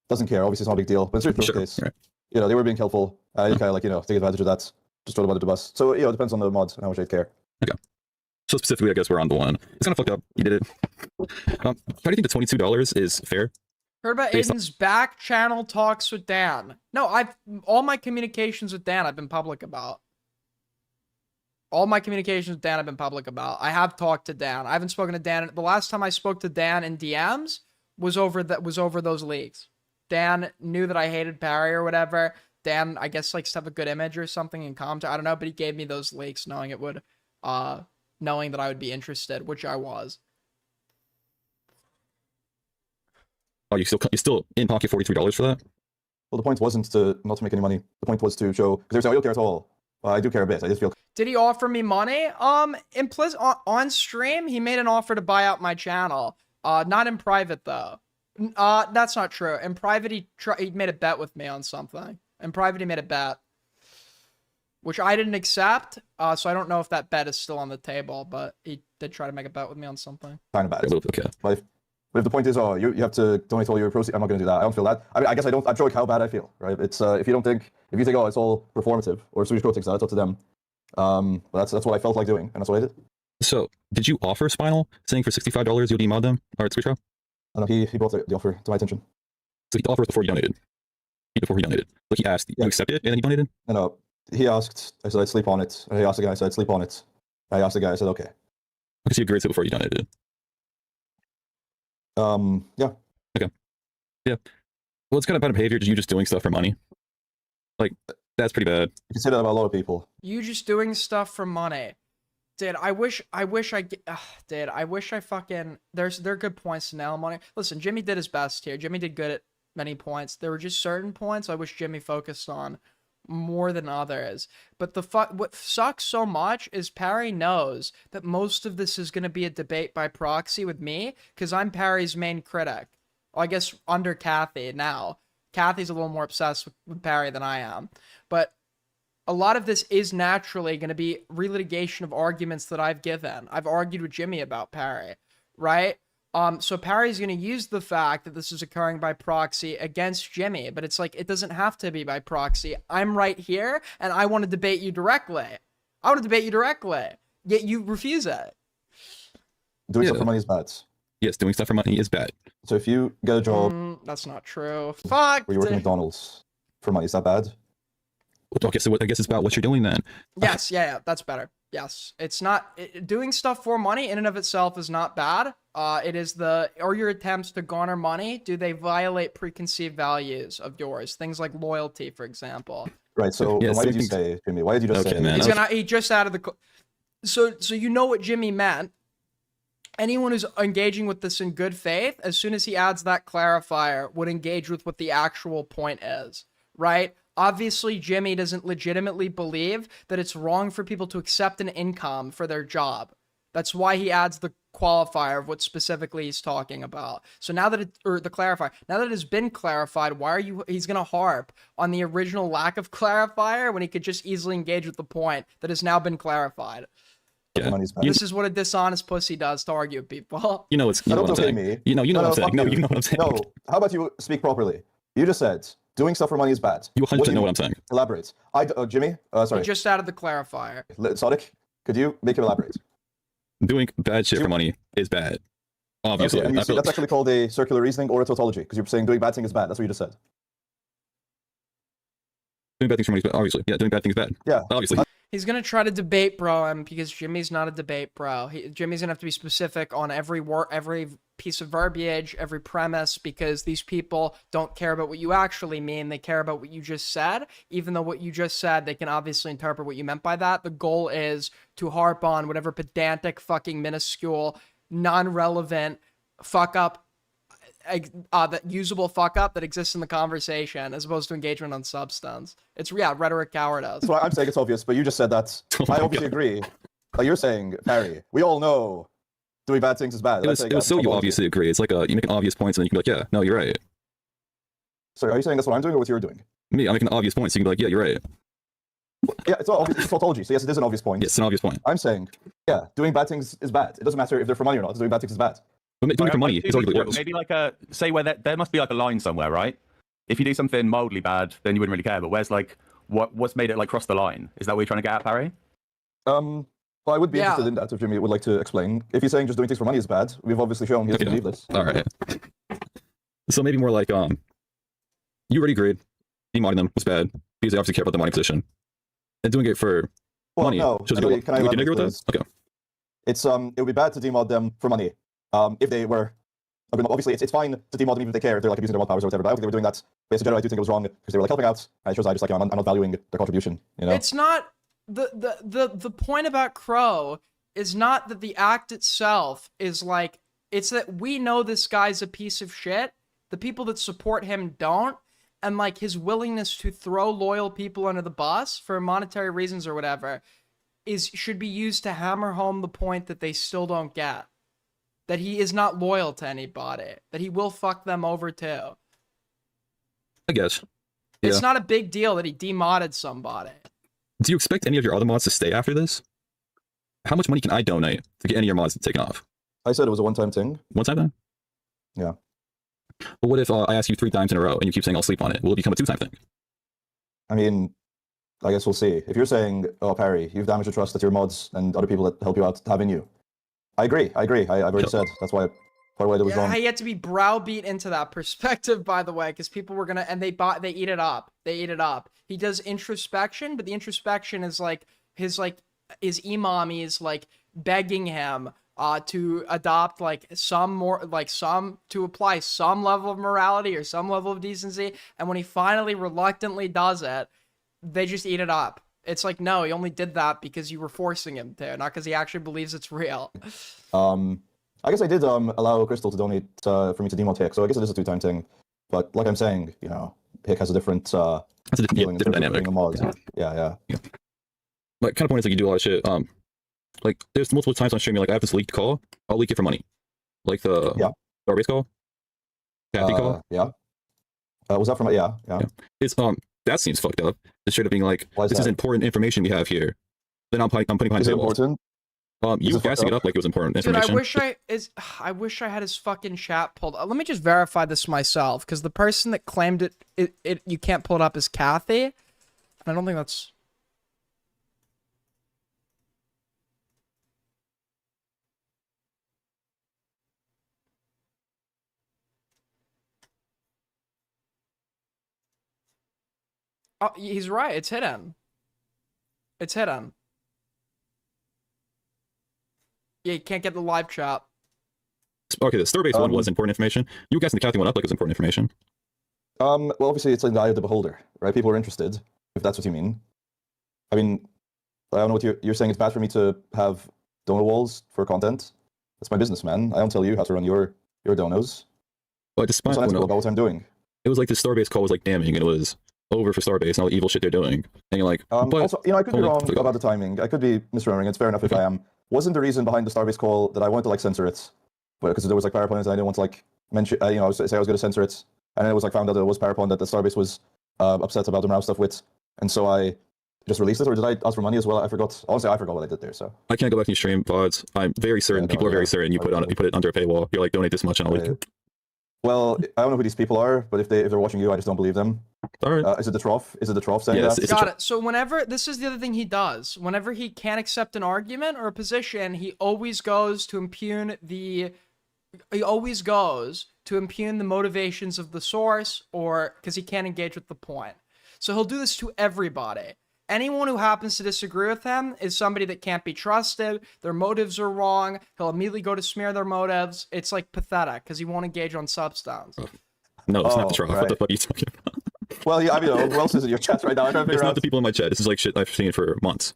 doesn't care, obviously it's not a big deal. But in Swedish Crow's case, right. they were being helpful. You kind of like take advantage of that. Just throw them under the bus. So it depends on the mod and how much they care. Okay. So specifically, I guess we're on the one. It's kind of fucked up. You did it. How do you think the $22 is fair? Heard about Aiden's back channel talks with Dan. No, all my communications with Dan I've been public about. All my communications with Dan I've been public about. I have talked to Dan. I haven't spoken to Dan. The last time I spoke to Dan in DMs was over those leaks. Dan knew that I hated Parry or whatever. Dan, I guess, likes to have a good image or something in commentary. I don't know, but he gave me those leaks knowing that I would be interested, which I was. Oh, you still in pocket $43 for that? Well, the point wasn't not to make any money. The point was to show, because they're saying, "I don't care at all." Well, I do care a bit. I just feel. Did he offer me money? On stream, he made an offer to buy out my channel. Not in private though. That's not true. In private, he made a bet with me on something. In private, he made a bet, which I didn't accept. So I don't know if that bet is still on the table, but he did try to make a bet with me on something. Kind of bad. Okay. But if the point is, you have to donate all your proceeds, I'm not going to do that. I don't feel that. I mean, I guess I don't. I'm showing how bad I feel, right? It's if you think, oh, it's all performative, or Swedish Crow thinks that, it's up to them. But that's what I felt like doing, and that's what I did. So, did you offer Spinal, saying for $65 you'll demod them, or Swedish Crow? I don't know, he brought the offer to my attention. So the offer was before you donated. Like he asked, you accepted, and then he donated? No. He asked, I said I'd sleep on it. And he asked the guy, I said I'd sleep on it. I asked the guy, I said okay. Because you agreed to it before you donated. Yeah. Okay. Yeah. Well, it's kind of bad behavior, you just doing stuff for money. Like, that's pretty bad. You can say that about a lot of people. You just doing stuff for money. Dude, I wish I fucking, there are good points to nail money. Listen, Jimmy did his best here. Jimmy did good at many points. There were just certain points I wish Jimmy focused on more than others. But what sucks so much is Parry knows that most of this is going to be a debate by proxy with me, because I'm Parry's main critic. Well, I guess under Kathy now. Kathy's a little more obsessed with Parry than I am. But a lot of this is naturally going to be relitigation of arguments that I've given. I've argued with Jimmy about Parry, right? So Parry's going to use the fact that this is occurring by proxy against Jimmy, but it's like, it doesn't have to be by proxy. I'm right here, and I want to debate you directly. Yet you refuse it. Doing stuff for money is bad. yes, doing stuff for money is bad. So if you get a job, That's not true. Fuck. where you work at McDonald's for money, is that bad? Okay, so I guess it's about what you're doing then. Yes, yeah, that's better. Yes, it's not doing stuff for money in and of itself is not bad. It is or your attempts to garner money. Do they violate preconceived values of yours? Things like loyalty, for example. Right. So Yes, why did you things- say, Jimmy? Why did you just Okay, say? man. He just added the. So you know what Jimmy meant. Anyone who's engaging with this in good faith, as soon as he adds that clarifier, would engage with what the actual point is, right? Obviously, Jimmy doesn't legitimately believe that it's wrong for people to accept an income for their job. That's why he adds the qualifier of what specifically he's talking about. So now that the clarifier, now that it has been clarified, he's going to harp on the original lack of clarifier when he could just easily engage with the point that has now been clarified. Yeah. This is what a dishonest pussy does to argue with people. You know what I'm saying. Me. You know what I'm saying. fuck No, you. you know what I'm saying. No, how about you speak properly? You just said doing stuff for money is bad. You 100% know what I'm saying. Elaborate. Jimmy, sorry. He just added the clarifier. Sonic, could you make him elaborate? Doing bad shit for money is bad. Obviously. Okay, and that's actually called a circular reasoning or a tautology, because you're saying doing bad thing is bad. That's what you just said. Doing bad things for money is bad. Obviously. Yeah, doing bad things is bad. Yeah. Obviously. He's gonna try to debate bro him because Jimmy's not a debate bro. Jimmy's gonna have to be specific on every piece of verbiage, every premise, because these people don't care about what you actually mean. They care about what you just said. Even though what you just said, they can obviously interpret what you meant by that. The goal is to harp on whatever pedantic, fucking minuscule, non-relevant fuck up, that usable fuck up that exists in the conversation, as opposed to engagement on substance. It's rhetoric cowardice. That's why I'm saying it's obvious, but you just said that. I obviously agree. Like you're saying, Parry, we all know doing bad things is bad. It was so you obviously agree. It's like you make an obvious point, and then you can be like, yeah, no, you're right. Sorry, are you saying that's what I'm doing or what you're doing? Me, I'm making an obvious point, so you can be like, yeah, you're right. Yeah, it's all obvious. It's tautology, so yes, it is an obvious point. Yes, it's an obvious point. I'm saying, yeah, doing bad things is bad. It doesn't matter if they're for money or not. Doing bad things is bad. But doing it for money is arguably worse. Maybe like say where there must be like a line somewhere, right? If you do something mildly bad, then you wouldn't really care. But where's like what's made it like cross the line? Is that what you're trying to get at, Parry? Well, I would be interested in that if Jimmy would like to explain. If he's saying just doing things for money is bad, we've obviously shown he doesn't believe this. All right. So maybe more like you already agreed demodding them was bad because they obviously care about the modding position, and doing it for money. No, shows can I you can elaborate, agree with please? that? Okay. It would be bad to demod them for money. If they were, obviously it's fine to demod them even if they care, if they're like abusing their mod powers or whatever. But I don't think they were doing that. Basically, generally, I do think it was wrong because they were like helping out. And it shows I just like I'm not valuing their contribution. You know, it's not the point about Crow is not that the act itself is like, it's that we know this guy's a piece of shit. The people that support him don't. And like his willingness to throw loyal people under the bus for monetary reasons or whatever should be used to hammer home the point that they still don't get. That he is not loyal to anybody. That he will fuck them over too. I guess. It's not a big deal that he demodded somebody. Do you expect any of your other mods to stay after this? How much money can I donate to get any of your mods taken off? I said it was a one-time thing. One-time thing? Yeah. But what if I ask you 3 times in a row and you keep saying I'll sleep on it? Will it become a 2-time thing? I mean, I guess we'll see. If you're saying, oh, Parry, you've damaged the trust that your mods and other people that help you out have in you. I agree. I've already said. That's why part of why it was wrong. I had to be browbeat into that perspective, by the way, because people were gonna, and they eat it up. They eat it up. He does introspection, but the introspection is like his imam is like begging him to adopt to apply some level of morality or some level of decency, and when he finally reluctantly does it, they just eat it up. It's like, no, he only did that because you were forcing him to, not because he actually believes it's real. I guess I did allow Crystal to donate for me to demo Hick, so I guess it is a 2-time thing. But like I'm saying, you know, Hick has a different feeling, different dynamic. Yeah. Like, kind of point is like you do a lot of shit. Like there's multiple times on stream, like I have this leaked call, I'll leak it for money. Like the Starbase call, Kathy call. Yeah. Was that from? Yeah. It's that seems fucked up. It's straight up being like, this is important information we have here. Then I'm putting behind is it important? You gassing it up like it was important information. Dude, I wish I had his fucking chat pulled up. Let me just verify this myself, because the person that claimed it you can't pull it up is Kathy. I don't think that's. Oh, he's right. It's hidden. It's hidden. Yeah, you can't get the live chat. Okay, the Starbase one was important information. You guys in the Kathy one up like it was important information. Well, obviously it's in the eye of the beholder, right? People are interested, if that's what you mean. I mean, I don't know what you're saying. It's bad for me to have dono walls for content. That's my business, man. I don't tell you how to run your donos. But despite about what I'm doing. It was like the Starbase call was like damning, and it was over for Starbase and all the evil shit they're doing. And you're like, but also, I could be wrong about the timing. I could be misremembering. It's fair enough if I am. Wasn't the reason behind the Starbase call that I wanted to like censor it, but because there was like Parapon and I didn't want to like mention, say I was going to censor it, and then it was like found out that it was Parapon that the Starbase was upset about the Mao stuff with, and so I just released it, or did I ask for money as well? I forgot. Honestly, I forgot what I did there. So I can't go back to your stream pods. I'm very certain. People are very certain. You put it under a paywall. You're like, donate this much, and I'll leave. Well, I don't know who these people are, but if they're watching you, I just don't believe them. All right. Is it the trough? Is it the trough saying that? Got it. So whenever, this is the other thing he does. Whenever he can't accept an argument or a position, he always goes to impugn the motivations of the source, or because he can't engage with the point. So he'll do this to everybody. Anyone who happens to disagree with him is somebody that can't be trusted. Their motives are wrong. He'll immediately go to smear their motives. It's like pathetic because he won't engage on substance. No, it's not the trough. Right. What the fuck are you talking about? Well, yeah, I mean, who else is in your chat right now? It's not the people in my chat. This is like shit I've seen for months.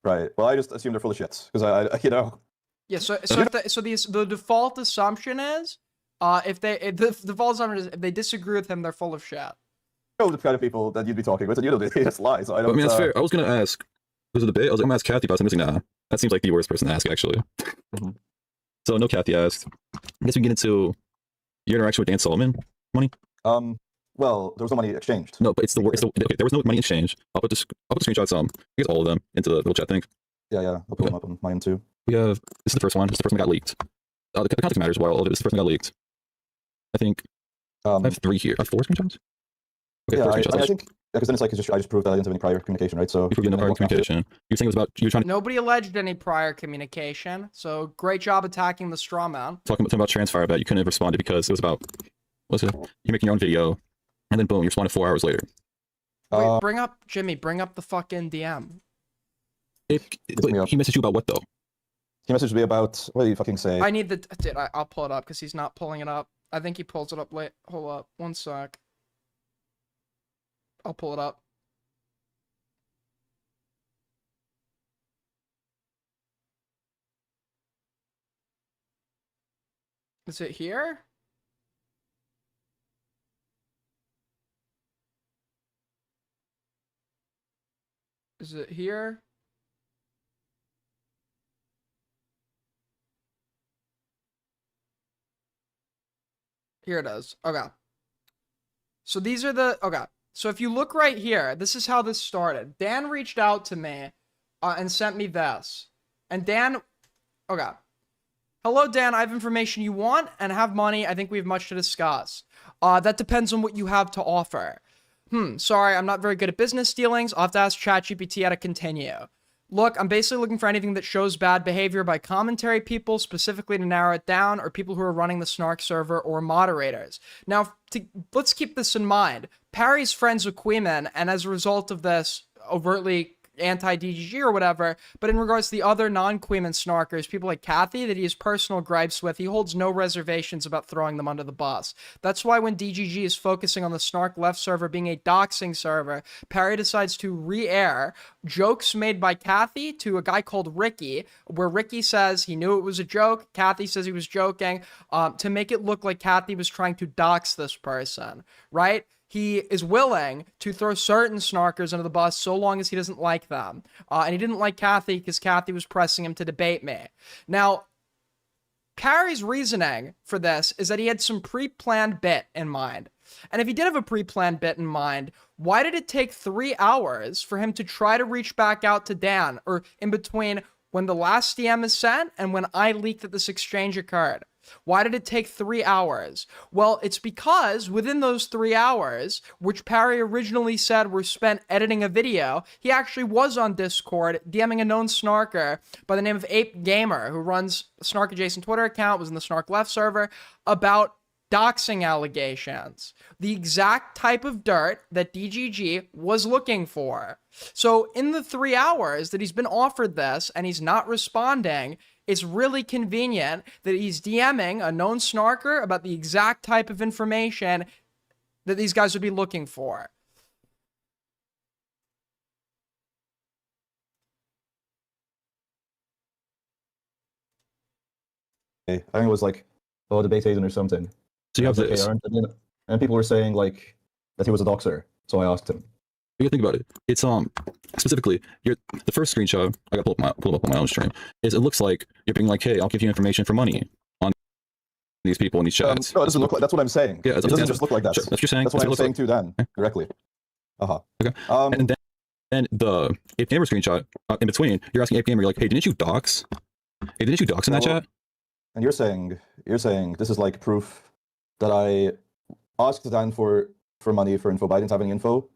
Right. Well, I just assume they're full of shit because I you know. Yeah. So the default assumption is, if they disagree with him, they're full of shit. The kind of people that you'd be talking with, and you know, they just lie. So I don't. I mean, that's fair. I was gonna ask. There's a debate. I was gonna ask Kathy about something. Nah, that seems like the worst person to ask, actually. So no, Kathy asked. I guess we get into your interaction with Dan Solomon. Money. Well, there was no money exchanged. No, but it's the worst. Okay, there was no money exchanged. I'll put the screenshots. I guess all of them into the little chat thing. Yeah. I'll put them up on mine too. We have. This is the first one. This is the first one that got leaked. The context matters. While all of it, this is the first one that got leaked. I think. I have 3 here. I have 4 screenshots. Okay, yeah, I think because then it's like I just proved that I didn't have any prior communication, right? So you proved no prior communication. You're saying it was about you trying to. Nobody alleged any prior communication, so great job attacking the straw man. Talking about Transfire, but you couldn't have responded because it was about what's it? You're making your own video, and then boom, you responded 4 hours later. Wait, bring up Jxmmy. Bring up the fucking DM. He messaged you about what though? He messaged me about what did he fucking say? I need the. Dude, I'll pull it up because he's not pulling it up. I think he pulls it up late. Hold up, 1 sec. I'll pull it up. Is it here? Is it here? Here it is. Okay. So these are the... Okay. So if you look right here, this is how this started. Dan reached out to me and sent me this. And Dan... Okay. Hello, Dan. I have information you want and have money. I think we have much to discuss. That depends on what you have to offer. Sorry, I'm not very good at business dealings. I'll have to ask ChatGPT how to continue. Look, I'm basically looking for anything that shows bad behavior by commentary people, specifically to narrow it down, or people who are running the Snark server or moderators. Now, let's keep this in mind. Parry's friends with Jxmmy, and as a result of this, overtly anti-DGG or whatever, but in regards to the other non-Jxmmy snarkers, people like Kathy that he has personal gripes with, he holds no reservations about throwing them under the bus. That's why when DGG is focusing on the Snark left server being a doxing server, Parry decides to re-air jokes made by Kathy to a guy called Ricky, where Ricky says he knew it was a joke, Kathy says he was joking, to make it look like Kathy was trying to dox this person, right? He is willing to throw certain snarkers under the bus so long as he doesn't like them. And he didn't like Kathy because Kathy was pressing him to debate me. Now, Parry's reasoning for this is that he had some pre-planned bit in mind. And if he did have a pre-planned bit in mind, why did it take 3 hours for him to try to reach back out to Dan, or in between when the last DM is sent and when I leaked that this exchange occurred? Why did it take 3 hours? Well, it's because within those 3 hours, which Parry originally said were spent editing a video, he actually was on Discord DMing a known snarker by the name of Ape Gamer, who runs a Snark adjacent Twitter account, was in the Snark left server, about doxing allegations. The exact type of dirt that DGG was looking for. So in the 3 hours that he's been offered this and he's not responding, it's really convenient that he's DMing a known snarker about the exact type of information that these guys would be looking for. I think it was like, oh, debate Hayden or something. So you have And I was this. like, "Hey, aren't-" and people were saying like that he was a doxer. So I asked him. You think about it. It's specifically the first screenshot I got pulled up on my own stream is it looks like you're being like, hey, I'll give you information for money on these people in these chats. No, it doesn't look like. That's what I'm saying. Yeah, it doesn't just look like that. Sure, that's what you're saying. That's what That's I'm what it saying looks to Dan directly. Okay. And then the Ape Gamer screenshot in between, you're asking Ape Gamer, you're like, hey, didn't you dox? Hey, didn't you dox in that chat? And you're saying this is like proof that I asked Dan for money for info, but I didn't have any info.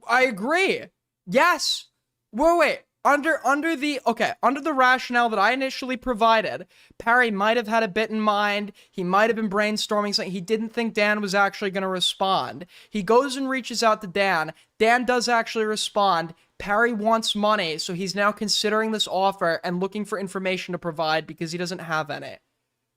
I agree. Yes. Wait. Under the rationale that I initially provided, Parry might have had a bit in mind. He might have been brainstorming something. He didn't think Dan was actually going to respond. He goes and reaches out to Dan. Dan does actually respond. Parry wants money, so he's now considering this offer and looking for information to provide because he doesn't have any.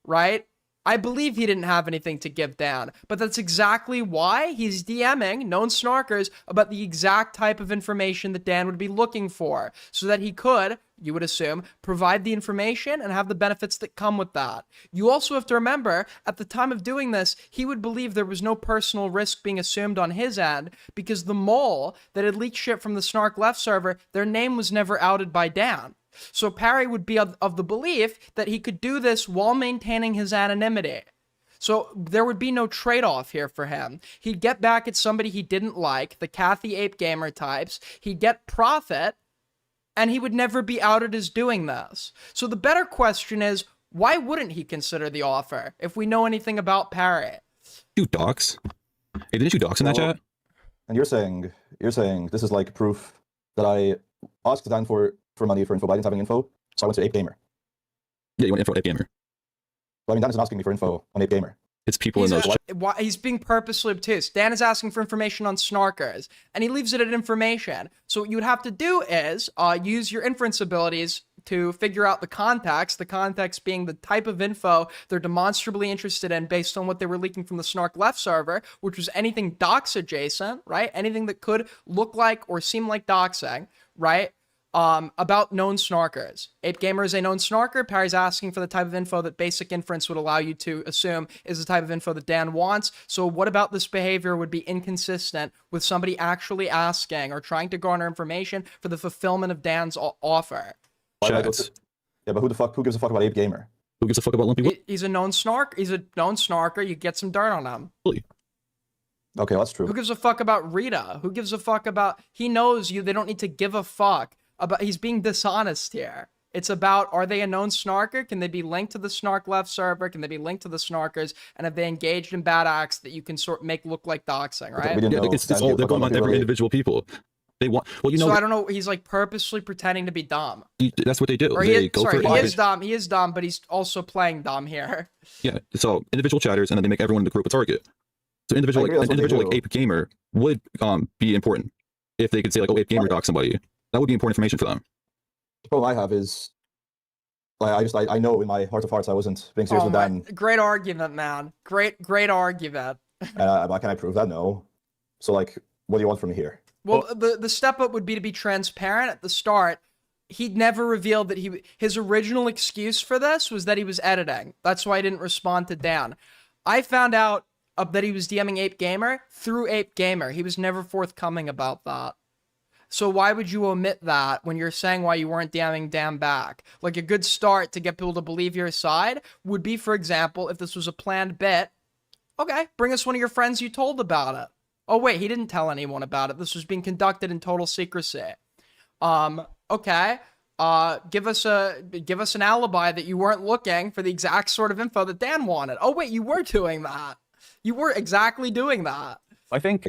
Right? I believe he didn't have anything to give Dan, but that's exactly why he's DMing known snarkers about the exact type of information that Dan would be looking for, so that he could, you would assume, provide the information and have the benefits that come with that. You also have to remember, at the time of doing this, he would believe there was no personal risk being assumed on his end, because the mole that had leaked shit from the Snark Left server, their name was never outed by Dan. So Parry would be of the belief that he could do this while maintaining his anonymity. So there would be no trade-off here for him. He'd get back at somebody he didn't like, the Kathy Ape Gamer types. He'd get profit, and he would never be outed as doing this. So the better question is, why wouldn't he consider the offer if we know anything about Parry? You dox? Hey, didn't you dox in that chat? And you're saying this is like proof that I asked Dan for money for info, but I didn't have any info, so I went to Ape Gamer. Yeah, you went info at Ape Gamer. But I mean, Dan isn't asking me for info on Ape Gamer. It's people in those. He's being purposely obtuse. Dan is asking for information on snarkers, and he leaves it at information. So what you would have to do is use your inference abilities to figure out the context being the type of info they're demonstrably interested in based on what they were leaking from the Snark Left server, which was anything dox adjacent, right? Anything that could look like or seem like doxing, right? About known snarkers. Ape Gamer is a known snarker. Parry's asking for the type of info that basic inference would allow you to assume is the type of info that Dan wants. So what about this behavior would be inconsistent with somebody actually asking or trying to garner information for the fulfillment of Dan's offer? Yeah, but who gives a fuck about Ape Gamer? Who gives a fuck about Lumpy? He's a known snark. He's a known snarker. You get some dirt on him. Really? Okay, that's true. Who gives a fuck about Rita? Who gives a fuck about... He knows you. They don't need to give a fuck. He's being dishonest here. It's about, are they a known snarker? Can they be linked to the Snark Left server? Can they be linked to the snarkers? And have they engaged in bad acts that you can make look like doxing, right? Yeah, it's all, they're going on every individual people. They want, well, you know. So I don't know, he's like purposely pretending to be dumb. That's what they do. Or they he is dumb, but he's also playing dumb here. Yeah, so individual chatters, and then they make everyone in the group a target. So an individual like Ape Gamer would be important if they could say like, oh, Ape Gamer dox somebody. That would be important information for them. The problem I have is, I know in my heart of hearts I wasn't being serious with Dan. Great argument, man. Great argument. Can I prove that? No. So like, what do you want from me here? Well, the step up would be to be transparent at the start. He'd never revealed that his original excuse for this was that he was editing. That's why he didn't respond to Dan. I found out that he was DMing Ape Gamer through Ape Gamer. He was never forthcoming about that. So why would you omit that when you're saying why you weren't DMing Dan back? Like a good start to get people to believe your side would be, for example, if this was a planned bit, okay, bring us one of your friends you told about it. Oh wait, he didn't tell anyone about it. This was being conducted in total secrecy. Okay, give us an alibi that you weren't looking for the exact sort of info that Dan wanted. Oh wait, you were doing that. You were exactly doing that. I think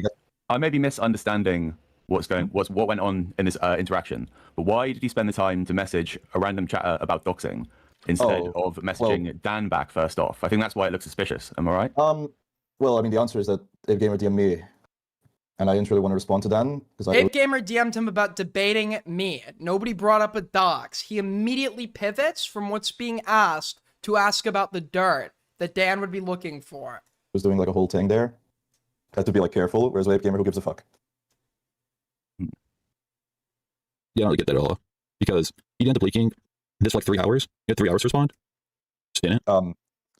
I may be misunderstanding what went on in this interaction. But why did he spend the time to message a random chatter about doxing? instead of messaging Dan back first off. I think that's why it looks suspicious. Am I right? Well, I mean, the answer is that Ape Gamer DM'd me, and I didn't really want to respond to Dan because Ape Gamer DM'd him about debating me. Nobody brought up a dox. He immediately pivots from what's being asked to ask about the dirt that Dan would be looking for. was doing like a whole thing there. I had to be like careful, whereas Ape Gamer, who gives a fuck? Yeah, I don't really get that at all. Because he ended up leaking this for like 3 hours. He had 3 hours to respond. Just in it.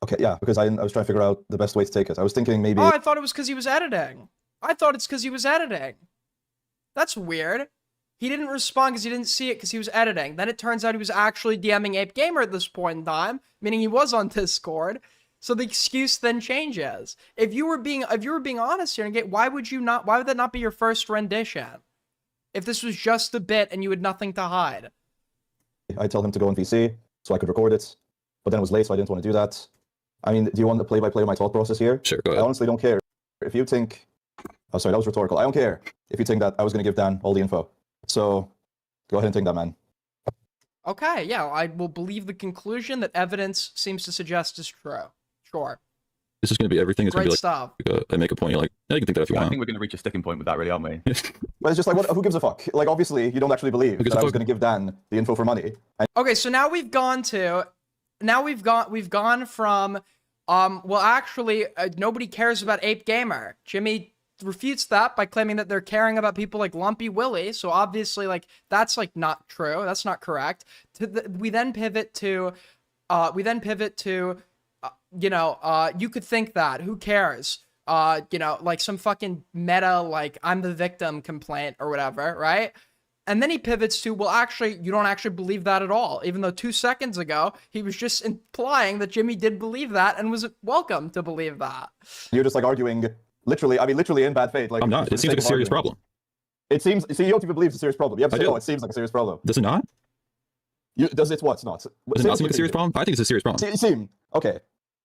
Okay, yeah, because I was trying to figure out the best way to take it. I was thinking maybe... Oh, I thought it was because he was editing. I thought it's because he was editing. That's weird. He didn't respond because he didn't see it because he was editing. Then it turns out he was actually DMing Ape Gamer at this point in time, meaning he was on Discord. So the excuse then changes. If you were being honest here, and why would that not be your first rendition? If this was just a bit and you had nothing to hide. I told him to go on VC so I could record it, but then it was late, so I didn't want to do that. I mean, do you want the play-by-play of my thought process here? Sure, go ahead. I honestly don't care. If you think... Oh, sorry, that was rhetorical. I don't care if you think that I was going to give Dan all the info. So, go ahead and think that, man. Okay, yeah, I will believe the conclusion that evidence seems to suggest is true. Sure. This is going to be everything. It's going to be like, stuff. I make a point. You're like, yeah, you can think that if you want. I think we're going to reach a sticking point with that, really, aren't we? But it's just like, who gives a fuck? Like, obviously, you don't actually believe that I was going to give Dan the info for money. Okay, so now we've gone from, well, actually, nobody cares about Ape Gamer. Jxmmy refutes that by claiming that they're caring about people like Lumpy Willy. So obviously, like, that's like not true. That's not correct. We then pivot to, you know, you could think that. Who cares? You know, like some fucking meta, like, I'm the victim complaint or whatever, right? And then he pivots to, well, actually, you don't actually believe that at all. Even though 2 seconds ago, he was just implying that Jxmmy did believe that and was welcome to believe that. You're just like arguing, literally in bad faith. Like, I'm not. It seems like a serious problem. It seems, see, you don't even believe it's a serious problem. You have to I say, do. oh, it seems like a serious problem. Does it not? Does it what? It's not. Does it not seem like a serious problem? I think it's a serious problem. Okay.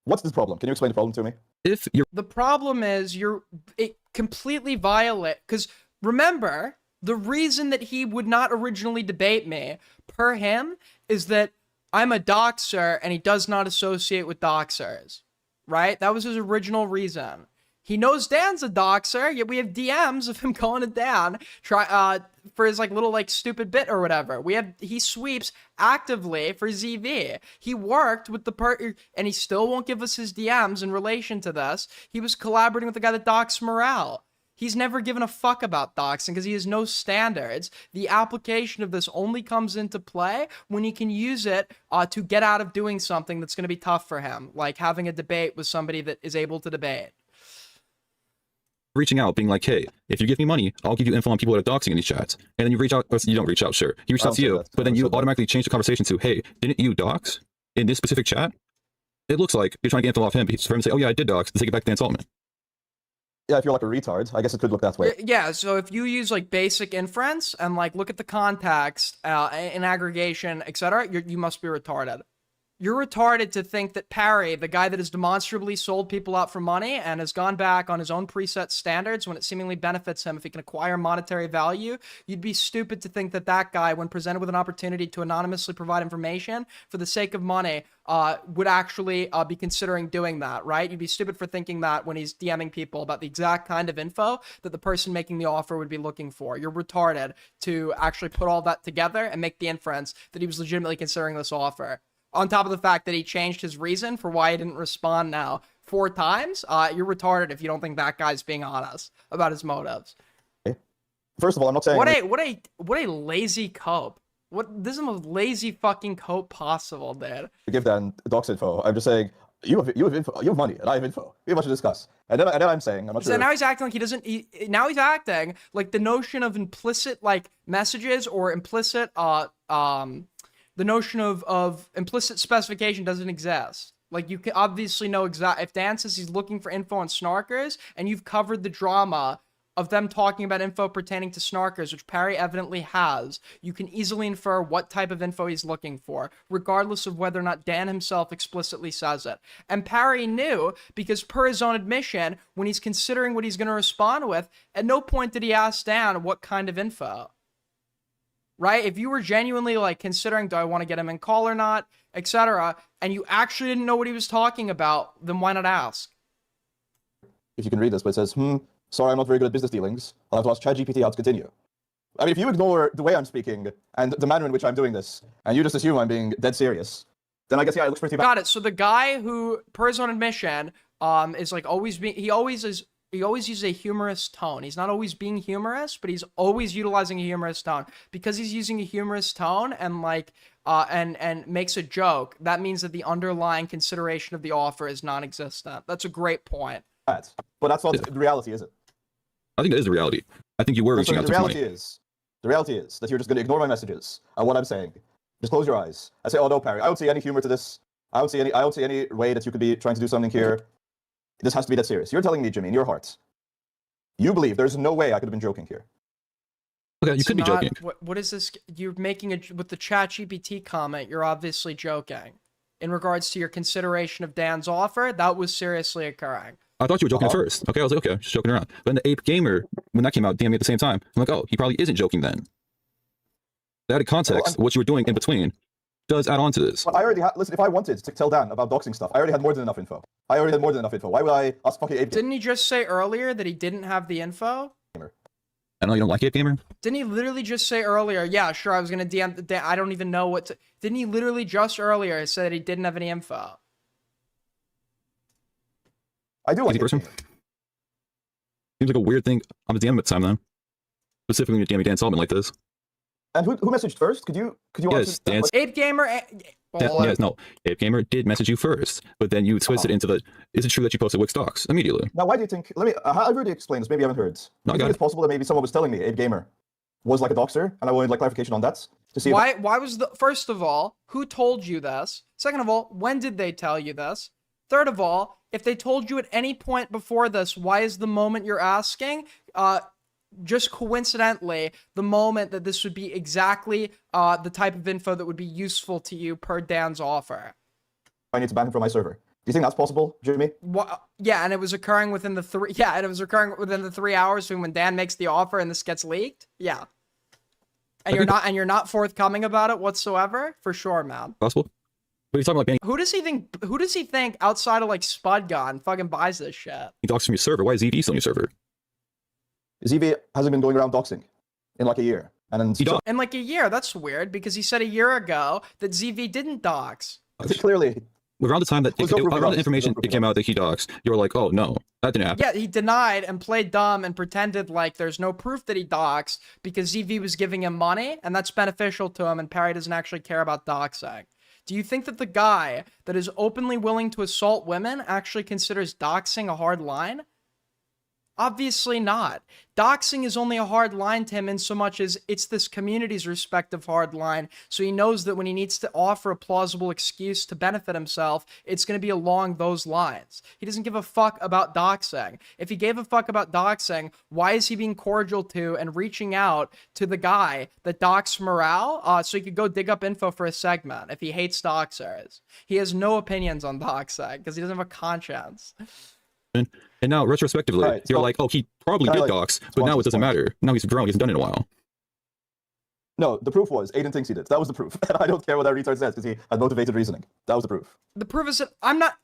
What's this problem? Can you explain the problem to me? If you're... The problem is it completely violate, because remember, the reason that he would not originally debate me, per him, is that I'm a doxer and he does not associate with doxers, right? That was his original reason. He knows Dan's a doxer, yet we have DMs of him going to Dan for his like little like stupid bit or whatever. He sweeps actively for ZV. He worked with and he still won't give us his DMs in relation to this. He was collaborating with the guy that doxed Morale. He's never given a fuck about doxing because he has no standards. The application of this only comes into play when he can use it to get out of doing something that's going to be tough for him, like having a debate with somebody that is able to debate. Reaching out, being like, hey, if you give me money, I'll give you info on people that are doxing in these chats. And then you reach out, you don't reach out, sure. He reached out to you, but then you automatically change the conversation to, hey, didn't you dox in this specific chat? It looks like you're trying to get info off him for him to say, oh yeah, I did dox, to take it back to Dan Saltman. Yeah, if you're like a retard, I guess it could look that way. Yeah, so if you use like basic inference and like look at the context in aggregation, etc., you must be retarded. You're retarded to think that Parry, the guy that has demonstrably sold people out for money and has gone back on his own preset standards when it seemingly benefits him if he can acquire monetary value, you'd be stupid to think that that guy, when presented with an opportunity to anonymously provide information for the sake of money, would actually be considering doing that, right? You'd be stupid for thinking that when he's DMing people about the exact kind of info that the person making the offer would be looking for. You're retarded to actually put all that together and make the inference that he was legitimately considering this offer. On top of the fact that he changed his reason for why he didn't respond now 4 times, you're retarded if you don't think that guy's being honest about his motives. First of all, I'm not saying... What a lazy cope. This is the most lazy fucking cope possible, dude. To give Dan docs info, I'm just saying, you have info, you have money, and I have info. We have much to discuss. And then I'm saying, I'm not sure... So now he's acting like he doesn't... now he's acting like the notion of implicit, like, messages or implicit, the notion of implicit specification doesn't exist. Like, you can obviously know if Dan says he's looking for info on snarkers, and you've covered the drama of them talking about info pertaining to snarkers, which Parry evidently has, you can easily infer what type of info he's looking for, regardless of whether or not Dan himself explicitly says it. And Parry knew, because per his own admission, when he's considering what he's going to respond with, at no point did he ask Dan what kind of info. right? If you were genuinely like considering, do I want to get him in call or not, etc., and you actually didn't know what he was talking about, then why not ask? If you can read this, but it says, sorry, I'm not very good at business dealings. I'll have to ask ChatGPT how to continue. I mean, if you ignore the way I'm speaking and the manner in which I'm doing this, and you just assume I'm being dead serious, then I guess, yeah, it looks pretty bad. Got it. So the guy who, per his own admission, is like always being, he always uses a humorous tone. He's not always being humorous, but he's always utilizing a humorous tone. Because he's using a humorous tone and like, and makes a joke, that means that the underlying consideration of the offer is non-existent. That's a great point. But that's not the reality, is it? I think that is the reality. I think you were reaching out to money. The reality is that you're just going to ignore my messages and what I'm saying. Just close your eyes. I say, oh no, Parry, I don't see any humor to this. I don't see any way that you could be trying to do something here. This has to be that serious. You're telling me, Jxmmy, in your heart, you believe there's no way I could have been joking here. Okay, you could be joking. What is this? You're making with the ChatGPT comment, you're obviously joking. In regards to your consideration of Dan's offer, that was seriously occurring. I thought you were joking at first. Okay, I was like, okay, just joking around. But then the Ape Gamer, when that came out, DM'd me at the same time. I'm like, oh, he probably isn't joking then. The added context, what you were doing in between, does add on to this. But I already listen, if I wanted to tell Dan about doxing stuff, I already had more than enough info. Why would I ask fucking Ape Gamer? Didn't he just say earlier that he didn't have the info? I know you don't like Ape Gamer. Didn't he literally just say earlier, yeah, sure, I was going to DM the Dan, I don't even know what to... Didn't he literally just earlier say that he didn't have any info? I do like Ape person. Seems like a weird thing. I'm a DM at the time, though. Specifically, when you're DMing Dan Solomon like this. And who messaged first? Could you yes, Dan. Ape Gamer. Yes, no. Ape Gamer did message you first, but then you twisted into the. Is it true that you posted Wix docs immediately? Now, why do you think? Let me. I've already explained this. Maybe you haven't heard. No, I got it's possible that maybe someone was telling me Ape Gamer was like a doxer, and I wanted like clarification on that to see. Why was the first of all, who told you this? Second of all, when did they tell you this? Third of all, if they told you at any point before this, why is the moment you're asking, just coincidentally, the moment that this would be exactly the type of info that would be useful to you per Dan's offer? I need to ban him from my server. Do you think that's possible, Jxmmy? Yeah, and it was occurring within the 3. Yeah, and it was occurring within the 3 hours from when Dan makes the offer and this gets leaked. Yeah, and you're not forthcoming about it whatsoever. For sure, man. Possible. What are you talking about banning? Who does he think outside of like Spud Gun fucking buys this shit? He docs from your server. Why is ZV still on your server? ZV hasn't been going around doxing in like a year. And then in like a year, that's weird because he said a year ago that ZV didn't dox. Clearly. Around the time that around the information it came out that he doxed, you were like, oh no, that didn't happen. Yeah, he denied and played dumb and pretended like there's no proof that he doxed because ZV was giving him money and that's beneficial to him and Parry doesn't actually care about doxing. Do you think that the guy that is openly willing to assault women actually considers doxing a hard line? Obviously not. Doxing is only a hard line to him in so much as it's this community's respective hard line, so he knows that when he needs to offer a plausible excuse to benefit himself, it's going to be along those lines. He doesn't give a fuck about doxing. If he gave a fuck about doxing, why is he being cordial to and reaching out to the guy that doxed morale so he could go dig up info for a segment if he hates doxers? He has no opinions on doxing because he doesn't have a conscience. And now, retrospectively, you're like, oh, he probably did dox, but now it doesn't matter. Now he's grown. He hasn't done it in a while. No, the proof was Aiden thinks he did. That was the proof. I don't care what that retard says because he had motivated reasoning. That was the proof. The proof is that I'm not...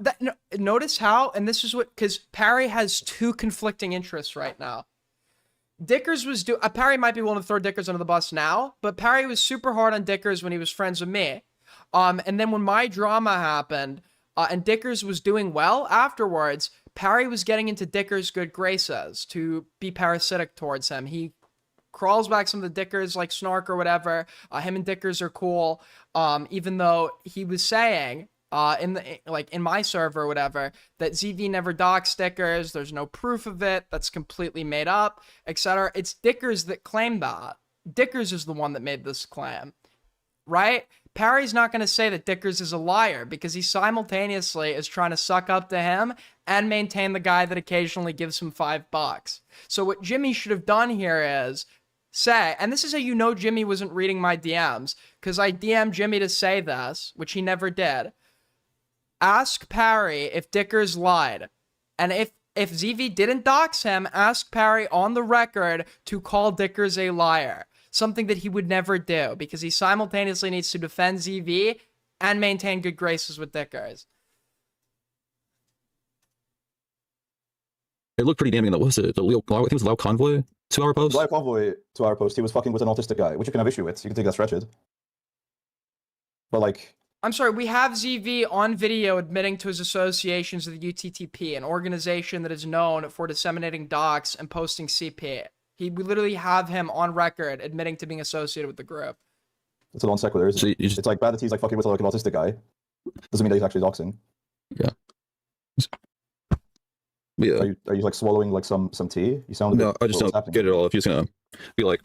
notice how, and this is what... Because Parry has 2 conflicting interests right now. Dickers was... Parry might be willing to throw Dickers under the bus now, but Parry was super hard on Dickers when he was friends with me. And then when my drama happened, and Dickers was doing well afterwards... Parry was getting into Dickers' good graces to be parasitic towards him. He crawls back some of the Dickers, like Snark or whatever. Him and Dickers are cool. Even though he was saying in my server or whatever that ZV never doxed Dickers. There's no proof of it. That's completely made up, etc. It's Dickers that claimed that. Dickers is the one that made this claim, right? Parry's not going to say that Dickers is a liar because he simultaneously is trying to suck up to him and maintain the guy that occasionally gives him $5. So what Jxmmy should have done here is say, and this is how you know Jxmmy wasn't reading my DMs, because I DM'd Jxmmy to say this, which he never did. Ask Parry if Dickers lied. And if ZV didn't dox him, ask Parry on the record to call Dickers a liar. something that he would never do because he simultaneously needs to defend ZV and maintain good graces with Dickers. It looked pretty damning. What was it? I think it was Lao Convoy 2-hour post. Lao Convoy 2-hour post. He was fucking with an autistic guy, which you can have issue with. You can take that stretched. But like, I'm sorry, we have ZV on video admitting to his associations with the UTTP, an organization that is known for disseminating docs and posting CP. We literally have him on record admitting to being associated with the group. it's a non sequitur. It's like bad that he's like fucking with like an autistic guy. Doesn't mean that he's actually doxing. Yeah. Yeah. Are you like swallowing like some tea? You sound. No, I just don't get it all. If he's gonna be like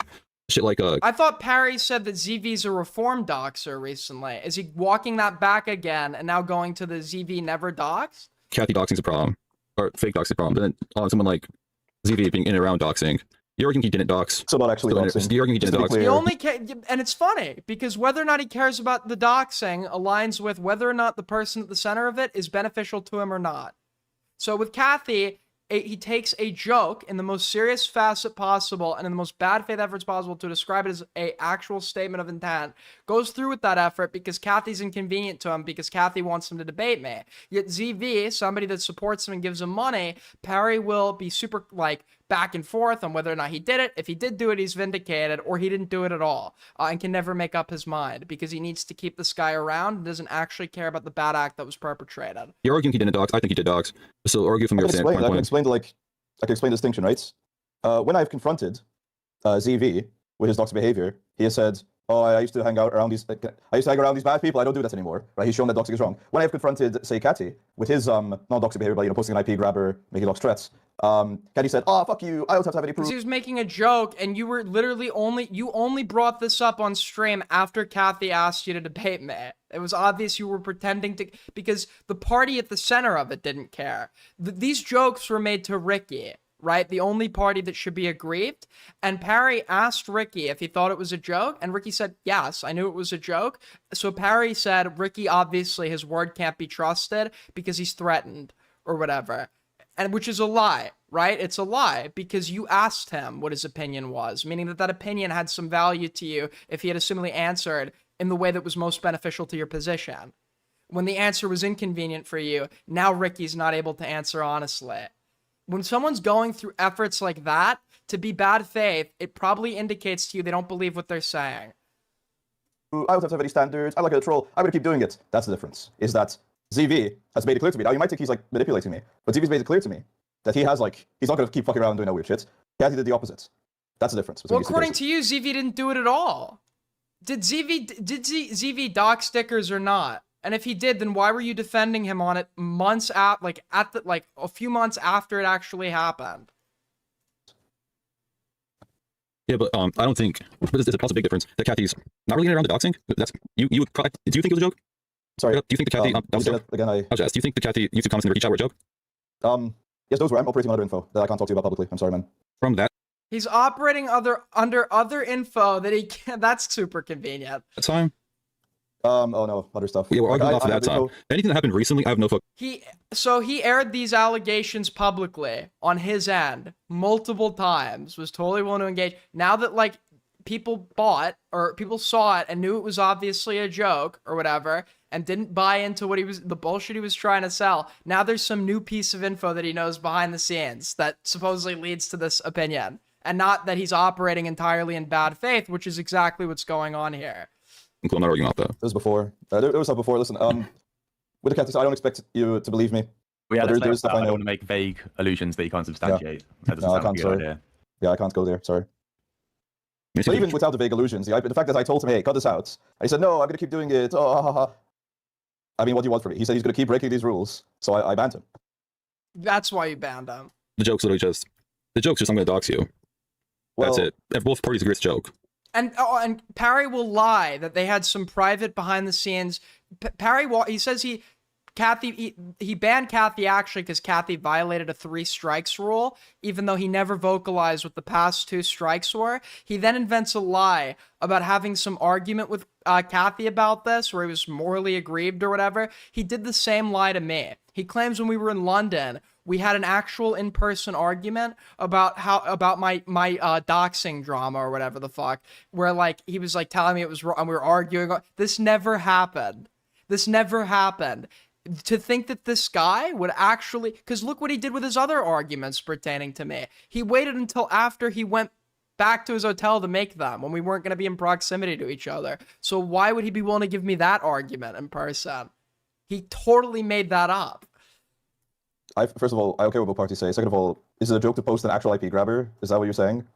shit like I thought Parry said that ZV's a reformed doxer recently. Is he walking that back again and now going to the ZV never dox? Kathy doxing's a problem, or fake doxing a problem. But then on someone like ZV being in and around doxing, you're arguing he didn't dox. So not actually doxing. You're arguing he didn't dox. He only and it's funny because whether or not he cares about the doxing aligns with whether or not the person at the center of it is beneficial to him or not. So with Kathy, he takes a joke in the most serious facet possible and in the most bad faith efforts possible to describe it as a actual statement of intent, goes through with that effort because Kathy's inconvenient to him because Kathy wants him to debate me. Yet ZV, somebody that supports him and gives him money, Parry will be super like back and forth on whether or not he did it. If he did do it, he's vindicated, or he didn't do it at all, and can never make up his mind because he needs to keep this guy around and doesn't actually care about the bad act that was perpetrated. You're arguing he didn't dox. I think he did dox. So argue from your standpoint. I can explain the distinction, right? When I've confronted ZV with his doxing behavior, he has said, "Oh, I used to hang around these bad people. I don't do that anymore." Right? He's shown that doxing is wrong. When I've confronted, say, Catty with his non-doxing behavior, by posting an IP grabber, making dox threats, Catty said, "Oh, fuck you. I don't have to have any proof." He was making a joke, and you were literally only brought this up on stream after Kathy asked you to debate me. It was obvious you were pretending to, because the party at the center of it didn't care. These jokes were made to Ricky, right? The only party that should be aggrieved. And Parry asked Ricky if he thought it was a joke, and Ricky said, yes, I knew it was a joke. So Parry said, Ricky, obviously, his word can't be trusted because he's threatened or whatever. And which is a lie, right? It's a lie because you asked him what his opinion was, meaning that opinion had some value to you if he had assumedly answered in the way that was most beneficial to your position. When the answer was inconvenient for you, now Ricky's not able to answer honestly. When someone's going through efforts like that to be bad faith, it probably indicates to you they don't believe what they're saying. I don't have to have any standards. I'm not going to troll. I'm going to keep doing it. That's the difference. Is that ZV has made it clear to me. Now, you might think he's like manipulating me, but ZV's made it clear to me that he has like, he's not going to keep fucking around doing that weird shit. Kathy did the opposite. That's the difference. Well, according to you, ZV didn't do it at all. Did ZV dock stickers or not? And if he did, then why were you defending him on it months a few months after it actually happened? Yeah, but I don't think. But it's a big difference that Kathy's not really getting around the doxing. That's you would. Do you think it was a joke? Sorry. Do you think the Kathy? Again, I'll just ask. Do you think the Kathy YouTube comments in the Ricky chat were a joke? Yes, those were. I'm operating on other info that I can't talk to you about publicly. I'm sorry, man. From that. He's operating under other info that he can't. That's super convenient. That time. Oh no, other stuff. Yeah, we're arguing off of that time. Anything that happened recently, I have no fuck. He aired these allegations publicly on his end multiple times. Was totally willing to engage. Now that like people saw it and knew it was obviously a joke or whatever, and didn't buy into the bullshit he was trying to sell. Now there's some new piece of info that he knows behind the scenes that supposedly leads to this opinion, and not that he's operating entirely in bad faith, which is exactly what's going on here. I'm not arguing off that. There was before. There was stuff before. Listen, with the Catholics, I don't expect you to believe me. Well, yeah, there's stuff I don't want to make vague allusions that you can't substantiate. Yeah. That doesn't sound like a good idea. Yeah, I can't go there. Sorry. But even without the vague allusions, the fact that I told him, hey, cut this out. And he said, no, I'm going to keep doing it. Oh, ha, ha, ha. I mean, what do you want from me? He said he's going to keep breaking these rules. So I banned him. That's why you banned him. The joke's literally just, I'm going to dox you. Well, that's it. If both parties agree it's a joke. And Parry will lie that they had some private behind the scenes. Parry, he says Kathy, he banned Kathy actually because Kathy violated a 3 strikes rule, even though he never vocalized what the past 2 strikes were. He then invents a lie about having some argument with Kathy about this, where he was morally aggrieved or whatever. He did the same lie to me. He claims when we were in London, we had an actual in-person argument about my doxing drama or whatever the fuck, where like he was like telling me it was wrong, and we were arguing. This never happened. This never happened. To think that this guy would actually, because look what he did with his other arguments pertaining to me. He waited until after he went back to his hotel to make them when we weren't going to be in proximity to each other. So why would he be willing to give me that argument in person? He totally made that up. First of all, I don't care what both parties say. Second of all, is it a joke to post an actual IP grabber? Is that what you're saying?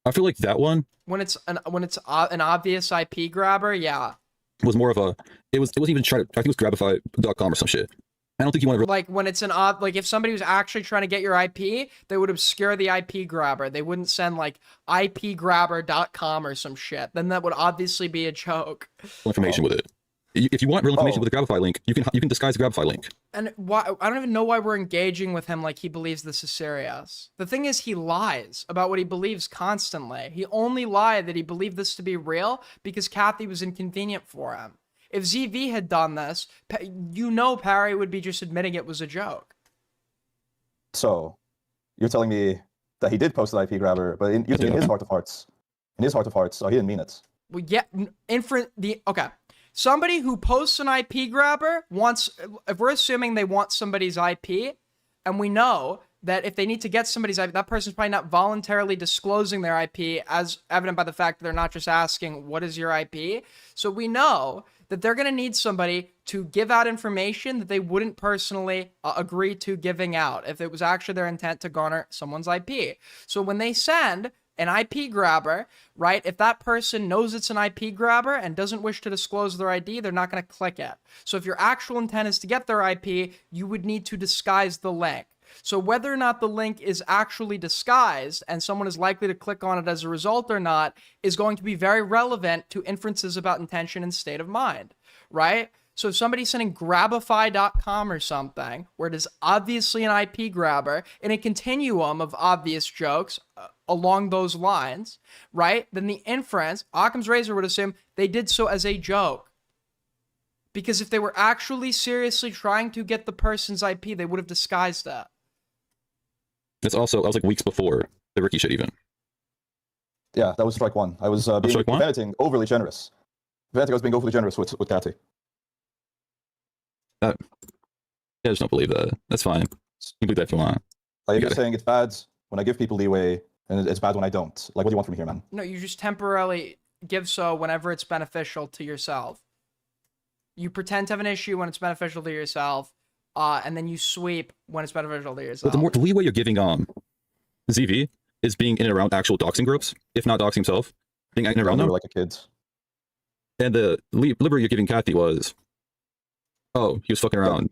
I feel like that one, When it's an obvious IP grabber, yeah. was more of a, it wasn't even trying to, I think it was grabify.com or some shit. I don't think you want to, Like when it's like if somebody was actually trying to get your IP, they would obscure the IP grabber. They wouldn't send like ipgrabber.com or some shit. Then that would obviously be a joke. information with it. If you want real information with a Grabify link, you can disguise the Grabify link. And why? I don't even know why we're engaging with him like he believes this is serious. The thing is, he lies about what he believes constantly. He only lied that he believed this to be real because Kathy was inconvenient for him. If ZV had done this, you know Parry would be just admitting it was a joke. So, you're telling me that he did post an IP grabber, but in his heart of hearts, he didn't mean it. Well, yeah, okay. Somebody who posts an IP grabber wants, if we're assuming they want somebody's IP, and we know that if they need to get somebody's IP, that person's probably not voluntarily disclosing their IP, as evident by the fact that they're not just asking, what is your IP? So we know that they're going to need somebody to give out information that they wouldn't personally agree to giving out if it was actually their intent to garner someone's IP. So when they send an IP grabber, right, if that person knows it's an IP grabber and doesn't wish to disclose their ID, they're not going to click it. So if your actual intent is to get their IP, you would need to disguise the link. So whether or not the link is actually disguised and someone is likely to click on it as a result or not is going to be very relevant to inferences about intention and state of mind, right? So if somebody's sending grabify.com or something, where it is obviously an IP grabber, in a continuum of obvious jokes along those lines, right? Then the inference, Occam's razor would assume they did so as a joke. Because if they were actually seriously trying to get the person's IP, they would have disguised that. That was like weeks before the Ricky shit even. Yeah, that was strike one. I was being overly generous. I was being overly generous with Kathy. I just don't believe that. That's fine. You believe that if you want. Like, you're saying it's bad when I give people leeway, and it's bad when I don't. Like, what do you want from me here, man? No, you just temporarily give so whenever it's beneficial to yourself. You pretend to have an issue when it's beneficial to yourself, and then you sweep when it's beneficial to yourself. But the leeway you're giving ZV is being in and around actual doxing groups, if not doxing himself, being in and around them like a kid. And the liberty you're giving Kathy was, oh, he was fucking around.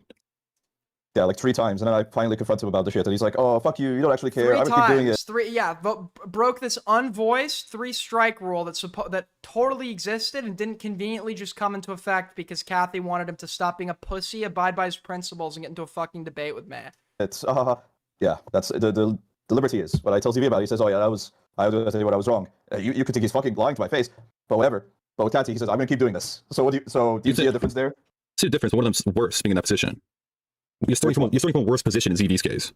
Yeah, like 3 times, and then I finally confront him about the shit, and he's like, "Oh, fuck you! You don't actually care. I'm gonna keep doing it." Broke this unvoiced 3-strike rule that totally existed and didn't conveniently just come into effect because Kathy wanted him to stop being a pussy, abide by his principles, and get into a fucking debate with me. It's yeah, that's the liberty is. But I tell ZV about it. He says, "Oh yeah, I tell you what, I was wrong." You could think he's fucking lying to my face, but whatever. But with Kathy, he says, "I'm gonna keep doing this." So do you see a difference there? See a difference. One of them's worse being in that position. You're starting from a worse position in ZV's case.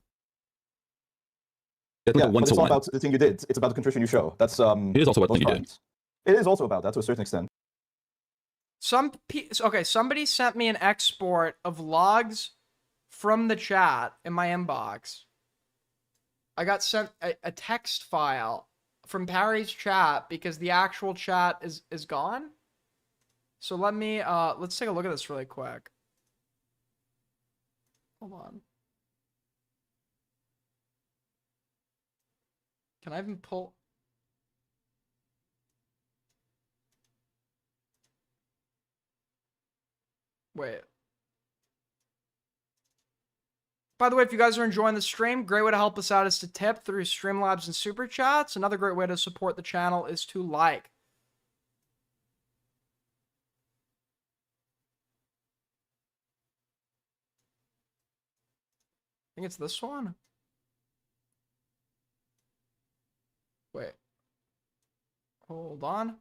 Yeah, but it's not about the thing you did. It's about the contrition you show. That's It is also about the thing you did. It is also about that to a certain extent. Somebody sent me an export of logs from the chat in my inbox. I got sent a text file from Parry's chat because the actual chat is gone. So let's take a look at this really quick. Hold on. Can I even pull? Wait. By the way, if you guys are enjoying the stream, great way to help us out is to tip through Streamlabs and Super Chats. Another great way to support the channel is to like. think it's this one. Wait. Hold on.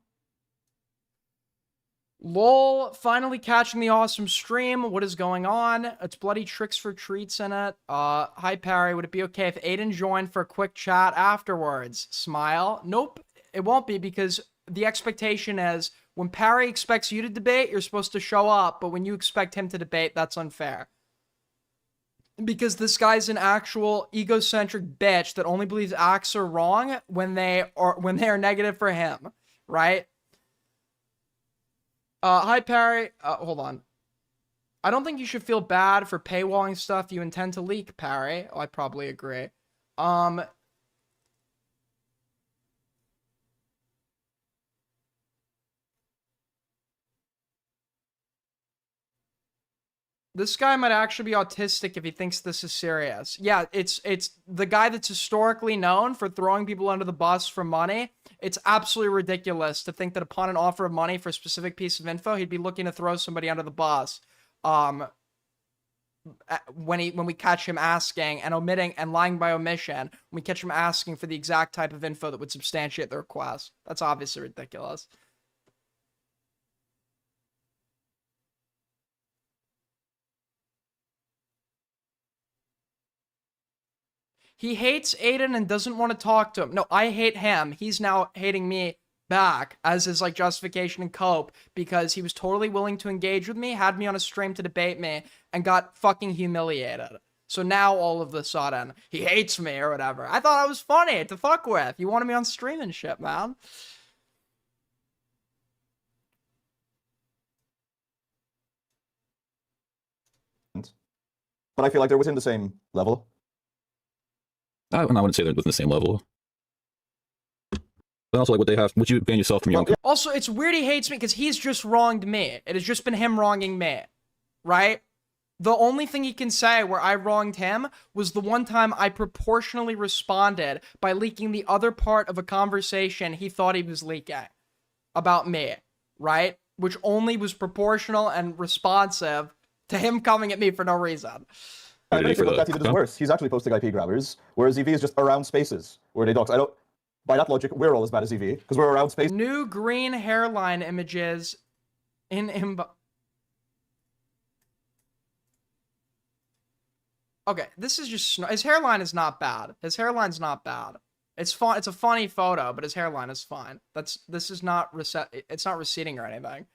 Lol, finally catching the awesome stream. What is going on? It's bloody tricks for treats in it. Hi Parry, would it be okay if Aiden joined for a quick chat afterwards? Smile. Nope, it won't be, because the expectation is when Parry expects you to debate, you're supposed to show up, but when you expect him to debate, that's unfair. Because this guy's an actual egocentric bitch that only believes acts are wrong when they are negative for him, right? Hi Parry. Hold on. I don't think you should feel bad for paywalling stuff you intend to leak, Parry. Oh, I probably agree. This guy might actually be autistic if he thinks this is serious. Yeah, it's the guy that's historically known for throwing people under the bus for money. It's absolutely ridiculous to think that upon an offer of money for a specific piece of info, he'd be looking to throw somebody under the bus. When we catch him asking and omitting and lying by omission, when we catch him asking for the exact type of info that would substantiate the request. That's obviously ridiculous. He hates Aiden and doesn't want to talk to him. No, I hate him. He's now hating me back as his like justification and cope, because he was totally willing to engage with me, had me on a stream to debate me, and got fucking humiliated. So now all of a sudden he hates me or whatever. I thought I was funny to fuck with. You wanted me on stream and shit, man. But I feel like they're within the same level. I wouldn't say they're within the same level. But also, like, would you ban yourself from your own? Also, it's weird he hates me because he's just wronged me. It has just been him wronging me, right? The only thing he can say where I wronged him was the one time I proportionally responded by leaking the other part of a conversation he thought he was leaking about me, right? Which only was proportional and responsive to him coming at me for no reason. I think that he did worse. He's actually posting IP grabbers, whereas EV is just around spaces where they dox. By that logic, we're all as bad as EV because we're around space. New green hairline images in Okay, this is just his hairline is not bad. His hairline's not bad. It's fun. It's a funny photo, but his hairline is fine. This is not it's not receding or anything.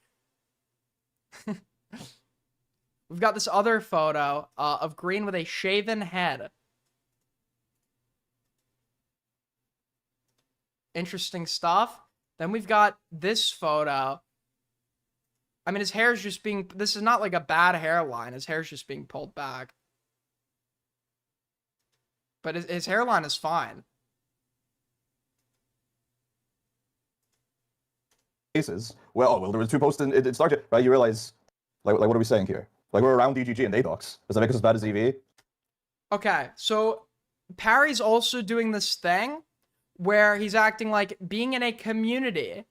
We've got this other photo of Green with a shaven head. Interesting stuff. Then we've got this photo. I mean, his hair's just being... This is not like a bad hairline. His hair's just being pulled back. But his hairline is fine. Cases. Well, there were 2 posts in Stargate, right? You realize, like, what are we saying here? Like, we're around DGG and they dox. Does that make us as bad as EV? Okay, so Parry's also doing this thing where he's acting like being in a community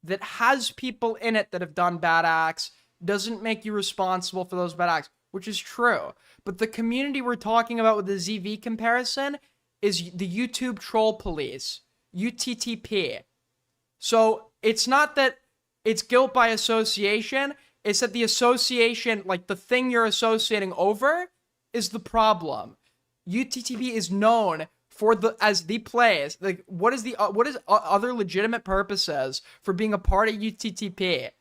that has people in it that have done bad acts doesn't make you responsible for those bad acts, which is true. But the community we're talking about with the ZV comparison is the YouTube troll police, UTTP. So it's not that it's guilt by association. It's that the association, like the thing you're associating over, is the problem. UTTP is known for as the plays. Like, what is other legitimate purposes for being a part of UTTP?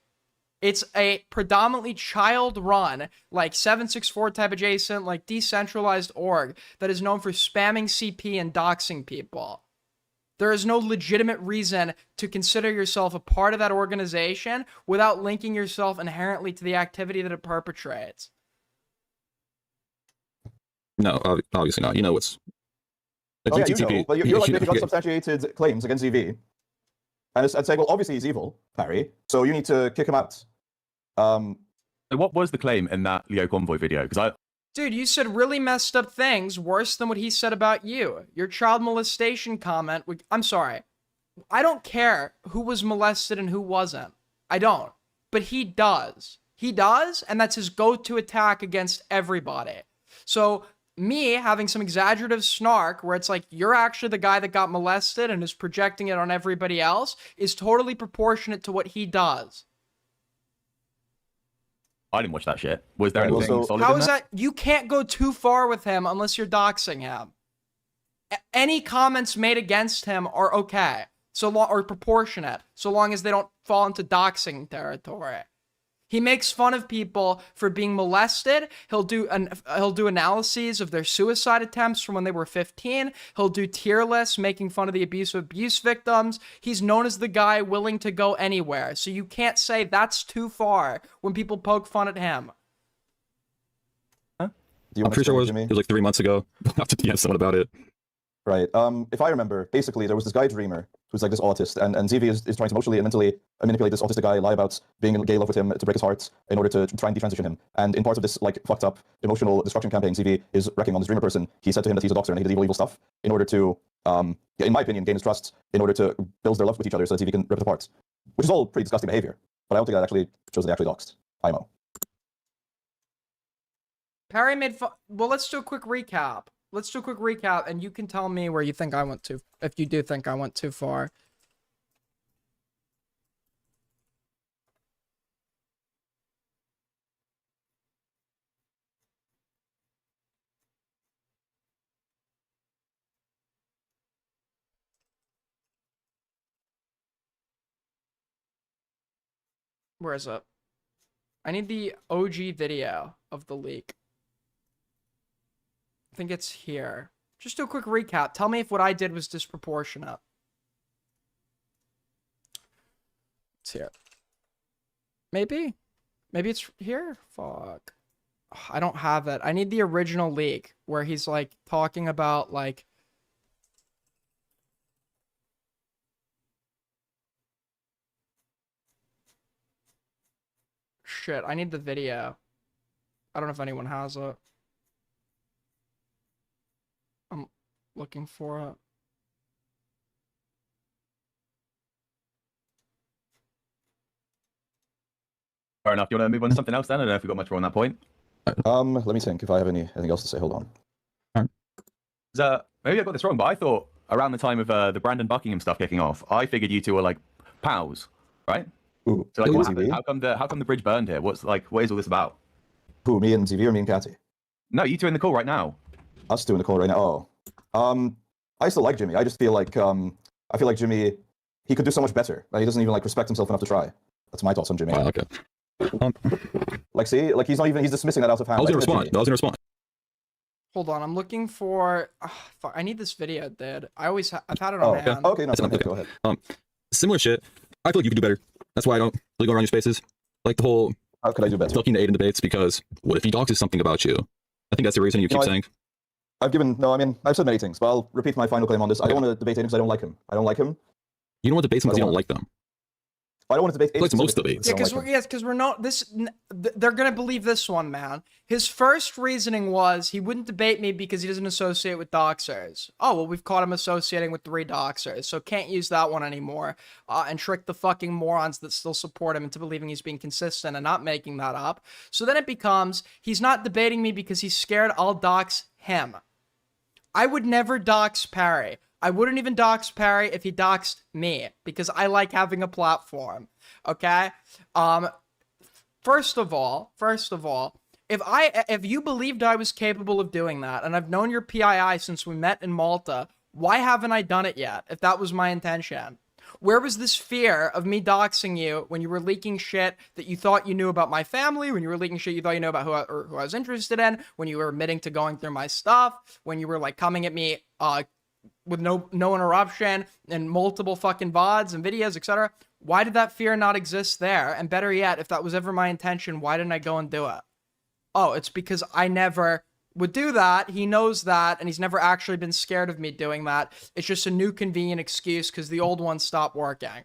It's a predominantly child-run, like 764 type adjacent, like decentralized org that is known for spamming CP and doxing people. There is no legitimate reason to consider yourself a part of that organization without linking yourself inherently to the activity that it perpetrates. No, obviously not. You know what's... Oh, yeah, you know, but you're like making unsubstantiated claims against EV. And saying, well, obviously he's evil, Parry, so you need to kick him out. What was the claim in that Leo Convoy video? Because Dude, you said really messed up things worse than what he said about you. Your child molestation comment... I'm sorry. I don't care who was molested and who wasn't. I don't. But he does. He does, and that's his go-to attack against everybody. So me having some exaggerative snark where it's like you're actually the guy that got molested and is projecting it on everybody else is totally proportionate to what he does. I didn't watch that shit. Was there Right, well, anything so- solid How in is that? You can't go too far with him unless you're doxing him. Any comments made against him are okay, so long or proportionate, so long as they don't fall into doxing territory. He makes fun of people for being molested. He'll do analyses of their suicide attempts from when they were 15. He'll do tier lists making fun of the abuse victims. He's known as the guy willing to go anywhere. So you can't say that's too far when people poke fun at him. I'm pretty sure it was like 3 months ago. I have to DM someone about it. Right. If I remember, basically there was this guy Dreamer who's like this autist, and ZV is trying to emotionally and mentally manipulate this autistic guy, lie about being in gay love with him to break his heart in order to try and detransition him. And in part of this like fucked up emotional destruction campaign ZV is wrecking on this Dreamer person. He said to him that he's a doctor and he did evil stuff in order to, in my opinion, gain his trust in order to build their love with each other so that ZV can rip it apart. Which is all pretty disgusting behavior. But I don't think that actually shows that they actually doxed IMO. Parry made fun. Well, let's do a quick recap. And you can tell me where you think I went too, if you do think I went too far. Where is it? I need the OG video of the leak. I think it's here. Just do a quick recap. Tell me if what I did was disproportionate. It's here. Maybe? Maybe it's here? Fuck. I don't have it. I need the original leak where he's like talking about like... Shit, I need the video. I don't know if anyone has it. I'm looking for it. Fair enough. You want to move on to something else then? I don't know if we've got much more on that point. Let me think if I have anything else to say. Hold on. Maybe I got this wrong, but I thought around the time of the Brandon Buckingham stuff kicking off, I figured you two were like pals, right? Ooh, so like, who, what ZV? happened? How come the bridge burned here? What is all this about? Who, me and ZV or me and Catty? No, you two in the call right now. Us two in the call right now. Oh, I still like Jxmmy. I just feel like Jxmmy, he could do so much better. He doesn't even like respect himself enough to try. That's my thoughts on Jxmmy. Okay. Like, see, like he's dismissing that out of hand. I was gonna respond. Hold on, I'm looking for... fuck, I need this video, dude. I've had it on okay. hand. Okay, no, go ahead. Similar shit. I feel like you could do better. That's why I don't really go around your spaces. Like the whole... How could I do better? Looking to aid in debates because what if he doxes something about you? I think that's the reason you keep saying. I've said many things, but I'll repeat my final claim on this. I don't want to debate him because I don't like him. I don't like him. You don't want to debate them because you don't like them. I don't want to debate. Like most debates. Yeah, because we're not this. They're gonna believe this one, man. His first reasoning was he wouldn't debate me because he doesn't associate with doxers. Oh well, we've caught him associating with 3 doxers, so can't use that one anymore. And trick the fucking morons that still support him into believing he's being consistent and not making that up. So then it becomes he's not debating me because he's scared I'll dox him. I would never dox Parry. I wouldn't even dox Parry if he doxed me because I like having a platform. Okay? First of all, if you believed I was capable of doing that, and I've known your PII since we met in Malta, why haven't I done it yet? If that was my intention. Where was this fear of me doxing you when you were leaking shit that you thought you knew about my family, when you were leaking shit you thought you knew about who I was interested in, when you were admitting to going through my stuff, when you were like coming at me with no interruption and multiple fucking VODs and videos, etc. Why did that fear not exist there? And better yet, if that was ever my intention, why didn't I go and do it? Oh, it's because I never would do that. He knows that, and he's never actually been scared of me doing that. It's just a new convenient excuse because the old one stopped working.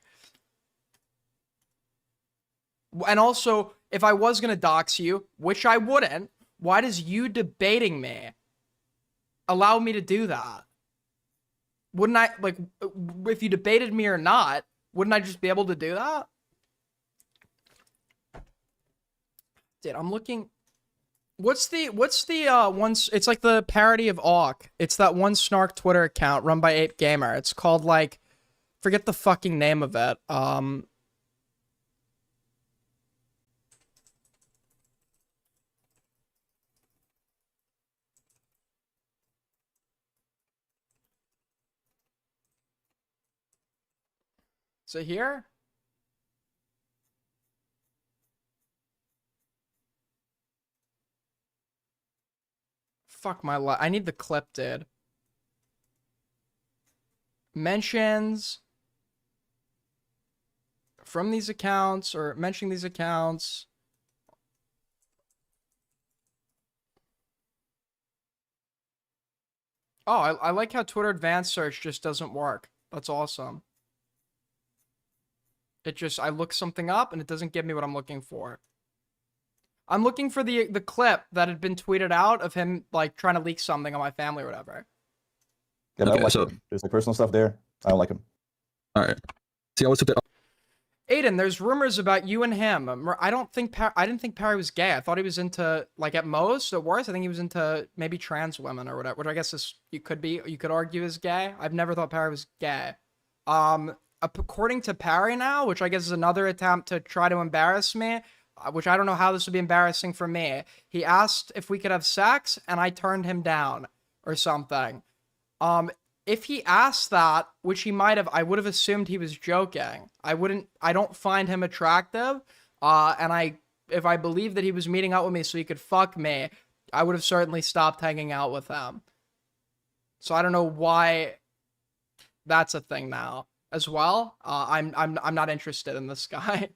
And also, if I was going to dox you, which I wouldn't, why does you debating me allow me to do that? Wouldn't I, like, if you debated me or not, wouldn't I just be able to do that? Dude, I'm looking... What's the one? It's like the parody of Awk. It's that one snark Twitter account run by Ape Gamer. It's called like, forget the fucking name of it. Is it here? Fuck my life. I need the clip, dude. Mentions from these accounts or mentioning these accounts. Oh, I like how Twitter advanced search just doesn't work. That's awesome. It just, I look something up and it doesn't give me what I'm looking for. I'm looking for the clip that had been tweeted out of him like trying to leak something on my family or whatever. Yeah, I don't like him. There's like personal stuff there. I don't like him. All right. See, I always took that. Aiden, there's rumors about you and him. I didn't think Parry was gay. I thought he was into, like, at most, at worst, I think he was into maybe trans women or whatever, which I guess is, you could argue is gay. I've never thought Parry was gay. According to Parry now, which I guess is another attempt to try to embarrass me, which I don't know how this would be embarrassing for me. He asked if we could have sex, and I turned him down or something. If he asked that, which he might have, I would have assumed he was joking. I don't find him attractive. And if I believed that he was meeting up with me so he could fuck me, I would have certainly stopped hanging out with him. So I don't know why that's a thing now as well. I'm not interested in this guy.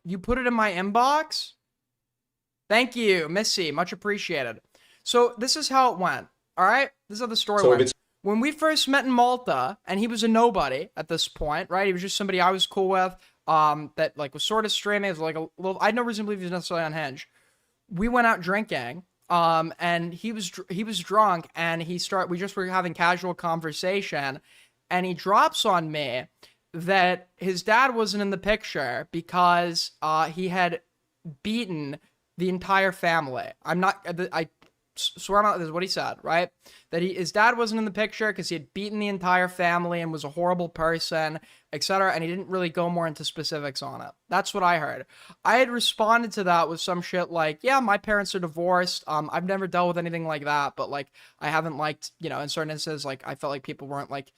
You put it in my inbox? Thank you, Missy. Much appreciated. So this is how it went. All right? This is how the story went. When we first met in Malta, and he was a nobody at this point, right? He was just somebody I was cool with, that like was sort of streaming. It was like a little, I had no reason to believe he was necessarily unhinged. We went out drinking, and he was drunk, and we just were having casual conversation, and he drops on me that his dad wasn't in the picture because he had beaten the entire family. I swear I'm not, this is what he said, right? That his dad wasn't in the picture because he had beaten the entire family and was a horrible person, etc. And he didn't really go more into specifics on it. That's what I heard. I had responded to that with some shit like, yeah, my parents are divorced. I've never dealt with anything like that, but like I haven't liked, in certain instances, like I felt like people weren't like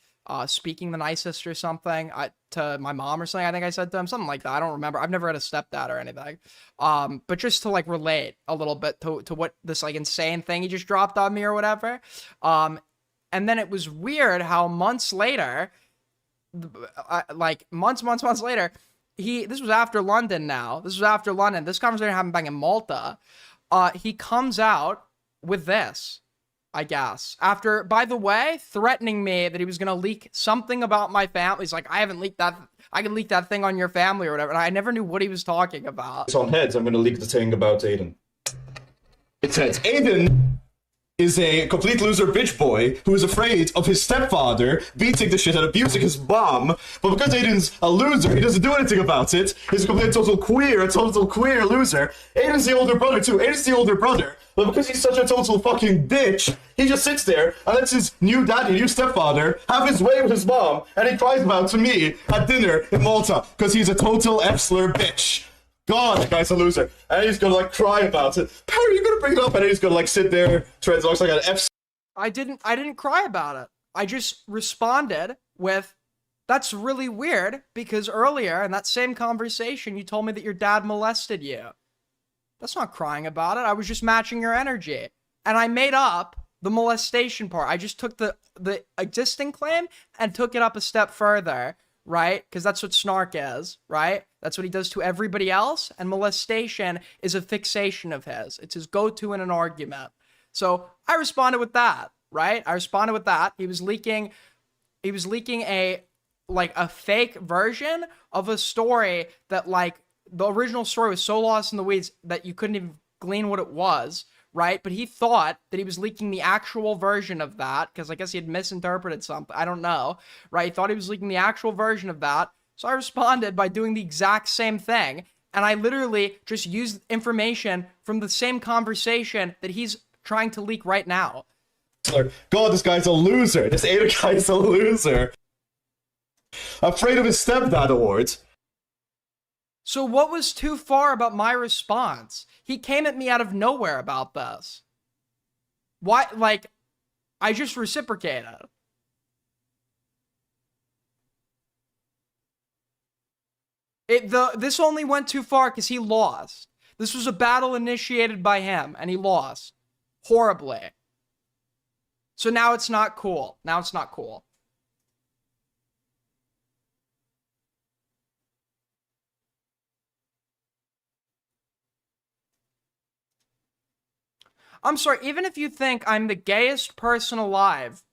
speaking the nicest or something to my mom or something. I think I said to him something like that. I don't remember. I've never had a stepdad or anything. But just to like relate a little bit to what this like insane thing he just dropped on me or whatever. And then it was weird how months later, like months later, this was after London now. This was after London. This conversation happened back in Malta. He comes out with this. I guess. After, by the way, threatening me that he was going to leak something about my family. He's like, I haven't leaked that. I can leak that thing on your family or whatever. And I never knew what he was talking about. It's on heads. I'm going to leak the thing about Aiden. It's heads. Aiden is a complete loser bitch boy who is afraid of his stepfather beating the shit and abusing his mom. But because Aiden's a loser, he doesn't do anything about it. He's a complete a total queer loser. Aiden's the older brother too. Aiden's the older brother. But because he's such a total fucking bitch, he just sits there and lets his new daddy, new stepfather, have his way with his mom, and he cries about to me at dinner in Malta because he's a total F-slur bitch. God, the guy's a loser. And he's gonna like cry about it. Parry, you're gonna bring it up, and he's gonna like sit there, treads looks like an F. I didn't cry about it. I just responded with, that's really weird because earlier in that same conversation, you told me that your dad molested you. That's not crying about it. I was just matching your energy. And I made up the molestation part. I just took the existing claim and took it up a step further, right? Because that's what snark is, right? That's what he does to everybody else. And molestation is a fixation of his. It's his go-to in an argument. So I responded with that, right? I responded with that. He was leaking a fake version of a story that like, the original story was so lost in the weeds that you couldn't even glean what it was, right? But he thought that he was leaking the actual version of that, because I guess he had misinterpreted something. I don't know, right? He thought he was leaking the actual version of that. So I responded by doing the exact same thing. And I literally just used information from the same conversation that he's trying to leak right now. God, this guy's a loser. This Ada guy's a loser. Afraid of his stepdad awards. So what was too far about my response? He came at me out of nowhere about this. Why? Like, I just reciprocated. This only went too far because he lost. This was a battle initiated by him, and he lost. Horribly. So now it's not cool. Now it's not cool. I'm sorry, even if you think I'm the gayest person alive,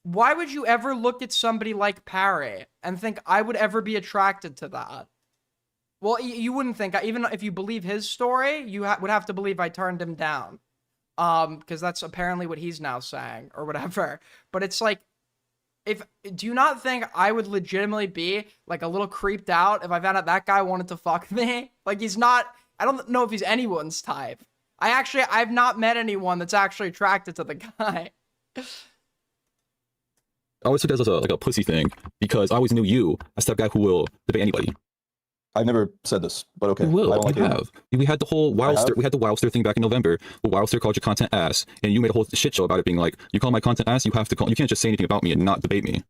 why would you ever look at somebody like Parry and think I would ever be attracted to that? Well, you wouldn't think, even if you believe his story, you would have to believe I turned him down. Because that's apparently what he's now saying, or whatever. But it's like, do you not think I would legitimately be, like, a little creeped out if I found out that guy wanted to fuck me? Like, he's not, I don't know if he's anyone's type. I've not met anyone that's actually attracted to the guy. I always took it as like a pussy thing because I always knew you as the type of guy who will debate anybody. I've never said this, but okay. You will. I don't like You it. have. We had the whole Wildster. We had the Wildster thing back in November. Where Wildster called your content ass, and you made a whole shit show about it, being like, "You call my content ass, you have to call. You can't just say anything about me and not debate me."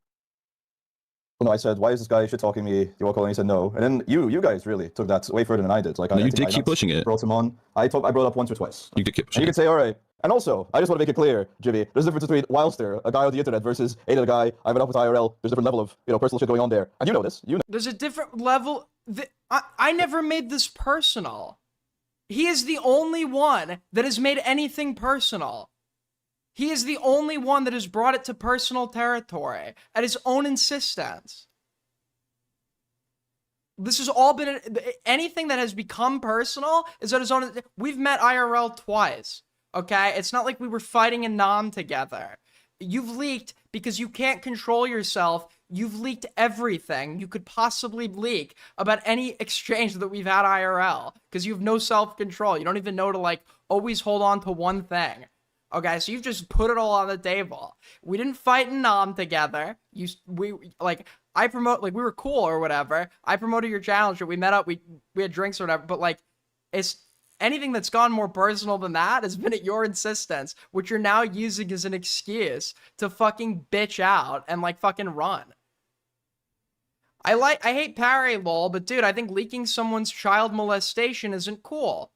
Well, no, I said, why is this guy shit talking me? You all calling? He said no, and then you guys really took that way further than I did. Like, No, I you think did I keep pushing it. Brought him on. I brought it up once or twice. You did keep And pushing you it. can say, all right. And also, I just want to make it clear, Jxmmy, there's a difference between Wildster, a guy on the internet, versus Ada, a guy I've been up with IRL. There's a different level of personal shit going on there, and you know this. You know. There's a different level. I never made this personal. He is the only one that has made anything personal. He is the only one that has brought it to personal territory at his own insistence. This has all been, anything that has become personal is at his own. We've met IRL twice, okay? It's not like we were fighting in Nam together. You've leaked because you can't control yourself. You've leaked everything you could possibly leak about any exchange that we've had IRL because you have no self-control. You don't even know to, like, always hold on to one thing. Okay, so you've just put it all on the table. We didn't fight in Nam together. I promote, like, we were cool or whatever. I promoted your challenge, we met up, we had drinks or whatever, but, like, it's anything that's gone more personal than that has been at your insistence, which you're now using as an excuse to fucking bitch out and, like, fucking run. I hate Parry, lol, but dude, I think leaking someone's child molestation isn't cool.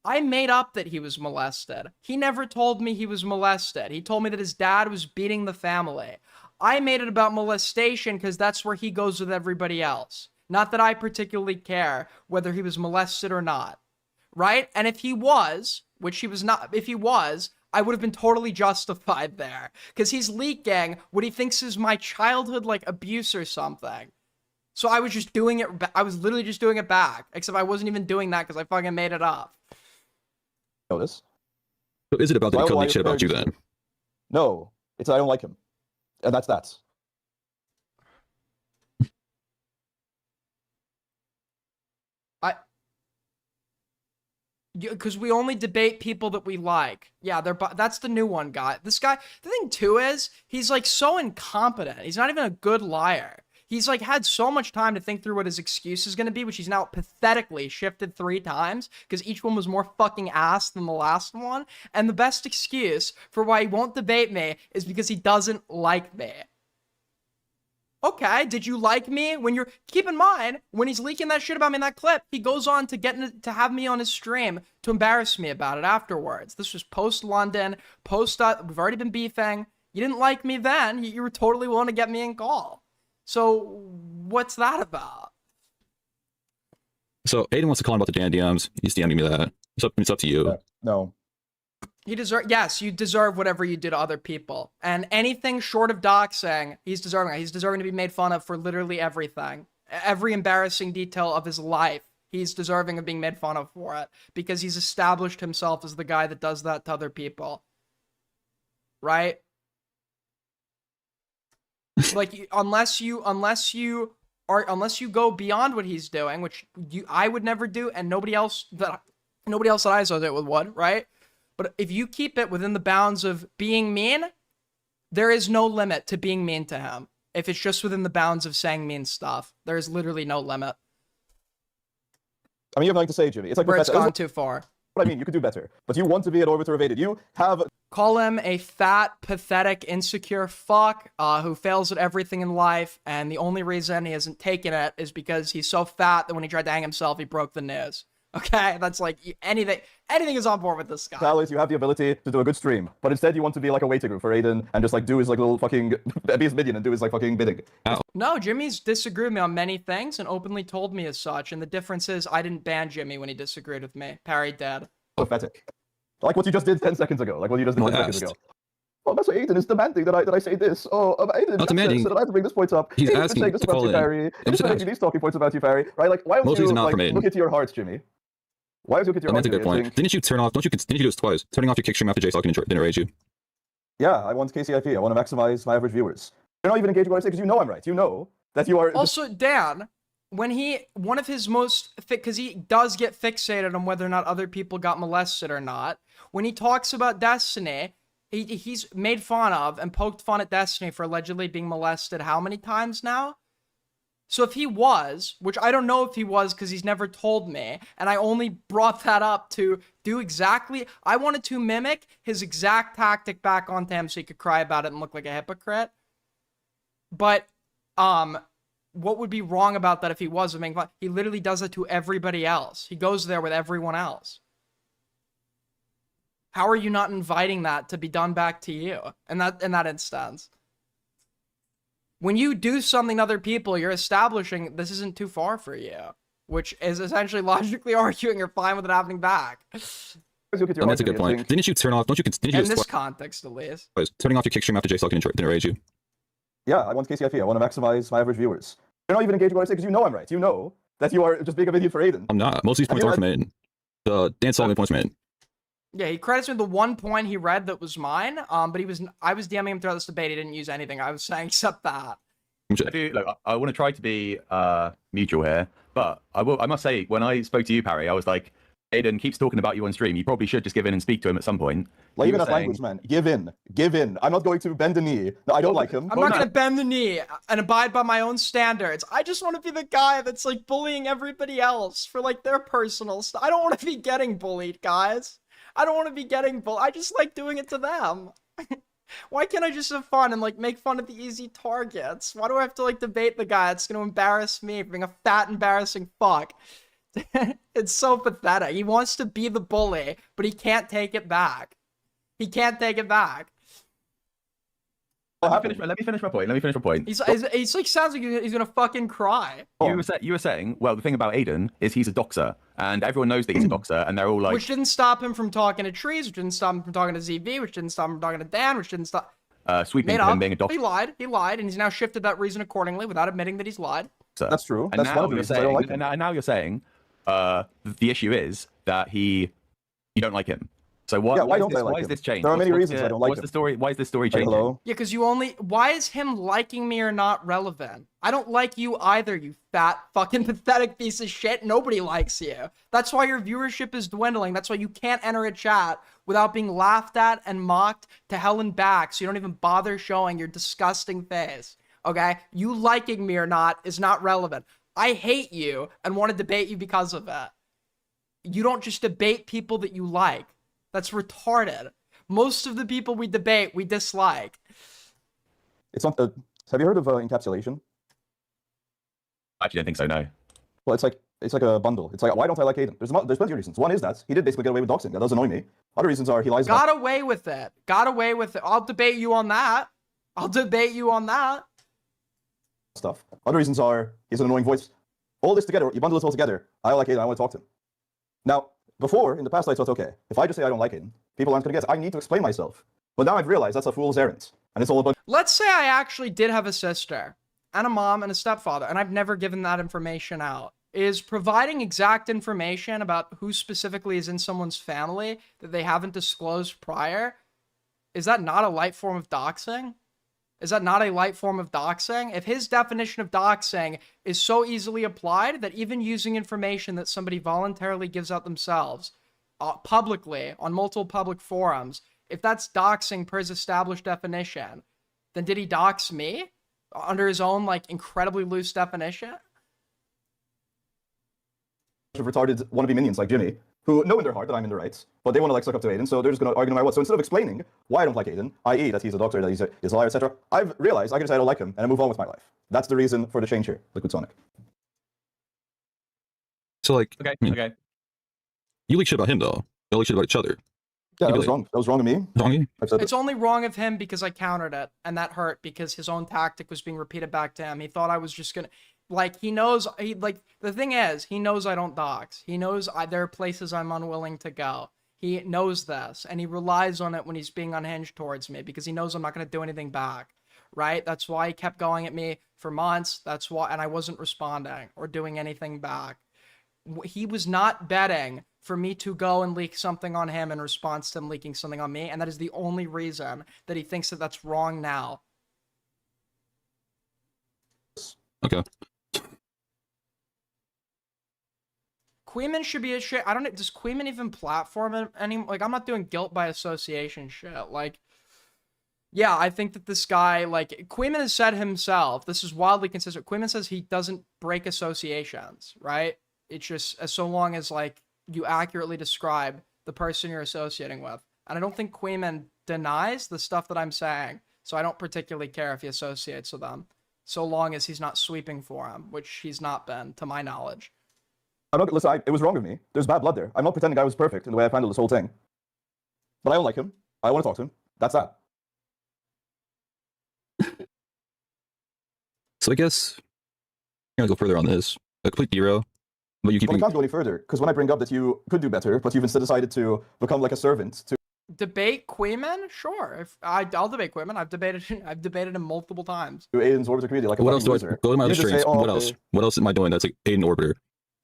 I made up that he was molested. He never told me he was molested. He told me that his dad was beating the family. I made it about molestation because that's where he goes with everybody else. Not that I particularly care whether he was molested or not. Right? And if he was, which he was not, if he was, I would have been totally justified there. Because he's leaking what he thinks is my childhood, like, abuse or something. So I was just doing it, I was literally just doing it back. Except I wasn't even doing that because I fucking made it up. Know this? So is it about that he could leak shit about you then? No, it's I don't like him. And that's that. Because we only debate people that we like. Yeah, that's the new one, guy. This guy, the thing too is, he's, like, so incompetent. He's not even a good liar. He's, like, had so much time to think through what his excuse is going to be, which he's now pathetically shifted 3 times, because each one was more fucking ass than the last one. And the best excuse for why he won't debate me is because he doesn't like me. Okay, did you like me when you're... Keep in mind, when he's leaking that shit about me in that clip, he goes on to have me on his stream to embarrass me about it afterwards. This was post-London, we've already been beefing. You didn't like me then. You were totally willing to get me in call. So, what's that about? So Aiden wants to call him about the Dan DMs. He's DMing me that. It's up to you. No. Yes, you deserve whatever you do to other people. And anything short of doxing, he's deserving. He's deserving to be made fun of for literally everything. Every embarrassing detail of his life he's deserving of being made fun of for it because he's established himself as the guy that does that to other people. Right? Like, unless you go beyond what he's doing, which I would never do, and nobody else that I associate with would, right? But if you keep it within the bounds of being mean, there is no limit to being mean to him. If it's just within the bounds of saying mean stuff, there is literally no limit. I mean, you have nothing to say, Jimmy. It's like Where it's Professor- gone too far. What I mean, you could do better, but you want to be an Orbiter of Aiden. You have... Call him a fat, pathetic, insecure fuck who fails at everything in life, and the only reason he hasn't taken it is because he's so fat that when he tried to hang himself, he broke the news. Okay? That's like, anything is on board with this guy. Alex, you have the ability to do a good stream, but instead you want to be like a waiting room for Aiden and just like do his like little fucking... be his minion and do his like fucking bidding. No, Jimmy's disagreed with me on many things and openly told me as such, and the difference is I didn't ban Jimmy when he disagreed with me. Parry did. Pathetic. Like what you just did 10 seconds ago. Like what you just did 10 seconds ago. Oh, that's what Aiden is demanding that I say this. Oh, Aiden Not demanding. said that I have to bring this point up. He's Aiden's asking saying this to about call you, in. Parry. He's making these talking points about you, Parry. Right? Like, why don't Mostly you not like, from Aiden. look into your heart, Jimmy? Why don't you look into your heart? That's a good Jimmy? point. Didn't you turn off? Didn't you do this twice? Turning off your kick stream after J-Stalk didn't enrage you. Yeah, I want KCIP. I want to maximize my average viewers. You're not even engaging with what I say because you know I'm right. You know that you are... Also, Dan, when one of his most... Because he does get fixated on whether or not other people got molested or not. When he talks about Destiny, he's made fun of and poked fun at Destiny for allegedly being molested how many times now? So if he was, which I don't know if he was because he's never told me, and I only brought that up to do exactly... I wanted to mimic his exact tactic back onto him so he could cry about it and look like a hypocrite. But, what would be wrong about that if he was making fun? He literally does it to everybody else. He goes there with everyone else. How are you not inviting that to be done back to you in that instance? When you do something to other people, you're establishing this isn't too far for you, which is essentially logically arguing you're fine with it happening back. That's a good point. Didn't you turn off? Didn't you do In this this twice? context, at least. Turning off your kick stream after J-Stalk didn't enrage you. Yeah, I want KCIP. I want to maximize my average viewers. You're not even engaging with what I say because you know I'm right. You know that you are just being a idiot for Aiden. I'm not. Most of these points are from Aiden. The Dan Sullivan points from Aiden. Yeah, he credits me with the one point he read that was mine. But I was DMing him throughout this debate. He didn't use anything I was saying except that. I want to try to be mutual here, but I must say, when I spoke to you, Parry, I was like, Aiden keeps talking about you on stream. You probably should just give in and speak to him at some point. Like, even that language, man. Give in. Give in. I'm not going to bend the knee. No, I don't like him. I'm not going to bend the knee and abide by my own standards. I just want to be the guy that's, like, bullying everybody else for, like, their personal stuff. I don't want to be getting bullied, guys. I don't want to be getting bullied. I just like doing it to them. Why can't I just have fun and, like, make fun of the easy targets? Why do I have to, like, debate the guy that's going to embarrass me for being a fat, embarrassing fuck? It's so pathetic. He wants to be the bully, but he can't take it back. He can't take it back. Let me finish my point. He's like, sounds like he's gonna fucking cry. You were saying, well, the thing about Aiden is he's a doxer, and everyone knows that he's a doxer, and they're all like... Which didn't stop him from talking to Trees, which didn't stop him from talking to ZV, which didn't stop him from talking to Dan, which didn't stop... sweeping him being a doxer. He lied, and he's now shifted that reason accordingly without admitting that he's lied. That's true. And That's one of the reasons I don't like him. And now you're saying the issue is that you don't like him. So why is this changed? There are many reasons I don't like him. Why is this story changing? Hello? Yeah, because why is him liking me or not relevant? I don't like you either, you fat, fucking pathetic piece of shit. Nobody likes you. That's why your viewership is dwindling. That's why you can't enter a chat without being laughed at and mocked to hell and back, so you don't even bother showing your disgusting face. Okay? You liking me or not is not relevant. I hate you and want to debate you because of it. You don't just debate people that you like. That's retarded. Most of the people we debate, we dislike. It's not. Have you heard of encapsulation? I actually don't think so. No. Well, it's like a bundle. It's like, why don't I like Aiden? There's plenty of reasons. One is that he did basically get away with doxing. That does annoy me. Other reasons are he lies. Got away with it. I'll debate you on that. Stuff. Other reasons are he has an annoying voice. All this together, you bundle this all together. I like Aiden. I want to talk to him. Now, before, in the past, I thought, okay, if I just say I don't like Aiden, people aren't going to get it. I need to explain myself. But now I've realized that's a fool's errand. And it's all about... Let's say I actually did have a sister, and a mom, and a stepfather, and I've never given that information out. is providing exact information about who specifically is in someone's family that they haven't disclosed prior. Is that not a light form of doxing? Is that not a light form of doxing? If his definition of doxing is so easily applied that even using information that somebody voluntarily gives out themselves publicly on multiple public forums, if that's doxing per his established definition, then did he dox me under his own like incredibly loose definition? Retarded wannabe minions like Jxmmy, who know in their heart that I'm in the right, but they want to like suck up to Aiden, so they're just going to argue no matter what. So instead of explaining why I don't like Aiden, i.e. that he's a doctor, that he's a liar, etc., I've realized I can say I don't like him and I move on with my life. That's the reason for the change here, Liquid Sonic. So like, Okay, I mean, okay. you leak shit about him though. You leak shit about each other. Yeah, that was wrong. That was wrong of me. Wrong of you? I've said It's only wrong of him because I countered it, and that hurt because his own tactic was being repeated back to him. He thought I was just gonna, like, he knows, the thing is, he knows I don't dox. He knows there are places I'm unwilling to go. He knows this, and he relies on it when he's being unhinged towards me because he knows I'm not gonna do anything back, right? That's why he kept going at me for months. That's why, and I wasn't responding or doing anything back. He was not betting for me to go and leak something on him in response to him leaking something on me, and that is the only reason that he thinks that that's wrong now. Okay. Queeman should be a shit. I don't know. Does Queeman even platform any? Like, I'm not doing guilt by association shit. Like, yeah, I think that this guy, like, Queeman has said himself, this is wildly consistent. Queeman says he doesn't break associations, right? It's just so long as, like, you accurately describe the person you're associating with. And I don't think Queeman denies the stuff that I'm saying, so I don't particularly care if he associates with them, so long as he's not sweeping for him, which he's not been, to my knowledge. I'm not, listen, it was wrong of me. There's bad blood there. I'm not pretending I was perfect in the way I've handled this whole thing. But I don't like him. I want to talk to him. That's that. So I guess I'm gonna go further on this. A complete zero. But you keep. Well, I can't go any further because when I bring up that you could do better, but you've instead decided to become like a servant to Debate Queeman? Sure. I'll debate Queeman. I've debated him multiple times. Aiden's Orbiter community like a What else do I loser. go to my You other just streams? say, oh, What else? What else am I doing that's like Aiden Orbiter?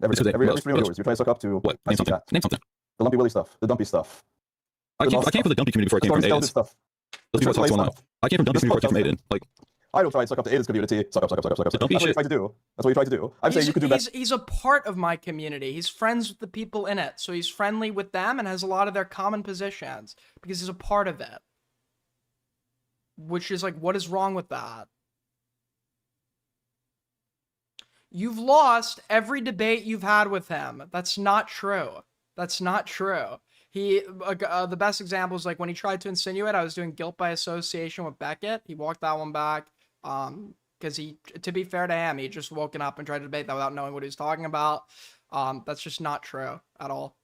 Every stream of yours, you're trying to suck up to what? Name something. Name something. The Lumpy Willy stuff, the dumpy stuff. I came from the dumpy community before I came from Aiden's. Stuff. Let's see what's going on. I came from dumpy community before I came from Aiden. Like, I don't try and suck up to Aiden's community. Suck up. The That's dumpy what you shit. try to do. That's what you try to do. I'm saying you could do better. He's a part of my community. He's friends with the people in it, so he's friendly with them and has a lot of their common positions because he's a part of it. Which is like, what is wrong with that? You've lost every debate you've had with him. That's not true. That's not true. The best example is like when he tried to insinuate I was doing guilt by association with Beckett. He walked that one back. Because to be fair to him, he just woken up and tried to debate that without knowing what he was talking about. That's just not true at all.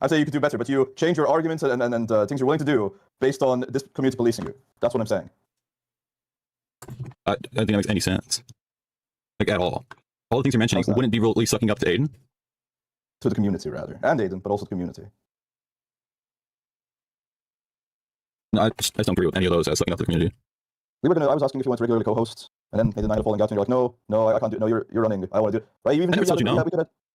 I'd say you could do better, but you change your arguments and things you're willing to do based on this community policing you. That's what I'm saying. I don't think that makes any sense. Like, at all. All the things you're mentioning wouldn't be really sucking up to Aiden. To the community, rather. And Aiden, but also the community. No, I just don't agree with any of those as sucking up to the community. I was asking if you want to regularly co-host, and then Aiden and I falling out, and you're like, no, I can't do it. No, you're running. I want to do it. Right? You even I never told you no.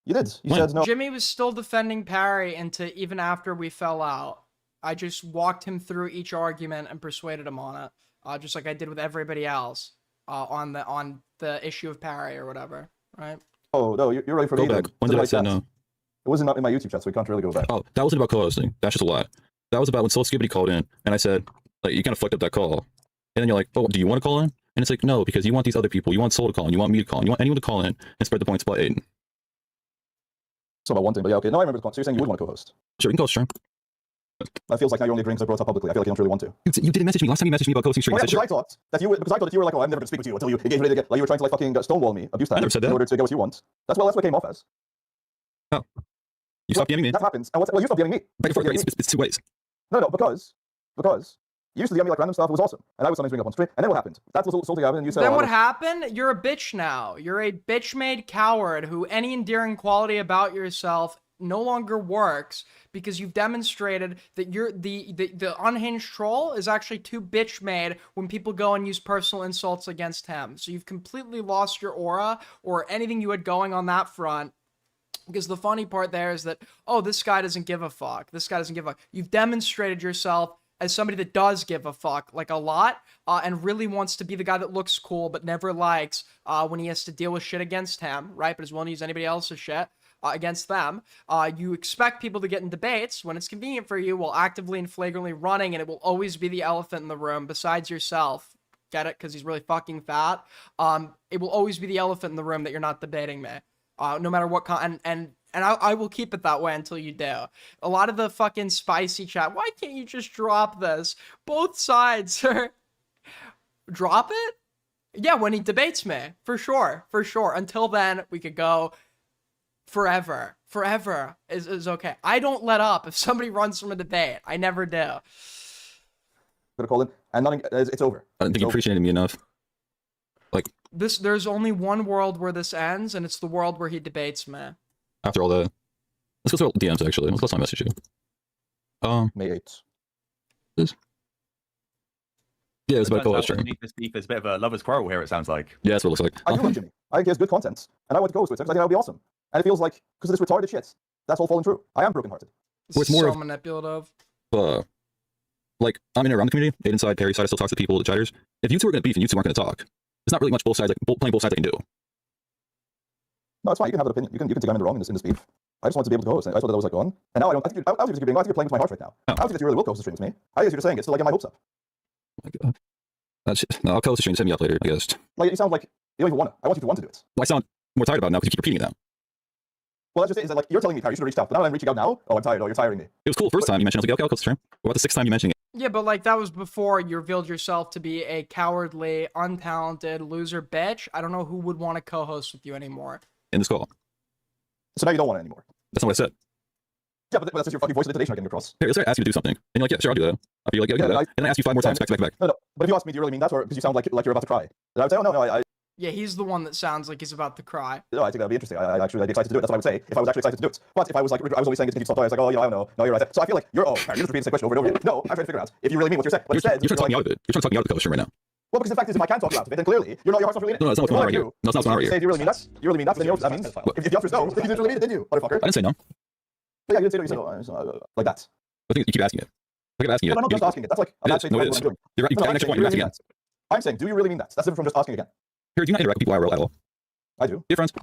You did. You said no. Jxmmy was still defending Parry even after we fell out. I just walked him through each argument and persuaded him on it, just like I did with everybody else on the issue of Parry or whatever, right? Oh no, you're right for go me. Back. When did I say no? It wasn't in my YouTube chat, so we can't really go back. Oh, that wasn't about co-hosting. That's just a lie. That was about when Soul Skibbity called in, and I said, like, you kind of fucked up that call. And then you're like, oh, do you want to call in? And it's like, no, because you want these other people. You want Soul to call in. You want me to call in. You want anyone to call in and spread the points about Aiden. So about one thing, but yeah, okay. No, I remember the call. So you're saying you would want to co-host? Sure, we can co-host stream. That feels like now you're only agreeing because I brought it up publicly. I feel like you don't really want to. You didn't message me. Last time you messaged me about co-hosting stream, Well, I said, sure. I thought that you were like, oh, I'm never going to speak with you until you engage with it. Like you were trying to like fucking stonewall me, abuse that. I never said that. In order to get what you want. That's what it came off as. Oh. You stopped DMing me. That happens. And you stopped DMing me. It's two ways. No, because you used to DM me like random stuff. It was awesome. And I was sometimes bring up on stream. And then what happened? That's what happened. And you said, then what happened? You're a bitch now. You're a bitch-made coward who any endearing quality about yourself no longer works because you've demonstrated that you're the unhinged troll is actually too bitch made when people go and use personal insults against him. So you've completely lost your aura or anything you had going on that front. Because the funny part there is that, oh, this guy doesn't give a fuck. This guy doesn't give a fuck. You've demonstrated yourself as somebody that does give a fuck, like a lot, and really wants to be the guy that looks cool but never likes when he has to deal with shit against him, right? But is willing to use anybody else's shit against them. You expect people to get in debates when it's convenient for you while actively and flagrantly running, and it will always be the elephant in the room besides yourself. Get it? Because he's really fucking fat. It will always be the elephant in the room that you're not debating me. No matter what and I will keep it that way until you do. A lot of the fucking spicy chat, why can't you just drop this? Both sides, sir. Drop it? Yeah, when he debates me. For sure. Until then, we could go forever. Forever is okay. I don't let up if somebody runs from a debate. I never do. I'm gonna call him, and nothing, it's over. I don't think you appreciated me enough. Like, there's only one world where this ends, and it's the world where he debates me. after all the... Let's go through all the DMs, actually. Let's not message you. May 8th. Yeah, it's about a co-host stream. This beef is a bit of a lover's quarrel here, it sounds like. Yeah, that's what it looks like. I do like Jxmmy. I think he has good content, and I want to co-host with him because I think that would be awesome. And it feels like, because of this retarded shit, that's all fallen true. I am brokenhearted. This is so manipulative. Like, I'm in and around the community. Aiden's side, Parry's side, I still talk to people, the chatters. If you two are going to beef and you two aren't going to talk, there's not really much both sides, playing both sides I can do. No, it's fine. You can have an opinion. You can think I'm in the wrong in this beef. I just wanted to be able to co-host. I just thought that was like on. And now I don't. I think you're just being. I think you're playing with my heart right now. I don't think that you really will co-host the stream with me. I guess you're just saying it to like get my hopes up. Oh my god. That's no, I'll co-host the stream. Send me up later, I guess. Like you sound like you don't even want to. I want you to want to do it. Well, I sound more tired about it now because you keep repeating it now. Well, that's just it. Is that like you're telling me, Parry, you should have reached out. But now I'm reaching out now. Oh, I'm tired. Oh, you're tiring me. It was cool the first time you mentioned it. I was like, okay, I'll co-host the stream. What about the 6th time you mentioning it? Yeah, but like that was before you revealed yourself to be a cowardly, untalented loser bitch. I don't know who would want to co-host with you anymore. In this call. So now you don't want it anymore. That's not what I said. Yeah, but that's just your fucking voice of intonation I'm getting across. Hey, let's say I ask you to do something, and you're like, yeah, sure, I'll do that. I'll be like, yeah, and I ask you 5 more times back to back. No, but if you ask me, do you really mean that, or because you sound like you're about to cry? Then I would say, oh no, Yeah, he's the one that sounds like he's about to cry. No, I think that'd be interesting. I'd be excited to do it. That's what I would say if I was actually excited to do it. But if I was like, I was only saying it to keep stop, I was like, oh, you know, I don't know. No, you're right. So I feel like you're Parry, you're just repeating the same question over and over again. No, I'm trying to figure out if you really mean what you're saying. What you're trying to talk me out of it. You're trying to talk me out of the co-host stream right now. Well, because the fact is, if I can talk you out of it, then clearly your heart's not really in it. No, that's not what's going on right here. No, that's not what's going on right here. Say, do you really mean that? You really mean that? Then you know what that means. If the answer is no, then you didn't really mean it, didn't you, motherfucker? I didn't say no. But yeah, you didn't say no. You said like that. I think you keep asking it. I keep asking you. But I'm not just asking it. That's like I'm not saying what I'm doing. You're right. Next point. You're asking it. I'm saying, do you really mean that? That's different from just asking again. Here, do you not interact with people IRL at all? I do. Your friends?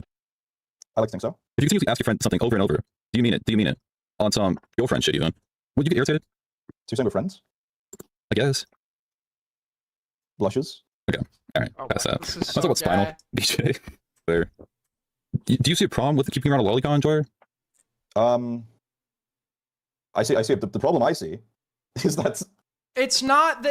I like to think so. If you continuously ask your friend something over and over, do you mean it? Do you mean it? On some girlfriend shit even. Would you get irritated? So you're saying we're friends? I guess. Blushes? Okay. Alright. Pass that. Let's talk about so Spinal. BJ. There. Do you see a problem with keeping around a lolicon, Joyer? I see the problem I see is that it's not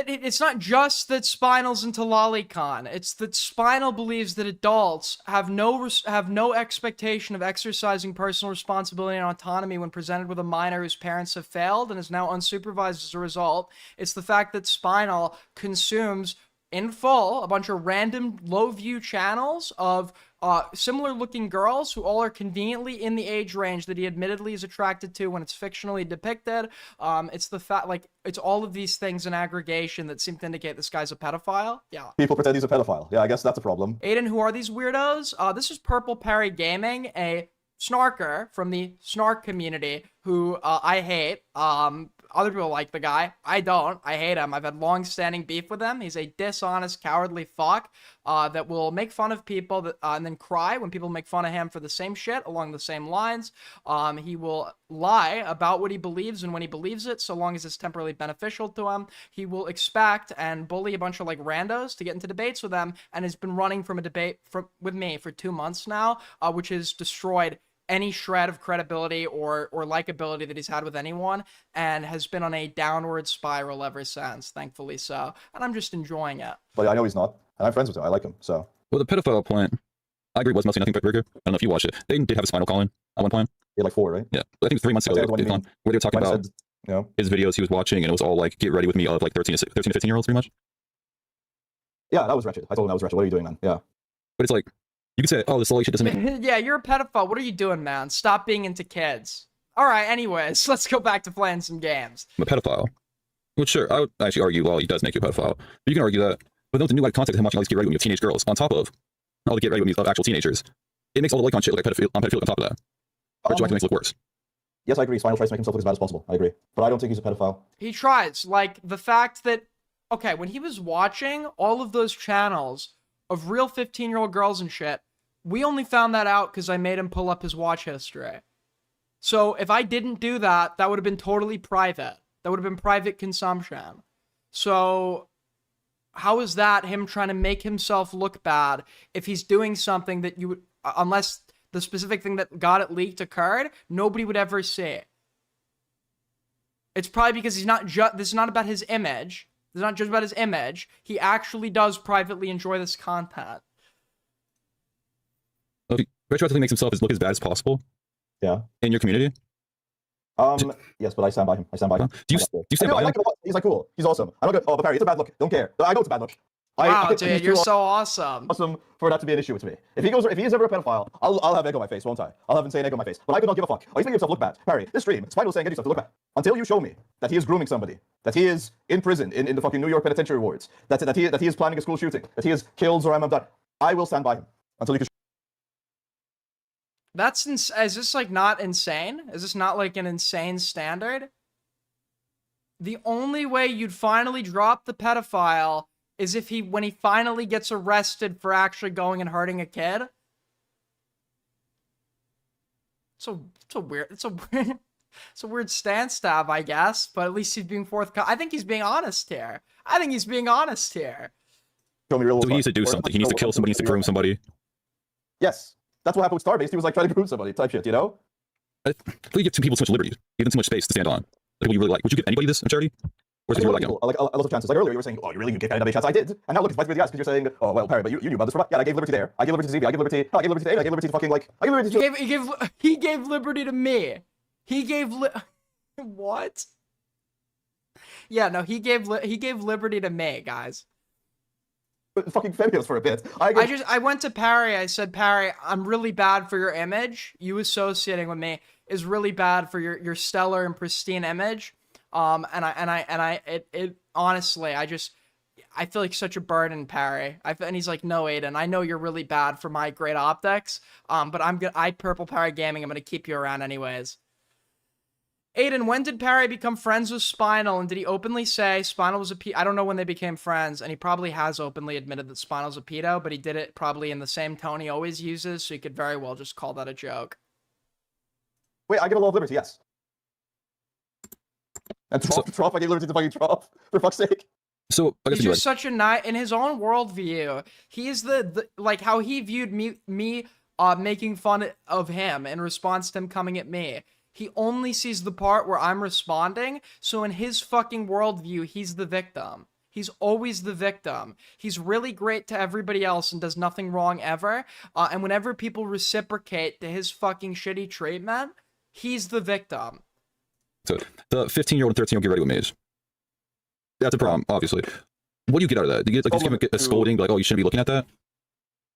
just that Spinal's into lolicon. It's that Spinal believes that adults have no expectation of exercising personal responsibility and autonomy when presented with a minor whose parents have failed and is now unsupervised as a result. It's the fact that Spinal consumes in full a bunch of random low view channels of similar looking girls who all are conveniently in the age range that he admittedly is attracted to when it's fictionally depicted. It's the fact, like, it's all of these things in aggregation that seem to indicate this guy's a pedophile. Yeah. People pretend he's a pedophile. Yeah, I guess that's a problem. Aiden, who are these weirdos? This is Purple Parry Gaming, a snarker from the snark community who I hate. Other people like the guy. I don't. I hate him. I've had long-standing beef with him. He's a dishonest, cowardly fuck that will make fun of people that, and then cry when people make fun of him for the same shit along the same lines. He will lie about what he believes and when he believes it, so long as it's temporarily beneficial to him. He will expect and bully a bunch of like randos to get into debates with them, and has been running from a debate with me for 2 months now, which has destroyed any shred of credibility or likability that he's had with anyone, and has been on a downward spiral ever since, thankfully so. And I'm just enjoying it. But I know he's not, and I'm friends with him. I like him, so. Well, the pedophile point, I agree, was mostly nothing but burger. I don't know if you watched it. They did have a Spinal call-in at one point. Yeah, like 4, right? Yeah, I think 3 months ago, where they were talking about his videos he was watching, and it was all like, get ready with me of like 13 to 15-year-olds, pretty much. Yeah, that was wretched. I told him that was wretched. What are you doing, man? Yeah. But it's like, you could say, oh, this lolly shit doesn't make... Yeah, you're a pedophile. What are you doing, man? Stop being into kids. All right. Anyways, let's go back to playing some games. I'm a pedophile. Well, sure, I would actually argue Lolly does make you a pedophile. But you can argue that, but with the new like context of him watching all these get ready with me of teenage girls on top of all the get ready with me of actual teenagers, it makes all the like on shit like pedophilic on top of that. Retroactively makes it look worse. Yes, I agree. Spinal tries to make himself look as bad as possible. I agree. But I don't think he's a pedophile. He tries. Like, the fact that, okay, when he was watching all of those channels of real 15-year-old girls and shit, we only found that out because I made him pull up his watch history. So if I didn't do that, that would have been totally private. That would have been private consumption. So how is that him trying to make himself look bad if he's doing something that you would, unless the specific thing that got it leaked occurred, nobody would ever see it. It's probably because he's not this is not about his image. This is not just about his image. He actually does privately enjoy this content. Well, he retroactively makes himself look as bad as possible. Yeah. In your community. Yes, but I stand by him. I stand by him. Do you stand by him? He's like cool. He's awesome. I'm not good. Oh, but Parry, it's a bad look. Don't care. I know it's a bad look. Wow, dude, you're so awesome. Awesome for that to be an issue with me. If he is ever a pedophile, I'll have egg on my face, won't I? I'll have insane egg on my face. But I could not give a fuck. Oh, he's making himself look bad. Parry, this stream, Spino was saying get yourself to look bad. Until you show me that he is grooming somebody, that he is in prison in the fucking New York penitentiary wards, that he is planning a school shooting, that he has killed Zoram Amdad, I will stand by him until you can. Is this like not insane? Is this not like an insane standard? The only way you'd finally drop the pedophile is if when he finally gets arrested for actually going and hurting a kid. It's a weird stance to have, I guess, but at least he's being forthcoming. I think he's being honest here. Show me real. So he needs to do something. He needs to kill somebody. He needs to groom somebody. Yes, that's what happened with Starbase. He was like trying to groom somebody type shit, you know? I feel you give some people too much liberty, give them too much space to stand on. The people you really like. Would you give anybody this in charity? Or is it more like him? Like a lot of chances. Like earlier, you were saying, "Oh, you really gave anybody a chance." I did, and now look, it's bites me in the ass because you're saying, "Oh, well, Parry, but you knew about this." Yeah, I gave liberty there. I gave liberty to ZB. I gave liberty. I gave liberty to Aiden. I gave liberty to fucking like. I gave liberty to. He gave liberty to me. He gave what? Yeah, no, he gave liberty to me, guys. Fucking fabulous for a bit. I went to Parry. I said, Parry, I'm really bad for your image. You associating with me is really bad for your stellar and pristine image. It honestly, I feel like such a burden, Parry. And he's like, no, Aiden, I know you're really bad for my great optics. But I Purple Parry Gaming, I'm gonna keep you around anyways. Aiden, when did Parry become friends with Spinal, and did he openly say Spinal was a pedo? I don't know when they became friends, and he probably has openly admitted that Spinal's a pedo, but he did it probably in the same tone he always uses, so he could very well just call that a joke. Wait, I give a lot of liberty, yes. And Trop, I gave liberty to fucking Trop, for fuck's sake. So I guess he's just such a nice, in his own worldview, he is the like how he viewed me making fun of him in response to him coming at me. He only sees the part where I'm responding, so in his fucking worldview, he's the victim. He's always the victim. He's really great to everybody else and does nothing wrong ever. And whenever people reciprocate to his fucking shitty treatment, he's the victim. So the 15-year-old and 13-year-old get ready with mage. That's a problem, obviously. What do you get out of that? Do you get like just give a scolding, like, oh, you shouldn't be looking at that?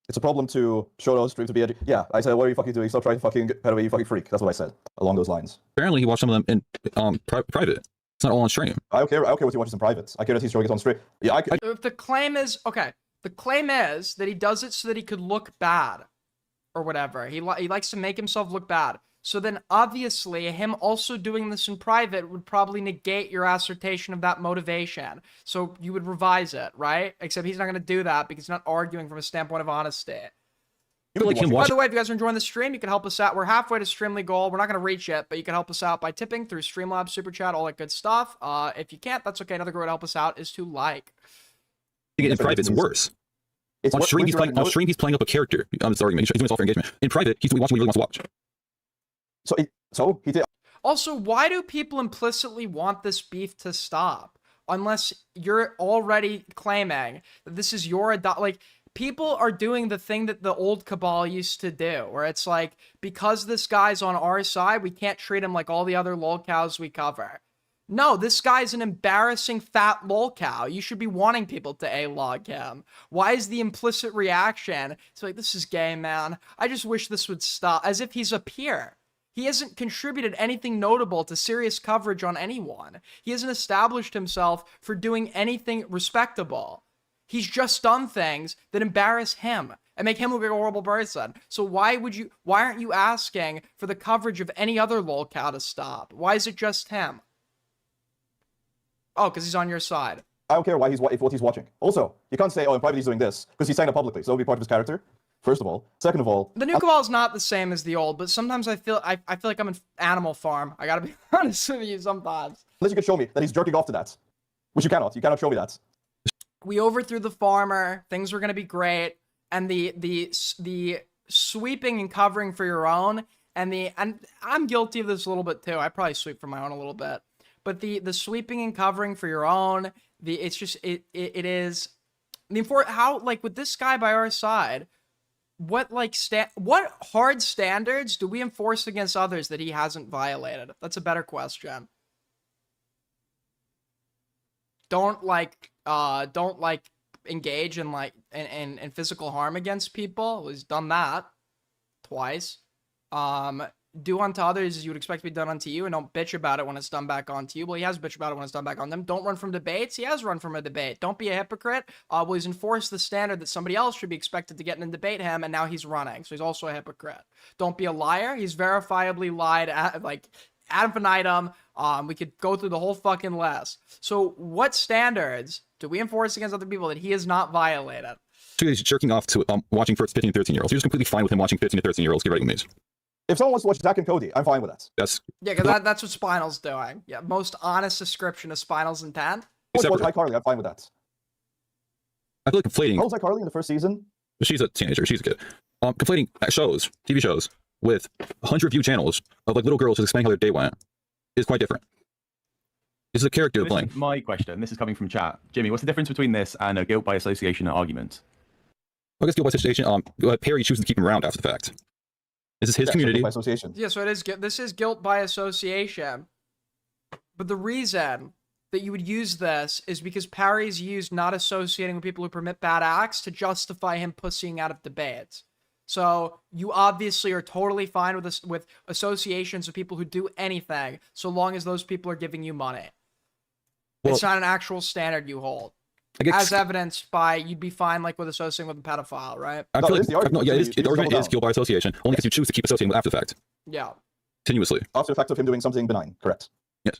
It's a problem to show those stream to be yeah, I said, what are you fucking doing? Stop trying to fucking pedo, you fucking freak. That's what I said, along those lines. Apparently he watched some of them in private. It's not all on stream. I don't care what he watches in private. I care that he's showing it on stream. Yeah, If the claim is, okay, the claim is that he does it so that he could look bad, or whatever. He likes to make himself look bad. So then, obviously, him also doing this in private would probably negate your assertion of that motivation. So you would revise it, right? Except he's not going to do that because he's not arguing from a standpoint of honesty. By the way, if you guys are enjoying the stream, you can help us out. We're halfway to Streamly goal. We're not going to reach it, but you can help us out by tipping through Streamlabs, Super Chat, all that good stuff. If you can't, that's okay. Another great way to help us out is to like. In private, it's worse. On stream, he's playing up a character. I'm sorry, he's doing his offer engagement. In private, he's watching what he really wants to watch. So he did. Also, why do people implicitly want this beef to stop? Unless you're already claiming that this is your like, people are doing the thing that the old cabal used to do, where it's like, because this guy's on our side, we can't treat him like all the other lolcows we cover. No, this guy's an embarrassing fat lolcow. You should be wanting people to A-log him. Why is the implicit reaction? It's like, this is gay, man. I just wish this would stop. As if he's a peer. He hasn't contributed anything notable to serious coverage on anyone. He hasn't established himself for doing anything respectable. He's just done things that embarrass him and make him look like a horrible person. So why aren't you asking for the coverage of any other lolcow to stop? Why is it just him? Oh, because he's on your side. I don't care what he's watching. Also, you can't say, oh, in private he's doing this, because he's saying it publicly, so it'll be part of his character. First of all. Second of all, the new cabal is not the same as the old, but sometimes I feel like I'm in Animal Farm. I gotta be honest with you sometimes. Unless you can show me that he's jerking off to that, which you cannot. You cannot show me that. We overthrew the farmer. Things were gonna be great, and the sweeping and covering for your own, and I'm guilty of this a little bit too. I probably sweep for my own a little bit, but the sweeping and covering for your own, it is how, like, with this guy by our side. What hard standards do we enforce against others that he hasn't violated? That's a better question. Don't engage in in physical harm against people. He's done that twice. Do unto others as you would expect to be done unto you, and don't bitch about it when it's done back onto you. Well, he has bitched about it when it's done back on them. Don't run from debates. He has run from a debate. Don't be a hypocrite. Well, he's enforced the standard that somebody else should be expected to get in and debate him, and now he's running, so he's also a hypocrite. Don't be a liar. He's verifiably lied ad infinitum. We could go through the whole fucking list. So what standards do we enforce against other people that he has not violated? He's jerking off to watching 15 and 13-year-olds. You're just completely fine with him watching 15 and 13-year-olds get ready with me. If someone wants to watch Zach and Cody, I'm fine with that. Yes. Yeah, because that's what Spinal's doing. Yeah, most honest description of Spinal's intent. If watch iCarly, I'm fine with that. I feel like conflating. How was iCarly in the first season? She's a teenager. She's a kid. Conflating shows, TV shows, with 100 view channels of like little girls just explaining how their day went is quite different. This is a character This playing. is my question. This is coming from chat. Jimmy, what's the difference between this and a guilt by association argument? I guess guilt by association. Parry chooses to keep him around after the fact. This is his community. By association. Yeah, so this is guilt by association. But the reason that you would use this is because Parry's used not associating with people who permit bad acts to justify him pussying out of debates. So you obviously are totally fine with this, with associations of people who do anything, so long as those people are giving you money. Well, it's not an actual standard you hold. As evidenced by, you'd be fine like with associating with a pedophile, right? I feel like, the argument is guilt by association, only because you choose to keep associating with after the fact. Yeah. Continuously. After the fact of him doing something benign, correct? Yes.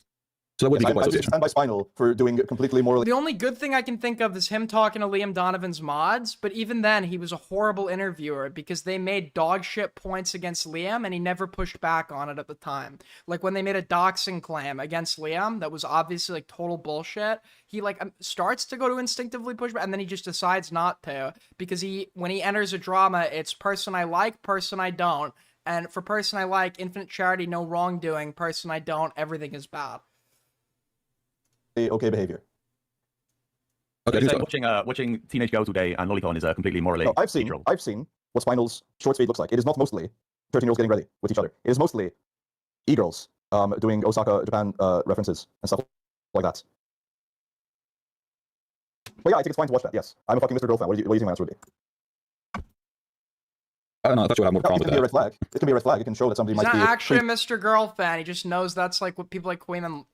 So that would be guilt by association. Stand by Spinal for doing completely morally. The only good thing I can think of is him talking to Liam Donovan's mods, but even then, he was a horrible interviewer because they made dog shit points against Liam, and he never pushed back on it at the time. Like, when they made a doxing claim against Liam that was obviously, like, total bullshit, he, like, starts to go to instinctively push back, and then he just decides not to, because when he enters a drama, it's person I like, person I don't, and for person I like, infinite charity, no wrongdoing, person I don't, everything is bad. Okay behavior. Okay, so watching teenage girls all day and Lolicon is completely morally I've seen what Spinal's short feed looks like. It is not mostly 13-year-olds getting ready with each other. It is mostly e-girls doing Osaka, Japan references and stuff like that. But yeah, I think it's fine to watch that, yes. I'm a fucking Mr. Girl fan. What do you think my answer would be? I don't know, I thought you would have more problem with that. It can be a red flag. It can be a red flag. It can show that somebody He's might be... not actually a Mr. Girl fan. He just knows that's like what people like Queen and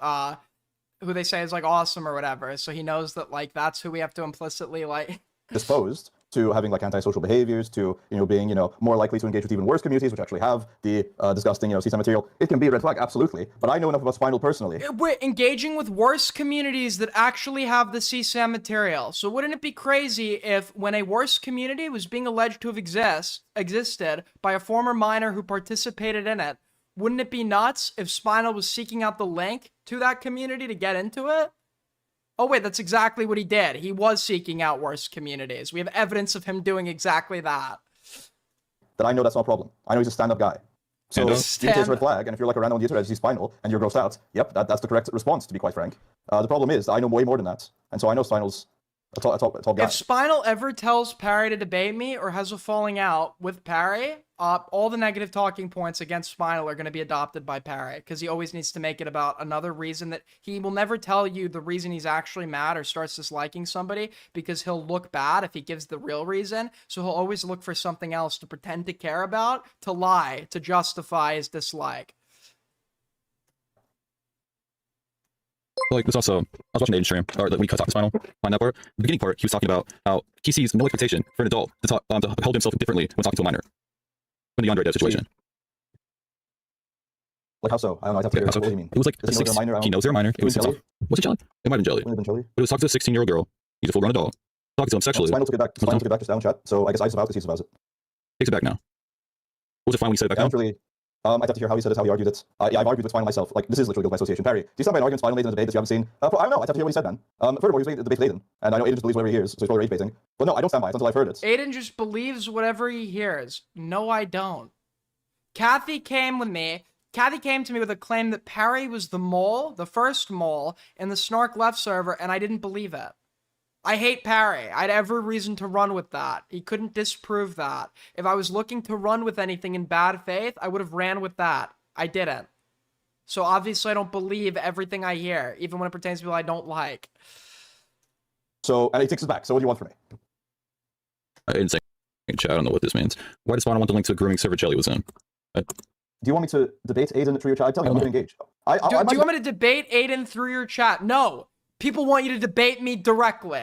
who they say is like awesome or whatever. So he knows that like that's who we have to implicitly like disposed to having like antisocial behaviors, to being more likely to engage with even worse communities, which actually have the disgusting CSAM material. It can be a red flag, absolutely. But I know enough about Spinal personally. We're engaging with worse communities that actually have the CSAM material. So wouldn't it be crazy if when a worse community was being alleged to have existed by a former minor who participated in it, wouldn't it be nuts if Spinal was seeking out the link to that community to get into it? Oh wait, that's exactly what he did. He was seeking out worse communities. We have evidence of him doing exactly that. That I know that's not a problem. I know he's a stand-up guy. So it's a red flag, and if you're like around on the internet, you see Spinal, and you're grossed out, yep, that's the correct response, to be quite frank. The problem is, I know way more than that, and so I know Spinal's a tall guy. If Spinal ever tells Parry to debate me or has a falling out with Parry, all the negative talking points against Spinal are going to be adopted by Parry, because he always needs to make it about another reason. That he will never tell you the reason he's actually mad or starts disliking somebody, because he'll look bad if he gives the real reason. So he'll always look for something else to pretend to care about, to lie, to justify his dislike. Like, there's also, I was watching Aiden's stream, or when he cuts off the Spinal, on that part, the beginning part, he was talking about how he sees no expectation for an adult to hold himself differently when talking to a minor. In the Andre situation. Like how so? I don't know. I'd have to hear what do you mean. It was like he knows they're a minor. It was Jelly? Was it Jelly? It might have been Jelly. But it was talking to a 16-year-old girl. He's a full-grown adult. Talking to him sexually. Spinal took it back. Spinal took it back just now in chat. So I guess I disavow because he disavows it. Takes it back now. What was it fine when he said it back I now? don't really. I'd have to hear how he said it, how he argued it. Yeah, I've argued with Spinal myself. Like, this is literally guilt by association. Parry, do you stand by an argument Spinal made in a debate that you haven't seen? I don't know. I'd have to hear what he said then. Furthermore, he was making the debate with Aiden. And I know Aiden just believes whatever he hears, so he's probably rage baiting. But no, I don't stand by it until I've heard it. Aiden just believes whatever he hears. No, I don't. Kathy came to me with a claim that Parry was the mole, the first mole, in the Snark Left server, and I didn't believe it. I hate Parry. I had every reason to run with that. He couldn't disprove that. If I was looking to run with anything in bad faith, I would have ran with that. I didn't. So obviously I don't believe everything I hear, even when it pertains to people I don't like. So, and he takes it back. So what do you want from me? I didn't say in chat. I don't know what this means. Why does Spinal want the link to a grooming server Jelly was in? Do you want me to debate Aiden through your chat? I tell you, I'm not going to engage. Do you want me to debate Aiden through your chat? No. People want you to debate me directly.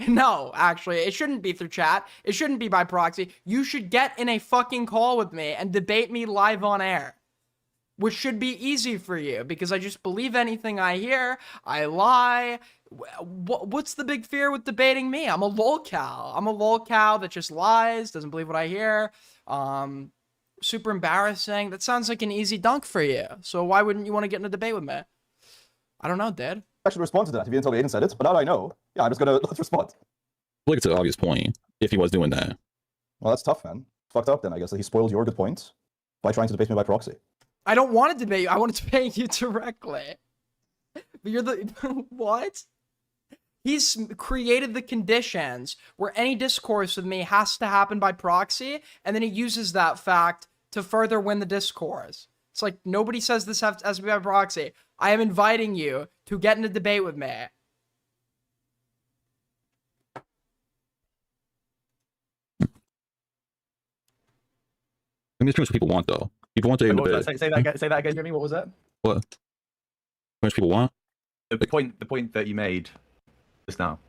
No, actually, it shouldn't be through chat. It shouldn't be by proxy. You should get in a fucking call with me and debate me live on air. Which should be easy for you, because I just believe anything I hear. I lie. What's the big fear with debating me? I'm a lolcow. I'm a lolcow that just lies, doesn't believe what I hear. Super embarrassing. That sounds like an easy dunk for you. So why wouldn't you want to get in a debate with me? I don't know, dude. I should respond to that if you didn't tell me Aiden said it, but now that I know, yeah, I'm just gonna, let's respond. Like, it's an obvious point, if he was doing that. Well, that's tough, man. Fucked up then, I guess, that he spoiled your good point by trying to debate me by proxy. I don't want to debate you. I want to debate you directly. But you're the... What? He's created the conditions where any discourse with me has to happen by proxy, and then he uses that fact to further win the discourse. It's like, nobody says this has to be by proxy. I am inviting you to get in a debate with me. I mean, it's pretty much what people want, though. People want to debate. Say that again, Jimmy. What was that? What? How much people want? The point that you made just now.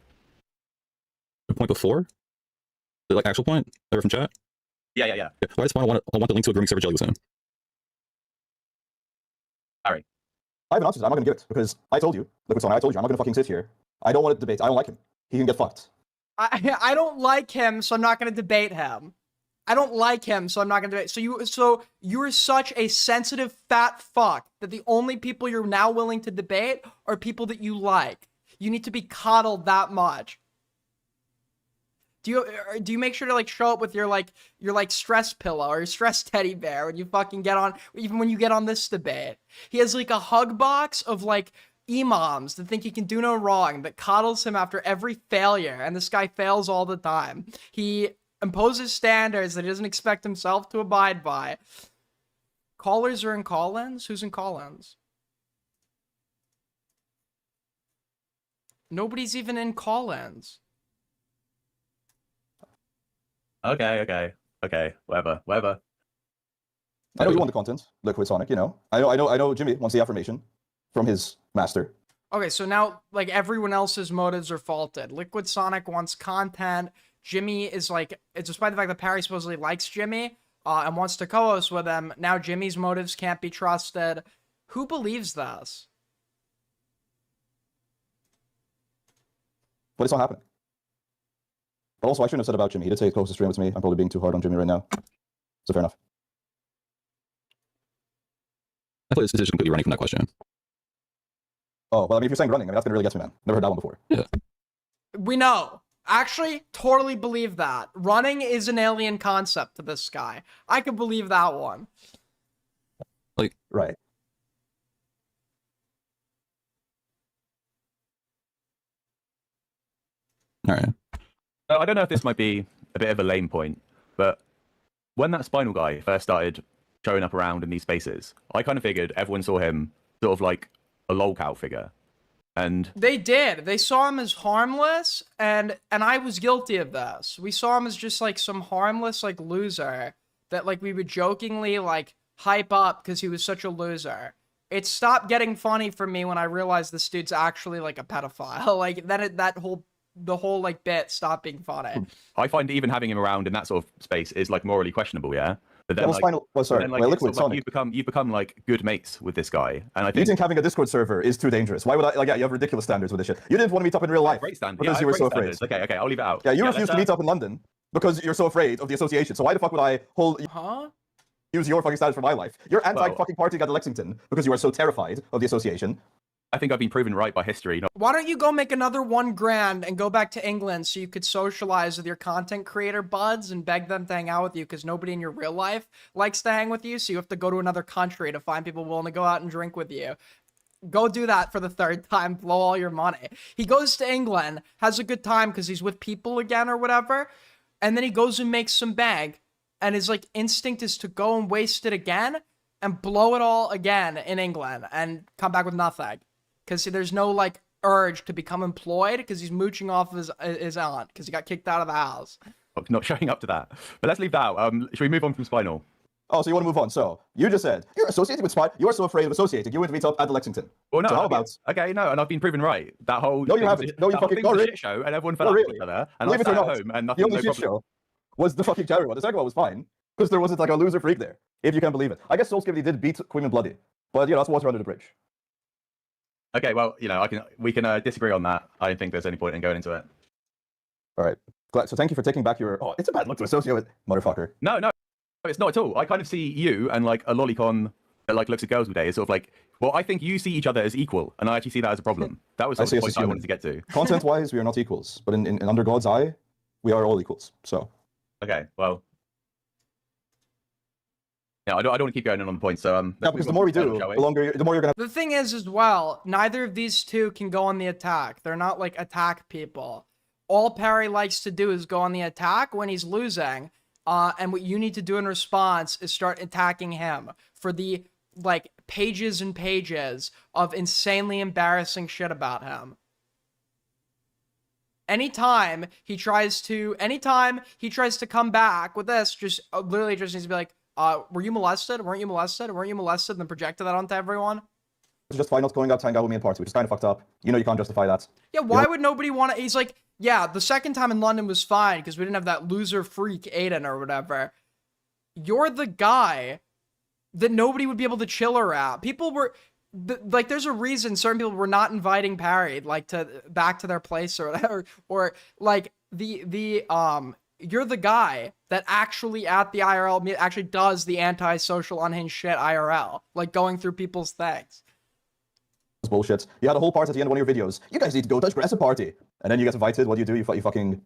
The point before? The like actual point? Ever from chat? Yeah. Why does Spinal want the link to a grooming server Jelly was in? Parry. I have an answer. I'm not going to give it because I told you, Liquid Sonic, I told you, I'm not going to fucking sit here. I don't want to debate. I don't like him. He can get fucked. I don't like him, so I'm not going to debate him. I don't like him, so I'm not going to debate. So you're such a sensitive fat fuck that the only people you're now willing to debate are people that you like. You need to be coddled that much. Do you make sure to like show up with your stress pillow or your stress teddy bear when you fucking get on, even when you get on this debate? He has like a hug box of like imams that think he can do no wrong, that coddles him after every failure, and this guy fails all the time. He imposes standards that he doesn't expect himself to abide by. Callers are in call-ins? Who's in call-ins? Nobody's even in call-ins. Okay. Whatever. I know you want the content, Liquid Sonic, you know. I know Jxmmy wants the affirmation from his master. Okay, so now, like, everyone else's motives are faulted. Liquid Sonic wants content. Jxmmy is like, it's despite the fact that Parry supposedly likes Jxmmy and wants to co-host with him, now Jimmy's motives can't be trusted. Who believes this? But it's not happening. But also, I shouldn't have said about Jxmmy. He did say he's close to stream with me. I'm probably being too hard on Jxmmy right now. So fair enough. I thought this decision completely running from that question. Oh, well, I mean, if you're saying running, I mean, that's gonna really get me, man. Never heard that one before. Yeah. We know. Actually, totally believe that. Running is an alien concept to this guy. I could believe that one. Like, right. All right. I don't know if this might be a bit of a lame point, but when that Spinal guy first started showing up around in these spaces, I kind of figured everyone saw him sort of like a lolcow figure. And They did. They saw him as harmless, and I was guilty of this. We saw him as just like some harmless like loser that like we would jokingly like hype up because he was such a loser. It stopped getting funny for me when I realized this dude's actually like a pedophile. Like the whole like bit stopped being funny. I find even having him around in that sort of space is like morally questionable, yeah. But then, Well, like, Spinal- oh, sorry. but then, like, Well, it's Liquid sort of like Sonic. you've become like good mates with this guy, and I You think think having a Discord server is too dangerous? Why would I? Like, yeah, you have ridiculous standards with this shit. You didn't want to meet up in real life great standards. because Yeah, you were great so afraid. standards. Okay, I'll leave it out. Yeah, you let's, refused to meet up in London because you're so afraid of the association. So why the fuck would I use your fucking status for my life? You're anti-fucking partying at Lexington because you are so terrified of the association. I think I've been proven right by history. Why don't you go make another $1,000 and go back to England so you could socialize with your content creator buds and beg them to hang out with you because nobody in your real life likes to hang with you, so you have to go to another country to find people willing to go out and drink with you. Go do that for the third time, blow all your money. He goes to England, has a good time because he's with people again or whatever, and then he goes and makes some bag, and his like instinct is to go and waste it again and blow it all again in England and come back with nothing. Because there's no, like, urge to become employed because he's mooching off of his aunt because he got kicked out of the house. Not showing up to that. But let's leave that out. Should we move on from Spinal? Oh, so you want to move on? So you just said you're associated with Spinal. You're so afraid of associating. You went to meet up at the Lexington. Well, no. So how about? Okay, no, and I've been proven right. That whole No, you thing was haven't. a- No, you that whole fucking thing was no, a really. shit show, and everyone fell No, out really. with each other. And Believe I it sat or at not, home, and the nothing. only No shit problem. show was the fucking Jerry one. The second one was fine because there wasn't like a loser freak there. If you can believe it. I guess Soul Skibidi did beat Queen and Bloody, but you know that's water under the bridge. Okay, well, you know, we can disagree on that. I don't think there's any point in going into it. All right. Glad. So thank you for taking back your. Oh, it's a bad look to associate with motherfucker. No, it's not at all. I kind of see you and like a lolicon that like looks at girls all day. It's sort of like, well, I think you see each other as equal, and I actually see that as a problem. That was I sort of see the us point as I human. wanted to get to. Content-wise, we are not equals, but in under God's eye, we are all equals. So. Okay, well. Yeah, I don't want to keep going on the point. So Yeah, because the more we do, the more you're gonna. The thing is as well, neither of these two can go on the attack. They're not like attack people. All Parry likes to do is go on the attack when he's losing. And what you need to do in response is start attacking him for the like pages and pages of insanely embarrassing shit about him. Anytime he tries to come back with this, just literally just needs to be like, were you molested? Weren't you molested? Weren't you molested? And then projected that onto everyone. It's just fine not going out to hang out with me in party, which is kind of fucked up. You know you can't justify that. Yeah, why would nobody want to? He's like, yeah, the second time in London was fine because we didn't have that loser freak Aiden or whatever. You're the guy that nobody would be able to chill around. People were like, there's a reason certain people were not inviting Parry like to back to their place or whatever, or like you're the guy that actually at the IRL actually does the anti-social unhinged shit IRL, like going through people's things. Bullshit. You had a whole party at the end of one of your videos. You guys need to go to a aggressive party. And then you get invited. What do? You fucking...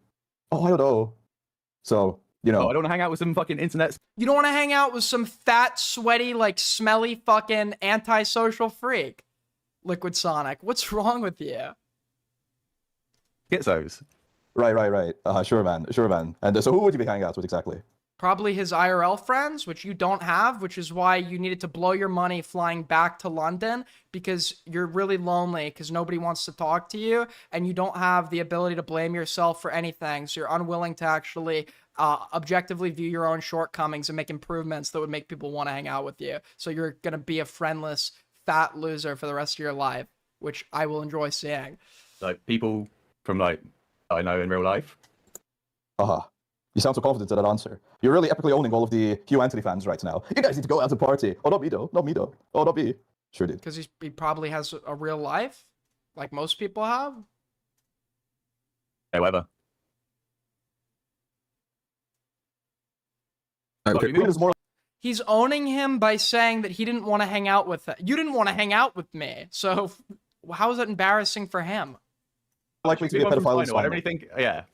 Oh, I don't know. So, you know. Oh, I don't want to hang out with some fucking internet... You don't want to hang out with some fat, sweaty, like smelly fucking anti-social freak. Liquid Sonic. What's wrong with you? Schizos. Right. Sure, man. And so who would you be hanging out with exactly? Probably his IRL friends, which you don't have, which is why you needed to blow your money flying back to London because you're really lonely because nobody wants to talk to you and you don't have the ability to blame yourself for anything. So you're unwilling to actually objectively view your own shortcomings and make improvements that would make people want to hang out with you. So you're going to be a friendless, fat loser for the rest of your life, which I will enjoy seeing. Like people from like I know in real life. You sound so confident in that answer. You're really epically owning all of the Hugh Anthony fans right now. You guys need to go out to party. Oh, not me though. Oh, not me. Sure did. Because he probably has a real life, like most people have. Hey, whatever. Okay. He's owning him by saying that he didn't want to hang out with you didn't want to hang out with me. So how is that embarrassing for him? Likely to be a pedophile. I don't really think. Yeah.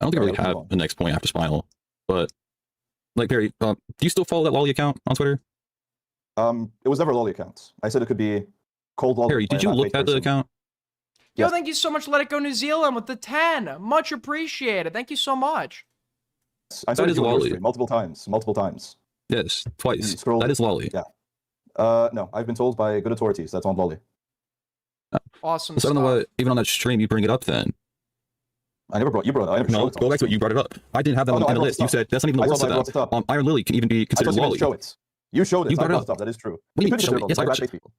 I don't think I really have the next point after Spinal, but like Parry, do you still follow that Lolly account on Twitter? It was never a Lolly account. I said it could be cold Lolly. Parry, did you look at the account? Yo, Yes. thank you so much, Let It Go New Zealand with the 10. Much appreciated. Thank you so much. I That is you on your lolly. stream multiple times. Yes, twice. Scroll. That is lolly. Yeah. No, I've been told by good authorities that's on lolly. Awesome So I don't know why, even on that stream, you bring it up then. I never brought you brought it. I never No, showed it. go back to it. You brought it up. I didn't have that Oh, no, I on the brought list. it You up. said that's not even I the thought list I of brought it up. that. Iron Lily can even be I considered thought you lolly. didn't show it. You showed it. You I brought it brought up. it up. That is true. What do you couldn't show show it? it. Yes, I Like, showed blackface people.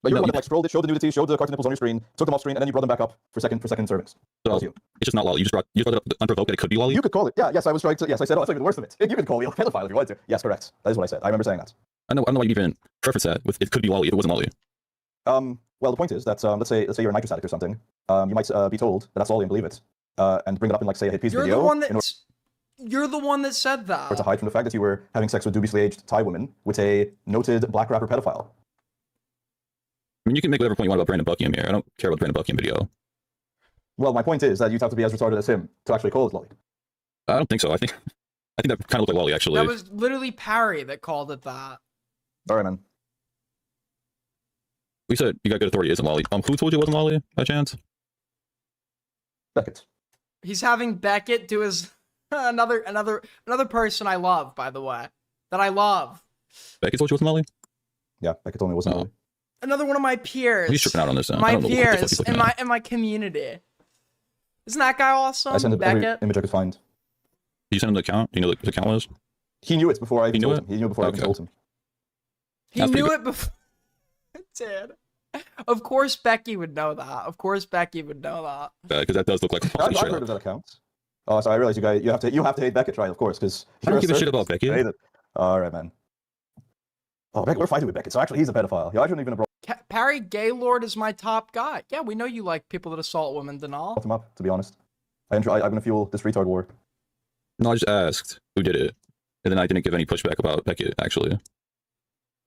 But you No, were the one you- that like scrolled it, showed the nudity, showed the cartoon nipples on your screen, took them off screen, and then you brought them back up for second servings. That So was you. it's just not lolly. You just brought it up unprovoked that it could be lolly. You could call it. Yeah, yes, I was trying to. Yes, I said. Oh, it's not even the worst of it. You could call me a pedophile if you wanted to. Yes, correct. That is what I said. I remember saying that. I don't know why you even preface that with it could be lolly if it wasn't lolly. Well, the point is that let's say you're a nitrous addict or something. You might be told that that's lolly and believe it, and bring it up in like say a hit piece You're video. the one that you're the one that said that. Or to hide from the fact that you were having sex with dubiously aged Thai women with a noted black rapper pedophile. I mean, you can make whatever point you want about Brandon Buckingham here. I don't care about the Brandon Buckingham video. Well, my point is that you'd have to be as retarded as him to actually call it lolly. I don't think so. I think that kind of looked like lolly actually. That was literally Parry that called it that. All right, man. We said you got good authority isn't lolly. Who told you it wasn't lolly by chance? Beckett. He's having Beckett do his another person I love, by the way, that I love. Beckett told you it wasn't lolly? Yeah, Beckett told me it wasn't lolly. Another one of my peers. He's tripping out on this. I My don't know what the fuck peers he's looking in at. my community. Isn't that guy awesome? I sent every Beckett. image I could find. Did you send him the account? Do you know what the account was? He knew it before I even He knew told it? him. He knew it before I even Okay. told him. He That's knew pretty it before. Dude. Of course Becky would know that. Of course Becky would know that. Because that does look like I've heard of that account. Oh, sorry, I realize you have to hate Beckett, right? Of course, because I don't give a shit about Beckett. All right, man. Oh, Beckett, we're fighting with Beckett, so actually he's a pedophile. Yeah, I shouldn't even have brought Parry Gaylord is my top guy. Yeah, we know you like people that assault women, Denal. him up, to be honest. I'm gonna fuel this retard war. No, I just asked who did it, and then I didn't give any pushback about Beckett actually.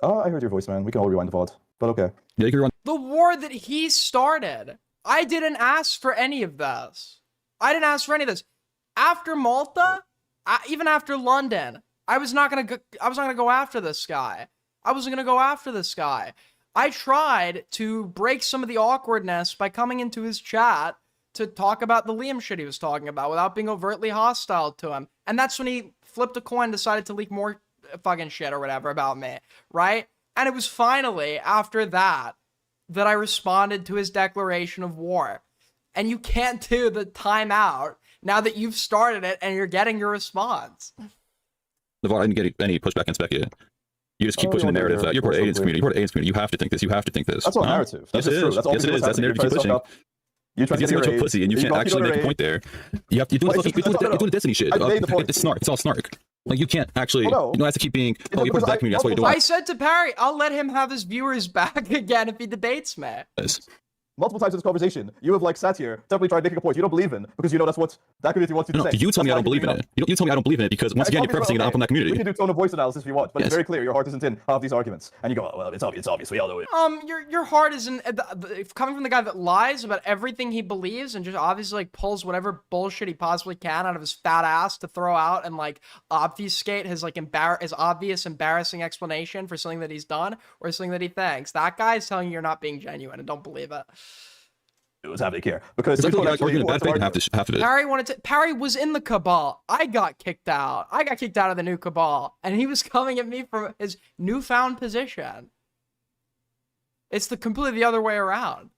Oh, I heard your voice, man. We can all rewind the VOD, but okay. Yeah, you can rewind. The war that he started. I didn't ask for any of this. I didn't ask for any of this. After Malta, even after London, I was not gonna go after this guy. I wasn't gonna go after this guy. I tried to break some of the awkwardness by coming into his chat to talk about the Liam shit he was talking about without being overtly hostile to him. And that's when he flipped a coin, decided to leak more fucking shit or whatever about me, right? And it was finally after that I responded to his declaration of war. And you can't do the timeout now that you've started it and you're getting your response. The VOD, I didn't get any pushback against Beckett. You just keep pushing the yeah, narrative that you're part of Aiden's community. You're part of Aiden's community. You have to think this. You have to think this. That's all Huh? narrative. Yes, That's it just true. is. That's all Yes, it people is. That's the have. narrative you keep pushing. You try to Because get you're your a pussy and you age. can't You actually got make a your point age. there. You're doing the Destiny shit. I made the point. It's snark. It's all snark. Like you can't actually. Well, no. You don't have to keep being. Oh, you're part of that community. That's what you're doing. I said to Parry, I'll let him have his viewers back again if he debates me. Multiple times in this conversation, you have like sat here, definitely tried making a point you don't believe in because you know that's what that community wants you to No, say. you tell me I don't believe in it. You tell me I don't believe in it because once again you're prefacing it. I'm from that We community. can do tone of voice analysis if you want, but Yes. it's very clear your heart isn't in half these arguments, and you go, oh, well, it's obvious, we all know it. Your heart isn't coming from the guy that lies about everything he believes and just obviously like pulls whatever bullshit he possibly can out of his fat ass to throw out and like obfuscate his like his obvious embarrassing explanation for something that he's done or something that he thinks. That guy is telling you you're not being genuine and don't believe it. It was having here because It's like people you're actually arguing want bad to faith argue. half of it. Parry was in the cabal. I got kicked out. I got kicked out of the new cabal, and he was coming at me from his newfound position. It's completely the other way around.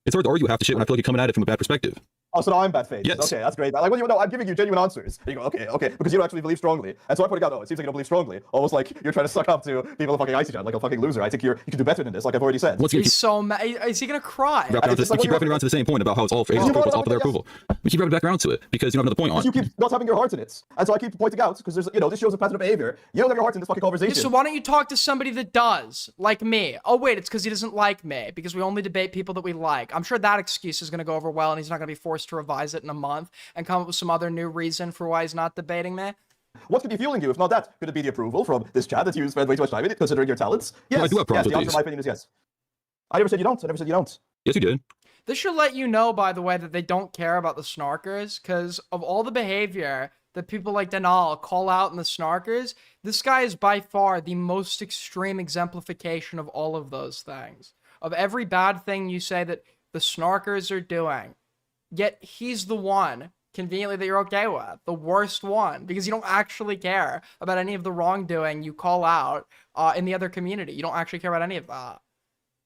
It's hard to argue half the shit when I feel like you're coming at it from a bad perspective. Oh, so now I'm bad faith. Yes. Okay, that's great. Like when you know, I'm giving you genuine answers. And you go, okay, because you don't actually believe strongly. And so I pointed out, it seems like you don't believe strongly. Almost like you're trying to suck up to people in fucking icy chat, like a fucking loser. I think you can do better than this, like I've already said. He's so mad. Is he gonna cry? We keep wrapping around to the same point about how it's all for Aiden's approval, it's all for their approval. We keep wrapping back around to it because you don't have another point on Because you it. keep not having your heart in it. And so I keep pointing out, because there's, this shows a pattern of behavior. You don't have your heart in this fucking conversation. So why don't you talk to somebody that does, like me? Oh wait, it's because he doesn't like me, because we only debate people that we like. I'm sure that excuse is gonna go over well, and he's not gonna be forced to revise it in a month and come up with some other new reason for why he's not debating me. What could be fueling you if not that? Could it be the approval from this chat that you spend way too much time in it, considering your talents? Yes. No, I do have problems yes, the with answer, in my opinion, is yes. I never said you don't. I never said you don't. Yes, you did. This should let you know, by the way, that they don't care about the snarkers, because of all the behavior that people like Denal call out in the snarkers, this guy is by far the most extreme exemplification of all of those things. of every bad thing you say that the snarkers are doing. Yet he's the one, conveniently, that you're okay with. The worst one. Because you don't actually care about any of the wrongdoing you call out in the other community. You don't actually care about any of that.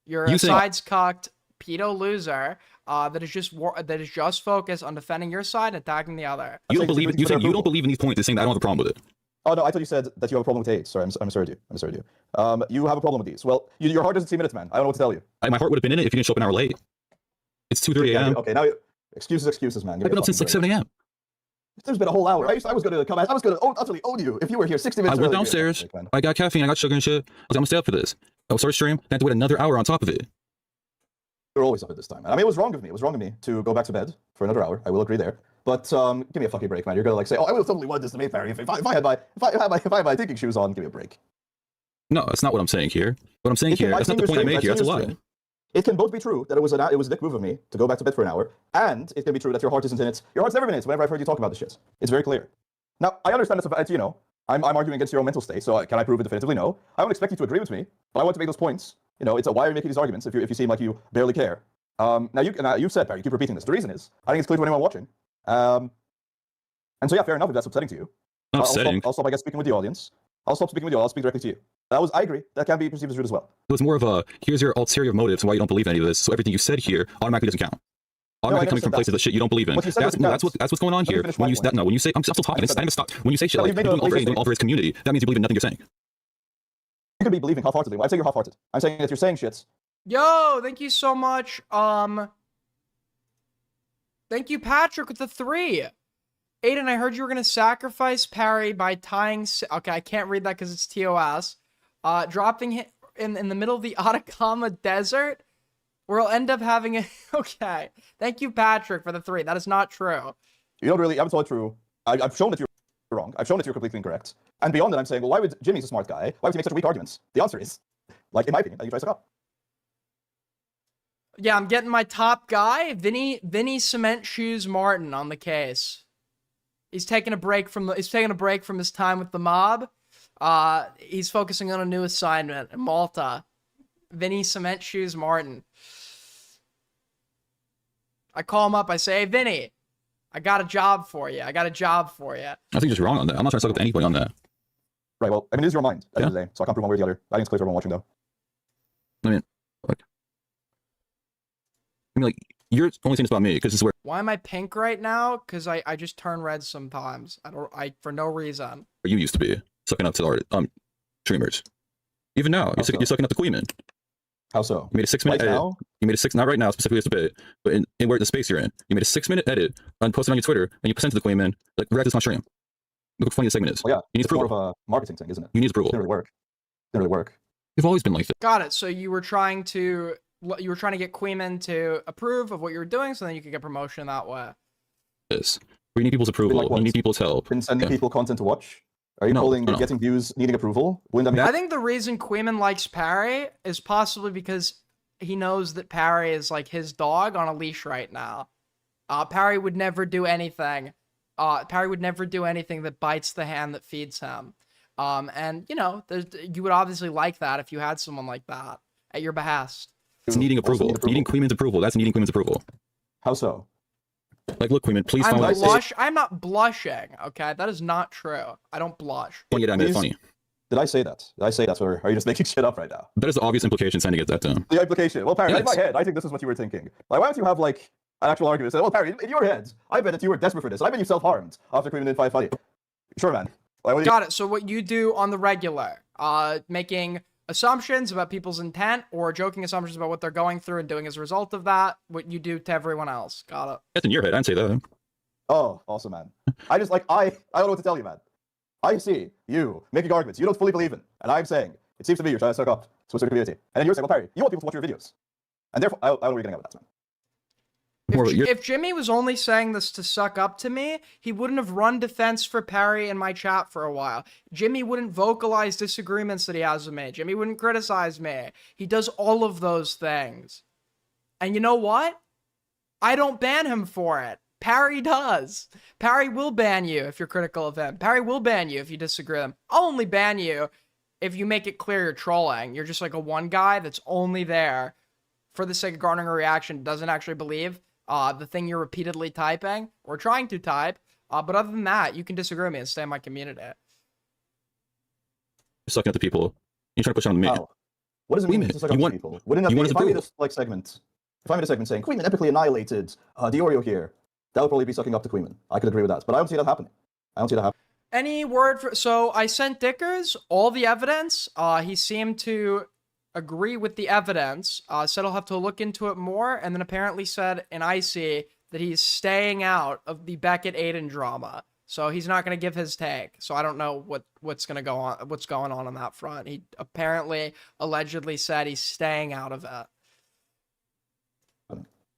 You're a sides-cucked pedo loser that is just focused on defending your side and attacking the other. You don't believe it. You don't believe in these points. You're saying that I don't have a problem with it. Oh no, I thought you said that you have a problem with AIDS. Sorry, I misheard you. You have a problem with these. Well, your heart doesn't seem in it, man. I don't know what to tell you. My heart would have been in it if you didn't show up an hour late. It's 2:30 a.m. Okay, now excuses, man. I've been up since like 7 a.m. There's been a whole hour. I was going to come. I was going to utterly own you if you were here 60 minutes. I went downstairs. I got caffeine. I got sugar and shit. I was like, I'm gonna stay up for this. I will start stream. Then I have to wait another hour on top of it. You're always up at this time, man. I mean, it was wrong of me. It was wrong of me to go back to bed for another hour. I will agree there. But give me a fucking break, man. You're gonna like say, "Oh, I would have totally wanted this to me, Parry. If I had my thinking shoes on, give me a break." No, that's not what I'm saying here. What I'm saying here, that's not the point I make here. That's a lie. It can both be true that it was a dick move of me to go back to bed for an hour, and it can be true that your heart isn't in it. Your heart's never been in it. Whenever I've heard you talk about this shit, it's very clear. Now, I understand it's I'm arguing against your own mental state. So can I prove it definitively? No. I don't expect you to agree with me, but I want to make those points. It's why are you making these arguments if you seem like you barely care? Now you've said, Parry, you keep repeating this. The reason is, I think it's clear to anyone watching. And so yeah, fair enough if that's upsetting to you. Not upsetting. I'll stop, I guess, speaking with the audience. I'll speak directly to you. I agree. That can be perceived as rude as well. It was more of a, here's your ulterior motives why you don't believe any of this, so everything you said here automatically doesn't count. Automatically coming from places of shit you don't believe in. That's what's going on here. When you say, I'm still talking, I didn't stop. When you say shit like, doing all for his community, that means you believe in nothing you're saying. You could be believing half-heartedly. I'm saying you're half-hearted. I'm saying that you're saying shit. Yo, thank you so much. Thank you, Patrick, with the 3. Aiden, I heard you were going to sacrifice Parry by tying... Okay, I can't read that because it's TOS. Dropping him in the middle of the Atacama Desert, where he'll end up having a... Okay. Thank you, Patrick, for the 3. That is not true. You don't really... I haven't told it true. I've shown that you're wrong. I've shown that you're completely incorrect. And beyond that, I'm saying, well, why would... Jimmy's a smart guy. Why would he make such weak arguments? The answer is, like, in my opinion, that you try to suck up. Yeah, I'm getting my top guy, Vinny Cement Shoes Martin, on the case. He's taking a break from his time with the mob. He's focusing on a new assignment in Malta. Vinny Cement Shoes Martin. I call him up. I say, "Hey, Vinny, I got a job for you. I think you're just wrong on that. I'm not trying to suck up to anybody on that. Right. Well, I mean, it is your mind at the end of the day, so I can't prove one way or the other. I think it's clear to everyone watching, though. I mean, like, you're only saying this about me because this is where. Why am I pink right now? Because I just turn red sometimes. For no reason. You used to be sucking up to streamers. Even now, you're sucking up to Queeman. How so? You made a 6-minute edit. Now? You made not right now, specifically this debate, but in where the space you're in. You made a 6-minute edit and posted on your Twitter, and you presented to the Queeman, like, react to this on stream. Look how funny the segment is. Well, yeah, you need approval. More of a marketing thing, isn't it? You need approval. It didn't really work. You've always been like that. Got it. So you were trying to get Queeman to approve of what you were doing, so then you could get promotion that way. Yes. We need people's approval. We need people's help. Been sending people content to watch. Are you calling getting views needing approval? I think the reason Queeman likes Parry is possibly because he knows that Parry is like his dog on a leash right now. Parry would never do anything. Parry would never do anything that bites the hand that feeds him. And you would obviously like that if you had someone like that at your behest. It's needing approval. Needing Queeman's approval. That's needing Queeman's approval. How so? Like, look, Queeman, please follow what I'm not blushing, okay? That is not true. I don't blush. It's funny. Did I say that? Or are you just making shit up right now? That is the obvious implication sending it that to him. The implication? Well, Parry, in my head, I think this is what you were thinking. Like, why don't you have, like, an actual argument? Say, well, Parry, in your head, I bet that you were desperate for this. I bet you self-harmed after Queeman didn't fight funny. Sure, man. Got it. So what you do on the regular, making assumptions about people's intent or joking assumptions about what they're going through and doing as a result of that, what you do to everyone else. Got it. That's in your head. I didn't say that. Oh, awesome, man. I don't know what to tell you, man. I see you making arguments you don't fully believe in, and I'm saying, it seems to me you're trying to suck up to a certain community. And then you're saying, well, Parry, you want people to watch your videos. And therefore, I don't know where you're getting at with that, man. If Jxmmy was only saying this to suck up to me, he wouldn't have run defense for Parry in my chat for a while. Jxmmy wouldn't vocalize disagreements that he has with me. Jxmmy wouldn't criticize me. He does all of those things. And you know what? I don't ban him for it. Parry does. Parry will ban you if you're critical of him. Parry will ban you if you disagree with him. I'll only ban you if you make it clear you're trolling. You're just like a one guy that's only there for the sake of garnering a reaction, doesn't actually believe the thing you're repeatedly typing or trying to type. But other than that, you can disagree with me and stay in my community. Sucking up to people. You're trying to push on me. How? What does it mean to suck up to people? Wouldn't that be, if I made a segment, saying Queenman epically annihilated Diorio here, that would probably be sucking up to Queenman. I could agree with that, but I don't see that happening. Any word for... So I sent Dickers all the evidence. He seemed to agree with the evidence. Said he'll have to look into it more, and then apparently said in Icy that he's staying out of the Beckett Aiden drama. So he's not going to give his take. So I don't know what's going on that front. He apparently allegedly said he's staying out of it.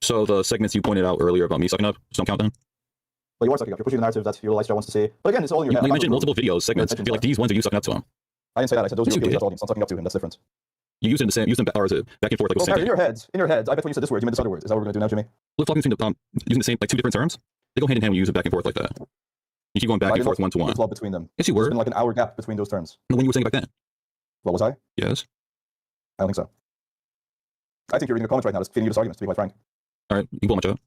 So the segments you pointed out earlier about me sucking up, don't count then? Well, you are sucking up. You're pushing the narrative that your lifestyle wants to see. But again, it's all in your head. You mentioned multiple videos, segments. I feel like these ones are you sucking up to him. I didn't say that. I said those are videos audience. I'm sucking up to him. That's different. You used them or is it back and forth like well, Parry, in your head, I bet when you said this word, you meant this other word. Is that what we're gonna do now, Jxmmy? Flip-flopping between using the same, like two different terms, they go hand in hand when you use it back and forth like that. You keep going back and forth one to one. Flip between them. Yes, you were. There's been like an hour gap between those terms. No, when you were saying back then. What was I? Yes. I don't think so. I think you're reading the comments right now, just feeding you this argument, to be quite frank. All right, you pull much of it.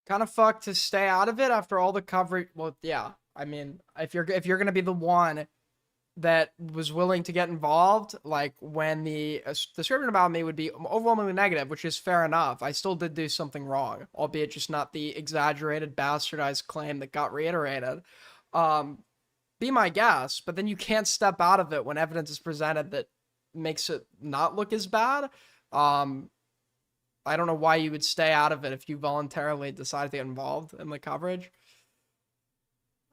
Kind of fucked to stay out of it after all the coverage. Well, yeah. I mean, if you're gonna be the one that was willing to get involved, like when the description about me would be overwhelmingly negative, which is fair enough. I still did do something wrong, albeit just not the exaggerated, bastardized claim that got reiterated. Be my guest, but then you can't step out of it when evidence is presented that makes it not look as bad. I don't know why you would stay out of it if you voluntarily decide to get involved in the coverage.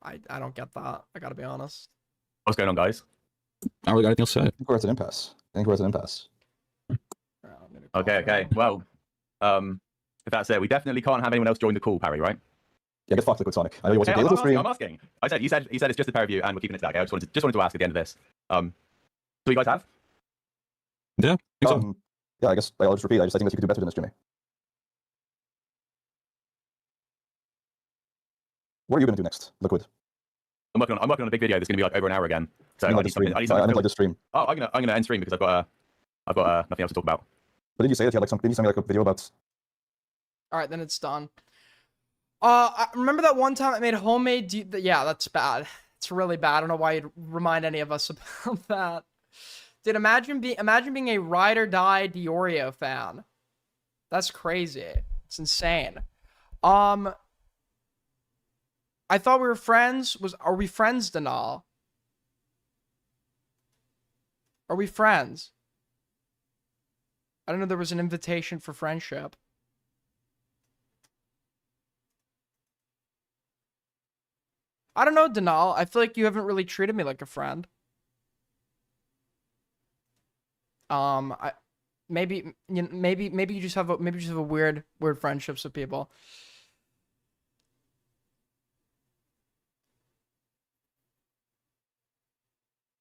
I don't get that. I gotta be honest. What's going on, guys? I don't really got anything else to say. I think we're at an impasse. Okay. Well, if that's it, we definitely can't have anyone else join the call, Parry, right? Yeah, get fucked, Liquid Sonic. I know you watch a little stream. I'm asking. You said it's just a pair of you, and we're keeping it to that. Okay? I just wanted to ask at the end of this. So you guys have? Yeah. Yeah, I guess I'll just repeat. I think that you could do better than this, Jxmmy. What are you going to do next, Liquid? I'm working on a big video that's going to be like over an hour again. So I need something. I need like this stream. Oh, I'm gonna end stream because I've got nothing else to talk about. But did you say that you had like did you send me like a video about? All right, then it's done. I remember that one time I made homemade. Yeah, that's bad. It's really bad. I don't know why you'd remind any of us about that. Dude, imagine being a ride or die Diorio fan. That's crazy. It's insane. I thought we were friends. Are we friends, Denal? Are we friends? I don't know. There was an invitation for friendship. I don't know, Denal. I feel like you haven't really treated me like a friend. Maybe you just have a weird friendships with people.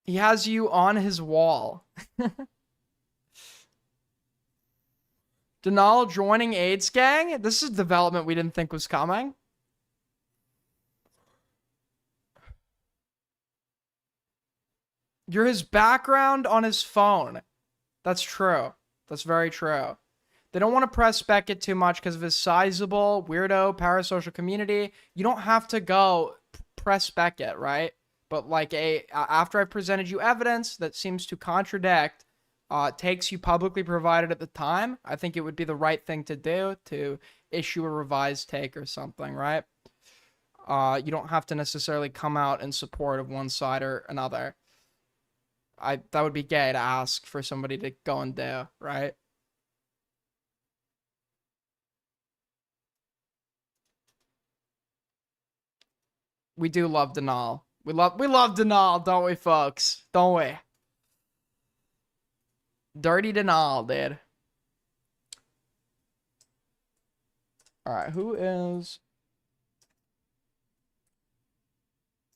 He has you on his wall. Denal joining AIDS gang? This is development we didn't think was coming. You're his background on his phone. That's true. That's very true. They don't want to press Beckett too much because of his sizable, weirdo, parasocial community. You don't have to go press Beckett, right? But like after I've presented you evidence that seems to contradict takes you publicly provided at the time, I think it would be the right thing to do to issue a revised take or something, right? You don't have to necessarily come out in support of one side or another. That would be gay to ask for somebody to go and do, right? We do love Denal. We love Denal, don't we, folks? Don't we? Dirty Denal, dude. Alright, who is...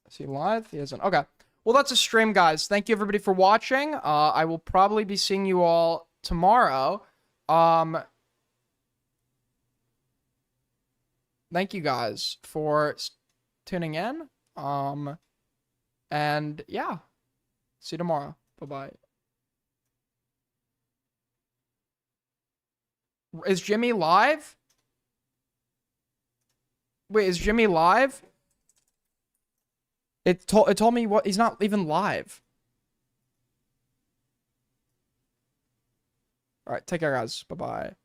Is he live? He isn't. Okay. Well, that's a stream, guys. Thank you, everybody, for watching. I will probably be seeing you all tomorrow. Thank you, guys, for tuning in. And yeah, see you tomorrow. Bye-bye. Is Jxmmy live? Wait, is Jxmmy live? It told me what he's not even live. All right, take care, guys. Bye-bye.